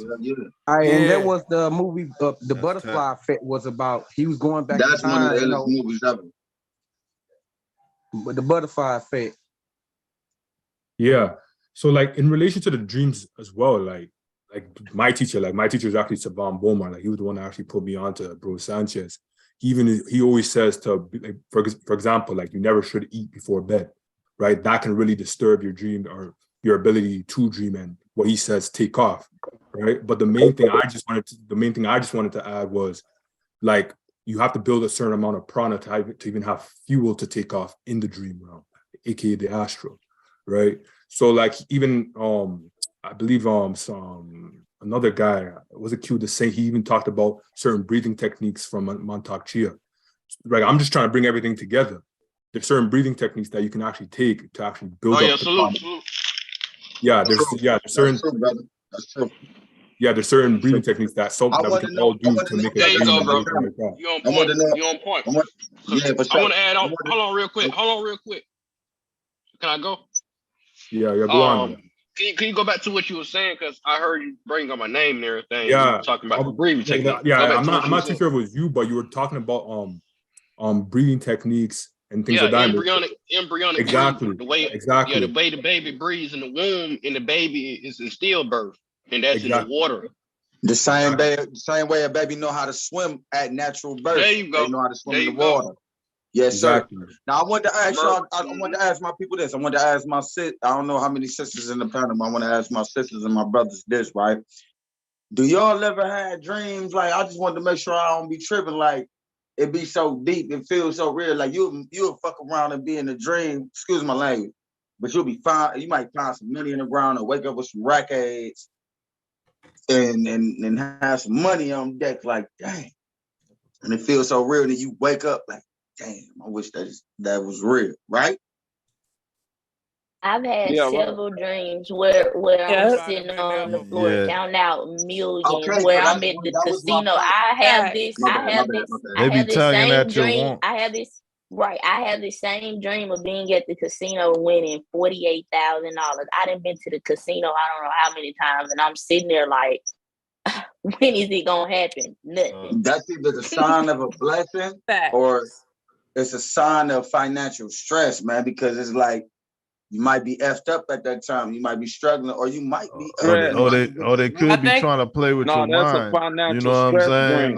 And that was the movie the Butterfly Effect was about. He was going back in time. One of the illest movies ever. But the Butterfly Effect. Yeah. So like in relation to the dreams as well, like my teacher is actually Savan Bomar. Like he was the one that actually put me on to Bro Sanchez. He always says to, like, for example, like you never should eat before bed, right? That can really disturb your dream or your ability to dream. And what he says, take off, right? But the main thing I just wanted to add was, like, you have to build a certain amount of prana to even have fuel to take off in the dream realm, aka the astral, right? So like even I believe another guy, was it Q to say, he even talked about certain breathing techniques from Montauk Chia. Like I'm just trying to bring everything together. There's certain breathing techniques that you can actually take to actually build up the prana. Yeah, there's certain That's true. Yeah, there's certain breathing techniques that we can all do to make it. There you go, bro. You on point. You on point. Yeah, for sure. I want to add on. Hold on, real quick. Can I go? Yeah, go on. Can you go back to what you were saying? Because I heard you bring up my name and everything. Yeah, you were talking about the breathing technique. Yeah, I'm not too sure if it was you, but you were talking about breathing techniques and things like that. Embryonic exactly. breathing. The way the baby breathes in the womb, and the baby is in stillbirth. And that's in the water. The same way a baby know how to swim at natural birth. There you go. They know how to swim in the water. Yes, Exactly. sir. Now I wanted to ask y'all. I wanted to ask my people this. I wanted to ask my sis. I don't know how many sisters in the panel. But I want to ask my sisters and my brothers this. Right? Do y'all ever had dreams? Like I just wanted to make sure I don't be tripping. Like it be so deep. It feels so real. Like you'll fuck around and be in a dream. Excuse my language. But you'll be fine. You might find some money in the ground or wake up with some rack aids and have some money on deck. Like dang. And it feels so real that you wake up like, damn, I wish that was real, right? I've had Yeah, right. several dreams where I'm sitting on the floor counting out millions, Okay, where so I'm at the that was my casino. point. I have this tugging same at your dream. want. I have this same dream of being at the casino winning $48,000. I done been to the casino I don't know how many times, and I'm sitting there like, when is it gonna happen? Nothing. That's either the sign of a blessing or it's a sign of financial stress, man, because it's like you might be effed up at that time. You might be struggling, or you might be they could be trying to play with your that's mind. a financial You know what I'm stress saying? dream.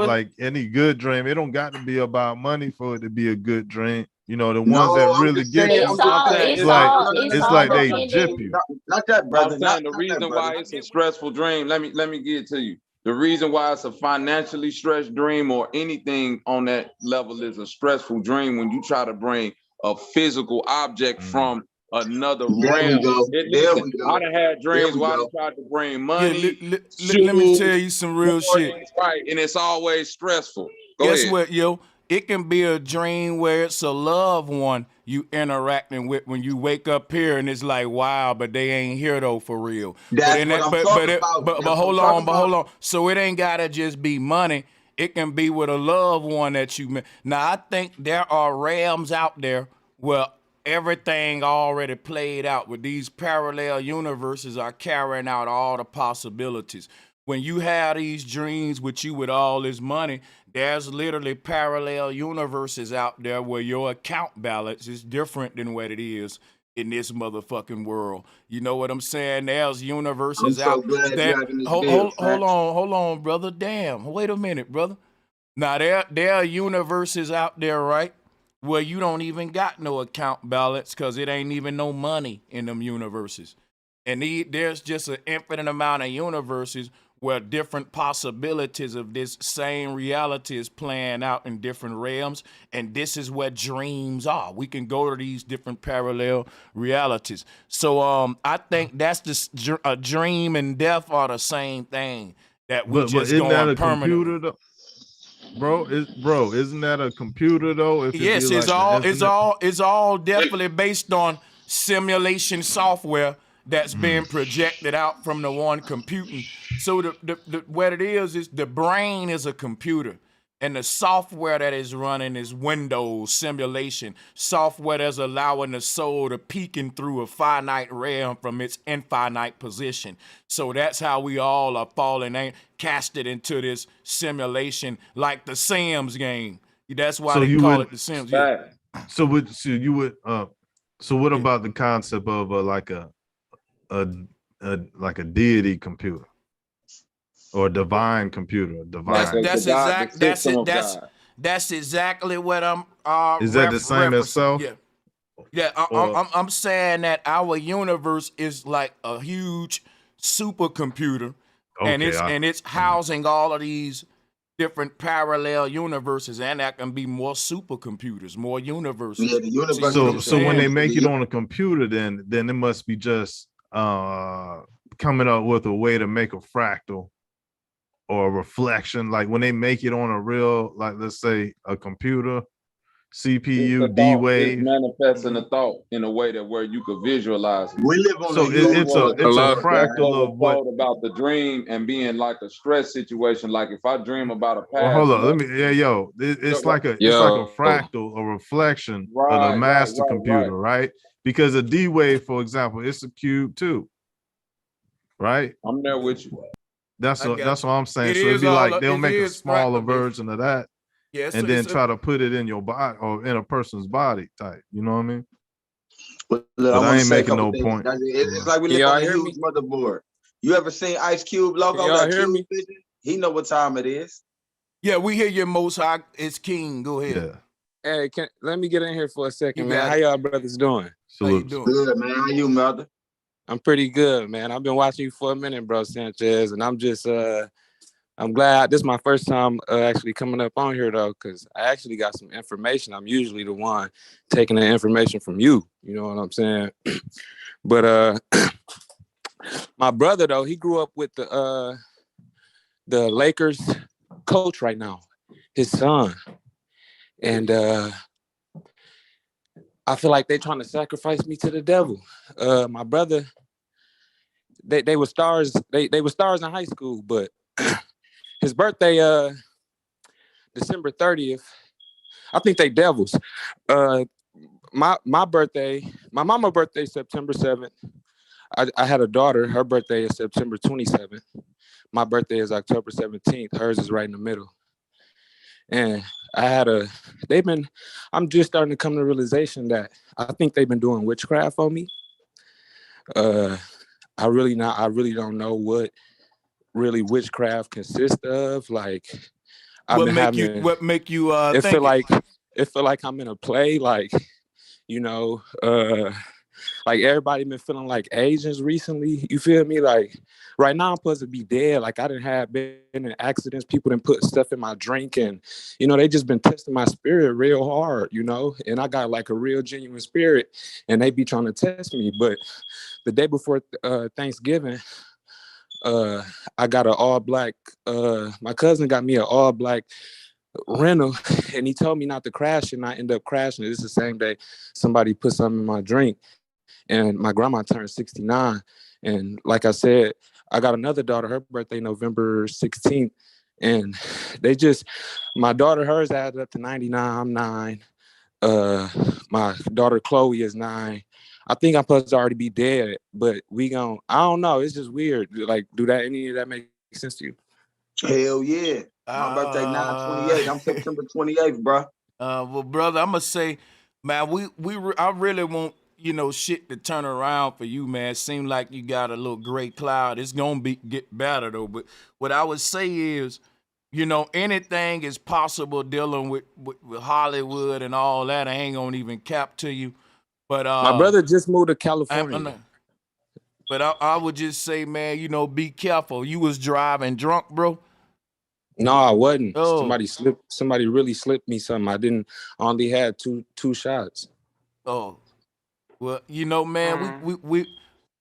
Like any good dream, it don't got to be about money for it to be a good dream. You know, the No, ones that I'm really just get saying. you, it's like they jip you. Not that, brother. I'm saying the reason why it's a stressful dream. Let me get it to you. The reason why it's a financially stressed dream or anything on that level is a stressful dream when you try to bring a physical object from another realm. Listen, I done had dreams where I tried to bring money. Let me tell you some real shit. Right, and it's always stressful. Guess what, yo? It can be a dream where it's a loved one you interacting with when you wake up here, and it's like, wow, but they ain't here though for real. That's what I'm talking about. But hold on. So it ain't gotta just be money. It can be with a loved one that you met. Now I think there are realms out there where everything already played out, with these parallel universes are carrying out all the possibilities. When you have these dreams with you with all this money, there's literally parallel universes out there where your account balance is different than what it is in this motherfucking world. You know what I'm saying? There's universes I'm so out glad there. you're having this bill, Hold on, brother. Damn. Wait a minute, brother. Now there are universes out there, right, where you don't even got no account balance because it ain't even no money in them universes. And there's just an infinite amount of universes where different possibilities of this same reality is playing out in different realms. And this is what dreams are. We can go to these different parallel realities. So I think that's a dream and death are the same thing. That we But just isn't that a permanently. computer though? Bro, isn't that a computer though? If Yes, it be like it's all definitely based on simulation software that's being projected out from the one computing. So what it is the brain is a computer, and the software that is running is Windows simulation software that's allowing the soul to peeking through a finite realm from its infinite position. So that's how we all are falling, casted into this simulation, like the Sims game. That's why they call it the Sims. Yeah. So what about the concept of like a deity computer or a divine computer? That's exactly what I'm. Is that the same as self? Yeah. I'm saying that our universe is like a huge supercomputer, and it's housing all of these different parallel universes, and that can be more supercomputers, more universes. So when they make it on a computer, then it must be just coming up with a way to make a fractal or a reflection. Like when they make it on a real, like let's say a computer, CPU, D-Wave. It's manifesting a thought in a way that where you could visualize it. We live on it's a fractal of what about the dream and being like a stress situation. Like if I dream about a past. Well, hold on, it's like a fractal, a reflection of the master computer, right? Because a D-Wave, for example, it's a cube too, right? I'm there with you. That's what I'm saying. So it'd be like they'll make a smaller version of that. Yes, and then try to put it in your body or in a person's body type. You know what I mean? But I ain't making no point. It's like we live on a huge motherboard. You ever seen Ice Cube logo? That Cube vision? He know what time it is. Yeah, we hear you, Most High. It's King. Go ahead. Yeah. Hey, let me get in here for a second, You man. got How it. y'all brothers doing? How you doing? Good, man. How you, mother? I'm pretty good, man. I've been watching you for a minute, bro, Sanchez, and I'm just I'm glad this is my first time actually coming up on here though, because I actually got some information. I'm usually the one taking the information from you. You know what I'm saying? But my brother though, he grew up with the Lakers coach right now, his son, and I feel like they're trying to sacrifice me to the devil. My brother, they were stars. They were stars in high school, but his birthday, December 30th. I think they devils. My birthday, my mama's birthday, September 7th. I had a daughter. Her birthday is September 27th. My birthday is October 17th. Hers is right in the middle. And I'm just starting to come to the realization that I think they've been doing witchcraft on me. I really don't know what really witchcraft consists of. Like What make you it think feel like I'm in a play, like, you know, like everybody been feeling like Asians recently. You feel me? Like right now I'm supposed to be dead. Like I didn't have been in accidents. People didn't put stuff in my drink, and you know, they just been testing my spirit real hard, you know, and I got like a real genuine spirit, and they be trying to test me. But the day before Thanksgiving, I got an all black, my cousin got me an all black rental, and he told me not to crash it, and I end up crashing it. This is the same day somebody put something in my drink, and my grandma turned 69. And like I said, I got another daughter, her birthday November 16th, and my daughter, hers added up to 99. I'm 9. My daughter Chloe is 9. I think I'm supposed to already be dead, but I don't know. It's just weird. Like, any of that make sense to you? Hell yeah. My birthday 9/28. I'm September 28th, bro. Well, brother, I'm gonna say, man, I really want shit to turn around for you, man. Seem like you got a little gray cloud. It's gonna get better though. But what I would say is, anything is possible dealing with Hollywood and all that. I ain't gonna even cap to you. But my brother just moved to California. But I would just say, man, be careful. You was driving drunk, bro. No, I wasn't. Oh. Somebody really slipped me something. I only had two shots. Oh. Well, man, we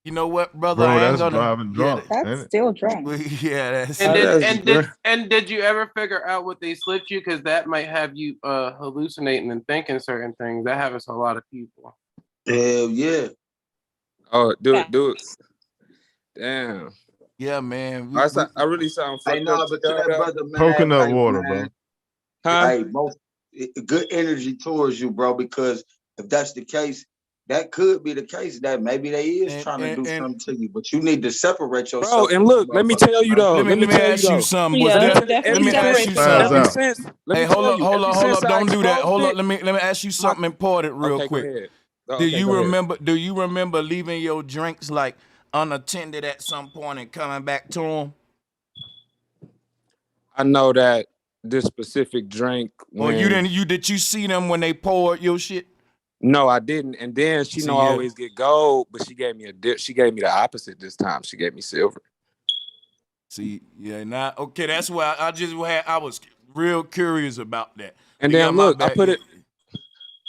you know what, brother? Bro, I ain't that's gonna driving drunk. That's still drunk. Yeah, that's And did you ever figure out what they slipped you? Because that might have you hallucinating and thinking certain things. That happens to a lot of people. Hell yeah. Oh, do it. Damn. Yeah, man. I really sound fucked no, up. but to that brother, man. Coconut water, bro. Huh? Hey, good energy towards you, bro, because if that's the case, that could be the case that maybe they is trying to do something to you, but you need to separate yourself. Bro, and look, let me tell you though. Let me ask you something. Was there? Let me ask you something. Hey, hold up! Don't do that. Hold up. Let me ask you something important real quick. Go ahead. Do you remember? Do you remember leaving your drinks like unattended at some point and coming back to them? I know that this specific drink. Or you didn't? Did you see them when they poured your shit? No, I didn't. And then I always get gold, but she gave me a dip. She gave me the opposite this time. She gave me silver. See, yeah, now okay, that's why I was real curious about that. And then look, I put it.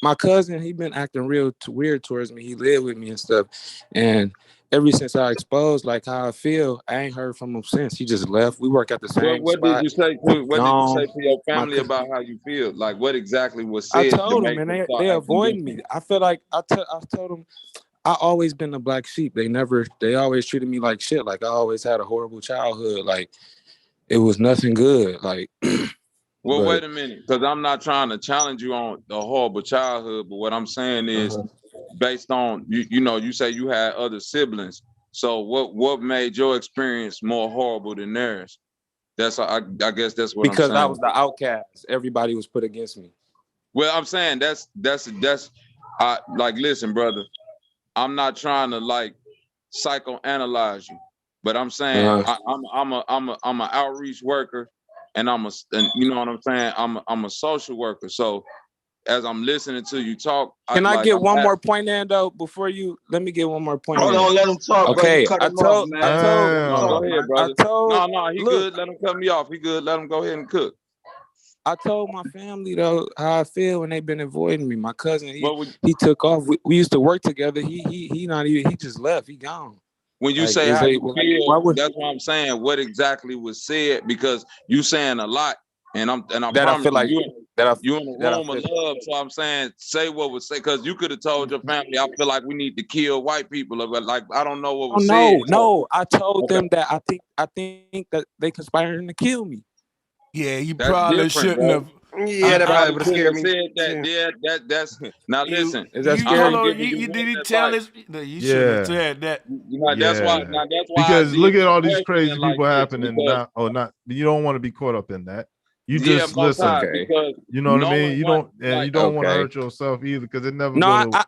My cousin, he been acting real weird towards me. He lived with me and stuff, and ever since I exposed like how I feel, I ain't heard from him since. He just left. We work at the same What spot. did you say? What did you say to your family about how you feel? Like what exactly was said? I told them, and they avoid me. I feel like I told them I always been the black sheep. They always treated me like shit. Like I always had a horrible childhood. Like it was nothing good. Like. Well, wait a minute, because I'm not trying to challenge you on the horrible childhood, but what I'm saying is, based on you say you had other siblings. So what made your experience more horrible than theirs? I guess that's what I'm saying. Because I was the outcast. Everybody was put against me. Well, I'm saying that's like, listen, brother, I'm not trying to like psychoanalyze you, but I'm saying I'm an outreach worker. And you know what I'm saying? I'm a social worker. So as I'm listening to you talk, Can I get I'm one more point in though before you? Let me get one more point Hold in. on, let him talk, bro. You Okay, cut him off, man. Go ahead, brother. No, he look, good. Let him cut me off. He good. Let him go ahead and cook. I told my family though how I feel when they've been avoiding me. My cousin, he took off. We used to work together. He not even. He just left. He gone. When you Like, say how you why feel, would that's what I'm saying. What exactly was said? Because you saying a lot, and I that I promise feel like you that you in a that I room of feel. love. So I'm saying, say what was said, because you could have told your family, I feel like we need to kill white people, but like I don't know what Oh was said. no! I told Okay. them that I think that they conspiring to kill me. Yeah, you That's probably different, shouldn't bro. have. Yeah, that probably would have Couldn't scared have me. said that. Yeah, that's now listen. Is that I'm scary? Hold on. giving you Did one he tell advice. us? No, you shouldn't have Yeah. said that. That's why. Yeah. Now that's why I Because did look at the all these questioning crazy like people this happening because now. Not you don't want to be caught up in that. You yeah, just most high, listen. Okay. because You know what I knowing mean? You what don't, and like you don't want to Okay. hurt yourself either, because it never No, go to.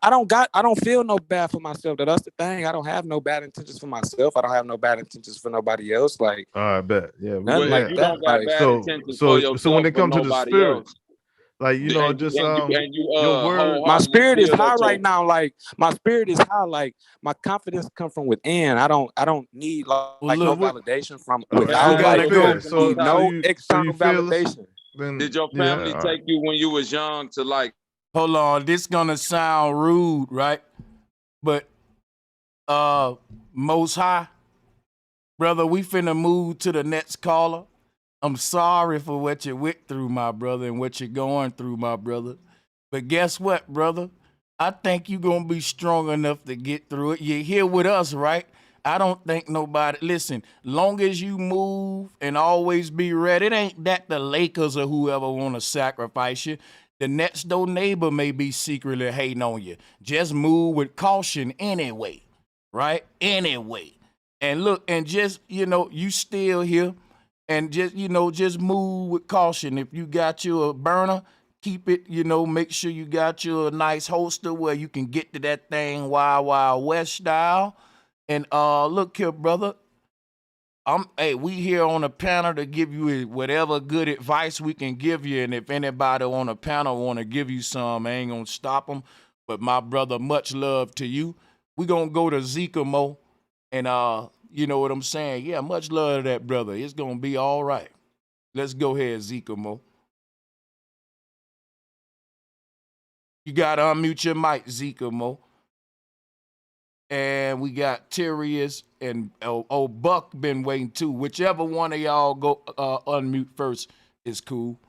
I don't feel no bad for myself. That's the thing. I don't have no bad intentions for myself. I don't have no bad intentions for nobody else. Like I bet. Yeah, nothing well, if like you that. don't got Like bad intentions for so when yourself it for comes to the nobody spirit, else, like just and you your word. my wholeheartedly spirit is feel high that right now. Like my spirit is high. Like my confidence come from within. I don't need like no Look, validation from So can without. I you ask Like you gotta a go. I question, need so no you external feel this? validation. Then did your yeah, family all right. take you when you was young to like Hold on. This gonna sound rude, right? But Most High, brother, we finna move to the next caller. I'm sorry for what you went through, my brother, and what you're going through, my brother. But guess what, brother? I think you're gonna be strong enough to get through it. You're here with us, right? I don't think nobody listen, long as you move and always be ready, it ain't that the Lakers or whoever wanna sacrifice you. The next door neighbor may be secretly hating on you. Just move with caution anyway, right? Anyway. And look, and just, you still here. And just, just move with caution. If you got you a burner, keep it, make sure you got you a nice holster where you can get to that thing Wild Wild West style. And look here, brother. We here on the panel to give you whatever good advice we can give you. And if anybody on the panel want to give you some, I ain't gonna stop them. But my brother, much love to you. We gonna go to Zika Mo, and you know what I'm saying? Yeah, much love to that brother. It's gonna be all right. Let's go ahead, Zika Mo. You gotta unmute your mic, Zika Mo. And we got Tyrius and Buck been waiting too. Whichever one of y'all go unmute first is cool.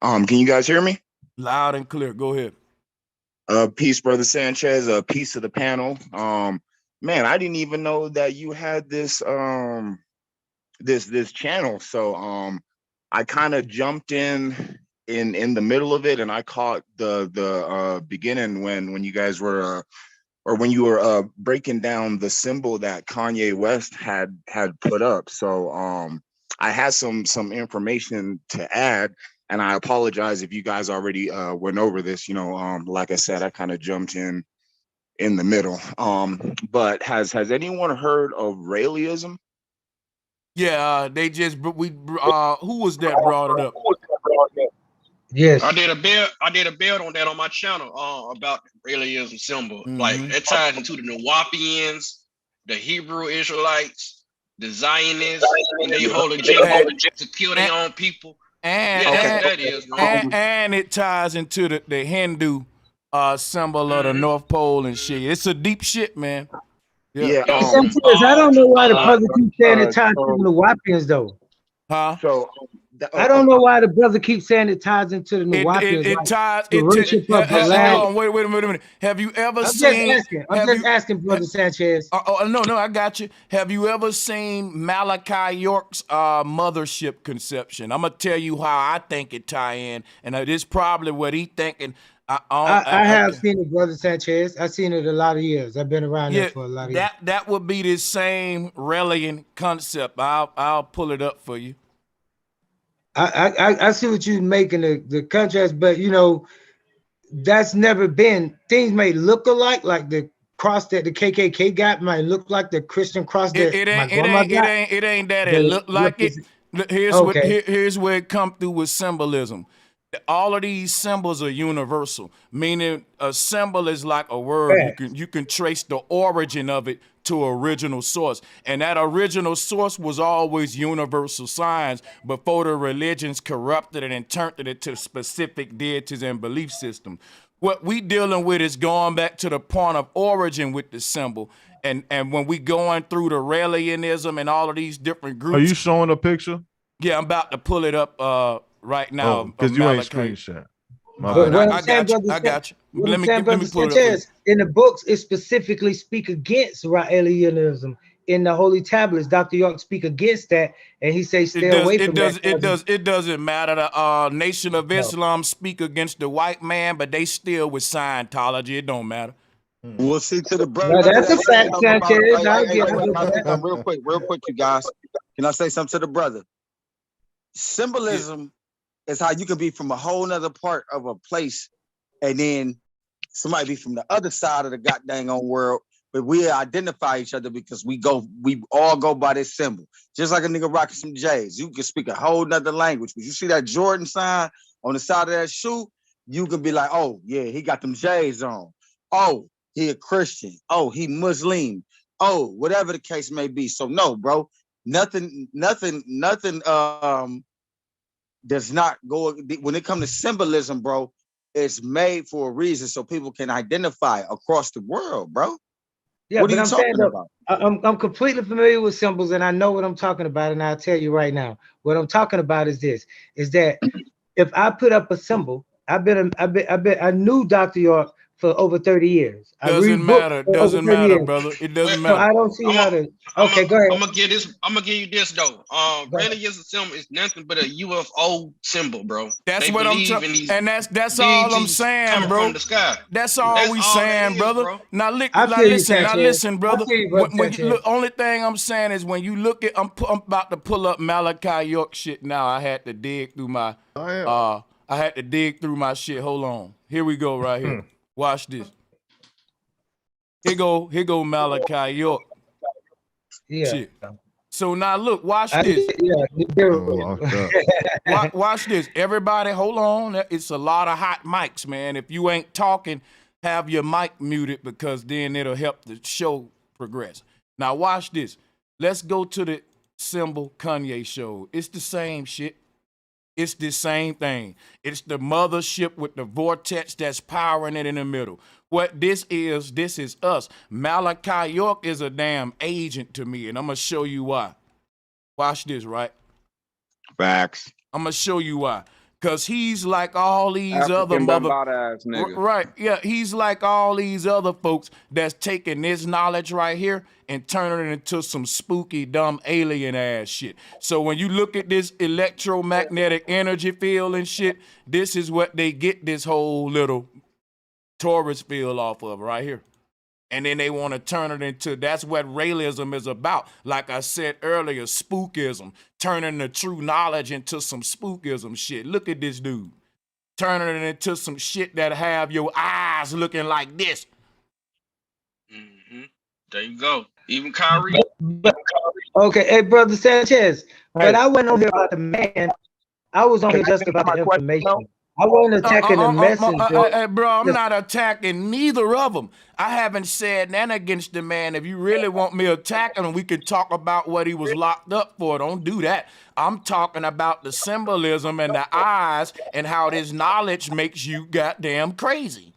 Can you guys hear me? Loud and clear. Go ahead. Peace, Brother Sanchez. Peace to the panel. Man, I didn't even know that you had this this channel. So I kind of jumped in the middle of it, and I caught the beginning when you guys were or when you were breaking down the symbol that Kanye West had put up. So I had some information to add, and I apologize if you guys already went over this. Like I said, I kind of jumped in the middle. But has anyone heard of Raelism? Yeah, they just who was that brought it up? Yes. I did a build on that on my channel about the Raelism symbol. Like it ties into the Nawapians, the Hebrew Israelites, the Zionists, and they whole agenda to kill their own people. And it ties into the Hindu symbol of the North Pole and shit. It's a deep shit, man. Yeah. I don't know why the brother keeps saying it ties into the Nuwapians though. Huh? So I don't know why the brother keeps saying it ties into the Nuwapians. It ties the worship of black. Hold on, wait a minute. Have you ever I'm seen? just asking, Brother Sanchez. No, I got you. Have you ever seen Malachi York's mothership conception? I'm gonna tell you how I think it tie in, and it is probably what he thinking. I have seen it, Brother Sanchez. I've seen it a lot of years. I've been around there for a lot of years. That would be the same Raelian concept. I'll pull it up for you. I see what you're making the contrast, but that's never been. Things may look alike, like the cross that the KKK got might look like the Christian cross that my grandma got. It ain't that it look like it. Here's where it come through with symbolism. all of these symbols are universal, meaning a symbol is like a word. You can trace the origin of it to original source, and that original source was always universal signs before the religions corrupted it and turned it to specific deities and belief systems. What we dealing with is going back to the point of origin with the symbol. And when we going through the Raelianism and all of these different groups. Are you showing a picture? Yeah, I'm about to pull it up right now. Because you ain't screenshot. I got you. Let me pull it up. In the books, it specifically speak against Raelianism. In the Holy Tablets, Dr. York speak against that, and he says stay away from that. It doesn't matter. The Nation of Islam speak against the white man, but they still with Scientology. It don't matter. We'll see to the brother. No, that's a fact, Sanchez. Real quick, you guys. Can I say something to the brother? Symbolism is how you can be from a whole nother part of a place, and then somebody be from the other side of the goddamn world, but we identify each other because we all go by this symbol. Just like a nigga rocking some J's. You can speak a whole nother language. But you see that Jordan sign on the side of that shoe, you can be like, oh, yeah, he got them J's on. Oh, he a Christian. Oh, he Muslim. Oh, whatever the case may be. So no, bro, nothing does not go when it comes to symbolism, bro. It's made for a reason so people can identify across the world, bro. Yeah, what but are you I'm talking saying about? I'm completely familiar with symbols, and I know what I'm talking about, and I'll tell you right now. What I'm talking about is this: is that if I put up a symbol, I knew Dr. York for over 30 years. Doesn't matter, brother. It doesn't matter. So I don't see how to. Okay, go ahead. I'm gonna give you this though. Raelianism symbol is nothing but a UFO symbol, bro. That's they what I'm saying, and that's all I'm saying, bro. From the sky. That's all we saying, brother. Bro. Now listen, brother. When you look, only thing I'm saying is when you look at, I'm about to pull up Malachi York shit now. I had to dig through my shit. Hold on. Here we go, right here. Watch this. Here go Malachi York. Yeah. Shit. So now look, watch this. Watch this. Everybody, hold on. It's a lot of hot mics, man. If you ain't talking, have your mic muted because then it'll help the show progress. Now watch this. Let's go to the symbol Kanye showed. It's the same shit. It's the same thing. It's the mothership with the vortex that's powering it in the middle. What this is us. Malachi York is a damn agent to me, and I'm going to show you why. Watch this, right? Facts. I'm going to show you why. Because he's like all these other right, yeah, he's like all these other folks that's taking this knowledge right here and turning it into some spooky, dumb, alien ass shit. So when you look at this electromagnetic energy field and shit, this is what they get this whole little Taurus field off of right here. And then they want to turn it into, that's what Raelism is about. Like I said earlier, spookism, turning the true knowledge into some spookism shit. Look at this dude, turning it into some shit that have your eyes looking like this. Mm-hmm. There you go. Even Kyrie. Okay, hey, brother Sanchez, but I went on here about the man. I was on here just about the information. I wasn't attacking the messenger. Bro, I'm not attacking neither of them. I haven't said nothing against the man. If you really want me attacking him, we can talk about what he was locked up for. Don't do that. I'm talking about the symbolism and the eyes and how this knowledge makes you goddamn crazy.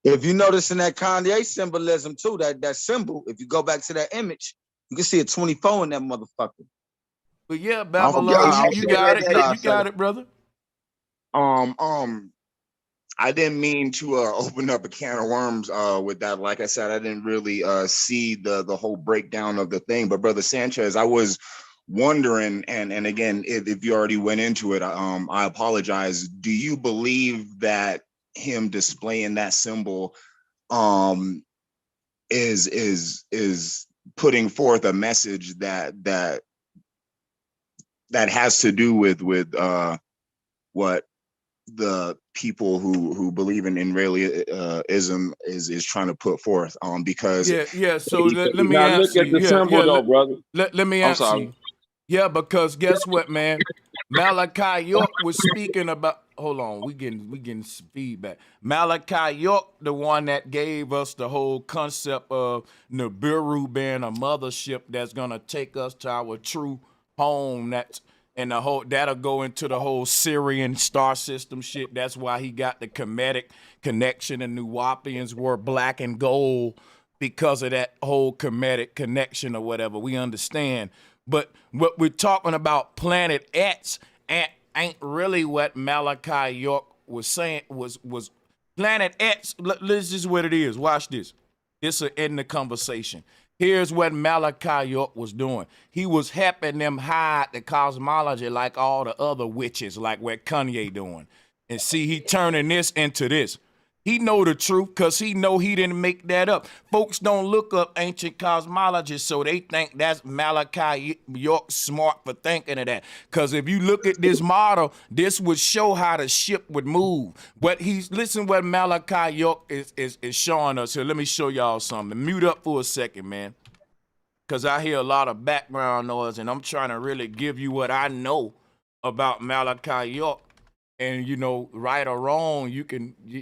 If you notice in that Kanye symbolism too, that symbol, if you go back to that image, you can see a 24 in that motherfucker. But yeah, Babylon, you got it. You got it, brother. I didn't mean to open up a can of worms with that. Like I said, I didn't really see the whole breakdown of the thing. But Brother Sanchez, I was wondering, and again, if you already went into it, I apologize. Do you believe that him displaying that symbol is putting forth a message that has to do with what the people who believe in Raelism is trying to put forth because so let me answer look at the symbol though, brother. Let me answer you. Yeah, because guess what, man? Malachi York was speaking about. Hold on, we getting some feedback. Malachi York, the one that gave us the whole concept of Nibiru being a mothership that's gonna take us to our true home. That'll go into the whole Syrian star system shit. That's why he got the Kemetic connection, and Nuwapians were black and gold because of that whole Kemetic connection or whatever. We understand. But what we're talking about, Planet X, ain't really what Malachi York was saying. Was Planet X? This is what it is. Watch this. This will end the conversation. Here's what Malachi York was doing. He was helping them hide the cosmology like all the other witches, like what Kanye doing. And see, he turning this into this. He know the truth because he know he didn't make that up. Folks don't look up ancient cosmology, so they think that's Malachi York smart for thinking of that. Because if you look at this model, this would show how the ship would move. Listen what Malachi York is showing us here. Let me show y'all something. Mute up for a second, man. Because I hear a lot of background noise, and I'm trying to really give you what I know about Malachi York. And, you know, right or wrong,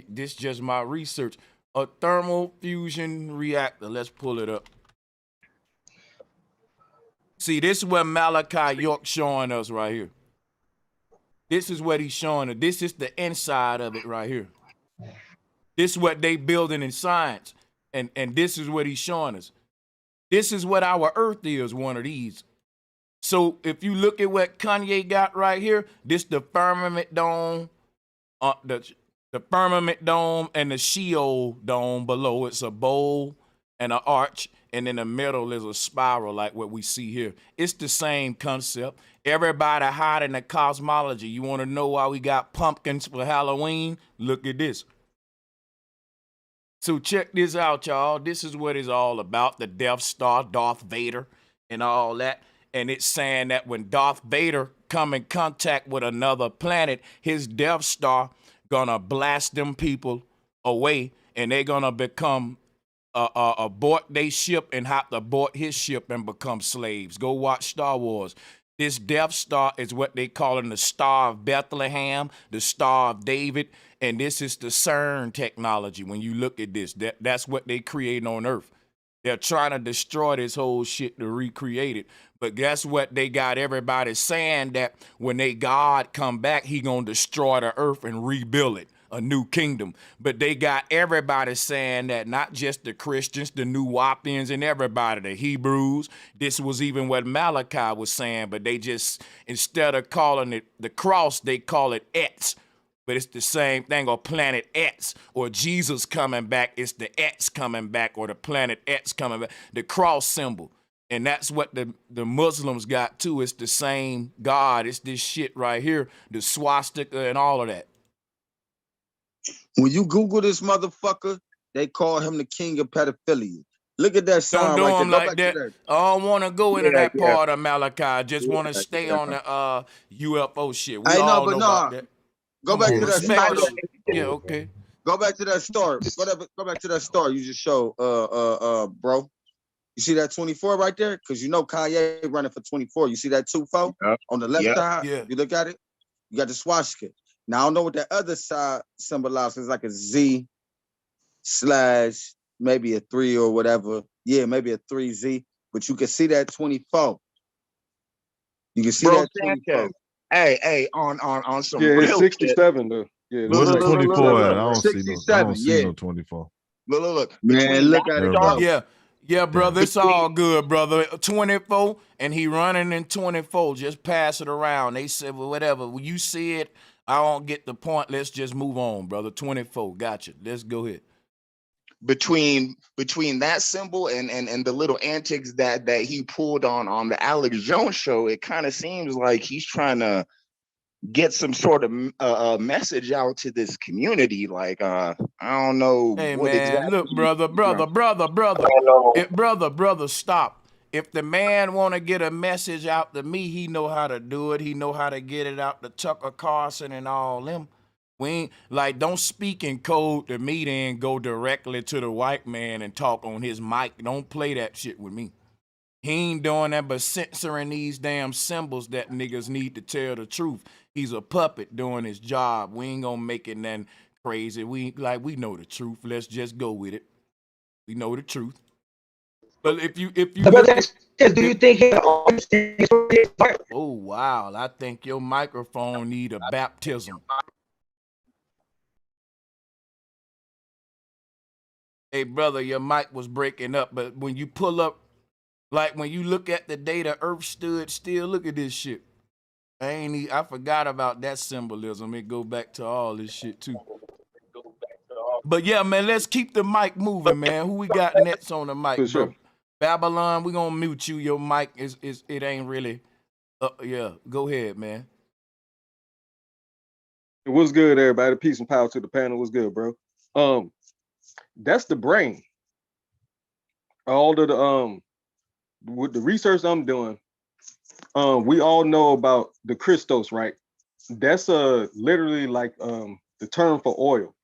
this is just my research. A thermal fusion reactor. Let's pull it up. See, this is what Malachi York showing us right here. This is what he's showing us. This is the inside of it right here. This is what they building in science. And this is what he's showing us. This is what our Earth is, one of these. So if you look at what Kanye got right here, this the firmament dome, the firmament dome and the Sheol dome below. It's a bowl and an arch, and in the middle is a spiral like what we see here. It's the same concept. Everybody hiding the cosmology. You want to know why we got pumpkins for Halloween? Look at this. So check this out, y'all. This is what it's all about. The Death Star, Darth Vader, and all that. And it's saying that when Darth Vader come in contact with another planet, his Death Star gonna blast them people away, and they're gonna become abort their ship and have to abort his ship and become slaves. Go watch Star Wars. This Death Star is what they calling the Star of Bethlehem, the Star of David, and this is the CERN technology. When you look at this, that's what they create on Earth. They're trying to destroy this whole shit to recreate it. But guess what? They got everybody saying that when God come back, he gonna destroy the earth and rebuild it, a new kingdom. But they got everybody saying that, not just the Christians, the Nuwapians and everybody, the Hebrews. This was even what Malachi was saying, but they just, instead of calling it the cross, they call it X. But it's the same thing, or Planet X, or Jesus coming back. It's the X coming back, or the Planet X coming back, the cross symbol. And that's what the Muslims got too. It's the same God. It's this shit right here, the swastika and all of that. When you Google this motherfucker, they call him the king of pedophilia. Look at that sign Don't do right there. him Go like back that. to that. I don't want to go into that Yeah. part of Malachi. I just want to stay on the UFO shit. We I know, all but know no. about that. Go Come back on, to that respect story. the shit. Yeah, okay. Go back to that story. Go back to that story you just showed, bro. You see that 24 right there? Because you know Kanye running for 24. You see that 2-4 on the left side? Yeah. You look at it, you got the swastika. Now I don't know what that other side symbolizes. It's like a Z / maybe a 3 or whatever. Yeah, maybe a 3Z. But you can see that 24. You can see Bro that 24. Sanchez. Hey, on some Yeah, it's real 67 though. Yeah, Look, Where's look, look, 24 at? look, I don't see no. I don't see no 24. Look. Man, Between look that at it, star, bro. Yeah, brother, it's all good, brother. 24, and he running in 24. Just pass it around. They said, well, whatever. When you see it, I don't get the point. Let's just move on, brother. 24, gotcha. Let's go ahead. between that symbol and the little antics that he pulled on the Alex Jones show, it kind of seems like he's trying to get some sort of message out to this community. Like I don't know Hey, what man, exactly. look, brother, stop. If the man want to get a message out to me, he know how to do it. He know how to get it out to Tucker Carlson and all them. We ain't, like, don't speak in code to me, then go directly to the white man and talk on his mic. Don't play that shit with me. He ain't doing that but censoring these damn symbols that niggas need to tell the truth. He's a puppet doing his job. We ain't gonna make it nothing crazy. We know the truth. Let's just go with it. We know the truth. But if you look at, do you think he oh wow, I think your microphone need a baptism. Hey brother, your mic was breaking up, but when you pull up, like when you look at the day the earth stood still, look at this shit. I forgot about that symbolism. It go back to all this shit too. But yeah, man, let's keep the mic moving, man. Who we got next on the mic, For bro? sure. Babylon, we gonna mute you. Your mic is it ain't really. Yeah, go ahead, man. What's good, everybody? Peace and power to the panel. What's good, bro? That's the brain. All of the with the research I'm doing, we all know about the Christos, right? That's literally like the term for oil.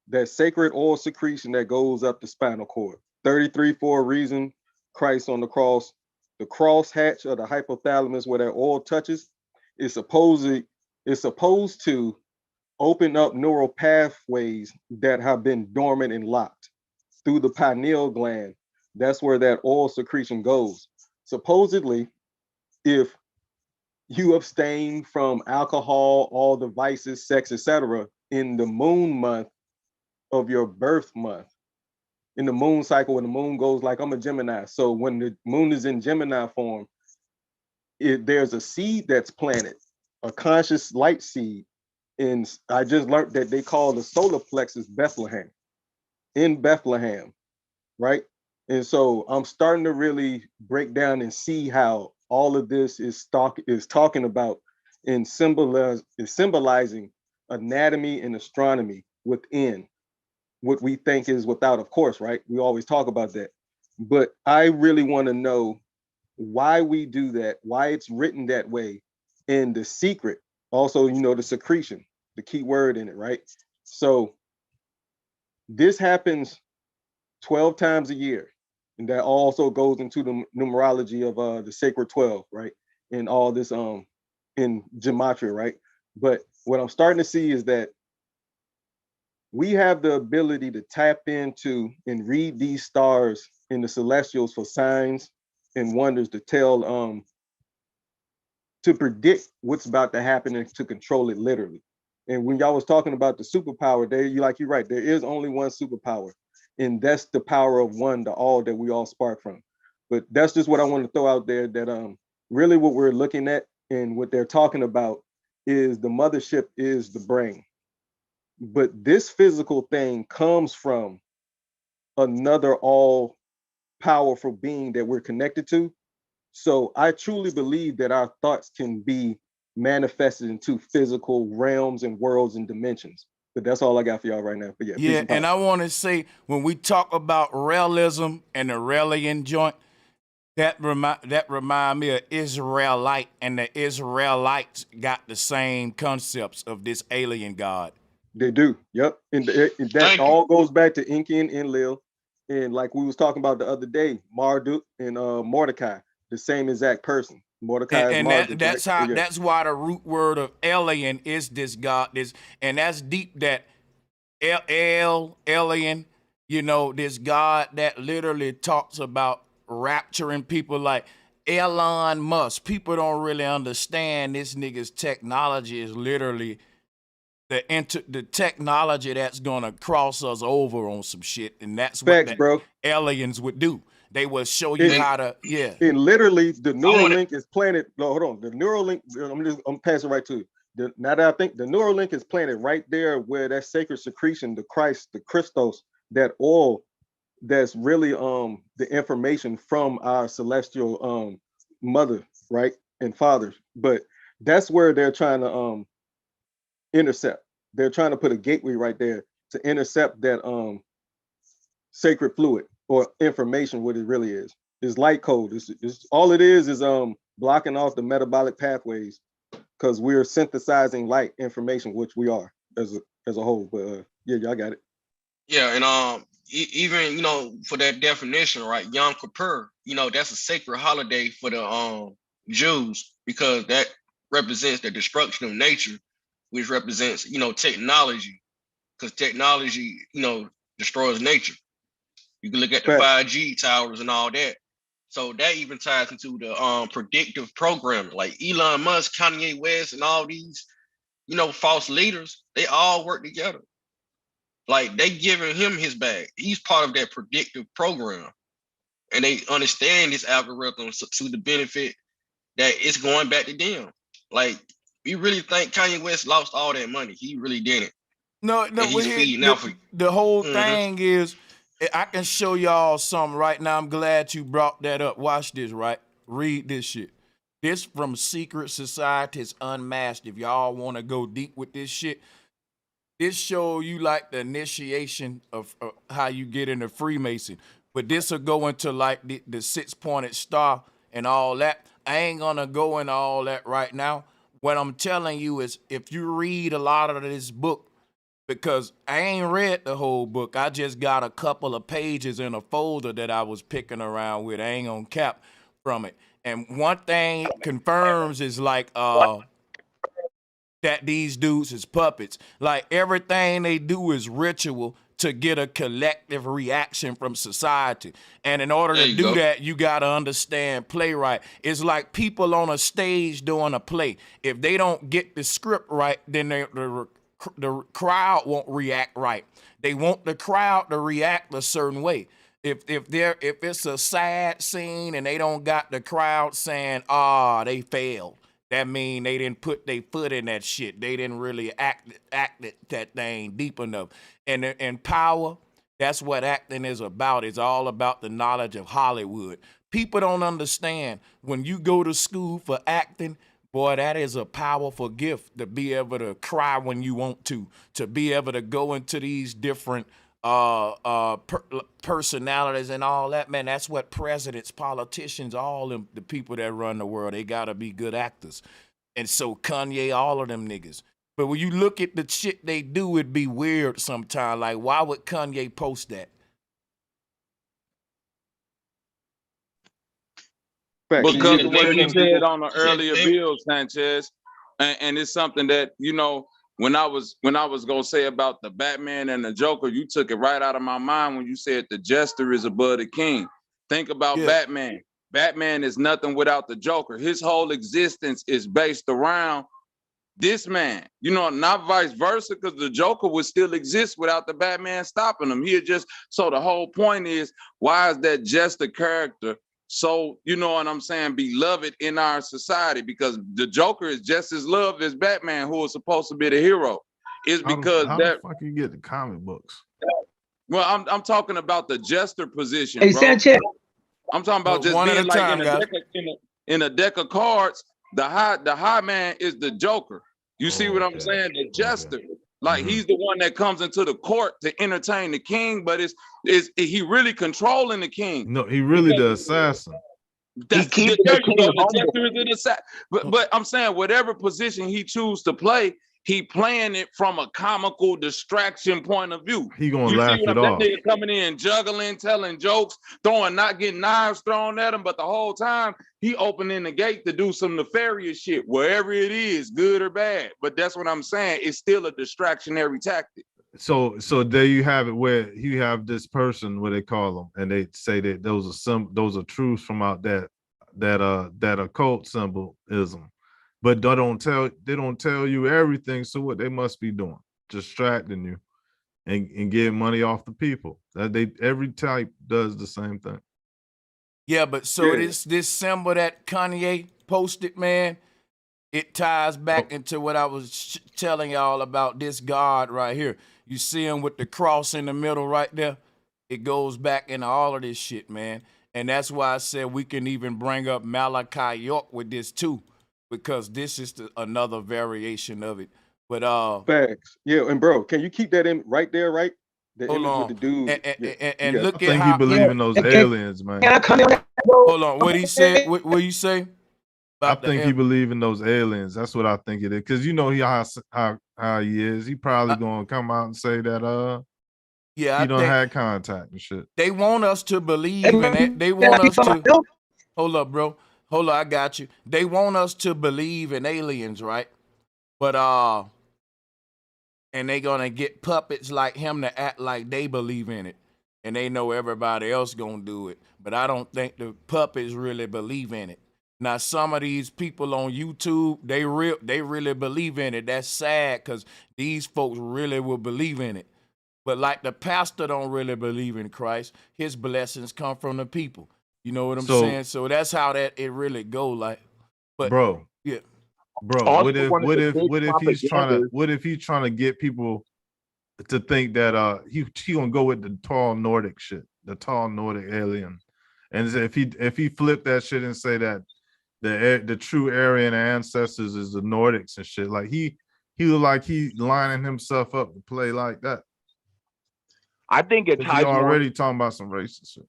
That sacred oil secretion that goes up the spinal cord. 33 for a reason. Christ on the cross. The cross hatch of the hypothalamus where that oil touches is supposed to open up neural pathways that have been dormant and locked through the pineal gland. That's where that oil secretion goes. Supposedly, if you abstain from alcohol, all the vices, sex, etc., in the moon month of your birth month, in the moon cycle, when the moon goes, like I'm a Gemini, so when the moon is in Gemini form, there's a seed that's planted, a conscious light seed. And I just learned that they call the solar plexus Bethlehem, in Bethlehem, right? And so I'm starting to really break down and see how all of this is talking about and symbolizing anatomy and astronomy within what we think is without, of course, right? We always talk about that. But I really want to know why we do that, why it's written that way, and the secret. Also, the secretion, the key word in it, right? So this happens 12 times a year. And that also goes into the numerology of the sacred 12, right? And all this in gematria, right? But what I'm starting to see is that we have the ability to tap into and read these stars in the celestials for signs and wonders to tell, to predict what's about to happen and to control it literally. And when y'all was talking about the superpower, you're right, there is only one superpower. And that's the power of one, the all that we all spark from. But that's just what I want to throw out there, that really what we're looking at and what they're talking about is the mothership is the brain. But this physical thing comes from another all powerful being that we're connected to. So I truly believe that our thoughts can be manifested into physical realms and worlds and dimensions. But that's all I got for y'all right now. But yeah, Yeah, and I want to say, when we talk about realism and the Raelian joint, that remind me of Israelite, and the Israelites got the same concepts of this alien god. They do. Yep. And that all goes back to Enki and Enlil. And like we was talking about the other day, Marduk and Mordecai, the same exact person. Mordecai is Marduk. That's right? how. So, yeah. That's why the root word of alien is this god. And that's deep. That alien. This god that literally talks about rapturing people, like Elon Musk. People don't really understand this nigga's technology is literally the technology that's gonna cross us over on some shit, and that's what the aliens would do. They will show you how to, yeah. And literally, the Neuralink is planted. No, hold on. The Neuralink. I'm passing right to it. Now that I think the Neuralink is planted right there where that sacred secretion, the Christ, the Christos, that oil, that's really the information from our celestial mother, right, and fathers. But that's where they're trying to intercept. They're trying to put a gateway right there to intercept that sacred fluid or information. What it really is light code. It's all it is blocking off the metabolic pathways, because we're synthesizing light information, which we are as a whole. But yeah, y'all got it. Yeah, and even for that definition, right? Yom Kippur, that's a sacred holiday for the Jews because that represents the destruction of nature, which represents technology, because technology destroys nature. You can look at the 5G towers and all that. So that even ties into the predictive programming, like Elon Musk, Kanye West, and all these false leaders. They all work together. Like they giving him his bag. He's part of that predictive program, and they understand this algorithm to the benefit that it's going back to them. Like we really think Kanye West lost all that money? He really didn't. No, And he's feeding out for the whole thing is, I can show y'all something right now. I'm glad you brought that up. Watch this, right? Read this shit. This from Secret Societies Unmasked. If y'all want to go deep with this shit, this show you like the initiation of how you get into Freemason. But this will go into like the 6-pointed star and all that. I ain't gonna go into all that right now. What I'm telling you is if you read a lot of this book, because I ain't read the whole book. I just got a couple of pages in a folder that I was picking around with. I ain't gonna cap from it. And one thing it confirms is like that these dudes is puppets. Like everything they do is ritual to get a collective reaction from society. And in order to do that, you gotta understand playwright. It's like people on a stage doing a play. If they don't get the script right, then the crowd won't react right. They want the crowd to react a certain way. If it's a sad scene and they don't got the crowd saying, they failed, that mean they didn't put their foot in that shit. They didn't really act that thing deep enough. And in power, that's what acting is about. It's all about the knowledge of Hollywood. People don't understand when you go to school for acting, boy, that is a powerful gift to be able to cry when you want to be able to go into these different personalities and all that, man. That's what presidents, politicians, all them, the people that run the world, they gotta be good actors. And so Kanye, all of them niggas. But when you look at the shit they do, it'd be weird sometimes. Like, why would Kanye post that? Because what you said on the earlier bill, Sanchez, and it's something that when I was gonna say about the Batman and the Joker, you took it right out of my mind when you said the jester is above the king. Think about Batman. Batman is nothing without the Joker. His whole existence is based around this man, not vice versa, because the Joker would still exist without the Batman stopping him. So the whole point is, why is that jester character so, what I'm saying, beloved in our society? Because the Joker is just as loved as Batman, who is supposed to be the hero. It's because how the fuck you get the comic books? Well, I'm talking about the jester position, Hey, bro. Sanchez. I'm talking about just one being at a like time, in a deck of cards. The high man is the Joker. You see what I'm saying? The jester. Like he's the one that comes into the court to entertain the king, but is he really controlling the king? No, he really the assassin. That's there you go. The jester is an assassin. But I'm saying whatever position he chooses to play, he playing it from a comical distraction point of view. He gonna laugh it off. That nigga coming in, juggling, telling jokes, not getting knives thrown at him, but the whole time he opening the gate to do some nefarious shit, wherever it is, good or bad. But that's what I'm saying. It's still a distractionary tactic. So there you have it, where you have this person, what they call them, and they say that those are truths from out that occult symbolism. But they don't tell you everything. So what they must be doing, distracting you and getting money off the people. Every type does the same thing. Yeah, but so this symbol that Kanye posted, man, it ties back into what I was telling y'all about this God right here. You see him with the cross in the middle right there? It goes back into all of this shit, man. And that's why I said we can even bring up Malachi York with this too, because this is another variation of it. But facts. Yeah, and bro, can you keep that in right there, right? The hold image on. with the dude. And look I at think how he believe in those aliens, man. Hold on. What he said? What you say? I think he believe in those aliens. That's what I think it is. Because how he is. He probably gonna come out and say that Yeah, He I don't think have contact and shit. they want us to believe in it. They want us to hold up, bro. Hold up, I got you. They want us to believe in aliens, right? But and they gonna get puppets like him to act like they believe in it. And they know everybody else gonna do it. But I don't think the puppets really believe in it. Now some of these people on YouTube, they really believe in it. That's sad because these folks really will believe in it. But like the pastor don't really believe in Christ, his blessings come from the people. You know what I'm saying? So that's how that it really go. Like, but bro, yeah, bro, Also, what if one of what the if big what if he's trying to propagandas. get people to think that he gonna go with the tall Nordic shit, the tall Nordic alien, and if he flipped that shit and say that the true Aryan ancestors is the Nordics and shit, like he look like he lining himself up to play like that. I think it 'Cause he ties more. already talking about some racist shit.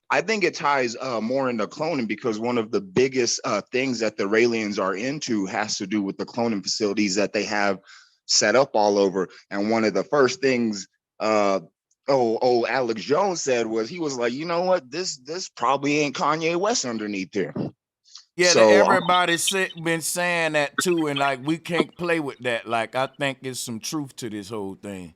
I think it ties more into cloning because one of the biggest things that the Raelians are into has to do with the cloning facilities that they have set up all over. And one of the first things Alex Jones said was he was like, you know what, this probably ain't Kanye West underneath there. yeah. So Everybody's been saying that too, and like we can't play with that. Like I think there's some truth to this whole thing.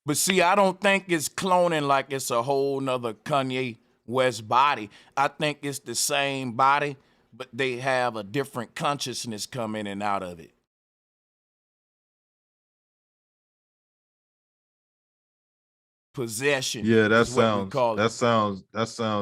But see, I don't think it's cloning like it's a whole nother Kanye West body. I think it's the same body, but they have a different consciousness coming in and out of it. Possession Yeah, is what we call it. that sounds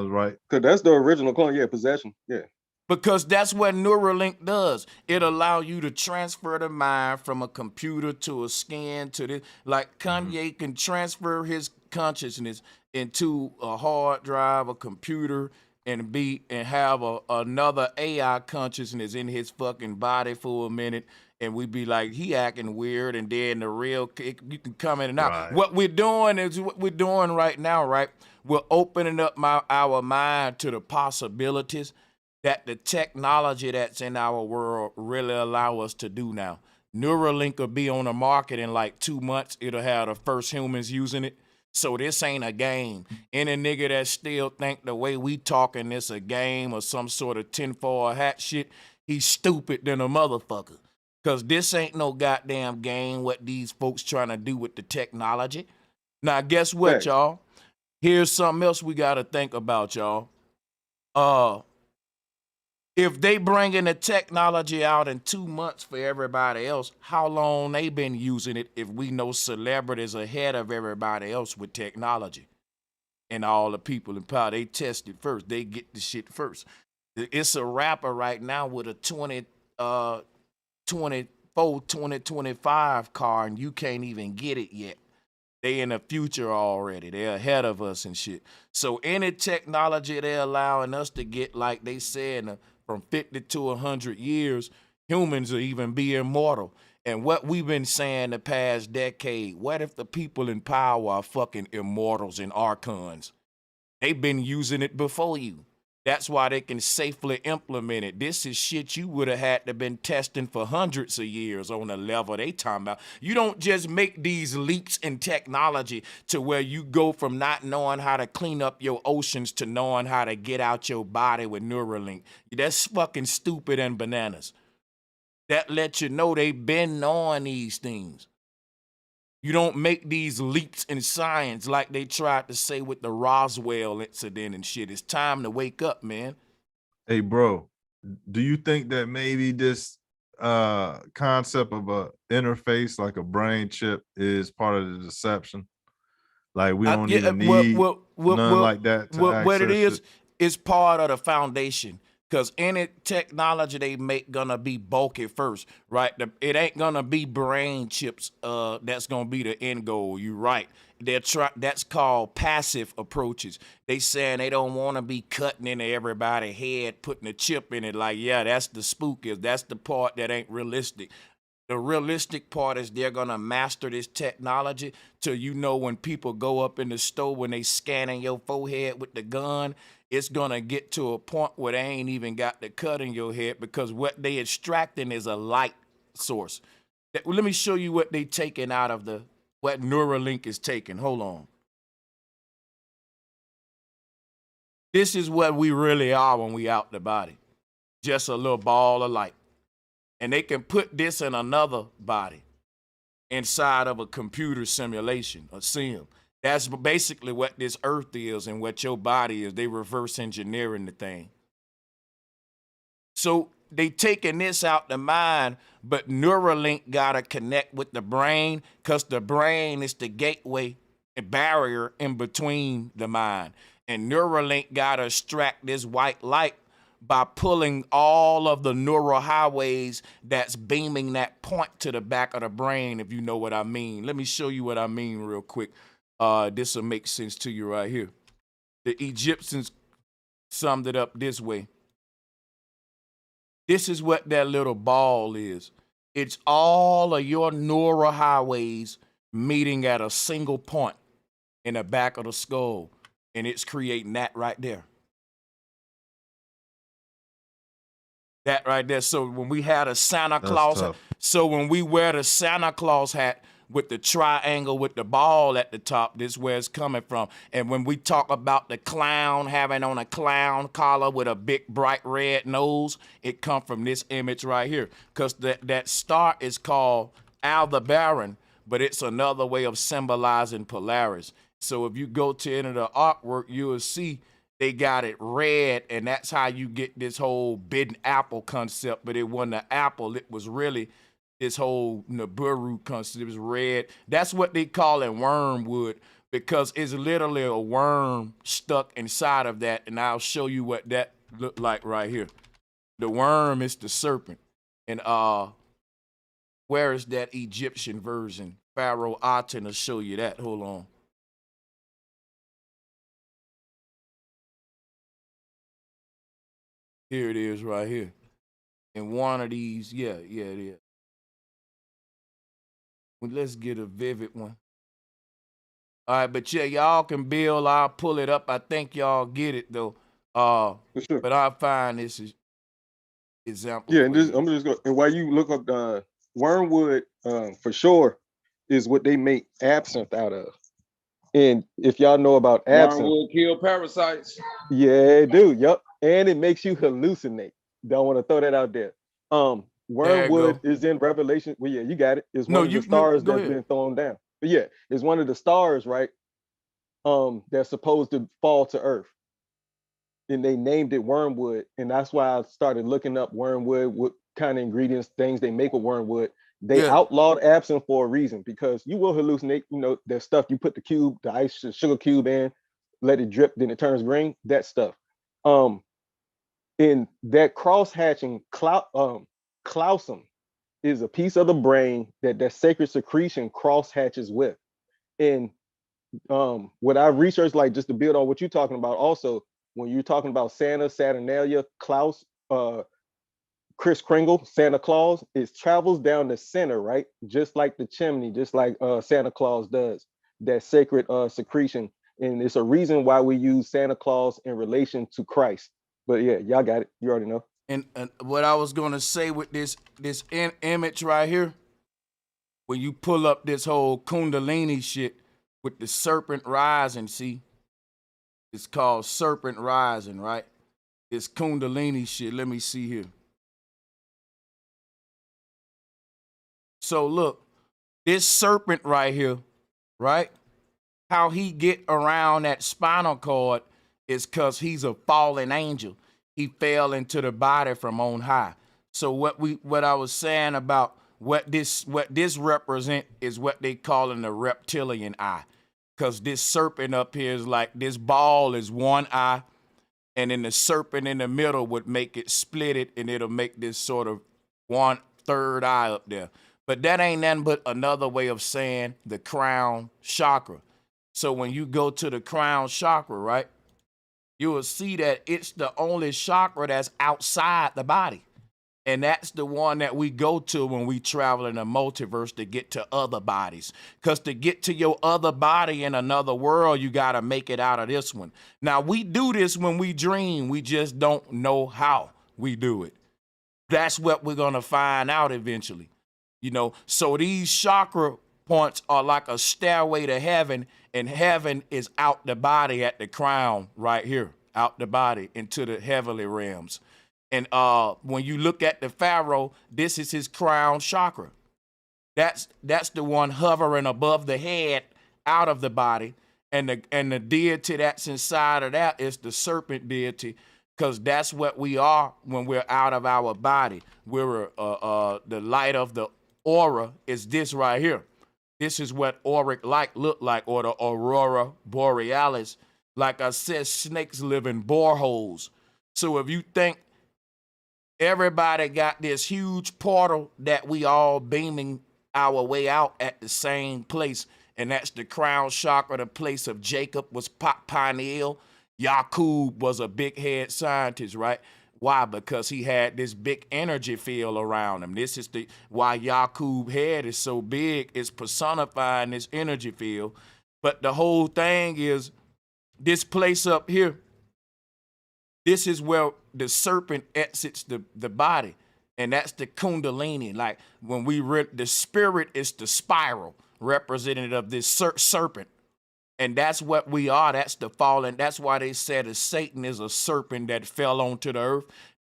right. Cause that's the original clone. Yeah, possession. Yeah. Because that's what Neuralink does. It allows you to transfer the mind from a computer to a skin to this. Like Kanye can transfer his consciousness into a hard drive, a computer, and have another AI consciousness in his fucking body for a minute. And we be like, he acting weird, and then you can come in and out. Right. What we're doing is what we're doing right now, right? We're opening up our mind to the possibilities that the technology that's in our world really allow us to do now. Neuralink will be on the market in like 2 months. It'll have the first humans using it. So this ain't a game. Any nigga that still think the way we talking this a game or some sort of tinfoil hat shit, he's stupid than a motherfucker. Cause this ain't no goddamn game what these folks trying to do with the technology. Now guess what, Thanks. y'all? Here's something else we gotta think about, y'all. If they bringing the technology out in 2 months for everybody else, how long they been using it if we know celebrities ahead of everybody else with technology? And all the people in power, they test it first. They get the shit first. It's a rapper right now with a 2025 car, and you can't even get it yet. They in the future already. They're ahead of us and shit. So any technology they're allowing us to get, like they said, from 50 to 100 years, humans will even be immortal. And what we've been saying the past decade, what if the people in power are fucking immortals and archons? They've been using it before you. That's why they can safely implement it. This is shit you would have had to been testing for hundreds of years on the level they talking about. You don't just make these leaps in technology to where you go from not knowing how to clean up your oceans to knowing how to get out your body with Neuralink. That's fucking stupid and bananas. That lets you know they've been knowing these things. You don't make these leaps in science like they tried to say with the Roswell incident and shit. It's time to wake up, man. Hey, bro, do you think that maybe this concept of a interface like a brain chip is part of the deception? Like we don't even need none like that to access what it is it. part of the foundation. Because any technology they make gonna be bulky first, right? It ain't gonna be brain chips that's gonna be the end goal. You're right. That's called passive approaches. They saying they don't want to be cutting into everybody's head, putting a chip in it. Like, yeah, that's the spooky. That's the part that ain't realistic. The realistic part is they're gonna master this technology till you know when people go up in the store when they scanning your forehead with the gun, it's gonna get to a point where they ain't even got the cut in your head because what they extracting is a light source. Let me show you what they taking out of the what Neuralink is taking. Hold on. This is what we really are when we out the body. Just a little ball of light. And they can put this in another body inside of a computer simulation, a sim. That's basically what this earth is and what your body is. They reverse engineering the thing. So they taking this out the mind, but Neuralink gotta connect with the brain because the brain is the gateway and barrier in between the mind. And Neuralink gotta extract this white light by pulling all of the neural highways that's beaming that point to the back of the brain, if you know what I mean. Let me show you what I mean real quick. This will make sense to you right here. The Egyptians summed it up this way. This is what that little ball is. It's all of your neural highways meeting at a single point in the back of the skull, and it's creating that right there. That right there. So when we had a Santa Claus hat, so when we wear the Santa Claus hat with the triangle with the ball at the top, this is where it's coming from. And when we talk about the clown having on a clown collar with a big bright red nose, it come from this image right here. Because that star is called Aldebaran, but it's another way of symbolizing Polaris. So if you go to any of the artwork, you will see they got it red, and that's how you get this whole bitten apple concept. But it wasn't an apple; it was really this whole Nibiru concept. It was red. That's what they call it wormwood because it's literally a worm stuck inside of that. And I'll show you what that looked like right here. The worm is the serpent, and where is that Egyptian version? Pharaoh Aten will show you that. Hold on. Here it is right here. And one of these, yeah, it is. Well, let's get a vivid one. All right, but yeah, y'all can build. I'll pull it up. I think y'all get it though. For sure. But I'll find this example. Yeah, and I'm just going. And while you look up the wormwood, for sure, is what they make absinthe out of. And if y'all know about absinthe, Wormwood kill parasites. yeah, it do. Yep, and it makes you hallucinate. Don't want to throw that out there. Wormwood is in Revelation. Well, yeah, you got it. It's one of the stars that's been thrown down. But yeah, it's one of the stars, right? That's supposed to fall to Earth, and they named it wormwood, and that's why I started looking up wormwood, what kind of ingredients, things they make with wormwood. They outlawed absinthe for a reason because you will hallucinate. You know, that stuff you put the cube, the ice sugar cube in, let it drip, then it turns green. That stuff. In that cross-hatching clausum is a piece of the brain that sacred secretion cross-hatches with. And what I researched, like just to build on what you're talking about, also when you're talking about Santa, Saturnalia, Klaus, Kris Kringle, Santa Claus, it travels down the center, right? Just like the chimney, just like Santa Claus does, that sacred secretion. And it's a reason why we use Santa Claus in relation to Christ. But yeah, y'all got it. You already know. And what I was gonna say with this image right here, when you pull up this whole Kundalini shit with the serpent rising, see, it's called serpent rising, right? It's Kundalini shit. Let me see here. So look, this serpent right here, right? How he get around that spinal cord is because he's a fallen angel. He fell into the body from on high. So what I was saying about what this represent is what they call in the reptilian eye. Because this serpent up here is like, this ball is one eye, and then the serpent in the middle would make it split it, and it'll make this sort of 1/3 eye up there. But that ain't nothing but another way of saying the crown chakra. So when you go to the crown chakra, right, you will see that it's the only chakra that's outside the body. And that's the one that we go to when we travel in the multiverse to get to other bodies. Because to get to your other body in another world, you got to make it out of this one. Now, we do this when we dream. We just don't know how we do it. That's what we're going to find out eventually. You know, so these chakra points are like a stairway to heaven, and heaven is out the body at the crown right here, out the body into the heavenly realms. And when you look at the pharaoh, this is his crown chakra. That's the one hovering above the head, out of the body, and the deity that's inside of that is the serpent deity, because that's what we are when we're out of our body. We're the light of the aura is this right here. This is what auric light look like, or the aurora borealis. Like I said, snakes live in boreholes. So if you think everybody got this huge portal that we all beaming our way out at the same place, and that's the crown chakra, the place of Jacob was pineal. Yaqub was a big head scientist, right? Why? Because he had this big energy field around him. This is why Yaqub head is so big, is personifying this energy field. But the whole thing is this place up here. This is where the serpent exits the body, and that's the kundalini. Like when we read, the spirit is the spiral representative of this serpent, and that's what we are. That's the fallen. That's why they said that Satan is a serpent that fell onto the earth.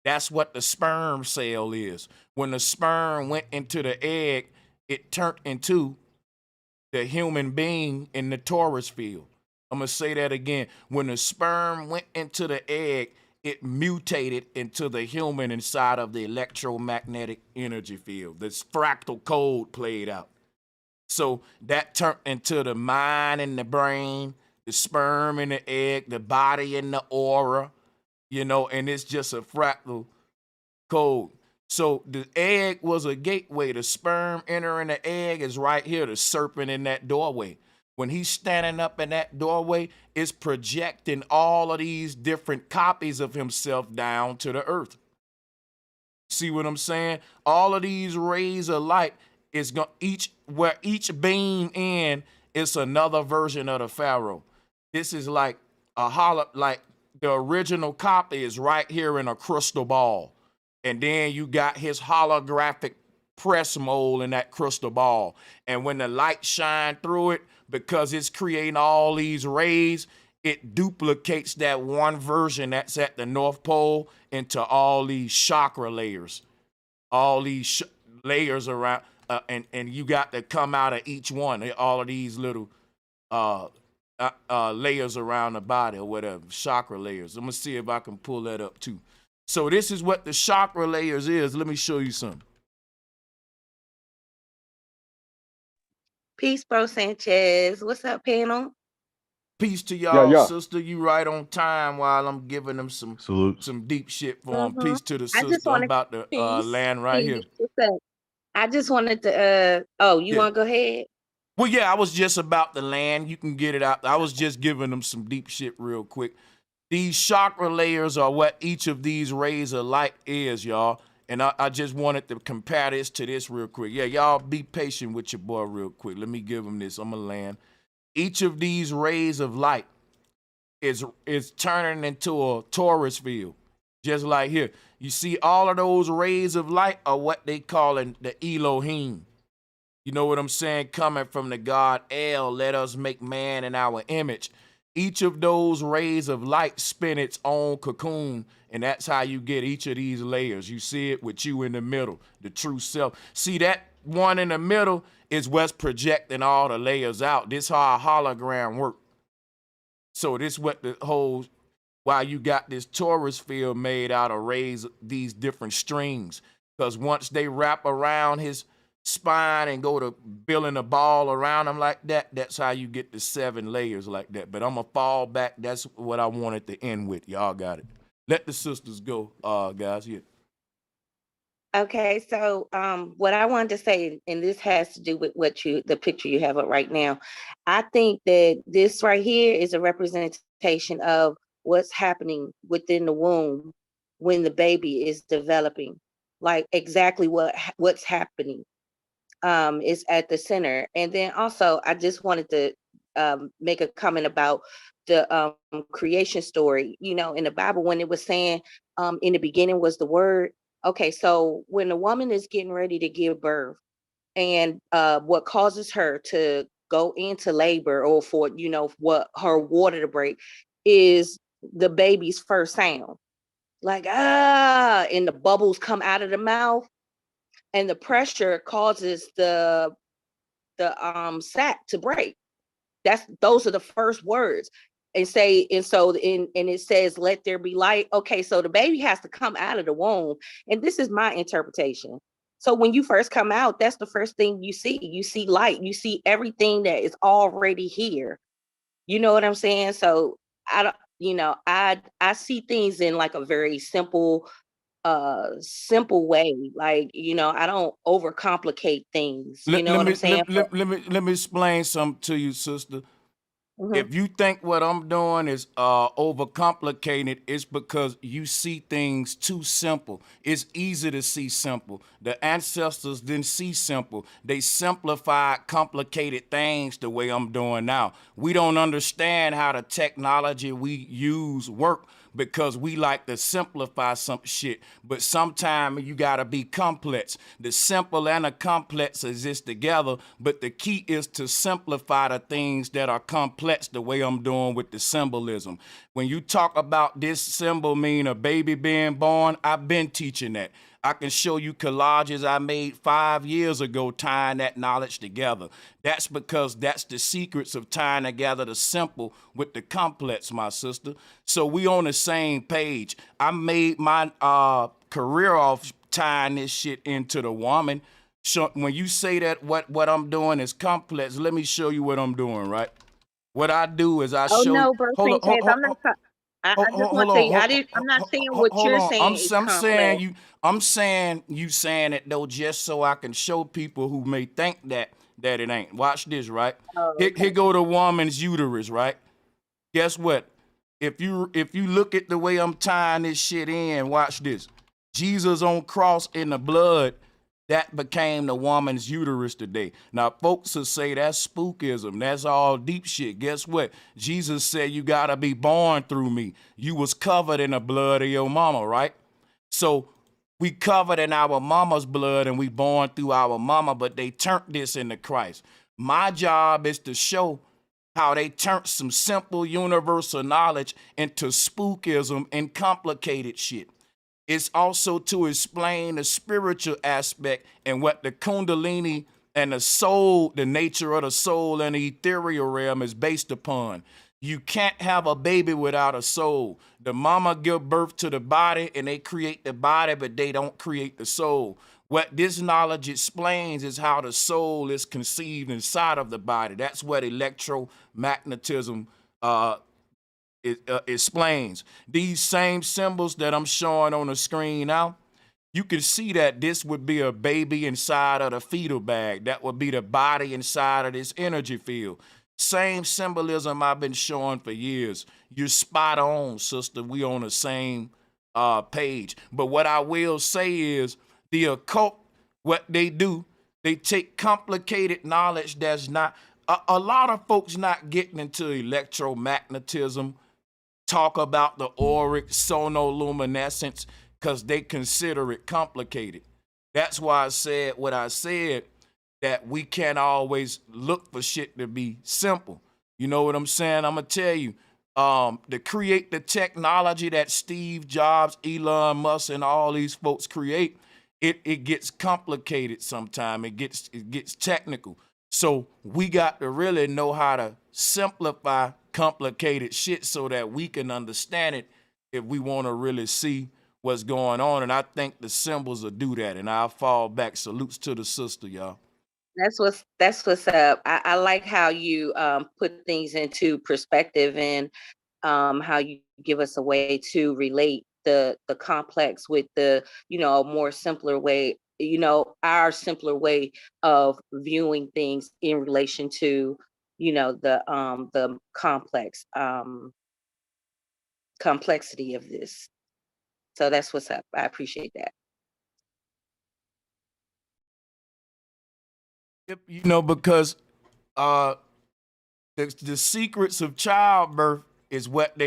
That's what the sperm cell is. When the sperm went into the egg, it turned into the human being in the Taurus field. I'm going to say that again. When the sperm went into the egg, it mutated into the human inside of the electromagnetic energy field. This fractal code played out. So that turned into the mind and the brain, the sperm and the egg, the body and the aura, and it's just a fractal code. So the egg was a gateway. The sperm entering the egg is right here, the serpent in that doorway. When he's standing up in that doorway, it's projecting all of these different copies of himself down to the earth. See what I'm saying? All of these rays of light is going each beam in is another version of the pharaoh. This is like a like the original copy is right here in a crystal ball. And then you got his holographic press mold in that crystal ball. And when the light shine through it, because it's creating all these rays, it duplicates that one version that's at the North Pole into all these chakra layers, all these layers around, and you got to come out of each one, all of these little layers around the body or whatever, chakra layers. I'm gonna see if I can pull that up too. So this is what the chakra layers is. Let me show you something. Peace, Bro Sanchez. What's up, panel? Peace to y'all, Yeah. sister. You right on time while I'm giving them some deep shit for them. Peace to the sister. I'm about to land right here. What's up? I just wanted to, you want to go ahead? Well, yeah, I was just about to land. You can get it out. I was just giving them some deep shit real quick. These chakra layers are what each of these rays of light is, y'all. And I just wanted to compare this to this real quick. Yeah, y'all be patient with your boy real quick. Let me give him this. I'm going to land. Each of these rays of light is turning into a Taurus field, just like here. You see all of those rays of light are what they calling the Elohim. You know what I'm saying? Coming from the God El, let us make man in our image. Each of those rays of light spin its own cocoon, and that's how you get each of these layers. You see it with you in the middle, the true self. See that one in the middle is what's projecting all the layers out. This how a hologram work. So this what the whole, why you got this Taurus field made out of rays, these different strings. Because once they wrap around his spine and go to building a ball around him like that, that's how you get the 7 layers like that. But I'm gonna fall back. That's what I wanted to end with. Y'all got it. Let the sisters go, guys. Yeah. Okay, so what I wanted to say, and this has to do with the picture you have up right now. I think that this right here is a representation of what's happening within the womb when the baby is developing, like exactly what's happening. Is at the center. And then also, I just wanted to make a comment about the creation story. You know, in the Bible, when it was saying in the beginning was the word. Okay, so when a woman is getting ready to give birth and what causes her to go into labor, or for what her water to break, is the baby's first sound, like and the bubbles come out of the mouth, and the pressure causes the sac to break. Those are the first words. And it says, let there be light. Okay, so the baby has to come out of the womb, and this is my interpretation. So when you first come out, that's the first thing you see. You see light, you see everything that is already here. You know what I'm saying? So I don't, I see things in like a very simple way. Like, I don't overcomplicate things. You know what I'm saying? Let me explain something to you, sister. Mhm. If you think what I'm doing is overcomplicated, it's because you see things too simple. It's easy to see simple. The ancestors didn't see simple. They simplified complicated things the way I'm doing now. We don't understand how the technology we use work because we like to simplify some shit. But sometimes you gotta be complex. The simple and the complex exist together, but the key is to simplify the things that are complex the way I'm doing with the symbolism. When you talk about this symbol mean a baby being born, I've been teaching that. I can show you collages I made 5 years ago tying that knowledge together. That's because that's the secrets of tying together the simple with the complex, my sister. So we on the same page. I made my career off tying this shit into the woman. So when you say that what I'm doing is complex, let me show you what I'm doing, right? What I do is I Oh show you. no, bro, Sanchez, I'm not. I just want Hold to tell on. you, I'm not saying what Hold you're on. saying is I'm saying complex. I'm saying you saying it though, just so I can show people who may think that it ain't. Watch this, right? Oh, Here go the woman's uterus, right? Guess what? If you look at the way I'm tying this shit in, watch this. Jesus on cross in the blood, that became the woman's uterus today. Now, folks will say that's spookism. That's all deep shit. Guess what? Jesus said you gotta be born through me. You was covered in the blood of your mama, right? So we covered in our mama's blood and we born through our mama, but they turned this into Christ. My job is to show how they turned some simple universal knowledge into spookism and complicated shit. It's also to explain the spiritual aspect and what the kundalini and the soul, the nature of the soul and the ethereal realm is based upon. You can't have a baby without a soul. The mama give birth to the body and they create the body, but they don't create the soul. What this knowledge explains is how the soul is conceived inside of the body. That's what electromagnetism explains. These same symbols that I'm showing on the screen now, you can see that this would be a baby inside of the fetal bag. That would be the body inside of this energy field. Same symbolism I've been showing for years. You're spot on, sister. We on the same page. But what I will say is the occult, what they do, they take complicated knowledge that's not, a lot of folks not getting into electromagnetism, talk about the auric sonoluminescence because they consider it complicated. That's why I said what I said, that we can't always look for shit to be simple. You know what I'm saying? I'm gonna tell you, to create the technology that Steve Jobs, Elon Musk, and all these folks create, it gets complicated sometimes. It gets technical. So we got to really know how to simplify complicated shit so that we can understand it if we want to really see what's going on. And I think the symbols will do that. And I'll fall back. Salutes to the sister, y'all. That's what's up. I like how you put things into perspective, and how you give us a way to relate the complex with the a more simpler way, our simpler way of viewing things in relation to the complex complexity of this. So that's what's up. I appreciate that. Because the secrets of childbirth is what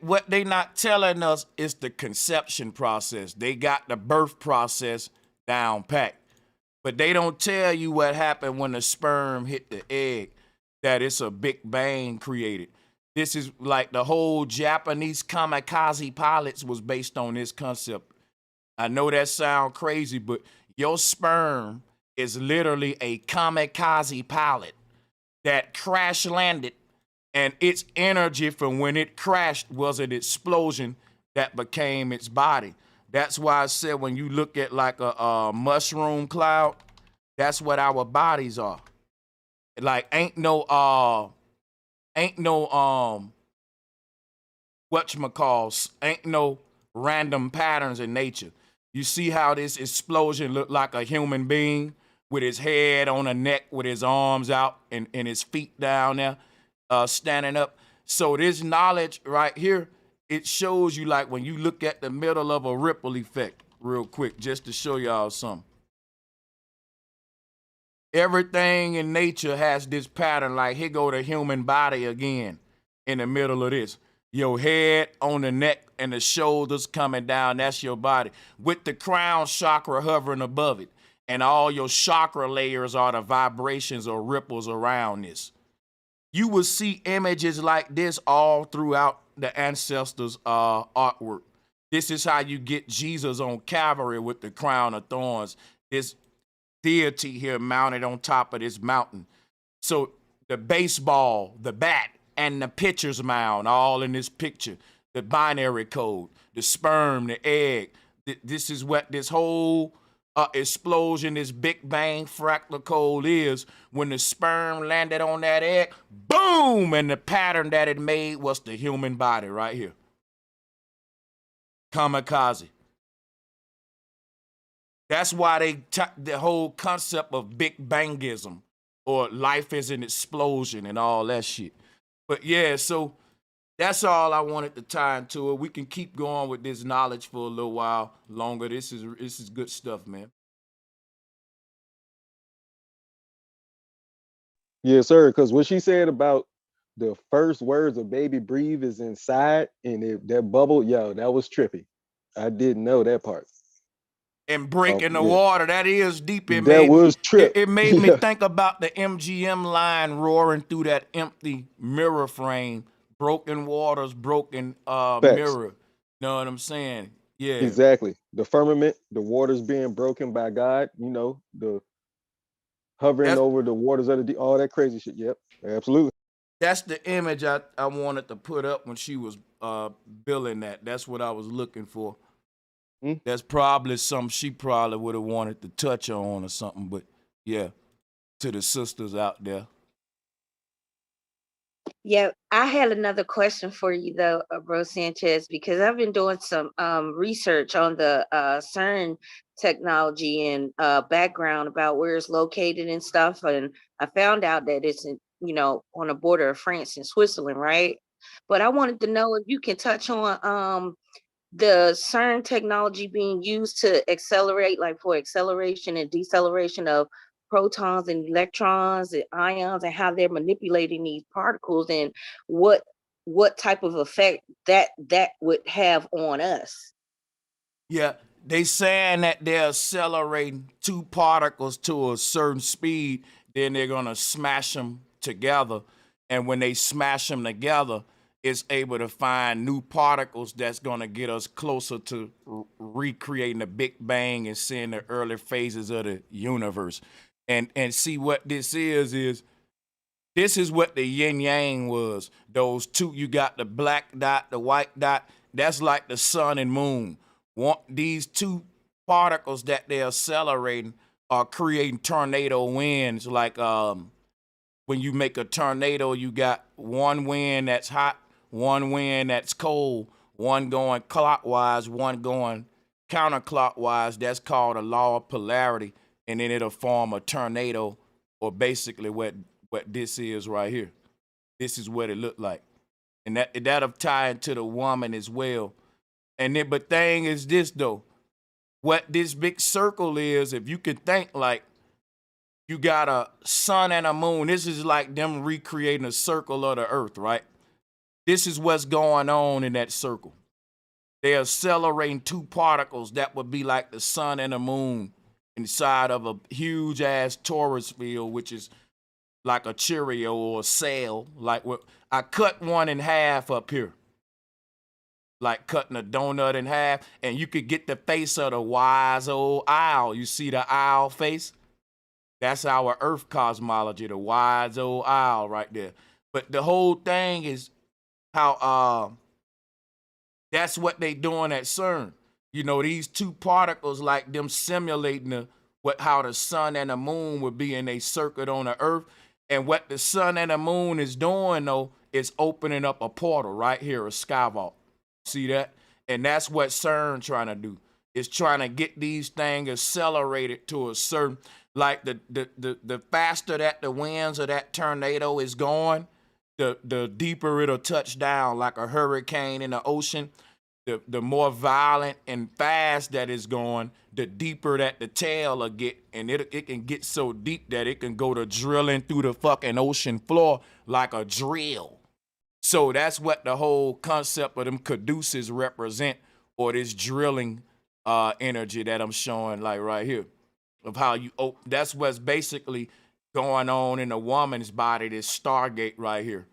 what they not telling us is the conception process. They got the birth process down pat. But they don't tell you what happened when the sperm hit the egg, that it's a big bang created. This is like the whole Japanese kamikaze pilots was based on this concept. I know that sounds crazy, but your sperm is literally a kamikaze pilot that crash landed, and its energy from when it crashed was an explosion that became its body. That's why I said when you look at like a mushroom cloud, that's what our bodies are. Like ain't no whatchamacalls, ain't no random patterns in nature. You see how this explosion looked like a human being with his head on a neck, with his arms out and his feet down there, standing up. So this knowledge right here, it shows you like when you look at the middle of a ripple effect real quick, just to show y'all something. Everything in nature has this pattern, like here go the human body again in the middle of this. Your head on the neck and the shoulders coming down, that's your body. With the crown chakra hovering above it. And all your chakra layers are the vibrations or ripples around this. You will see images like this all throughout the ancestors' artwork. This is how you get Jesus on Calvary with the crown of thorns. This deity here mounted on top of this mountain. So the baseball, the bat, and the pitcher's mound all in this picture. The binary code, the sperm, the egg. This is what this whole explosion, this Big Bang fractal code is. When the sperm landed on that egg, boom, and the pattern that it made was the human body right here. Kamikaze. That's why the whole concept of Big Bangism or life is an explosion and all that shit. But yeah, so that's all I wanted to tie into it. We can keep going with this knowledge for a little while longer. This is good stuff, man. Yes, sir. Because what she said about the first words a baby breathe is inside, and that bubble, yo, that was trippy. I didn't know that part. And breaking the water, that is deep. It made me think about the MGM line roaring through that empty mirror frame. Broken waters, broken mirror. Know what I'm saying? Yeah. Exactly. The firmament, the waters being broken by God, the hovering over the waters of the deep, all that crazy shit. Yep, absolutely. That's the image I wanted to put up when she was billing that. That's what I was looking for. That's probably something she probably would have wanted to touch on or something, but yeah, to the sisters out there. Yeah, I had another question for you though, Bro Sanchez, because I've been doing some research on the CERN technology and background about where it's located and stuff, and I found out that it's on the border of France and Switzerland, right? But I wanted to know if you can touch on the CERN technology being used to accelerate, like for acceleration and deceleration of protons and electrons and ions, and how they're manipulating these particles, and what type of effect that would have on us. Yeah, they saying that they're accelerating two particles to a certain speed, then they're gonna smash them together, and when they smash them together, it's able to find new particles that's gonna get us closer to recreating the Big Bang and seeing the early phases of the universe. And see what this is this is what the yin yang was. Those two, you got the black dot, the white dot, that's like the sun and moon. These two particles that they're accelerating are creating tornado winds. Like when you make a tornado, you got one wind that's hot, one wind that's cold, one going clockwise, one going counterclockwise. That's called a law of polarity, and then it'll form a tornado, or basically what this is right here. This is what it looked like, and that'll tie into the woman as well. And then, but thing is this though, what this big circle is, if you could think like you got a sun and a moon, this is like them recreating a circle of the earth, right? This is what's going on in that circle. They're accelerating two particles that would be like the sun and the moon inside of a huge ass Taurus field, which is like a Cheerio or a cell. Like what I cut one in half up here, like cutting a donut in half, and you could get the face of the wise old owl. You see the owl face? That's our Earth cosmology, the wise old owl right there. But the whole thing is how that's what they doing at CERN. You know, these two particles, like them simulating how the sun and the moon would be in a circuit on the Earth. And what the sun and the moon is doing, though, is opening up a portal right here, a sky vault. See that? And that's what CERN trying to do. It's trying to get these things accelerated to a certain, like the faster that the winds of that tornado is going, the deeper it'll touch down, like a hurricane in the ocean. The more violent and fast that it's going, the deeper that the tail will get, and it can get so deep that it can go to drilling through the fucking ocean floor like a drill. So that's what the whole concept of them caduceus represent, or this drilling energy that I'm showing, like right here, of how you that's what's basically going on in a woman's body, this Stargate right here,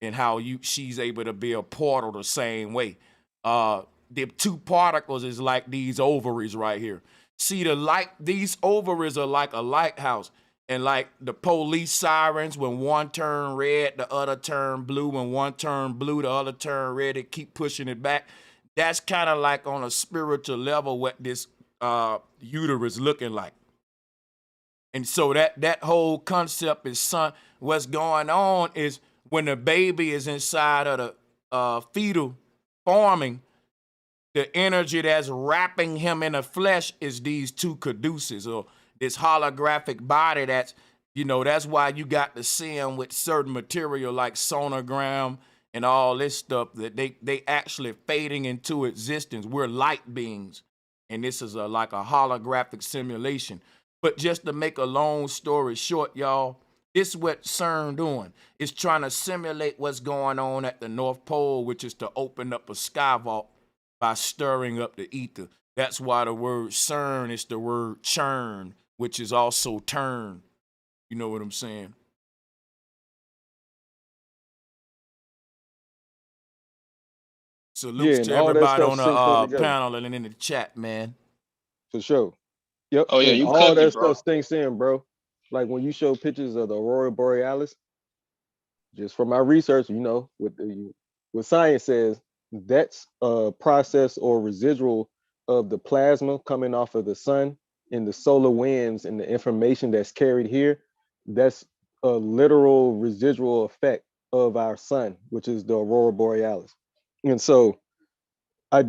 and how she's able to be a portal the same way. The two particles is like these ovaries right here. See these ovaries are like a lighthouse, and like the police sirens, when one turn red, the other turn blue. When one turn blue, the other turn red. They keep pushing it back. That's kind of like on a spiritual level what this uterus looking like. And so that whole concept is what's going on is when the baby is inside of the fetal forming, the energy that's wrapping him in the flesh is these two caduceus, or this holographic body that's why you got to see him with certain material like sonogram and all this stuff, that they actually fading into existence. We're light beings, and this is like a holographic simulation. But just to make a long story short, y'all, this is what CERN doing. It's trying to simulate what's going on at the North Pole, which is to open up a sky vault by stirring up the ether. That's why the word CERN is the word churn, which is also turn. You know what I'm saying? Salutes to everybody on the panel and in the chat, man. For sure. Yep. Oh yeah, and you all cooking, that bro. stuff stinks in, bro. Like when you show pictures of the Aurora Borealis, just from my research, what science says, that's a process or residual of the plasma coming off of the sun and the solar winds and the information that's carried here. That's a literal residual effect of our sun, which is the Aurora Borealis. And so I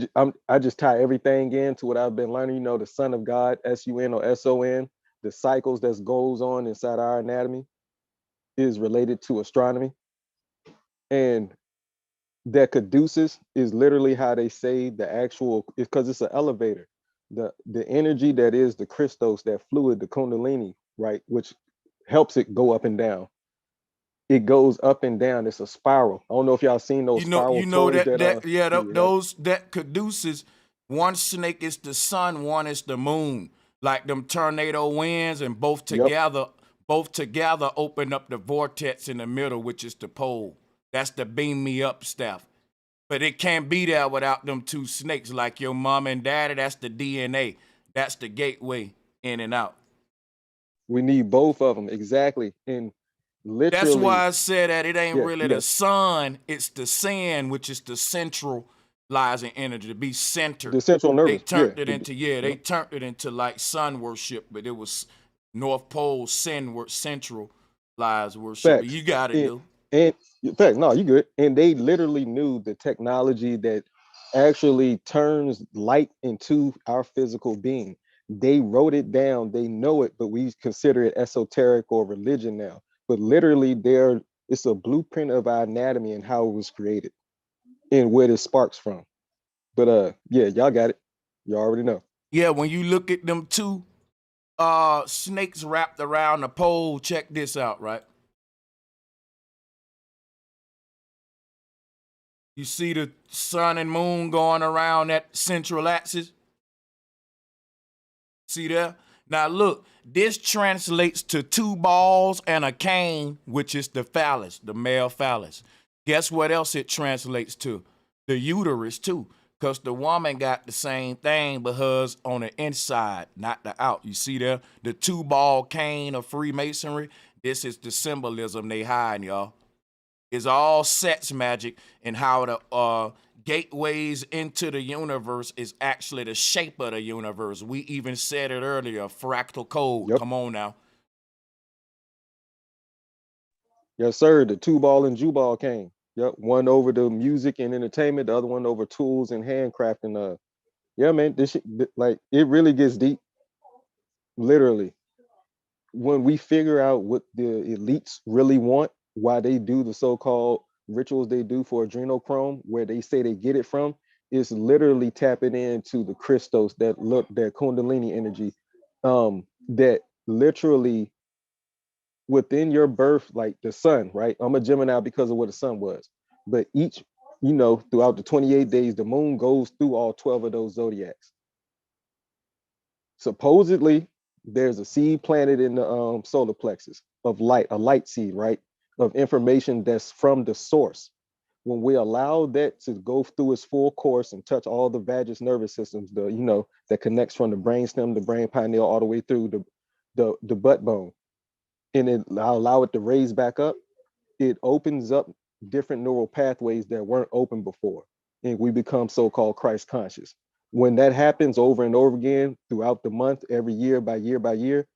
just tie everything into what I've been learning. The Son of God, SUN or SON, the cycles that goes on inside our anatomy is related to astronomy. And that caduceus is literally how they say the actual, because it's an elevator. The energy that is the Christos, that fluid, the Kundalini, right, which helps it go up and down. It goes up and down. It's a spiral. I don't know if y'all seen those spiral toys that caduceus, one snake is the sun, one is the moon. Like them tornado winds, and both together open up the vortex in the middle, which is the pole. That's the beam me up stuff. But it can't be there without them two snakes, like your mom and daddy. That's the DNA. That's the gateway in and out. We need both of them, exactly. And literally, that's why I said that it ain't really the sun, it's the sin, which is the centralizing energy, to be centered. The central nervous. They turned it into they turned it into like sun worship, but it was North Pole centralized worship. But you got it, dude. And facts, no, you good. And they literally knew the technology that actually turns light into our physical being. They wrote it down, they know it, but we consider it esoteric or religion now. But literally it's a blueprint of our anatomy and how it was created and where this sparks from. But yeah, y'all got it. You already know. Yeah, when you look at them two snakes wrapped around the pole, check this out, right? You see the sun and moon going around that central axis? See there? Now look, this translates to 2 balls and a cane, which is the phallus, the male phallus. Guess what else it translates to? The uterus too, because the woman got the same thing, but hers on the inside, not the out. You see there, the 2-ball cane of Freemasonry. This is the symbolism they hide, y'all. It's all sex magic, and how the gateways into the universe is actually the shape of the universe. We even said it earlier, fractal code. Yep. Come on now. Yes, sir. The 2-ball and Jew-ball came. Yep. One over the music and entertainment, the other one over tools and handcrafting. Yeah, man, this shit, like, it really gets deep. Literally. When we figure out what the elites really want, why they do the so-called rituals they do for adrenochrome, where they say they get it from, is literally tapping into the Christos, that Kundalini energy, that literally within your birth, like the sun, right? I'm a Gemini because of what the sun was, but each, throughout the 28 days, the moon goes through all 12 of those zodiacs. Supposedly, there's a seed planted in the solar plexus of light, a light seed, right? Of information that's from the source. When we allow that to go through its full course and touch all the vagus nervous systems, that connects from the brainstem, the brain pineal, all the way through the butt bone, and allow it to raise back up, it opens up different neural pathways that weren't open before, and we become so-called Christ conscious. When that happens over and over again throughout the month, every year by year,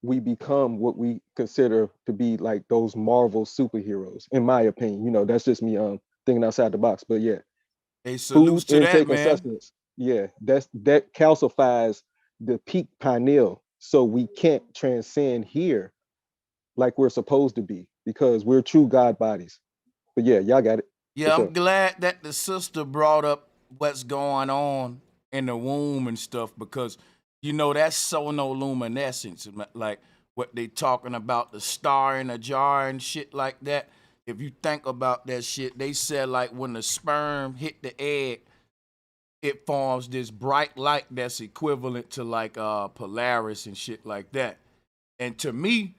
we become what we consider to be like those Marvel superheroes, in my opinion. That's just me thinking outside the box. But yeah, Hey, salutes food to that, intake and man. sustenance. Yeah, that calcifies the peak pineal, so we can't transcend here like we're supposed to be, because we're true God bodies. But yeah, y'all got it. Yeah, I'm glad that the sister brought up what's going on in the womb and stuff, because that's sonoluminescence, like what they talking about, the star in a jar and shit like that. If you think about that shit, they said like when the sperm hit the egg, it forms this bright light that's equivalent to like Polaris and shit like that. And to me,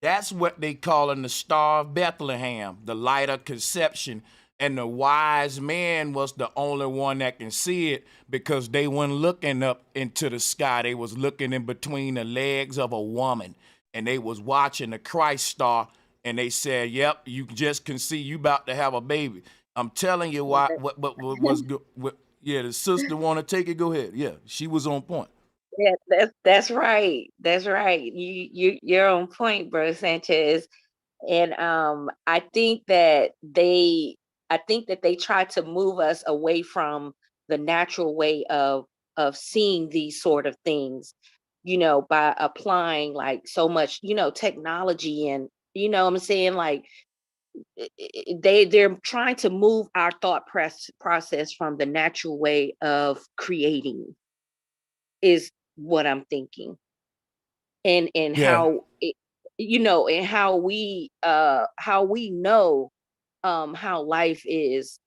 that's what they calling the Star of Bethlehem, the light of conception. And the wise man was the only one that can see it, because they weren't looking up into the sky. They was looking in between the legs of a woman, and they was watching the Christ star, and they said, yep, you just can see you about to have a baby. I'm telling you what was good. Yeah, the sister want to take it. Go ahead. Yeah, she was on point. Yeah, that's right. That's right. You're on point, bro, Sanchez. And I think that they try to move us away from the natural way of seeing these sort of things, by applying like so much, technology, and what I'm saying, like they're trying to move our thought process from the natural way of creating, is what I'm thinking. And Yeah. how it, and how we know how life is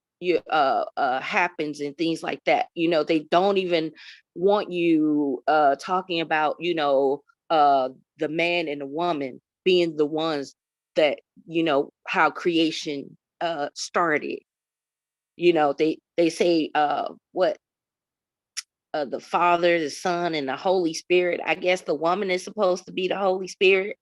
happens and things like that. They don't even want you talking about the man and the woman being the ones that how creation started. They say what the Father, the Son, and the Holy Spirit. I guess the woman is supposed to be the Holy Spirit.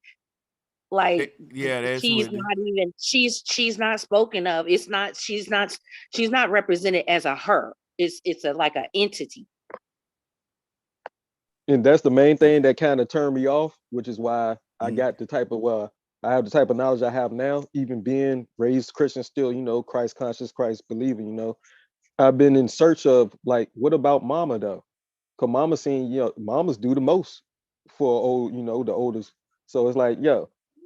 Like Yeah, that's she's what it is. not even she's not spoken of. It's not she's not represented as a her. It's a like an entity. And that's the main thing that kind of turned me off, which is why I got I have the type of knowledge I have now, even being raised Christian still, Christ conscious, Christ believing. I've been in search of, like, what about mama though? Cause mama seen, mamas do the most for the oldest. So it's like,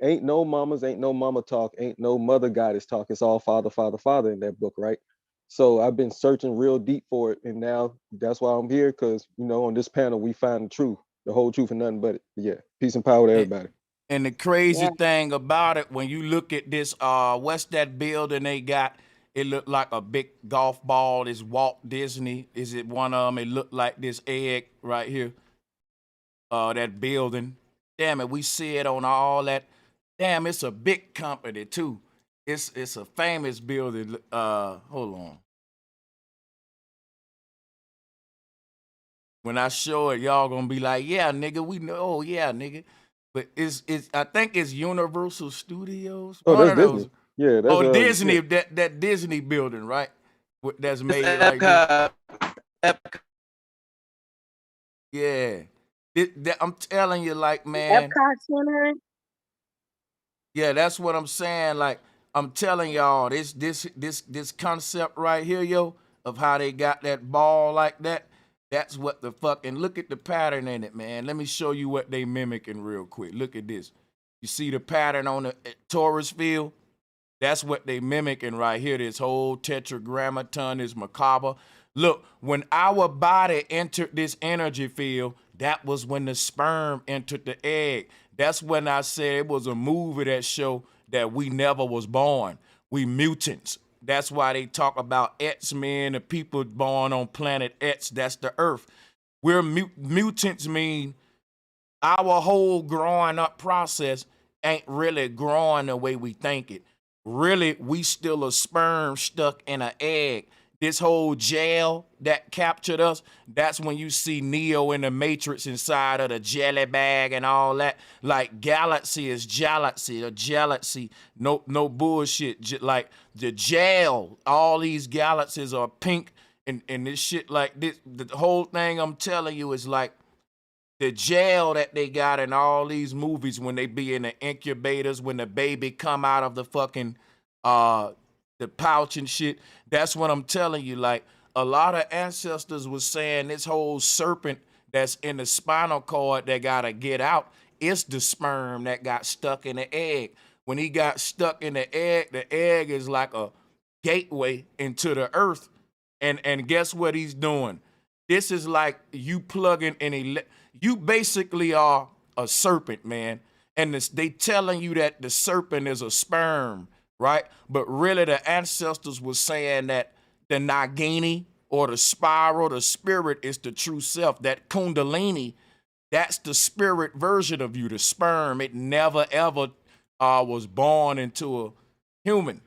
ain't no mamas, ain't no mama talk, ain't no mother goddess talk. It's all father, father, father in that book, right? So I've been searching real deep for it, and now that's why I'm here. Cause on this panel we find the truth, the whole truth, and nothing but it. But yeah, peace and power to everybody. And the crazy Yeah. thing about it, when you look at this, what's that building they got? It looked like a big golf ball. This Walt Disney. Is it one of them? It looked like this egg right here. that building. Damn it, we see it on all that. Damn, it's a big company too. It's a famous building. Hold on. When I show it, y'all gonna be like, yeah, nigga, we know. Oh, yeah, nigga. But it's I think it's Universal Studios. Oh, One that's of Disney. those. Yeah, that's Oh, Disney, yeah. that Disney building, right? That's It's made like this. Epcot. Yeah. I'm telling you, like, man. Epcot Center. Yeah, that's what I'm saying. Like, I'm telling y'all, this concept right here, yo, of how they got that ball like that. That's what the fucking, look at the pattern in it, man. Let me show you what they mimicking real quick. Look at this. You see the pattern on the torus field? That's what they mimicking right here. This whole tetragrammaton, this macabre. Look, when our body entered this energy field, that was when the sperm entered the egg. That's when I said it was a movie that showed that we never was born. We mutants. That's why they talk about X-Men, the people born on planet X. That's the Earth. We're mutants mean our whole growing up process ain't really growing the way we think it. Really, we still a sperm stuck in an egg. This whole jail that captured us, that's when you see Neo in the Matrix inside of the jelly bag and all that. Like galaxy is jealousy, or jealousy, no bullshit. Like the jail, all these galaxies are pink and this shit like this. The whole thing I'm telling you is like the jail that they got in all these movies when they be in the incubators, when the baby come out of the fucking the pouch and shit. That's what I'm telling you. Like a lot of ancestors was saying this whole serpent that's in the spinal cord that gotta get out, it's the sperm that got stuck in the egg. When he got stuck in the egg is like a gateway into the earth. And guess what he's doing? This is like you plugging you basically are a serpent, man. And they telling you that the serpent is a sperm, right? But really the ancestors was saying that the Nagini or the spiral, the spirit is the true self. That Kundalini, that's the spirit version of you, the sperm. It never ever was born into a human.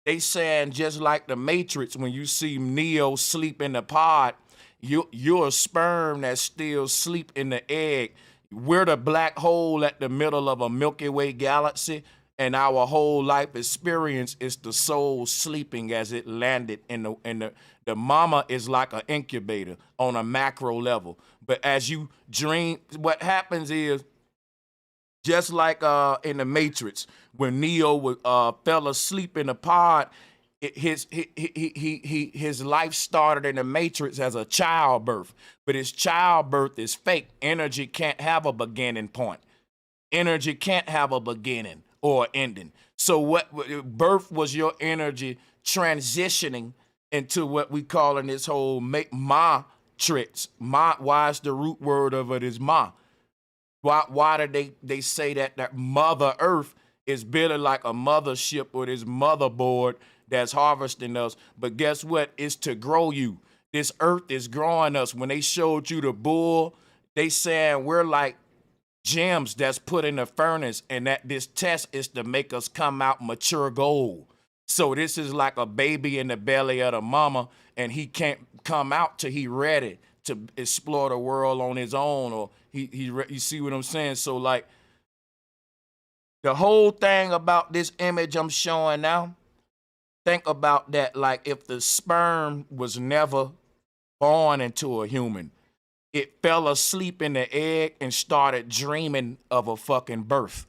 They saying just like the Matrix, when you see Neo sleep in the pod, you're a sperm that still sleep in the egg. We're the black hole at the middle of a Milky Way galaxy, and our whole life experience is the soul sleeping as it landed in the mama is like an incubator on a macro level. But as you dream, what happens is just like in the Matrix, when Neo fell asleep in the pod, his life started in the Matrix as a childbirth, but his childbirth is fake. Energy can't have a beginning point. Energy can't have a beginning or ending. So what birth was your energy transitioning into what we call in this whole matrix. Why is the root word of it is ma? Why do they say that Mother Earth is building like a mothership or this motherboard that's harvesting us? But guess what? It's to grow you. This earth is growing us. When they showed you the bull, they saying we're like gems that's put in the furnace, and that this test is to make us come out mature gold. So this is like a baby in the belly of the mama, and he can't come out till he ready to explore the world on his own, or you see what I'm saying? So like the whole thing about this image I'm showing now, think about that. Like if the sperm was never born into a human, it fell asleep in the egg and started dreaming of a fucking birth.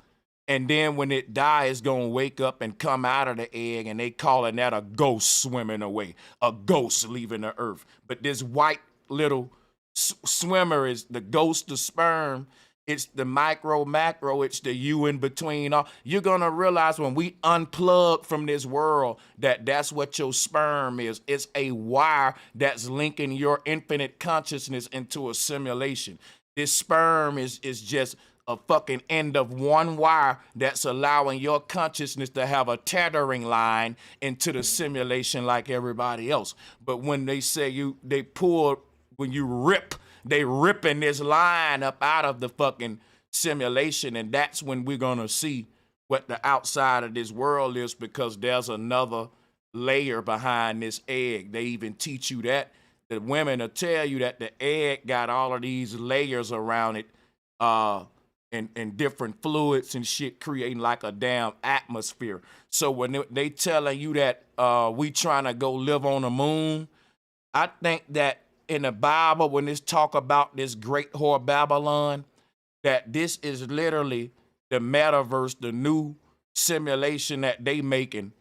And then when it dies, it's gonna wake up and come out of the egg, and they calling that a ghost swimming away, a ghost leaving the earth. But this white little swimmer is the ghost of sperm. It's the macro, it's the you in between. You're gonna realize when we unplug from this world that that's what your sperm is. It's a wire that's linking your infinite consciousness into a simulation. This sperm is just a fucking end of one wire that's allowing your consciousness to have a tethering line into the simulation like everybody else. But when they say they pull, when you rip they ripping this line up out of the fucking simulation, and that's when we're gonna see what the outside of this world is, because there's another layer behind this egg. They even teach you that. The women will tell you that the egg got all of these layers around it, and different fluids and shit, creating like a damn atmosphere. So when they telling you that we trying to go live on the moon, I think that in the Bible, when it's talk about this great whore Babylon, that this is literally the metaverse, the new simulation that they making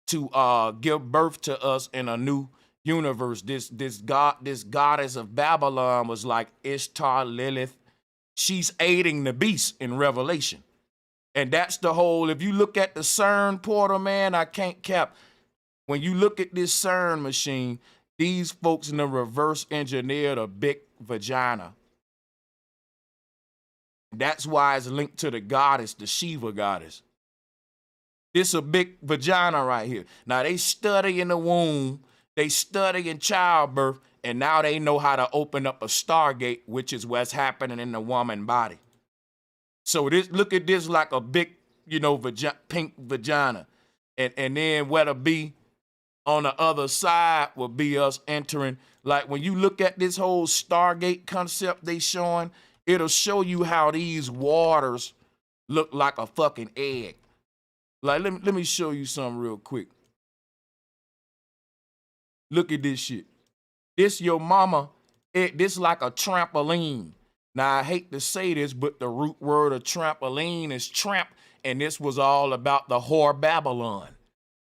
to give birth to us in a new universe. This goddess of Babylon was like Ishtar, Lilith. She's aiding the beast in Revelation. And that's the whole, if you look at the CERN portal, man, I can't cap. When you look at this CERN machine, these folks in the reverse engineered a big vagina. That's why it's linked to the goddess, the Shiva goddess. This a big vagina right here. Now they study in the womb, they study in childbirth, and now they know how to open up a stargate, which is what's happening in the woman body. So this, look at this like a big, pink vagina. And then what'll be on the other side will be us entering. Like when you look at this whole stargate concept they showing, it'll show you how these waters look like a fucking egg. Like, let me show you something real quick. Look at this shit. This your mama, this like a trampoline. Now, I hate to say this, but the root word of trampoline is tramp, and this was all about the whore Babylon.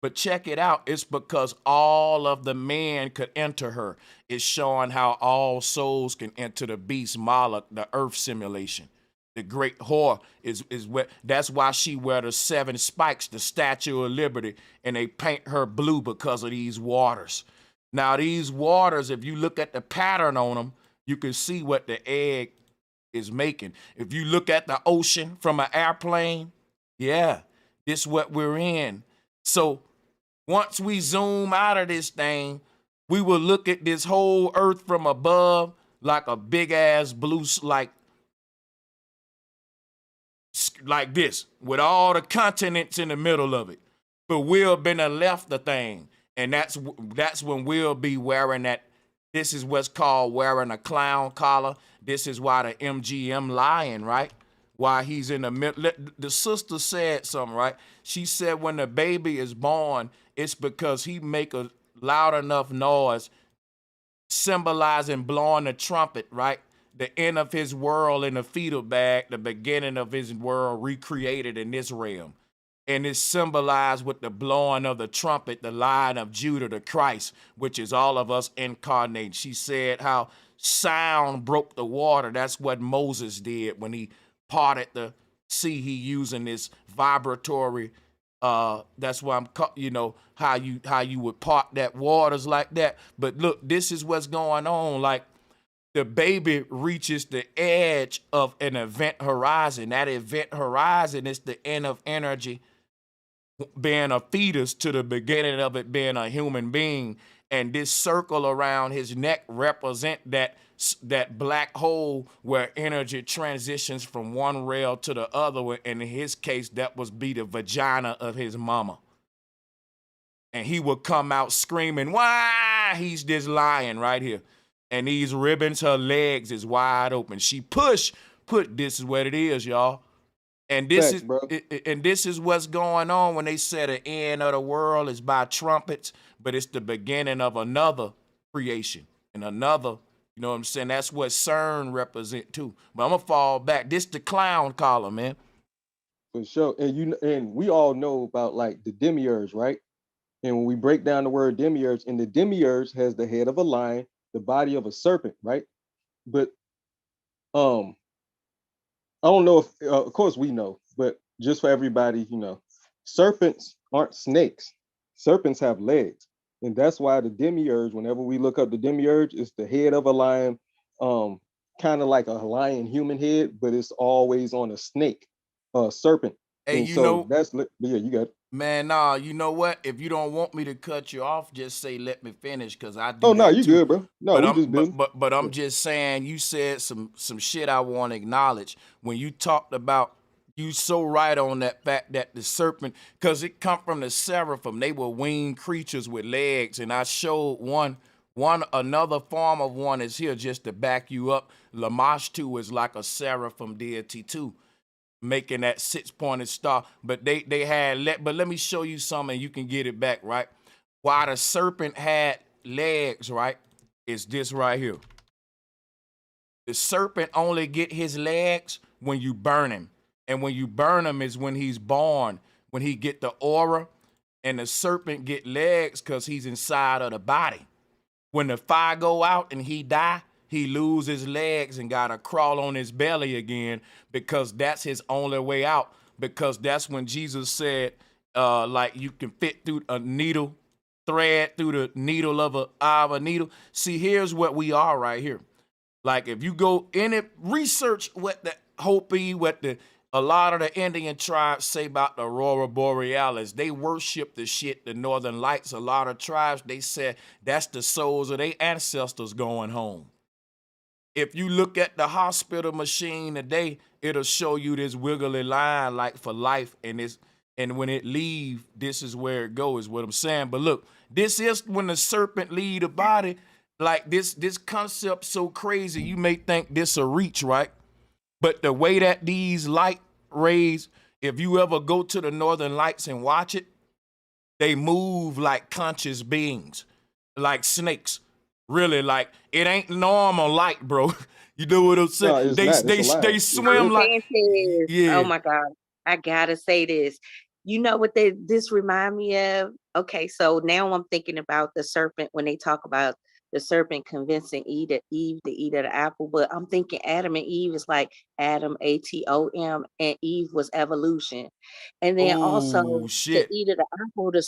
But check it out. It's because all of the men could enter her. It's showing how all souls can enter the beast, Moloch, the earth simulation. The great whore is where, that's why she wear the 7 spikes, the Statue of Liberty, and they paint her blue because of these waters. Now, these waters, if you look at the pattern on them, you can see what the egg is making. If you look at the ocean from an airplane, yeah, this is what we're in. So once we zoom out of this thing, we will look at this whole earth from above like a big ass blue, like this, with all the continents in the middle of it. But we'll been left the thing. And that's when we'll be wearing that. This is what's called wearing a clown collar. This is why the MGM lying, right? Why he's in the middle. The sister said something, right? She said when the baby is born, it's because he make a loud enough noise, symbolizing blowing the trumpet, right? The end of his world in the fetal bag, the beginning of his world recreated in this realm. And it's symbolized with the blowing of the trumpet, the Lion of Judah, the Christ, which is all of us incarnate. She said how sound broke the water. That's what Moses did when he parted the sea. He using this vibratory, that's why how you would part that waters like that. But look, this is what's going on. Like, the baby reaches the edge of an event horizon. That event horizon is the end of energy being a fetus to the beginning of it being a human being. And this circle around his neck represent that black hole where energy transitions from one rail to the other. And in his case, that would be the vagina of his mama. And he would come out screaming, why? He's this lion right here. And these ribbons, her legs is wide open. She put this is what it is, y'all. And this is what's going on when they say the end of the world is by trumpets, but it's the beginning of another creation and another, you know what I'm saying? That's what CERN represent too. But I'm gonna fall back. This the clown collar, man. For sure. And we all know about like the demiurge, right? And when we break down the word demiurge, and the demiurge has the head of a lion, the body of a serpent, right? But I don't know if, of course we know, but just for everybody, serpents aren't snakes. Serpents have legs. And that's why the demiurge, whenever we look up the demiurge, it's the head of a lion, kind of like a lion human head, but it's always on a snake, serpent. Hey, And you so know, that's yeah, you got it. man, nah, you know what? If you don't want me to cut you off, just say let me finish, cause I Oh do no, that you too. good, bro. No, But we I'm just building. but Yeah. I'm just saying you said some shit I want to acknowledge when you talked about you so right on that fact that the serpent, cause it come from the seraphim. They were winged creatures with legs, and I showed one another form of one is here just to back you up. Lamashtu is like a seraphim deity too, making that 6-pointed star. But they had but let me show you something and you can get it back, right? Why the serpent had legs, right? Is this right here. The serpent only get his legs when you burn him. And when you burn him is when he's born, when he get the aura, and the serpent get legs because he's inside of the body. When the fire go out and he die, he lose his legs and gotta crawl on his belly again because that's his only way out. Because that's when Jesus said, like you can fit through a needle, thread through the needle of a eye of a needle. See, here's what we are right here. Like if you go in it, research what the Hopi, what a lot of the Indian tribes say about the Aurora Borealis. They worship the shit, the Northern Lights. A lot of tribes, they said that's the souls of their ancestors going home. If you look at the hospital machine today, it'll show you this wiggly line like for life, and when it leave, this is where it goes, is what I'm saying. But look, this is when the serpent leave the body. Like this concept so crazy, you may think this a reach, right? But the way that these light rays, if you ever go to the Northern Lights and watch it, they move like conscious beings, like snakes. Really, like it ain't normal light, bro. You know what I'm saying? No, it's not. It's alive. They swim like Sanchez, oh yeah. my God, I gotta say this. You know what this remind me of? Okay, so now I'm thinking about the serpent when they talk about the serpent convincing Eve to eat of the apple, but I'm thinking Adam and Eve is like Adam, Atom, and Eve was evolution. And then also Oh to shit. eat of the apple, the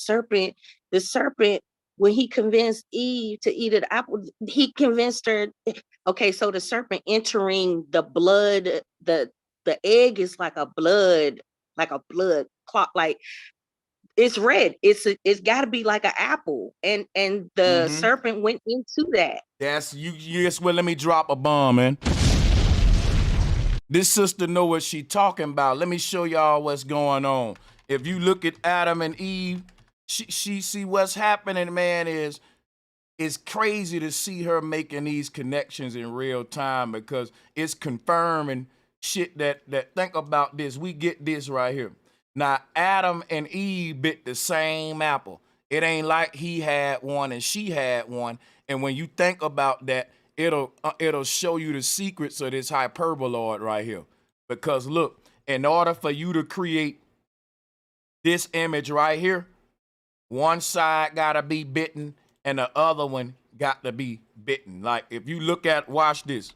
serpent, when he convinced Eve to eat of the apple, he convinced her. Okay, so the serpent entering the blood, the egg is like a blood clot, like it's red. It's got to be like an apple, and the Mm-hmm. serpent went into that. That's you. Yes, well, let me drop a bomb, man. This sister know what she talking about. Let me show y'all what's going on. If you look at Adam and Eve, she see what's happening, man, is it's crazy to see her making these connections in real time because it's confirming shit that think about this. We get this right here. Now, Adam and Eve bit the same apple. It ain't like he had one and she had one. And when you think about that, it'll show you the secrets of this hyperboloid right here. Because look, in order for you to create this image right here, one side gotta be bitten and the other one got to be bitten. Like if you look at, watch this.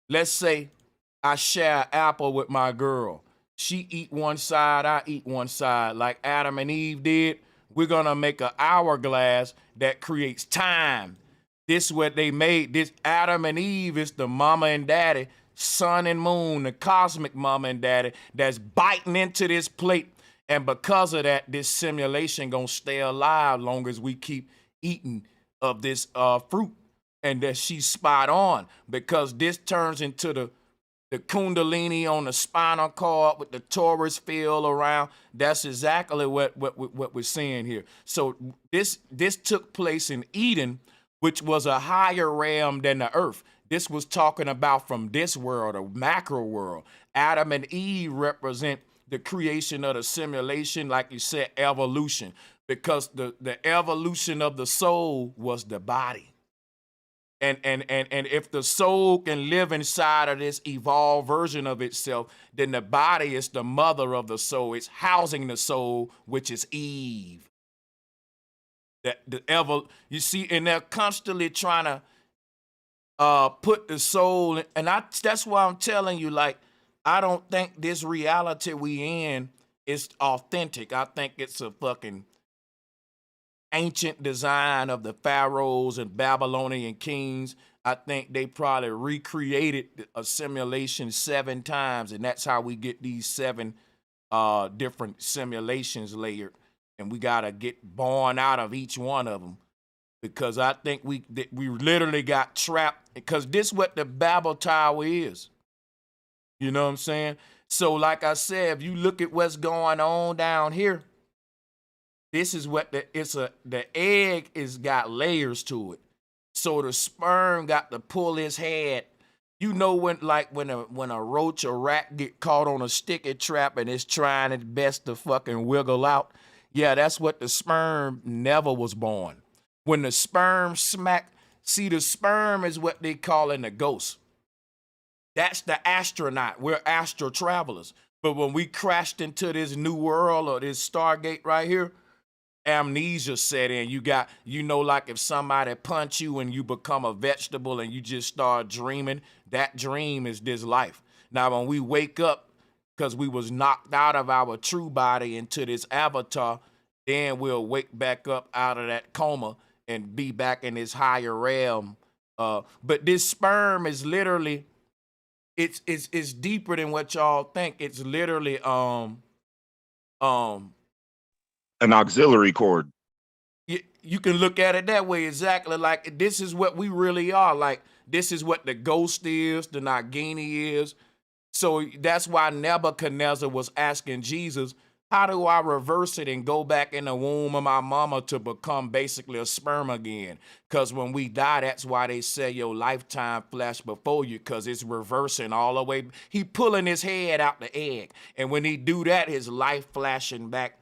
Let's say I share an apple with my girl. She eat one side, I eat one side. Like Adam and Eve did, we're gonna make an hourglass that creates time. This what they made. This Adam and Eve is the mama and daddy, sun and moon, the cosmic mama and daddy that's biting into this plate. And because of that, this simulation gonna stay alive long as we keep eating of this fruit. And that she's spot on because this turns into the kundalini on the spinal cord with the torus field around. That's exactly what we're seeing here. So this took place in Eden, which was a higher realm than the earth. This was talking about from this world, a macro world. Adam and Eve represent the creation of the simulation, like you said, evolution, because the evolution of the soul was the body. And if the soul can live inside of this evolved version of itself, then the body is the mother of the soul. It's housing the soul, which is Eve. You see, and they're constantly trying to put the soul, and that's why I'm telling you, like, I don't think this reality we in is authentic. I think it's a fucking ancient design of the pharaohs and Babylonian kings. I think they probably recreated a simulation 7 times, and that's how we get these 7 different simulations layered, and we gotta get born out of each one of them, because I think we literally got trapped, because this what the Babel Tower is. You know what I'm saying? So like I said, if you look at what's going on down here, this is what the egg is got layers to it. So the sperm got to pull his head. You know when a roach or rat get caught on a sticky trap and it's trying its best to fucking wiggle out? Yeah, that's what the sperm never was born. When the sperm see, the sperm is what they call in the ghost. That's the astronaut. We're astral travelers. But when we crashed into this new world or this Stargate right here, amnesia set in. Like if somebody punch you and you become a vegetable and you just start dreaming, that dream is this life. Now, when we wake up, because we was knocked out of our true body into this avatar, then we'll wake back up out of that coma and be back in this higher realm. But this sperm is literally, it's deeper than what y'all think. It's literally an auxiliary cord. You can look at it that way, exactly. Like, this is what we really are. Like, this is what the ghost is, the Nagini is. So that's why Nebuchadnezzar was asking Jesus, how do I reverse it and go back in the womb of my mama to become basically a sperm again? Because when we die, that's why they say your lifetime flash before you, because it's reversing all the way. He pulling his head out the egg. And when he do that, his life flashing back.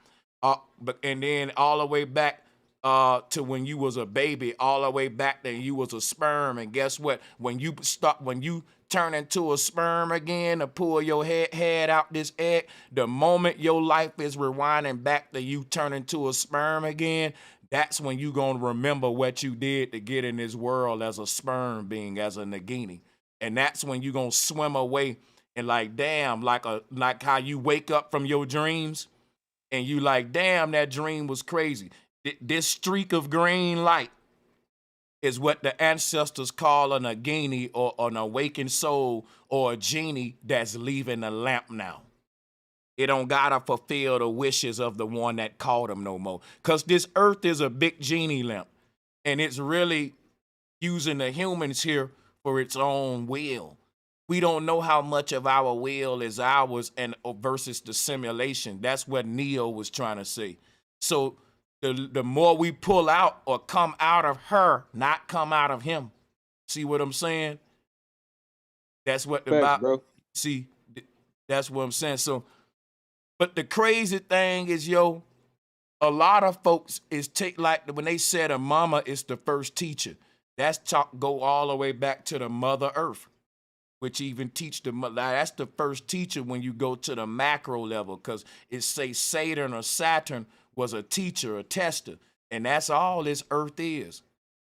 And then all the way back to when you was a baby, all the way back then you was a sperm. And guess what? When you turn into a sperm again to pull your head out this egg, the moment your life is rewinding back to you turn into a sperm again, that's when you gonna remember what you did to get in this world as a sperm being, as a Nagini. And that's when you gonna swim away and like, damn, like how you wake up from your dreams and you like, damn, that dream was crazy. This streak of green light is what the ancestors call a Nagini, or an awakened soul, or a genie that's leaving the lamp now. It don't gotta fulfill the wishes of the one that called him no more. Because this earth is a big genie lamp, and it's really using the humans here for its own will. We don't know how much of our will is ours and versus the simulation. That's what Neo was trying to say. So the more we pull out or come out of her, not come out of him. See what I'm saying? That's what the Bible. See, that's what I'm saying. So, but the crazy thing is, a lot of folks is like when they said a mama is the first teacher. That's go all the way back to the Mother Earth, which even teach the mother. That's the first teacher when you go to the macro level, because it say Saturn or Saturn was a teacher, a tester, and that's all this earth is.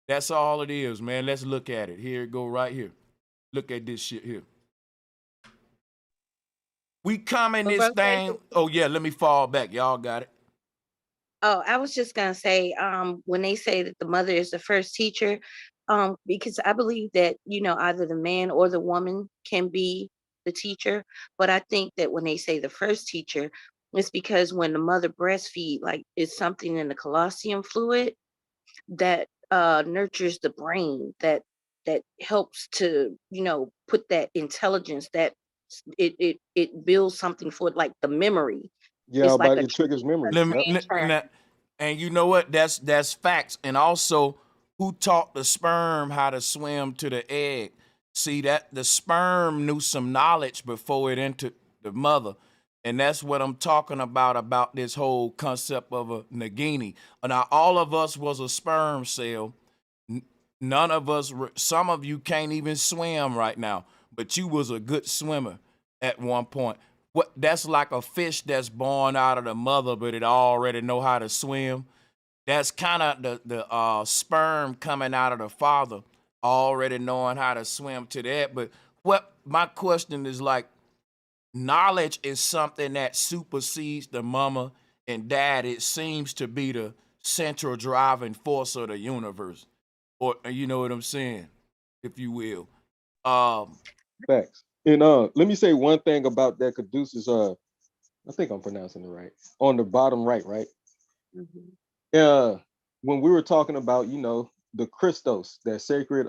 That's all it is, man. Let's look at it. Here it go right here. Look at this shit here. We come in this thing. Oh yeah, let me fall back. Y'all got it. Oh, I was just gonna say, when they say that the mother is the first teacher, because I believe that, either the man or the woman can be the teacher. But I think that when they say the first teacher, it's because when the mother breastfeed, like, it's something in the colostrum fluid that nurtures the brain, that helps to, put that intelligence, that it builds something for it, like the memory. Yeah, It's like it triggers memory. And you know what? That's facts. And also, who taught the sperm how to swim to the egg? See, that the sperm knew some knowledge before it entered the mother. And that's what I'm talking about this whole concept of a Nagini. Now, all of us was a sperm cell. None of us, some of you can't even swim right now, but you was a good swimmer at one point. That's like a fish that's born out of the mother, but it already know how to swim. That's kind of the sperm coming out of the father, already knowing how to swim to that. But what my question is, like, knowledge is something that supersedes the mama and dad. It seems to be the central driving force of the universe, or you know what I'm saying, if you will. Facts. And let me say one thing about that, Caduceus. I think I'm pronouncing it right. On the bottom right, right? Mhm. When we were talking about, the Christos, that sacred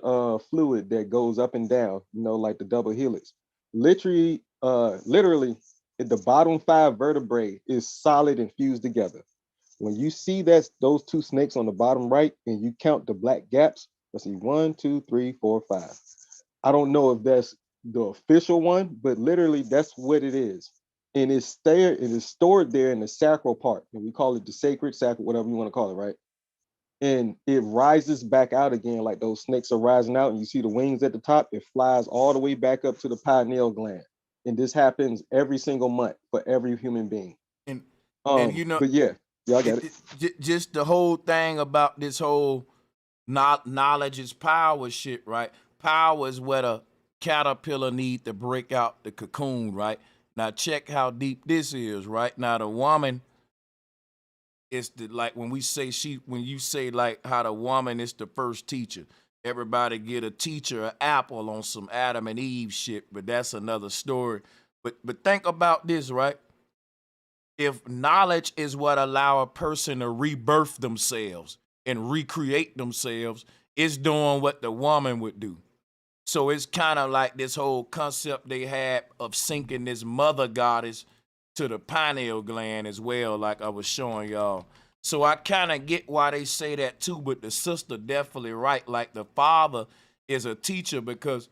fluid that goes up and down, like the double helix. Literally, the bottom 5 vertebrae is solid and fused together. When you see those 2 snakes on the bottom right, and you count the black gaps, let's see, 1, 2, 3, 4, 5. I don't know if that's the official one, but literally that's what it is. And it is stored there in the sacral part, and we call it the sacred, whatever you want to call it, right? And it rises back out again, like those snakes are rising out, and you see the wings at the top. It flies all the way back up to the pineal gland, and this happens every single month for every human being. And But yeah, I got it. Just the whole thing about this whole knowledge is power shit, right? Power is what a caterpillar need to break out the cocoon, right? Now check how deep this is, right? Now the woman is like when you say like how the woman is the first teacher. Everybody get a teacher an apple on some Adam and Eve shit, but that's another story. But think about this, right? If knowledge is what allow a person to rebirth themselves and recreate themselves, it's doing what the woman would do. So it's kind of like this whole concept they had of sinking this mother goddess to the pineal gland as well, like I was showing y'all. So I kind of get why they say that too, but the sister definitely right. Like the father is a teacher because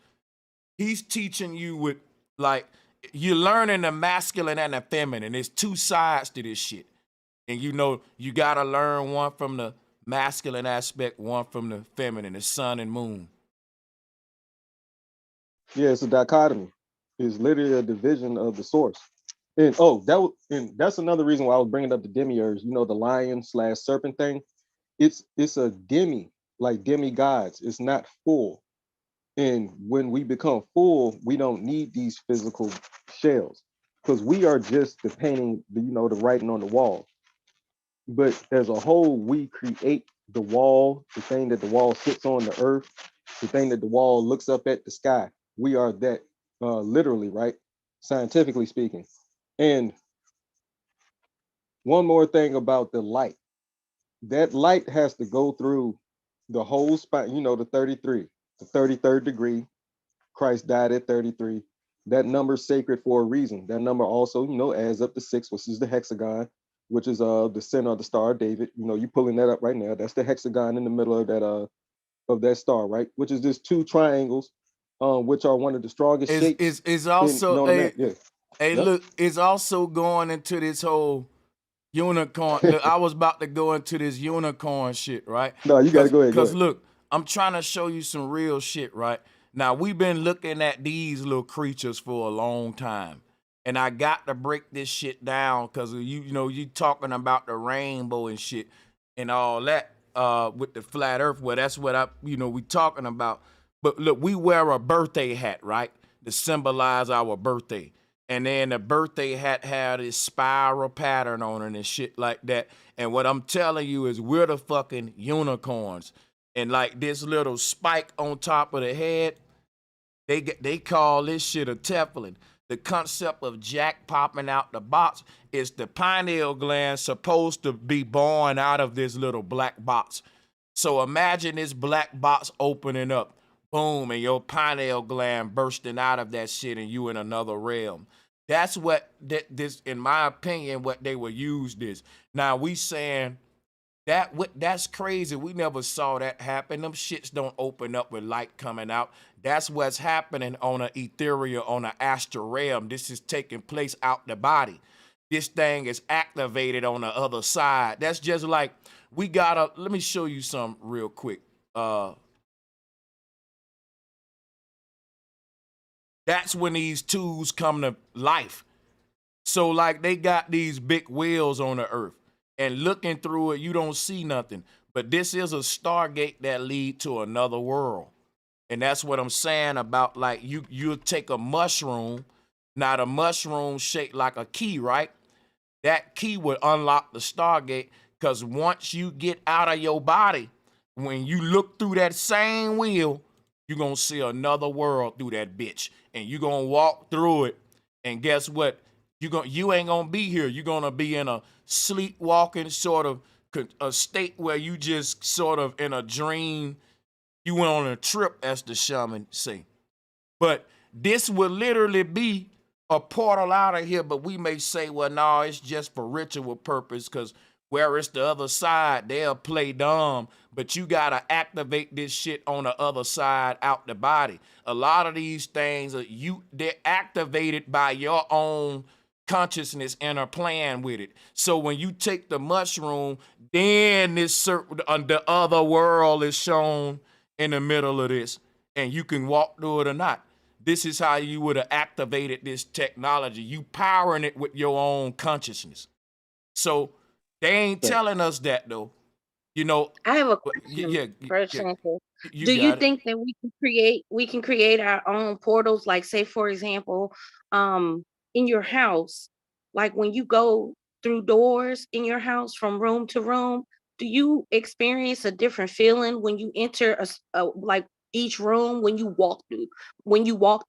he's teaching you with, like, you're learning the masculine and the feminine. There's 2 sides to this shit. And you got to learn one from the masculine aspect, one from the feminine, the sun and moon. Yeah, it's a dichotomy. It's literally a division of the source. And that's another reason why I was bringing up the demiurge. The lion/serpent thing. It's a like demigods. It's not full. And when we become full, we don't need these physical shells because we are just the painting, the writing on the wall. But as a whole, we create the wall, the thing that the wall sits on, the earth, the thing that the wall looks up at, the sky. We are that, literally, right? Scientifically speaking. And one more thing about the light. That light has to go through the whole spot, the 33, the 33rd degree. Christ died at 33. That number's sacred for a reason. That number also, adds up to 6, which is the hexagon, which is the center of the Star of David. You pulling that up right now. That's the hexagon in the middle of that star, right? Which is just 2 triangles, which are one of the strongest shapes. Is also Yep. look, it's also going into this whole unicorn. Look, I was about to go into this unicorn shit, right? No, you gotta go ahead. Because look, I'm trying to show you some real shit, right? Now we've been looking at these little creatures for a long time. And I got to break this shit down because you talking about the rainbow and shit and all that with the flat earth. Well, that's what we talking about. But look, we wear a birthday hat, right? To symbolize our birthday. And then the birthday hat had this spiral pattern on it and shit like that. And what I'm telling you is we're the fucking unicorns. And like this little spike on top of the head, they call this shit a teflon. The concept of Jack popping out the box is the pineal gland supposed to be born out of this little black box. So imagine this black box opening up, boom, and your pineal gland bursting out of that shit and you in another realm. That's what this, in my opinion, what they were used is. Now we saying that's crazy. We never saw that happen. Them shits don't open up with light coming out. That's what's happening on an ethereal, on an astral realm. This is taking place out the body. This thing is activated on the other side. That's just like let me show you something real quick. That's when these tools come to life. So like they got these big wheels on the earth. And looking through it, you don't see nothing. But this is a stargate that lead to another world. And that's what I'm saying about like you'll take a mushroom. Now the mushroom shaped like a key, right? That key would unlock the stargate because once you get out of your body, when you look through that same wheel, you're going to see another world through that bitch. And you're going to walk through it. And guess what? You ain't gonna be here. You're gonna be in a sleepwalking sort of a state where you just sort of in a dream. You went on a trip, as the shaman say. But this will literally be a portal out of here. But we may say, well, no, it's just for ritual purpose, because where it's the other side, they'll play dumb. But you gotta activate this shit on the other side out the body. A lot of these things they're activated by your own consciousness and are playing with it. So when you take the mushroom, then the other world is shown in the middle of this, and you can walk through it or not. This is how you would have activated this technology. You powering it with your own consciousness. So they ain't telling us that though. You know. I have a question, Do you think that we can create our own portals? Like, say for example, in your house, like when you go through doors in your house from room to room, do you experience a different feeling when you enter like each room when you walk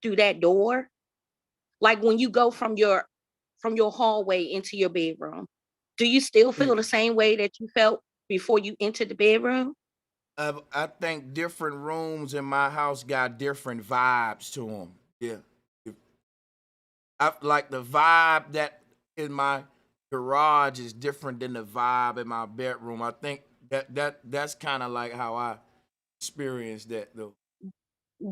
through that door? Like when you go from your hallway into your bedroom, do you still feel the same way that you felt before you entered the bedroom? I think different rooms in my house got different vibes to them. Yeah. I like the vibe that in my garage is different than the vibe in my bedroom. I think that's kind of like how I experienced that though.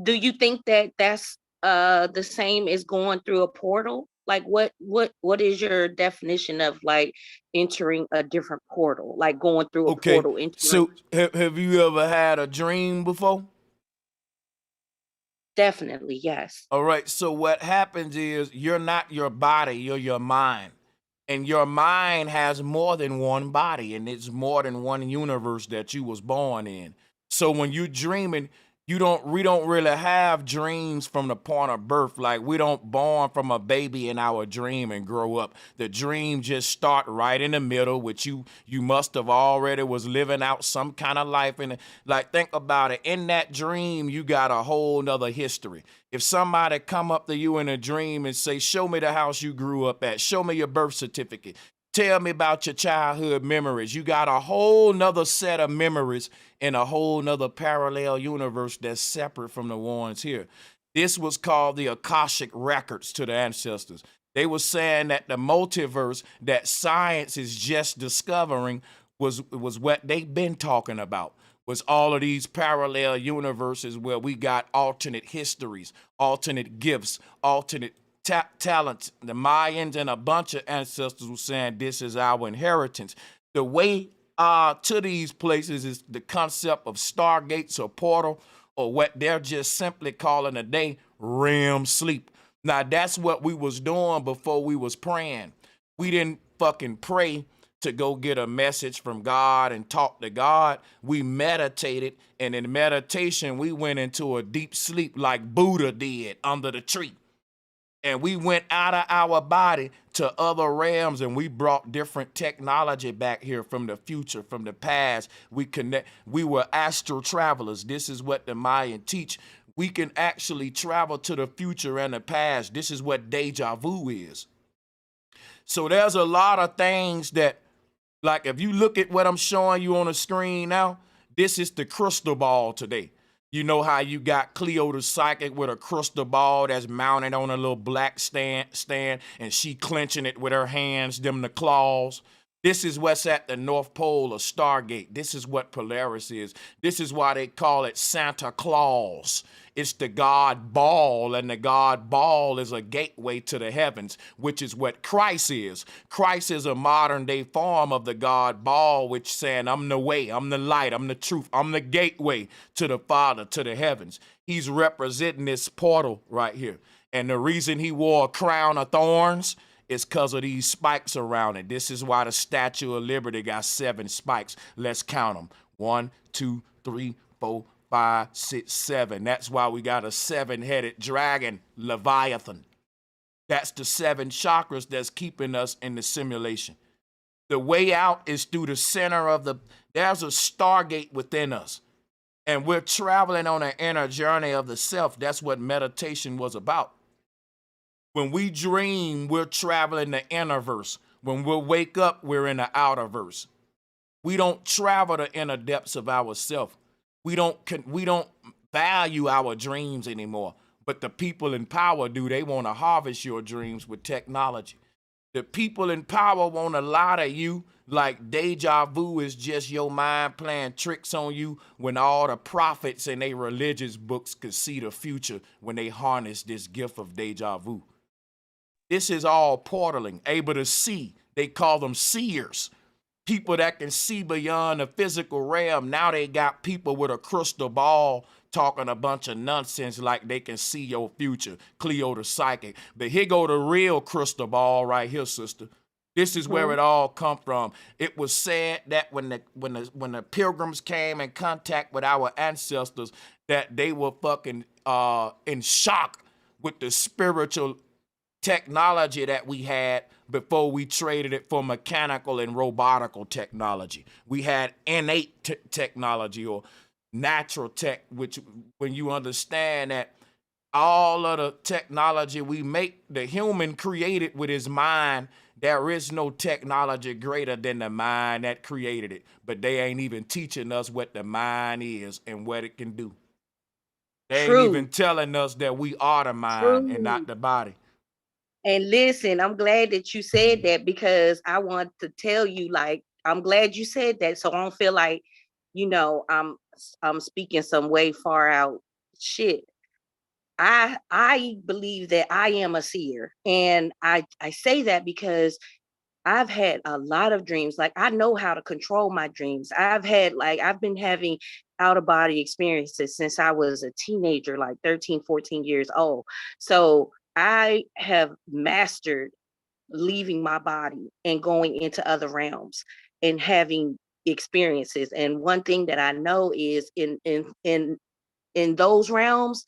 Do you think that that's the same as going through a portal? Like what is your definition of like entering a different portal, like going through a portal into? So have you ever had a dream before? Definitely, yes. All right. So what happens is you're not your body, you're your mind. And your mind has more than one body, and it's more than one universe that you was born in. So when you're dreaming, we don't really have dreams from the point of birth. Like we don't born from a baby in our dream and grow up. The dream just start right in the middle, which you must have already was living out some kind of life. And like, think about it. In that dream, you got a whole nother history. If somebody come up to you in a dream and say, show me the house you grew up at, show me your birth certificate, tell me about your childhood memories, you got a whole nother set of memories in a whole nother parallel universe that's separate from the ones here. This was called the Akashic records to the ancestors. They were saying that the multiverse that science is just discovering was what they've been talking about. Was all of these parallel universes where we got alternate histories, alternate gifts, alternate talents. The Mayans and a bunch of ancestors were saying this is our inheritance. The way to these places is the concept of stargates or portal, or what they're just simply calling today REM sleep. Now that's what we was doing before we was praying. We didn't fucking pray to go get a message from God and talk to God. We meditated, and in meditation, we went into a deep sleep like Buddha did under the tree. And we went out of our body to other realms, and we brought different technology back here from the future, from the past. We were astral travelers. This is what the Mayan teach. We can actually travel to the future and the past. This is what deja vu is. So there's a lot of things that, like if you look at what I'm showing you on the screen now, this is the crystal ball today. You know how you got Cleo the Psychic with a crystal ball that's mounted on a little black stand, and she clenching it with her hands, them the claws. This is what's at the North Pole of Stargate. This is what Polaris is. This is why they call it Santa Claus. It's the God ball, and the God ball is a gateway to the heavens, which is what Christ is. Christ is a modern day form of the God ball, which saying, I'm the way, I'm the light, I'm the truth, I'm the gateway to the Father, to the heavens. He's representing this portal right here. And the reason he wore a crown of thorns is because of these spikes around it. This is why the Statue of Liberty got 7 spikes. Let's count them. 1, 2, 3, 4, 5, 6, 7. That's why we got a 7-headed dragon, Leviathan. That's the 7 chakras that's keeping us in the simulation. The way out is through the center of there's a stargate within us. And we're traveling on an inner journey of the self. That's what meditation was about. When we dream, we're traveling the inner verse. When we wake up, we're in the outer verse. We don't travel the inner depths of ourselves. We don't value our dreams anymore. But the people in power do. They want to harvest your dreams with technology. The people in power want to lie to you like deja vu is just your mind playing tricks on you, when all the prophets in their religious books could see the future when they harness this gift of deja vu. This is all portaling, able to see. They call them seers. People that can see beyond the physical realm. Now they got people with a crystal ball talking a bunch of nonsense like they can see your future. Cleo the psychic. But here go the real crystal ball right here, sister. This is where it all come from. It was said that when the pilgrims came in contact with our ancestors, that they were fucking in shock with the spiritual technology that we had before we traded it for mechanical and robotical technology. We had innate technology or natural tech, which when you understand that all of the technology we make, the human created with his mind. There is no technology greater than the mind that created it. But they ain't even teaching us what the mind is and what it can do. They ain't even telling us that we are the mind and not the body. And listen, I'm glad that you said that, because I want to tell you, like, I'm glad you said that, so I don't feel like, I'm speaking some way far out shit. I believe that I am a seer, and I say that because I've had a lot of dreams. Like, I know how to control my dreams. I've been having out of body experiences since I was a teenager, like 13, 14 years old. So I have mastered leaving my body and going into other realms and having experiences. And one thing that I know is in those realms,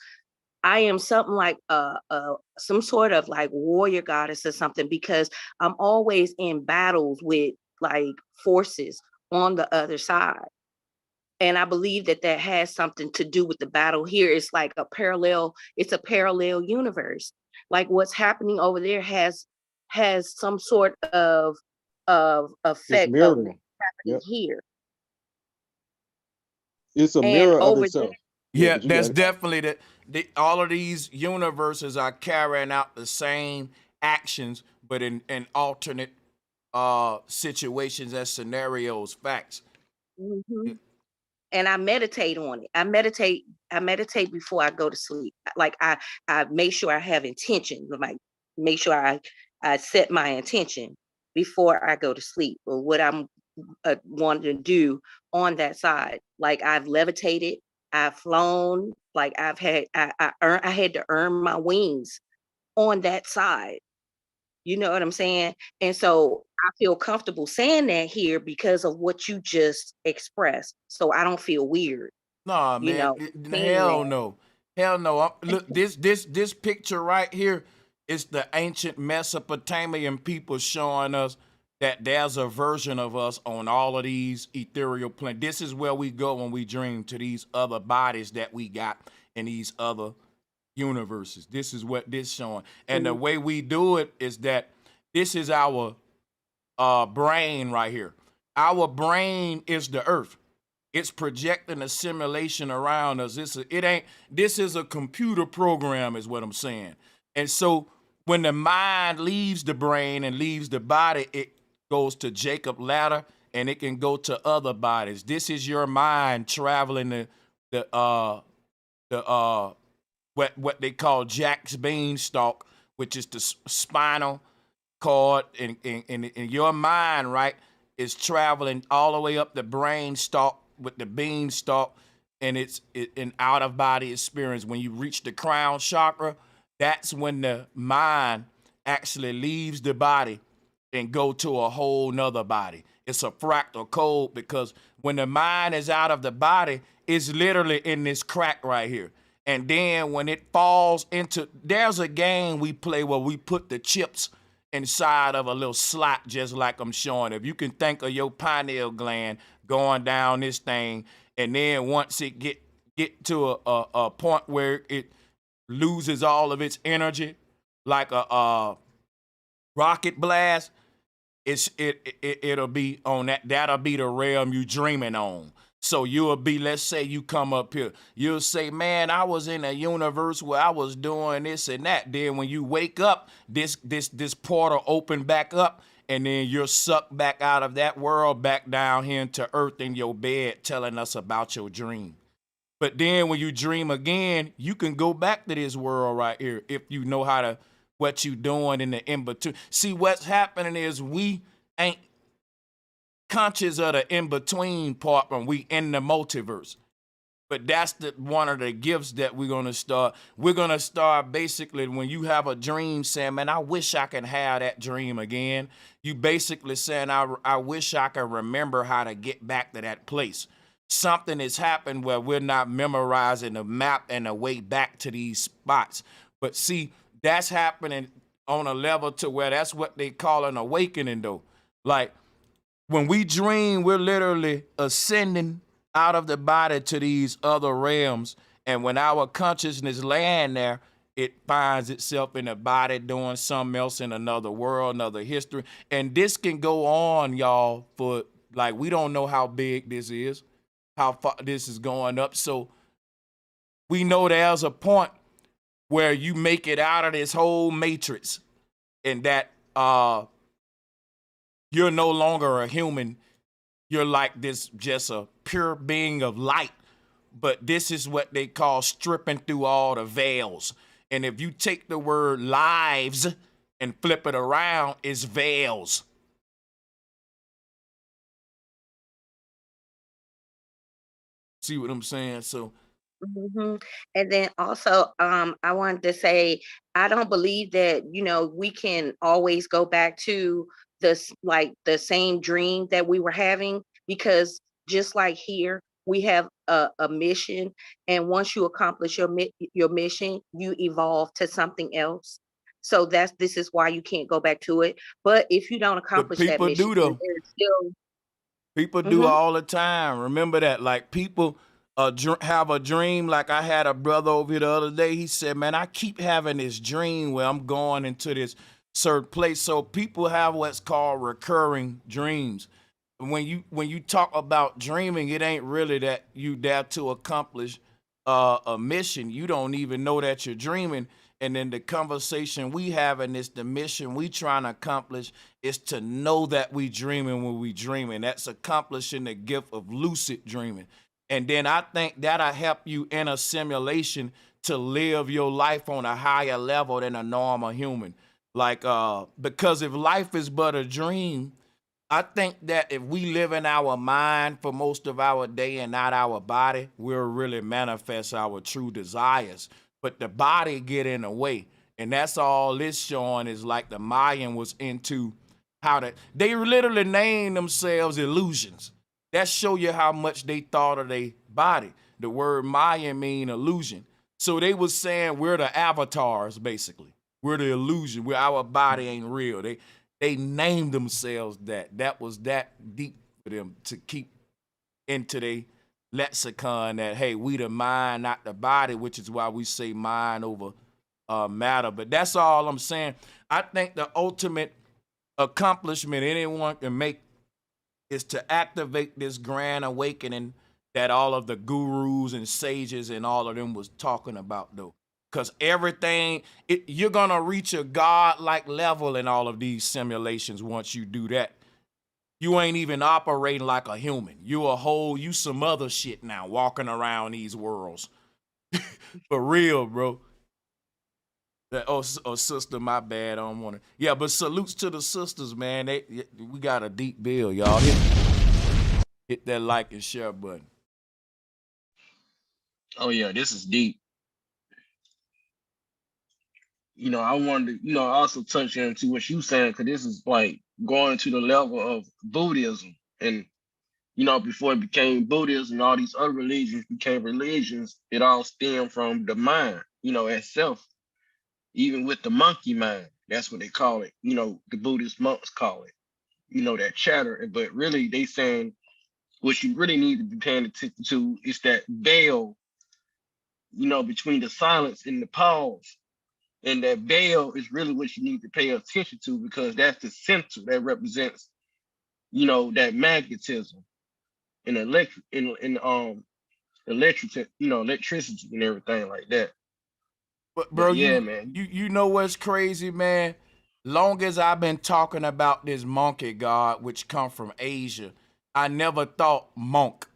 I am something like some sort of like warrior goddess or something, because I'm always in battles with like forces on the other side. And I believe that that has something to do with the battle here. It's like it's a parallel universe. Like what's happening over there has some sort of effect of what's happening here. It's a mirror of itself. Yeah, that's definitely all of these universes are carrying out the same actions, but in alternate situations and scenarios, facts. Mm-hmm. And I meditate on it. I meditate before I go to sleep. Like I make sure I have intention. Like make sure I set my intention before I go to sleep, or what I'm wanting to do on that side. Like I've levitated, I've flown, like I had to earn my wings on that side. You know what I'm saying? And so I feel comfortable saying that here because of what you just expressed. So I don't feel weird. Nah, man. Hell no. Hell no. Look, this picture right here is the ancient Mesopotamian people showing us that there's a version of us on all of these ethereal planes. This is where we go when we dream, to these other bodies that we got in these other universes. This is what this showing. And the way we do it is that this is our brain right here. Our brain is the earth. It's projecting a simulation around us. This is a computer program, is what I'm saying. And so when the mind leaves the brain and leaves the body, it goes to Jacob ladder, and it can go to other bodies. This is your mind traveling what they call Jack's beanstalk, which is the spinal cord, and your mind, right, is traveling all the way up the brain stalk with the beanstalk, and it's an out of body experience. When you reach the crown chakra, that's when the mind actually leaves the body and go to a whole nother body. It's a fractal code, because when the mind is out of the body, it's literally in this crack right here. And then when it falls into, there's a game we play where we put the chips inside of a little slot, just like I'm showing. If you can think of your pineal gland going down this thing, and then once it get to a point where it loses all of its energy, like a rocket blast, it'll be on that'll be the realm you dreaming on. So you'll be, let's say you come up here, you'll say, man, I was in a universe where I was doing this and that. Then when you wake up, this portal open back up, and then you're sucked back out of that world, back down here into earth in your bed, telling us about your dream. But then when you dream again, you can go back to this world right here if you know how to, what you doing in the in-between. See, what's happening is we ain't conscious of the in-between part when we in the multiverse. But that's one of the gifts that we're gonna start. We're gonna start basically when you have a dream saying, man, I wish I could have that dream again. You basically saying, I wish I could remember how to get back to that place. Something has happened where we're not memorizing the map and the way back to these spots. But see, that's happening on a level to where that's what they call an awakening though. Like when we dream, we're literally ascending out of the body to these other realms. And when our consciousness land there, it finds itself in the body doing something else in another world, another history. And this can go on, y'all, for like, we don't know how big this is, how far this is going up. So we know there's a point where you make it out of this whole matrix and that you're no longer a human. You're like this, just a pure being of light. But this is what they call stripping through all the veils. And if you take the word lives and flip it around, it's veils. See what I'm saying? So. And then also, I wanted to say, I don't believe that, we can always go back to this, like the same dream that we were having, because just like here, we have a mission. And once you accomplish your mission, you evolve to something else. So this is why you can't go back to it. But if you don't accomplish that mission, then there's still. People do all the time. Remember that. Like people have a dream. Like I had a brother over here the other day. He said, man, I keep having this dream where I'm going into this certain place. So people have what's called recurring dreams. When you talk about dreaming, it ain't really that you there to accomplish a mission. You don't even know that you're dreaming. And then the conversation we having is the mission we trying to accomplish is to know that we dreaming when we dreaming. That's accomplishing the gift of lucid dreaming. And then I think that'll help you in a simulation to live your life on a higher level than a normal human. Like, because if life is but a dream, I think that if we live in our mind for most of our day and not our body, we'll really manifest our true desires. But the body get in the way. And that's all this showing is like the Mayan was into how they literally named themselves illusions. That show you how much they thought of their body. The word Mayan mean illusion. So they was saying we're the avatars, basically. We're the illusion. Our body ain't real. They named themselves that. That was that deep for them to keep into their lexicon that, hey, we the mind, not the body, which is why we say mind over matter. But that's all I'm saying. I think the ultimate accomplishment anyone can make is to activate this grand awakening that all of the gurus and sages and all of them was talking about, though. Because everything, you're going to reach a God-like level in all of these simulations once you do that. You ain't even operating like a human. You some other shit now, walking around these worlds. For real, bro. Oh, sister, my bad. I don't want to. Yeah, but salutes to the sisters, man. We got a deep bill, y'all. Hit that like and share button. Oh, yeah, this is deep. I wanted to, also touch into what you saying, because this is like going to the level of Buddhism. And, before it became Buddhism, all these other religions became religions, it all stemmed from the mind, itself. Even with the monkey mind, that's what they call it. The Buddhist monks call it, that chatter. But really, they saying what you really need to be paying attention to is that veil, between the silence and the pause. And that veil is really what you need to pay attention to, because that's the center that represents, that magnetism and electricity and everything like that. But But bro, yeah, man. you know what's crazy, man? Long as I've been talking about this monkey god, which come from Asia, I never thought monk.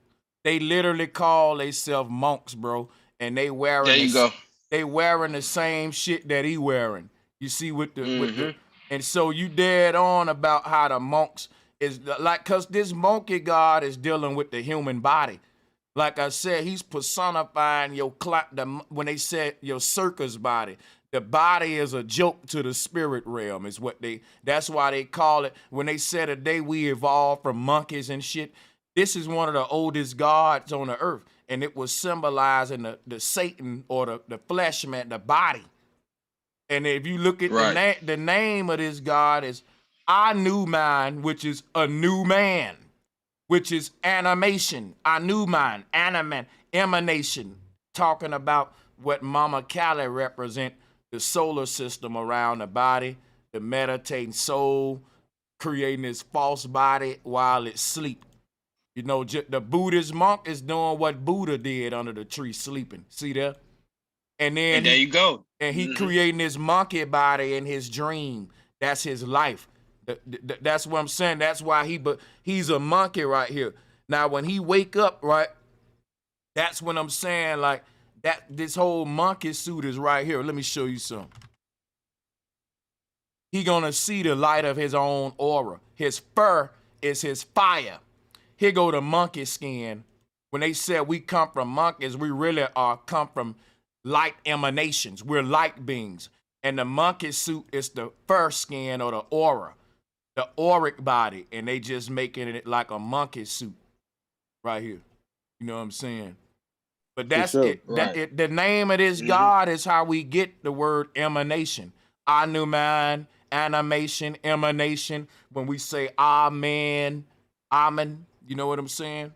They literally call themselves monks, bro, and There you go. they wearing the same shit that he wearing. You see with the Mhm. and so you dead on about how the monks is like, cause this monkey god is dealing with the human body. Like I said, he's personifying when they said your circus body. The body is a joke to the spirit realm, is that's why they call it, when they said a day we evolved from monkeys and shit. This is one of the oldest gods on the earth. And it was symbolizing the Satan, or the flesh man, the body. And if you look at the name of this god is Anuman, which is a new man, which is animation, Anuman, emanation, talking about what Mama Kali represent, the solar system around the body, the meditating soul, creating this false body while it's sleep. The Buddhist monk is doing what Buddha did under the tree, sleeping. See there? And then And there you go. And he creating this monkey body in his dream. That's his life. That's what I'm saying. That's why he's a monkey right here. Now, when he wake up, right, that's when I'm saying, like, that this whole monkey suit is right here. Let me show you something. He gonna see the light of his own aura. His fur is his fire. Here go the monkey skin. When they said we come from monkeys, we really come from light emanations. We're light beings. And the monkey suit is the fur skin, or the aura, the auric body. And they just making it like a monkey suit right here. You know what I'm saying? But that's it. The name of this god is how we get the word emanation. Anuman, animation, emanation. When we say amen, amen, you know what I'm saying?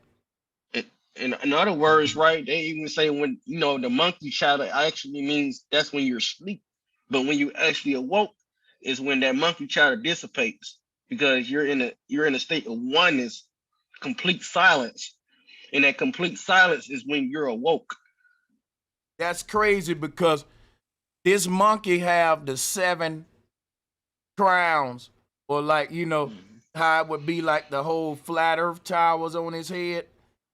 In other words, right, they even say when, the monkey chatter actually means that's when you're asleep. But when you actually awoke is when that monkey chatter dissipates, because you're in a state of oneness, complete silence. And that complete silence is when you're awoke. That's crazy, because this monkey have the 7 crowns, or like, how it would be like the whole flat earth towers on his head.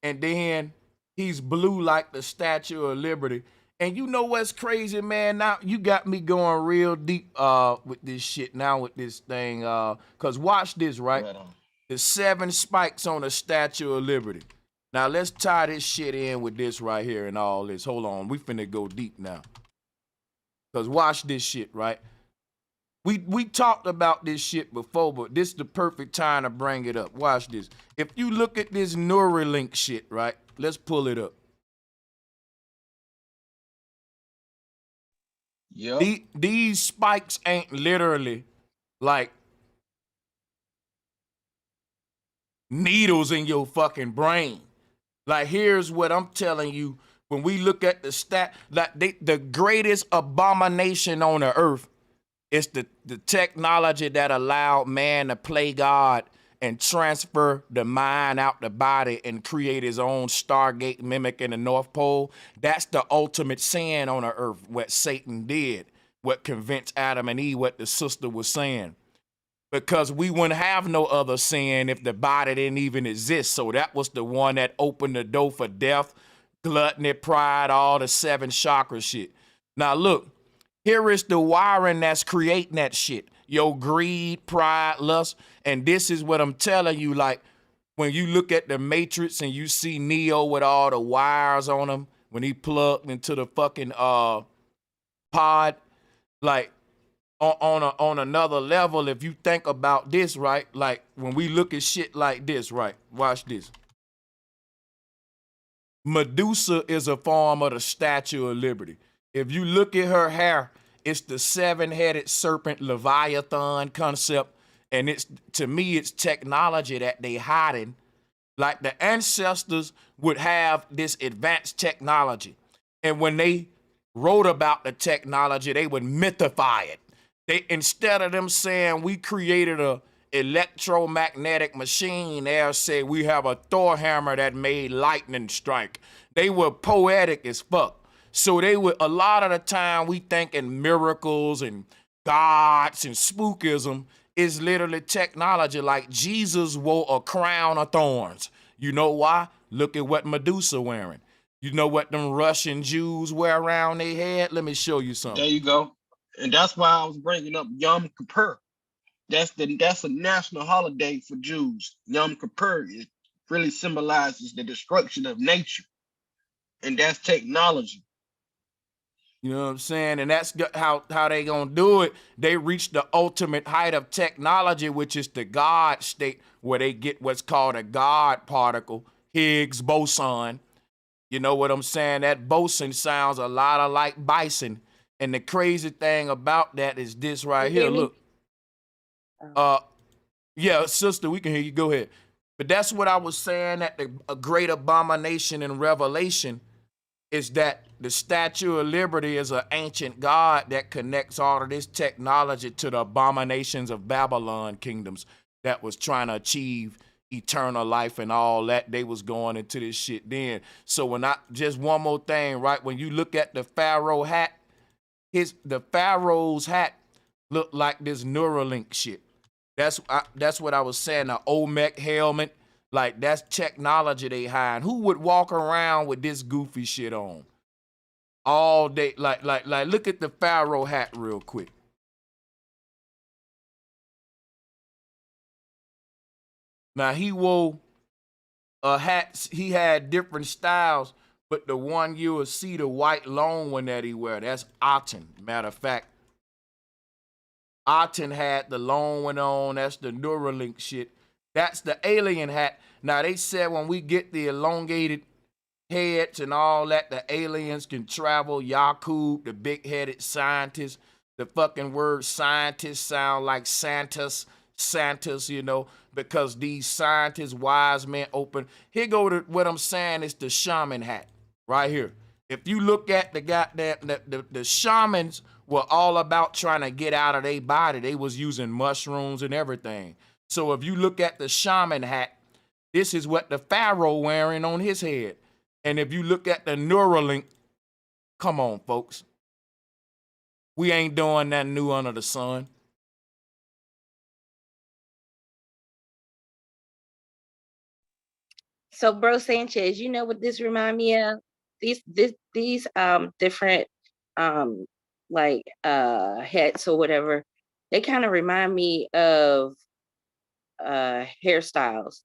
And then he's blue like the Statue of Liberty. And you know what's crazy, man? Now you got me going real deep with this shit now, with this thing. Cause watch this, right? The 7 spikes on the Statue of Liberty. Now let's tie this shit in with this right here and all this. Hold on, we finna go deep now. Cause watch this shit, right? We talked about this shit before, but this is the perfect time to bring it up. Watch this. If you look at this Neuralink shit, right? Let's pull it up. Yep. These spikes ain't literally like needles in your fucking brain. Like, here's what I'm telling you. When we look at the greatest abomination on the earth, it's the technology that allowed man to play God and transfer the mind out the body and create his own Stargate mimicking the North Pole. That's the ultimate sin on the earth, what Satan did, what convinced Adam and Eve, what the sister was saying. Because we wouldn't have no other sin if the body didn't even exist. So that was the one that opened the door for death, gluttony, pride, all the 7 chakra shit. Now look, here is the wiring that's creating that shit. Your greed, pride, lust. And this is what I'm telling you, like, when you look at the Matrix and you see Neo with all the wires on him, when he plugged into the fucking pod, like, on another level, if you think about this, right? Like, when we look at shit like this, right? Watch this. Medusa is a form of the Statue of Liberty. If you look at her hair, it's the 7-headed serpent Leviathan concept. And to me, it's technology that they hiding. Like, the ancestors would have this advanced technology. And when they wrote about the technology, they would mythify it. They, instead of them saying we created a electromagnetic machine, they'll say we have a Thor hammer that made lightning strike. They were poetic as fuck. So they would, a lot of the time we think in miracles and gods and spookism is literally technology. Like Jesus wore a crown of thorns. You know why? Look at what Medusa wearing. You know what them Russian Jews wear around their head? Let me show you something. There you go. And that's why I was bringing up Yom Kippur. That's a national holiday for Jews. Yom Kippur, it really symbolizes the destruction of nature, and that's technology. You know what I'm saying? And that's how they gonna do it. They reach the ultimate height of technology, which is the God state, where they get what's called a God particle, Higgs boson. You know what I'm saying? That boson sounds a lot like bison. And the crazy thing about that is this right here. Look. Yeah, sister, we can hear you. Go ahead. But that's what I was saying, that a great abomination in Revelation is that the Statue of Liberty is an ancient God that connects all of this technology to the abominations of Babylon kingdoms that was trying to achieve eternal life and all that. They was going into this shit then. So when just one more thing, right? When you look at the Pharaoh hat, the Pharaoh's hat looked like this Neuralink shit. That's what I was saying, the Olmec helmet. Like, that's technology they hide. Who would walk around with this goofy shit on all day? Like, look at the Pharaoh hat real quick. Now, he wore a hat. He had different styles, but the one you will see, the white long one that he wear, that's Aten. Matter of fact, Aten had the long one on. That's the Neuralink shit. That's the alien hat. Now, they said when we get the elongated heads and all that, the aliens can travel. Yakub, the big-headed scientist. The fucking word scientist sound like Santas, you know, because these scientists, wise men, open. Here go to what I'm saying is the shaman hat right here. If you look at the goddamn, the shamans were all about trying to get out of their body. They was using mushrooms and everything. So if you look at the shaman hat, this is what the Pharaoh wearing on his head. And if you look at the Neuralink, come on, folks. We ain't doing nothing new under the sun. So, Bro Sanchez, you know what this remind me of? These different hats or whatever, they kind of remind me of hairstyles.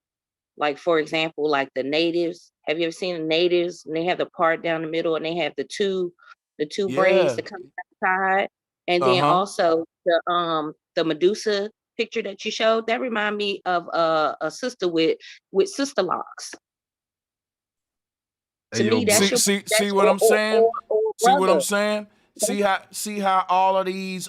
Like, for example, like the natives. Have you ever seen the natives? And they have the part down the middle and they have the two braids that come outside. And then also the Medusa picture that you showed, that remind me of a sister with sister locks. To me, that's see what I'm saying? See what I'm saying? See how all of these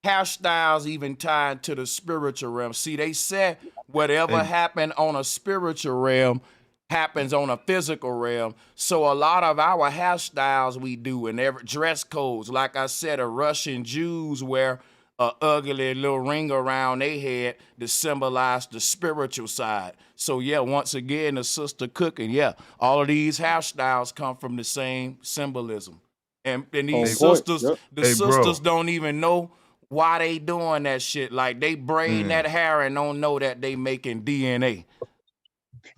hairstyles even tied to the spiritual realm. See, they said whatever happened on a spiritual realm happens on a physical realm. So a lot of our hairstyles we do and every dress codes, like I said, the Russian Jews wear a ugly little ring around their head to symbolize the spiritual side. So yeah, once again, the sister cooking, yeah, all of these hairstyles come from the same symbolism. And these sisters, sisters don't even know why they doing that shit. Like, they braiding that hair and don't know that they making DNA.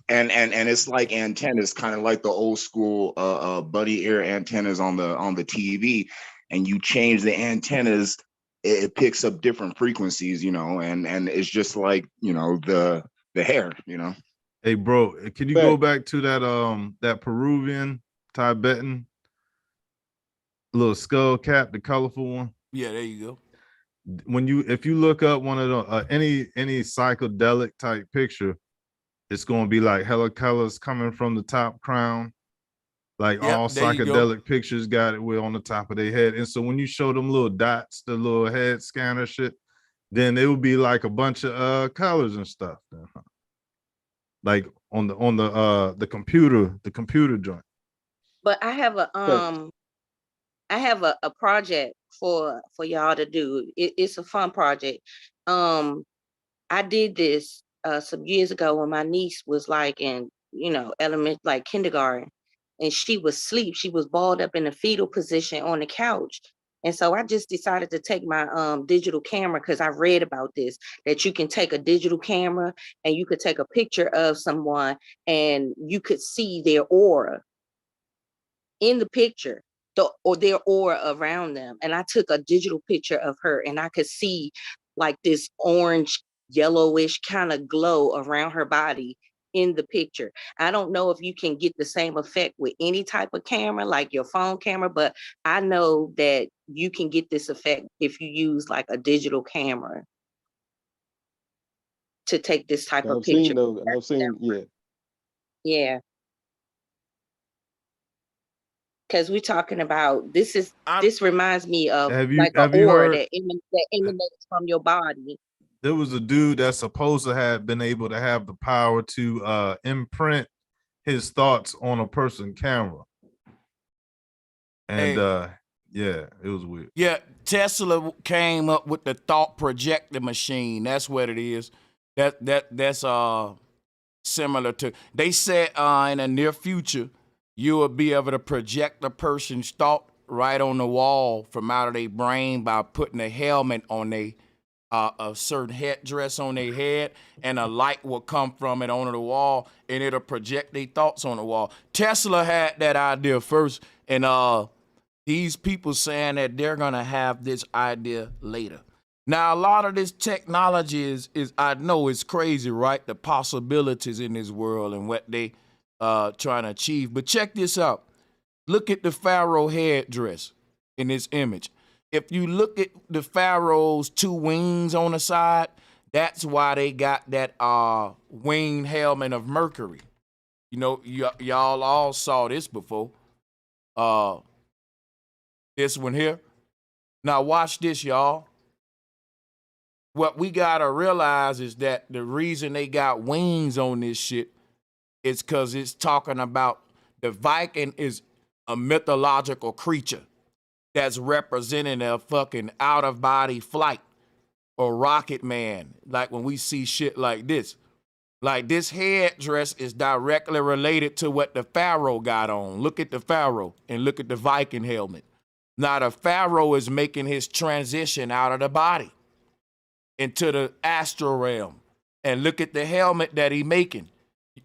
And it's like antennas, kind of like the old school buddy ear antennas on the TV, and you change the antennas, it picks up different frequencies, you know, and it's just like, you know, the hair, you know. Hey, bro, can you go back to that Peruvian, Tibetan little skull cap, the colorful one? Yeah, there you go. If you look up one of the any psychedelic type picture, it's going to be like hella colors coming from the top crown. Like, all psychedelic pictures got it on the top of their head. And so when you show them little dots, the little head scanner shit, then it would be like a bunch of colors and stuff. Like on the computer joint. But I have a I have a project for y'all to do. It's a fun project. I did this some years ago when my niece was like in, element like kindergarten, and she was asleep. She was balled up in a fetal position on the couch. And so I just decided to take my digital camera, because I read about this, that you can take a digital camera and you could take a picture of someone and you could see their aura in the picture, or their aura around them. And I took a digital picture of her and I could see like this orange, yellowish kind of glow around her body in the picture. I don't know if you can get the same effect with any type of camera, like your phone camera, but I know that you can get this effect if you use like a digital camera to take this type of I've picture. seen those. I've seen, yeah. Yeah. Because we're talking about this reminds me of Have you like an aura heard? that emanates from your body. There was a dude that's supposed to have been able to have the power to imprint his thoughts on a person camera. And yeah, it was weird. Yeah, Tesla came up with the thought projector machine. That's what it is. That's similar to. They said in the near future you will be able to project a person's thought right on the wall from out of their brain by putting a helmet on a certain headdress on their head, and a light will come from it onto the wall, and it'll project their thoughts on the wall. Tesla had that idea first, and these people saying that they're gonna have this idea later. Now, a lot of this technology is I know it's crazy, right? The possibilities in this world and what they trying to achieve. But check this out. Look at the pharaoh headdress in this image. If you look at the pharaoh's two wings on the side, that's why they got that winged helmet of Mercury. You know, y'all all saw this before. This one here. Now watch this, y'all. What we gotta realize is that the reason they got wings on this shit is because it's talking about the Viking is a mythological creature that's representing a fucking out-of-body flight or rocket man. Like when we see shit like this. Like this headdress is directly related to what the pharaoh got on. Look at the pharaoh and look at the Viking helmet. Now the pharaoh is making his transition out of the body into the astral realm. And look at the helmet that he making,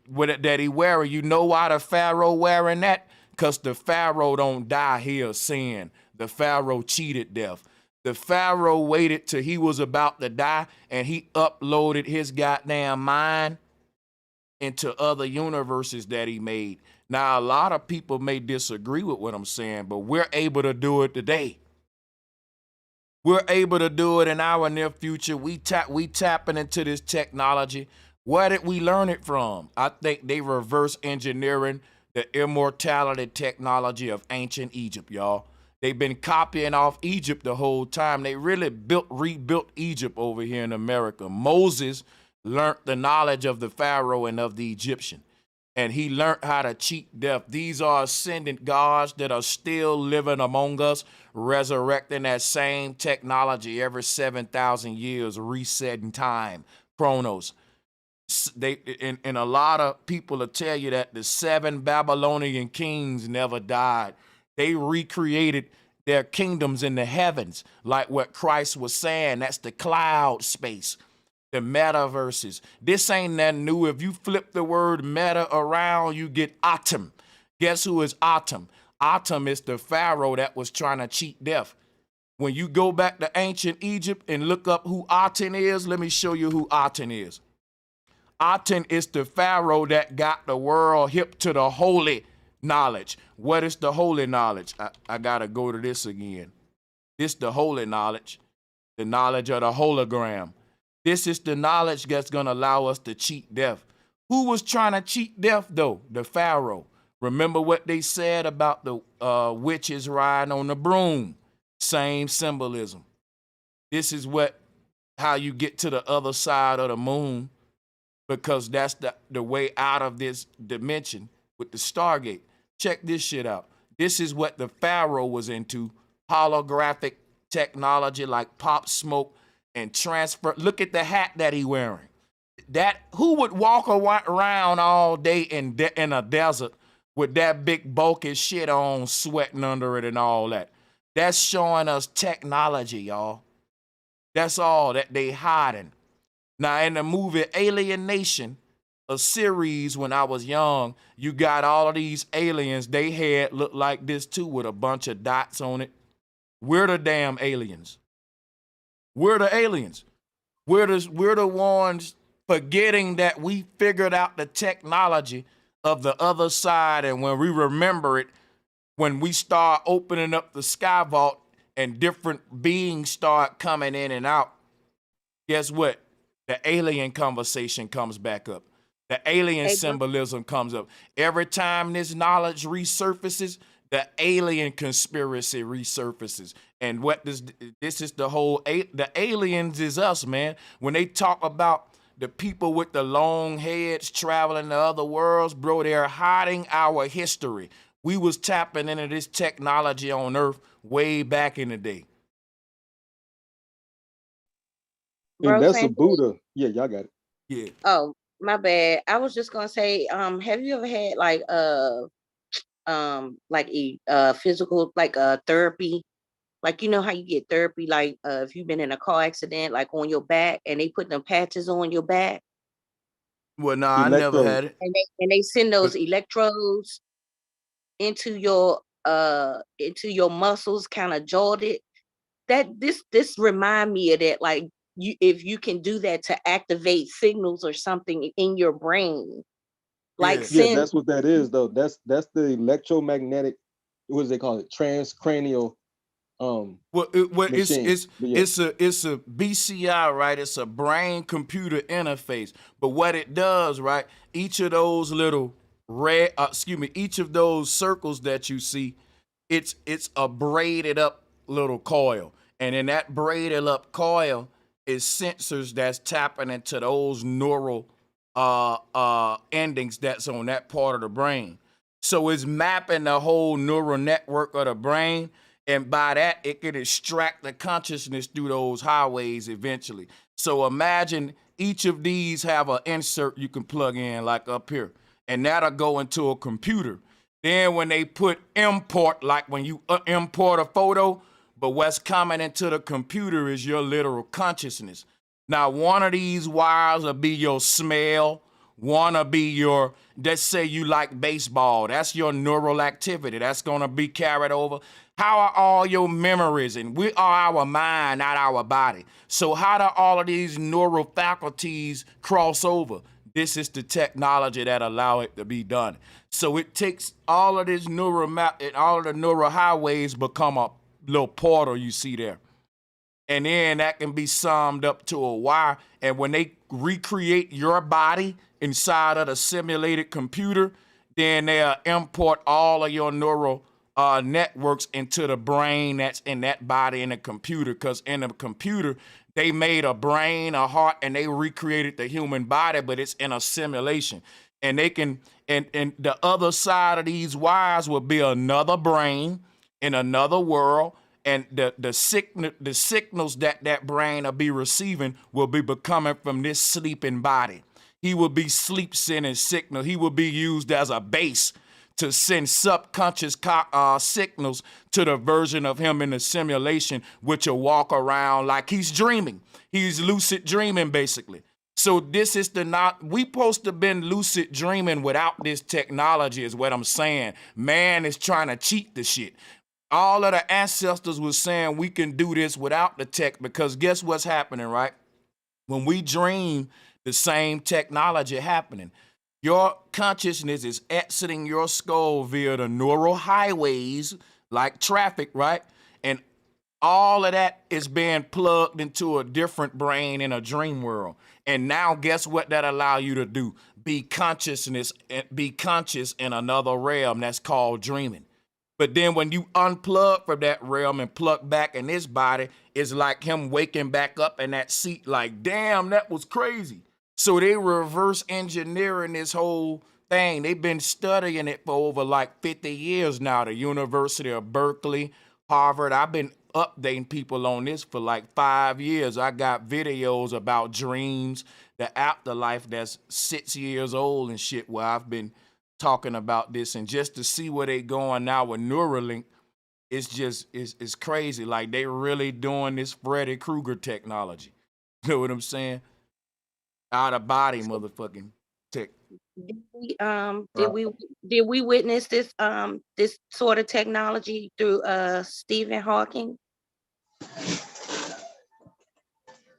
that he wearing. You know why the pharaoh wearing that? Because the pharaoh don't die here sin. The pharaoh cheated death. The pharaoh waited till he was about to die, and he uploaded his goddamn mind into other universes that he made. Now, a lot of people may disagree with what I'm saying, but we're able to do it today. We're able to do it in our near future. We tapping into this technology. Where did we learn it from? I think they reverse engineering the immortality technology of ancient Egypt, y'all. They've been copying off Egypt the whole time. They really rebuilt Egypt over here in America. Moses learned the knowledge of the Pharaoh and of the Egyptian, and he learned how to cheat death. These are ascendant gods that are still living among us, resurrecting that same technology every 7,000 years, resetting time, chronos. And a lot of people will tell you that the 7 Babylonian kings never died. They recreated their kingdoms in the heavens, like what Christ was saying. That's the cloud space, the metaverses. This ain't nothing new. If you flip the word meta around, you get Atum. Guess who is Atum? Atum is the pharaoh that was trying to cheat death. When you go back to ancient Egypt and look up who Aten is, let me show you who Aten is. Aten is the pharaoh that got the world hip to the holy knowledge. What is the holy knowledge? I gotta go to this again. This the holy knowledge, the knowledge of the hologram. This is the knowledge that's gonna allow us to cheat death. Who was trying to cheat death though? The pharaoh. Remember what they said about the witches riding on the broom? Same symbolism. This is how you get to the other side of the moon, because that's the way out of this dimension with the Stargate. Check this shit out. This is what the Pharaoh was into: holographic technology like pop smoke and transfer. Look at the hat that he wearing. That who would walk around all day in a desert with that big bulky shit on, sweating under it and all that? That's showing us technology, y'all. That's all that they hiding. Now in the movie Alien Nation, a series when I was young, you got all of these aliens. They had looked like this too with a bunch of dots on it. We're the damn aliens. We're the aliens. We're the ones forgetting that we figured out the technology of the other side, and when we remember it, when we start opening up the sky vault and different beings start coming in and out, guess what? The alien conversation comes back up. The alien symbolism comes up. Every time this knowledge resurfaces, the alien conspiracy resurfaces. And what this is the whole, the aliens is us, man. When they talk about the people with the long heads traveling to other worlds, bro, they're hiding our history. We was tapping into this technology on Earth way back in the day. And that's a Buddha. Yeah, y'all got it. Yeah. Oh, my bad. I was just gonna say, have you ever had physical therapy? Like, you know how you get therapy, like if you've been in a car accident, like on your back, and they put them patches on your back. Well, no, I never had it. And they send those electrodes into your muscles, kind of jolted. That this remind me of that, like if you can do that to activate signals or something in your brain, like yeah, that's what that is though. That's the electromagnetic, what do they call it, transcranial machine. It's a BCI, right? It's a brain computer interface. But what it does, right? Each of those little each of those circles that you see, it's a braided up little coil. And in that braided up coil is sensors that's tapping into those neural endings that's on that part of the brain. So it's mapping the whole neural network of the brain. And by that, it can extract the consciousness through those highways eventually. So imagine each of these have an insert you can plug in, like up here, and that'll go into a computer. Then when they put import, like when you import a photo, but what's coming into the computer is your literal consciousness. Now, one of these wires will be your smell. One will be your, let's say you like baseball. That's your neural activity. That's going to be carried over. How are all your memories? And we are our mind, not our body. So how do all of these neural faculties cross over? This is the technology that allow it to be done. So it takes all of this neural map, and all of the neural highways become a little portal you see there. And then that can be summed up to a wire. And when they recreate your body inside of the simulated computer, then they'll import all of your neural networks into the brain that's in that body in the computer. Because in the computer, they made a brain, a heart, and they recreated the human body, but it's in a simulation. And they can, and the other side of these wires will be another brain in another world. And the signals that brain will be receiving will be coming from this sleeping body. He will be sleep sending signal. He will be used as a base to send subconscious signals to the version of him in the simulation, which will walk around like he's dreaming. He's lucid dreaming, basically. So this is we supposed to have been lucid dreaming without this technology, is what I'm saying. Man is trying to cheat the shit. All of the ancestors was saying we can do this without the tech, because guess what's happening, right? When we dream, the same technology happening. Your consciousness is exiting your skull via the neural highways, like traffic, right? And all of that is being plugged into a different brain in a dream world. And now guess what that allow you to do? Be conscious in another realm that's called dreaming. But then when you unplug from that realm and plug back in this body, it's like him waking back up in that seat like, damn, that was crazy. So they reverse engineering this whole thing. They've been studying it for over like 50 years now. The University of Berkeley, Harvard. I've been updating people on this for like 5 years. I got videos about dreams, the afterlife that's 6 years old and shit, where I've been talking about this. And just to see where they going now with Neuralink, it's crazy. Like they really doing this Freddy Krueger technology. You know what I'm saying? Out of body motherfucking tech. Did we witness this this sort of technology through Stephen Hawking?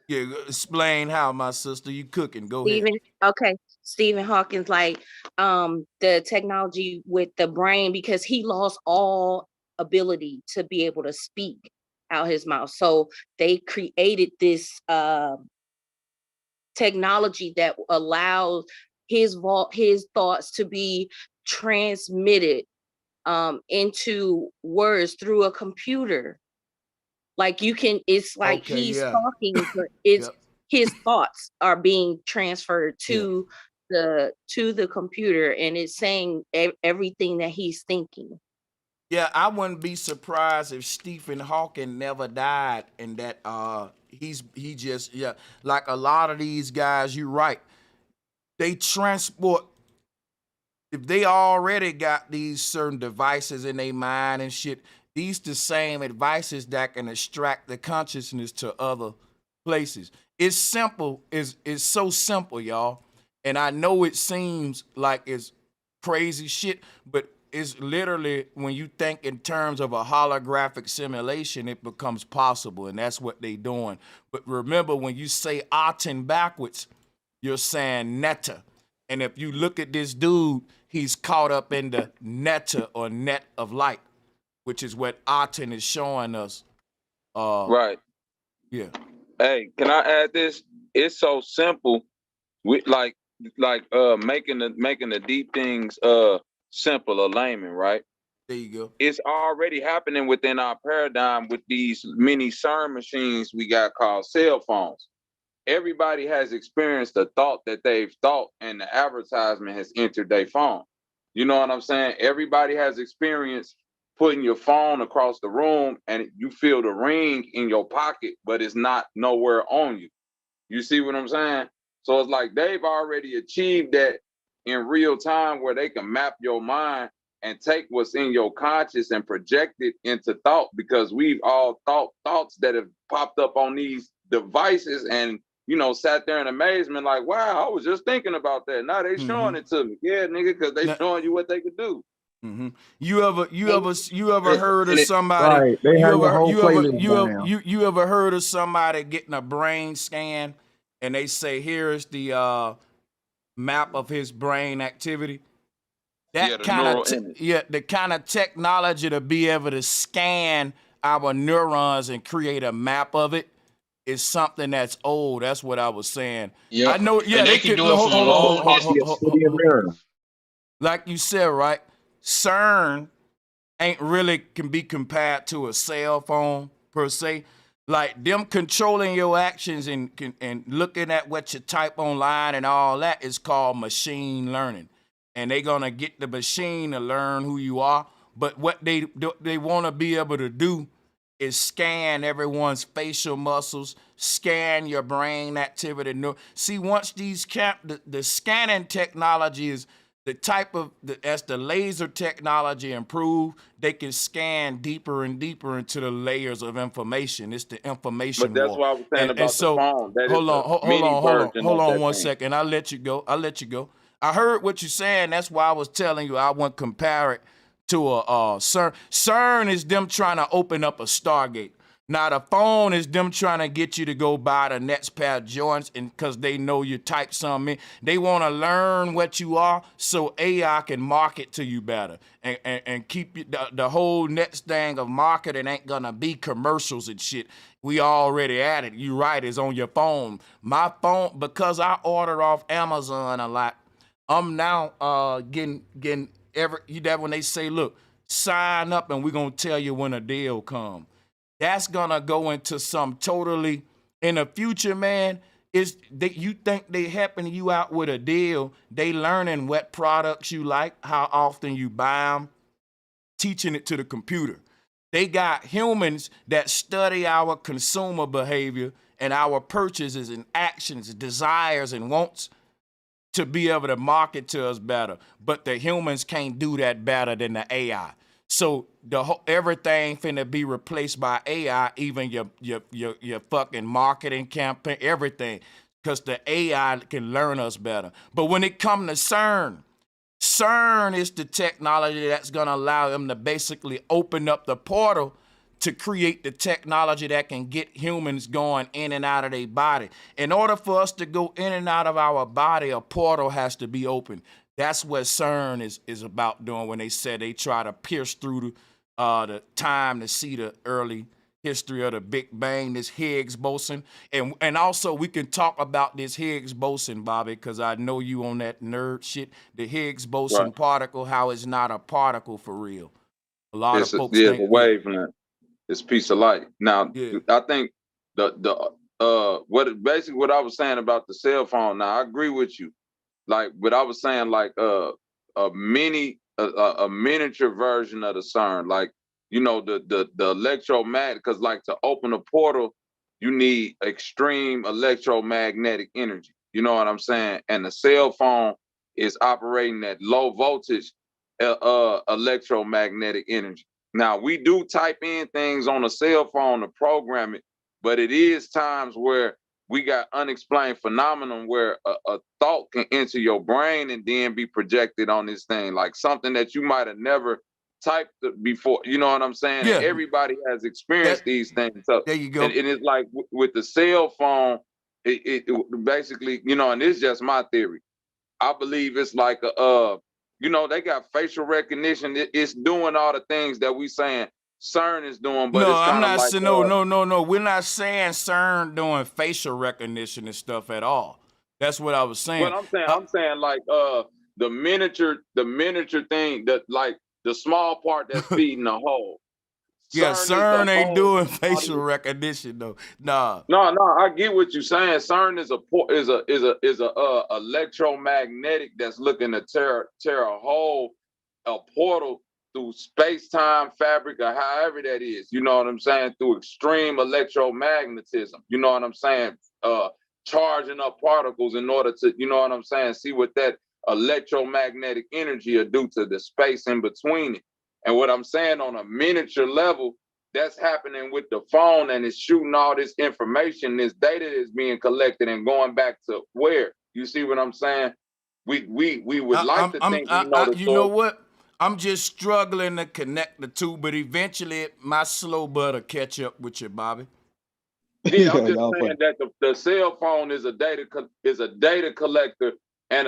Yeah, explain how, my sister. You cooking. Go ahead. Okay. Stephen Hawking's like the technology with the brain, because he lost all ability to be able to speak out his mouth. So they created this technology that allows his thoughts to be transmitted into words through a computer. Like you can, it's like Okay, he's yeah. talking, but it's Yep. his thoughts are being transferred to the computer, and it's saying everything that he's thinking. Yeah, I wouldn't be surprised if Stephen Hawking never died, and that he just, yeah, like a lot of these guys, you're right. They transport, if they already got these certain devices in their mind and shit, these the same devices that can extract the consciousness to other places. It's simple, it's so simple, y'all. And I know it seems like it's crazy shit, but it's literally, when you think in terms of a holographic simulation, it becomes possible, and that's what they doing. But remember, when you say Aten backwards, you're saying netta. And if you look at this dude, he's caught up in the netta or net of light, which is what Aten is showing us. Right. Yeah. Hey, can I add this? It's so simple. With making the deep things simple or layman, right? There you go. It's already happening within our paradigm with these mini CERN machines we got called cell phones. Everybody has experienced the thought that they've thought, and the advertisement has entered their phone. You know what I'm saying? Everybody has experienced putting your phone across the room and you feel the ring in your pocket, but it's not nowhere on you. You see what I'm saying? So it's like they've already achieved that in real time, where they can map your mind and take what's in your conscious and project it into thought, because we've all thought thoughts that have popped up on these devices and, sat there in amazement like, wow, I was just thinking about that. Now they showing it to me. Yeah, nigga, because they showing you what they could do. Mm-hmm. You ever heard of somebody? Right. They have your whole playlist by now. You ever heard of somebody getting a brain scan, and they say, here is the map of his brain activity? That the kind of technology to be able to scan our neurons and create a map of it is something that's old. That's what I was saying. Yeah, I know. Yeah, and they can do it from long distance. Like you said, right? CERN ain't really can be compared to a cell phone per se. Like them controlling your actions and looking at what you type online and all that is called machine learning. And they're gonna get the machine to learn who you are. But what they want to be able to do is scan everyone's facial muscles, scan your brain activity. See, once these the scanning technology is the type of, as the laser technology improve, they can scan deeper and deeper into the layers of information. It's the information But that's war. what I was saying about So, the phone. That hold on 1 second. I'll let you go. I heard what you're saying. That's why I was telling you I wouldn't compare it to a CERN. CERN is them trying to open up a Stargate. Now the phone is them trying to get you to go buy the next pair of joints, and because they know you type something in. They want to learn what you are so AI can market to you better and keep you, the whole next thing of marketing ain't gonna be commercials and shit. We already at it. You right, it's on your phone. My phone, because I order off Amazon a lot, I'm now getting when they say, look, sign up and we're gonna tell you when a deal comes. That's gonna go into some totally, in the future, man, is that you think they helping you out with a deal. They learning what products you like, how often you buy them, teaching it to the computer. They got humans that study our consumer behavior and our purchases and actions, desires and wants to be able to market to us better. But the humans can't do that better than the AI. So everything finna be replaced by AI, even your fucking marketing campaign, everything, because the AI can learn us better. But when it come to CERN is the technology that's gonna allow them to basically open up the portal to create the technology that can get humans going in and out of their body. In order for us to go in and out of our body, a portal has to be open. That's what CERN is about doing when they said they try to pierce through the time to see the early history of the Big Bang, this Higgs boson. And also we can talk about this Higgs boson, Bobby, because I know you on that nerd shit. The Higgs boson particle, how it's not a particle for real. A lot of folks it's think a wavelength. It's a piece of light. Now, I think what I was saying about the cell phone. Now, I agree with you. Like, but I was saying like a miniature version of the CERN, like, you know, the electromagnetic, because like to open a portal, you need extreme electromagnetic energy. You know what I'm saying? And the cell phone is operating at low voltage electromagnetic energy. Now, we do type in things on a cell phone to program it, but it is times where we got unexplained phenomenon where a thought can enter your brain and then be projected on this thing, like something that you might have never typed before. You know what I'm saying? Yeah. And everybody has experienced these things. So, there you go. And it's like with the cell phone, it basically, you know, and it's just my theory. I believe it's like you know, they got facial recognition. It's doing all the things that we saying CERN is doing, but no, it's kind of like no. We're not saying CERN doing facial recognition and stuff at all. That's what I was saying. Well, I'm saying like the miniature thing, that like the small part that's feeding the whole. Yeah, CERN ain't doing facial recognition though. Nah. No, I get what you're saying. CERN is a electromagnetic that's looking to tear a hole, a portal through space-time fabric, or however that is. You know what I'm saying? Through extreme electromagnetism. You know what I'm saying? Charging up particles in order to, you know what I'm saying, see what that electromagnetic energy will do to the space in between it. And what I'm saying on a miniature level, that's happening with the phone, and it's shooting all this information, this data is being collected and going back to where? You see what I'm saying? We would like to think we know the you know what? I'm just struggling to connect the two, but eventually my slow butter catch up with you, Bobby. Yeah, I'm just saying that the cell phone is a data collector and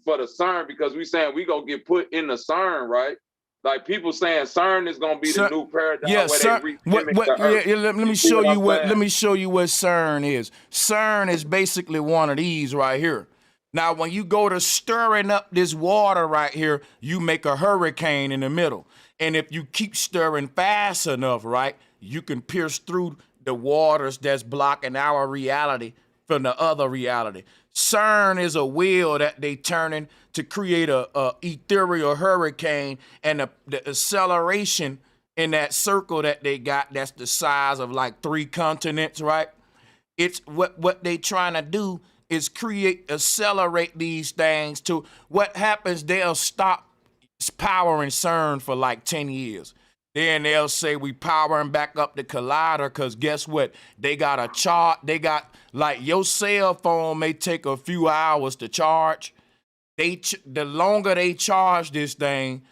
for the CERN, because we saying we gonna get put in the CERN, right? Like people saying CERN is gonna be the new paradigm where CERN, they let me show you let me show you what CERN is. CERN is basically one of these right here. Now, when you go to stirring up this water right here, you make a hurricane in the middle. And if you keep stirring fast enough, right, you can pierce through the waters that's blocking our reality from the other reality. CERN is a wheel that they turning to create a ethereal hurricane, and the acceleration in that circle that they got, that's the size of like 3 continents, right? It's what they trying to do is accelerate these things to what happens. They'll stop powering CERN for like 10 years. Then they'll say we powering back up the collider, because guess what? They got a chart. They got, like, your cell phone may take a few hours to charge. The longer they charge this thing,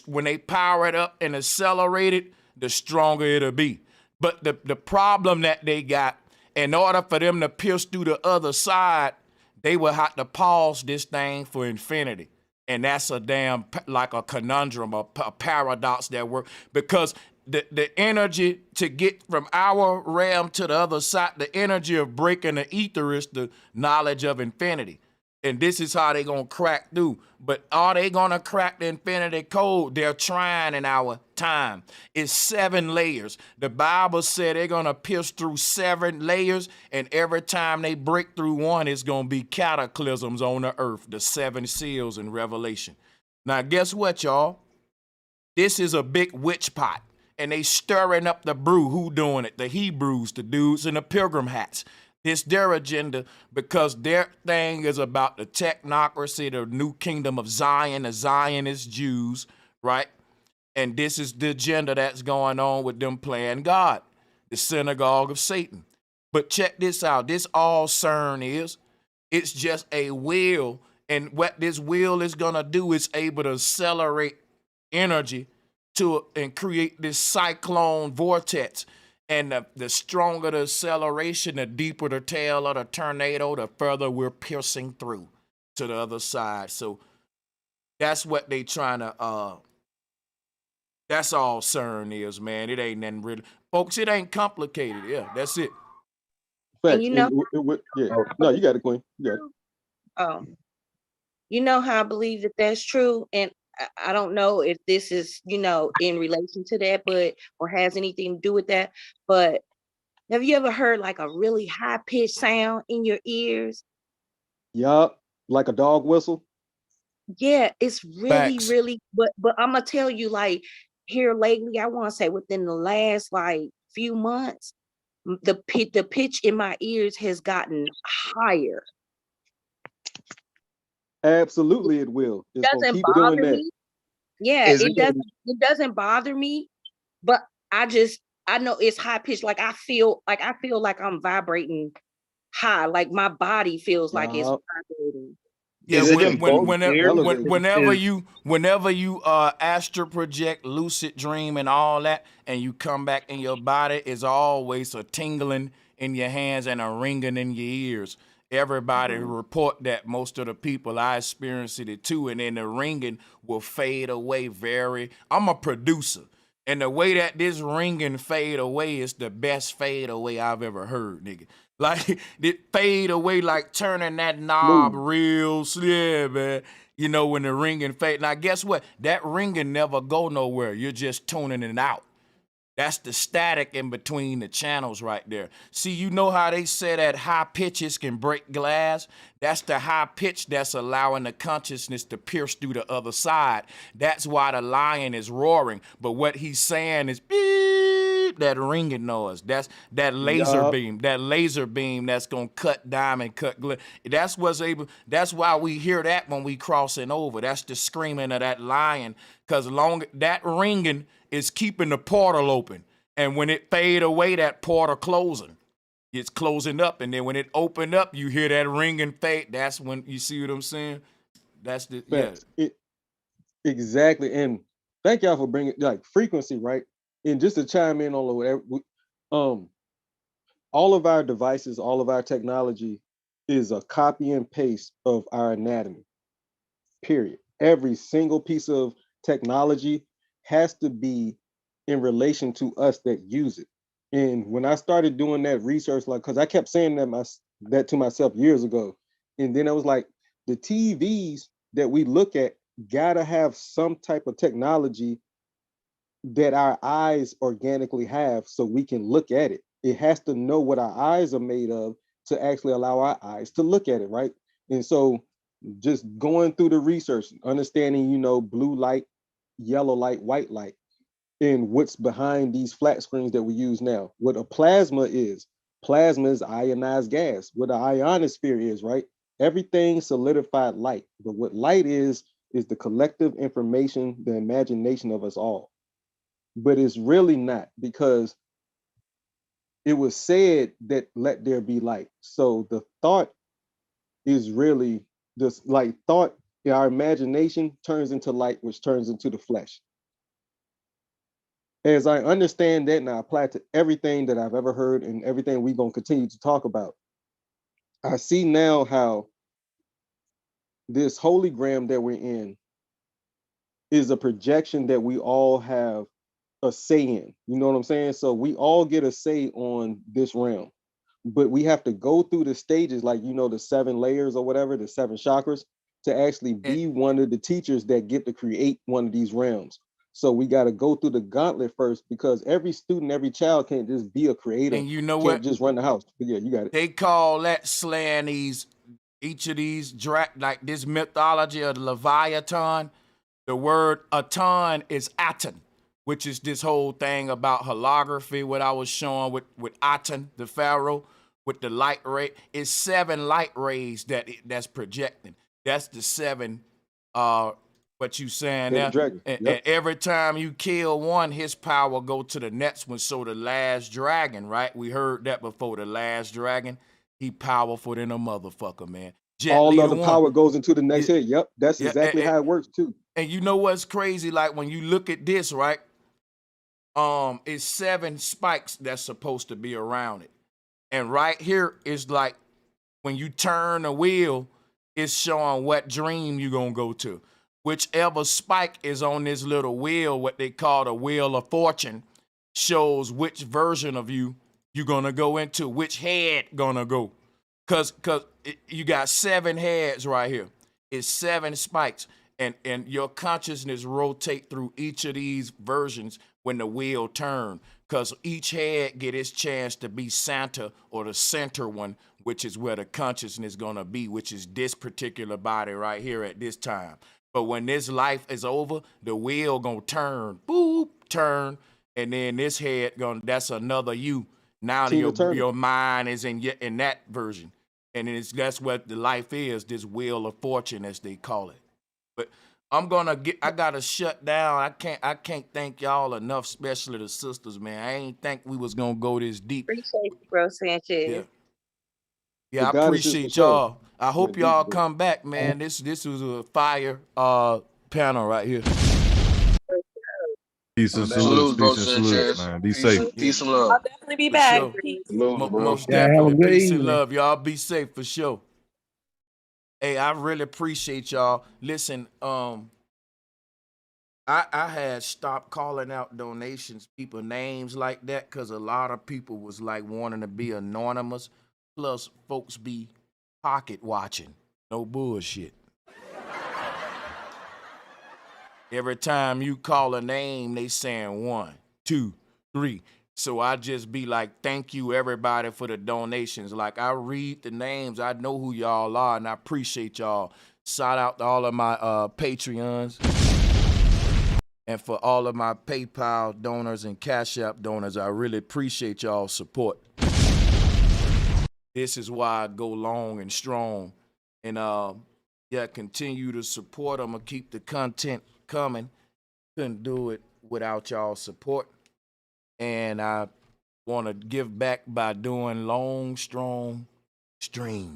when they power it up and accelerate it, the stronger it'll be. But the problem that they got, in order for them to pierce through the other side, they will have to pause this thing for infinity. And that's a damn, like a conundrum, a paradox that works, because the energy to get from our realm to the other side, the energy of breaking the ether is the knowledge of infinity. And this is how they gonna crack through. But are they gonna crack the infinity code? They're trying in our time. It's 7 layers. The Bible said they're gonna pierce through 7 layers, and every time they break through one, it's gonna be cataclysms on the earth, the 7 seals in Revelation. Now, guess what, y'all? This is a big witch pot, and they stirring up the brew. Who doing it? The Hebrews, the dudes in the pilgrim hats. It's their agenda because their thing is about the technocracy, the new kingdom of Zion, the Zionist Jews, right? And this is the agenda that's going on with them playing God, the synagogue of Satan. But check this out. This all CERN is. It's just a wheel. And what this wheel is going to do is able to accelerate energy to and create this cyclone vortex. And the stronger the acceleration, the deeper the tail of the tornado, the further we're piercing through to the other side. So that's what they trying to, that's all CERN is, man. It ain't nothing really. Folks, it ain't complicated. Yeah, that's it. Facts. And you know, Yeah. No, you got it, Queen. You got it. oh, you know how I believe that that's true, and I don't know if this is, you know, in relation to that, but or has anything to do with that. But have you ever heard like a really high pitched sound in your ears? Yup. Like a dog whistle. Yeah, it's really, Facts. really. But I'm gonna tell you, like here lately, I want to say within the last like few months, the pitch in my ears has gotten higher. Absolutely, it will. It's gonna Doesn't keep doing bother that. me. Yeah, Is it it? doesn't bother me, but I know it's high pitched. Like I feel like I'm vibrating high. Like my body feels like it's Yup. vibrating. Yeah, Is it in both ears? Elevated. whenever you astral project, lucid dream, and all that, and you come back in your body, is always a tingling in your hands and a ringing in your ears. Everybody report that. Most of the people I experienced it too, and then the ringing will fade away. I'm a producer, and the way that this ringing fade away is the best fade away I've ever heard, nigga. Like it fade away, like turning that knob Smooth. real slow, man. You know, when the ringing fade. Now, guess what? That ringing never go nowhere. You're just tuning it out. That's the static in between the channels right there. See, you know how they say that high pitches can break glass? That's the high pitch that's allowing the consciousness to pierce through the other side. That's why the lion is roaring. But what he's saying is beep, that ringing noise. That's that laser Yup. beam. That laser beam that's gonna cut diamond, cut glass. That's why we hear that when we crossing over. That's the screaming of that lion. Cause that ringing is keeping the portal open. And when it fade away, that portal closing. It's closing up. And then when it opened up, you hear that ring and fade. That's when you see what I'm saying? That's the, yeah. Facts. Exactly. And thank y'all for bringing like frequency, right? And just to chime in on whatever, all of our devices, all of our technology is a copy and paste of our anatomy. Period. Every single piece of technology has to be in relation to us that use it. And when I started doing that research, like, because I kept saying that to myself years ago, and then I was like, the TVs that we look at gotta have some type of technology that our eyes organically have, so we can look at it. It has to know what our eyes are made of to actually allow our eyes to look at it, right? And so just going through the research, understanding, blue light, yellow light, white light, and what's behind these flat screens that we use now. What a plasma is ionized gas. What an ionosphere is, right? Everything solidified light. But what light is the collective information, the imagination of us all. But it's really not, because it was said that let there be light. So the thought is really this, like, thought, our imagination turns into light, which turns into the flesh. As I understand that and I apply it to everything that I've ever heard and everything we're going to continue to talk about, I see now how this holy gram that we're in is a projection that we all have a say in. You know what I'm saying? So we all get a say on this realm. but we have to go through the stages, like, you know, the 7 layers or whatever, the 7 chakras, to actually be one of the teachers that get to create one of these realms. So we got to go through the gauntlet first, because every student, every child can't just be a creator. And you know Can't what? just run the house. But yeah, you got it. They call that slaying each of these like this mythology of the Leviathan. The word Aton is Aten, which is this whole thing about holography, what I was showing with Aten, the pharaoh, with the light ray. It's 7 light rays that's projecting. That's the 7 what you saying there. Dragon. And Yep. every time you kill one, his power go to the next one. So the last dragon, right? We heard that before. The last dragon, he powerful than a motherfucker, man. Jet All Li of the the one. power goes into the next head. Yep, that's Yeah, exactly how it works too. And you know what's crazy? Like when you look at this, right? It's 7 spikes that's supposed to be around it. And right here is like when you turn the wheel, it's showing what dream you're gonna go to. Whichever spike is on this little wheel, what they call the wheel of fortune, shows which version of you you're gonna go into, which head gonna go. Cause you got 7 heads right here. It's 7 spikes. And your consciousness rotate through each of these versions when the wheel turn. Cause each head get its chance to be Santa or the center one, which is where the consciousness gonna be, which is this particular body right here at this time. But when this life is over, the wheel gonna turn, boop, turn, and then this head that's another you. Now your mind is in that version. And that's what the life is, this wheel of fortune as they call it. But I gotta shut down. I can't thank y'all enough, especially the sisters, man. I ain't think we was gonna go this deep. Appreciate you, bro, Sanchez. Yeah. Yeah, I The goddesses appreciate for sure. y'all. I hope Went y'all deep, bro. come back, man. This was a fire panel right here. Peace and Salute, salutes, bro, peace and salutes, Sanchez. man. Be Peace, safe. peace and love. I'll definitely be For back. sure. Peace. Salute, bro. Most Yeah, have a definitely. good Peace and evening. love. Y'all be safe for sure. Hey, I really appreciate y'all. Listen, I had stopped calling out donations, people names like that, because a lot of people was like wanting to be anonymous. Plus, folks be pocket watching. No bullshit. Every time you call a name, they saying 1, 2, 3. So I just be like, thank you everybody for the donations. Like I read the names, I know who y'all are, and I appreciate y'all. Shout out to all of my Patreons. And for all of my PayPal donors and Cash App donors, I really appreciate y'all's support. This is why I go long and strong. And yeah, continue to support. I'm gonna keep the content coming. Couldn't do it without y'all support. And I want to give back by doing long, strong streams.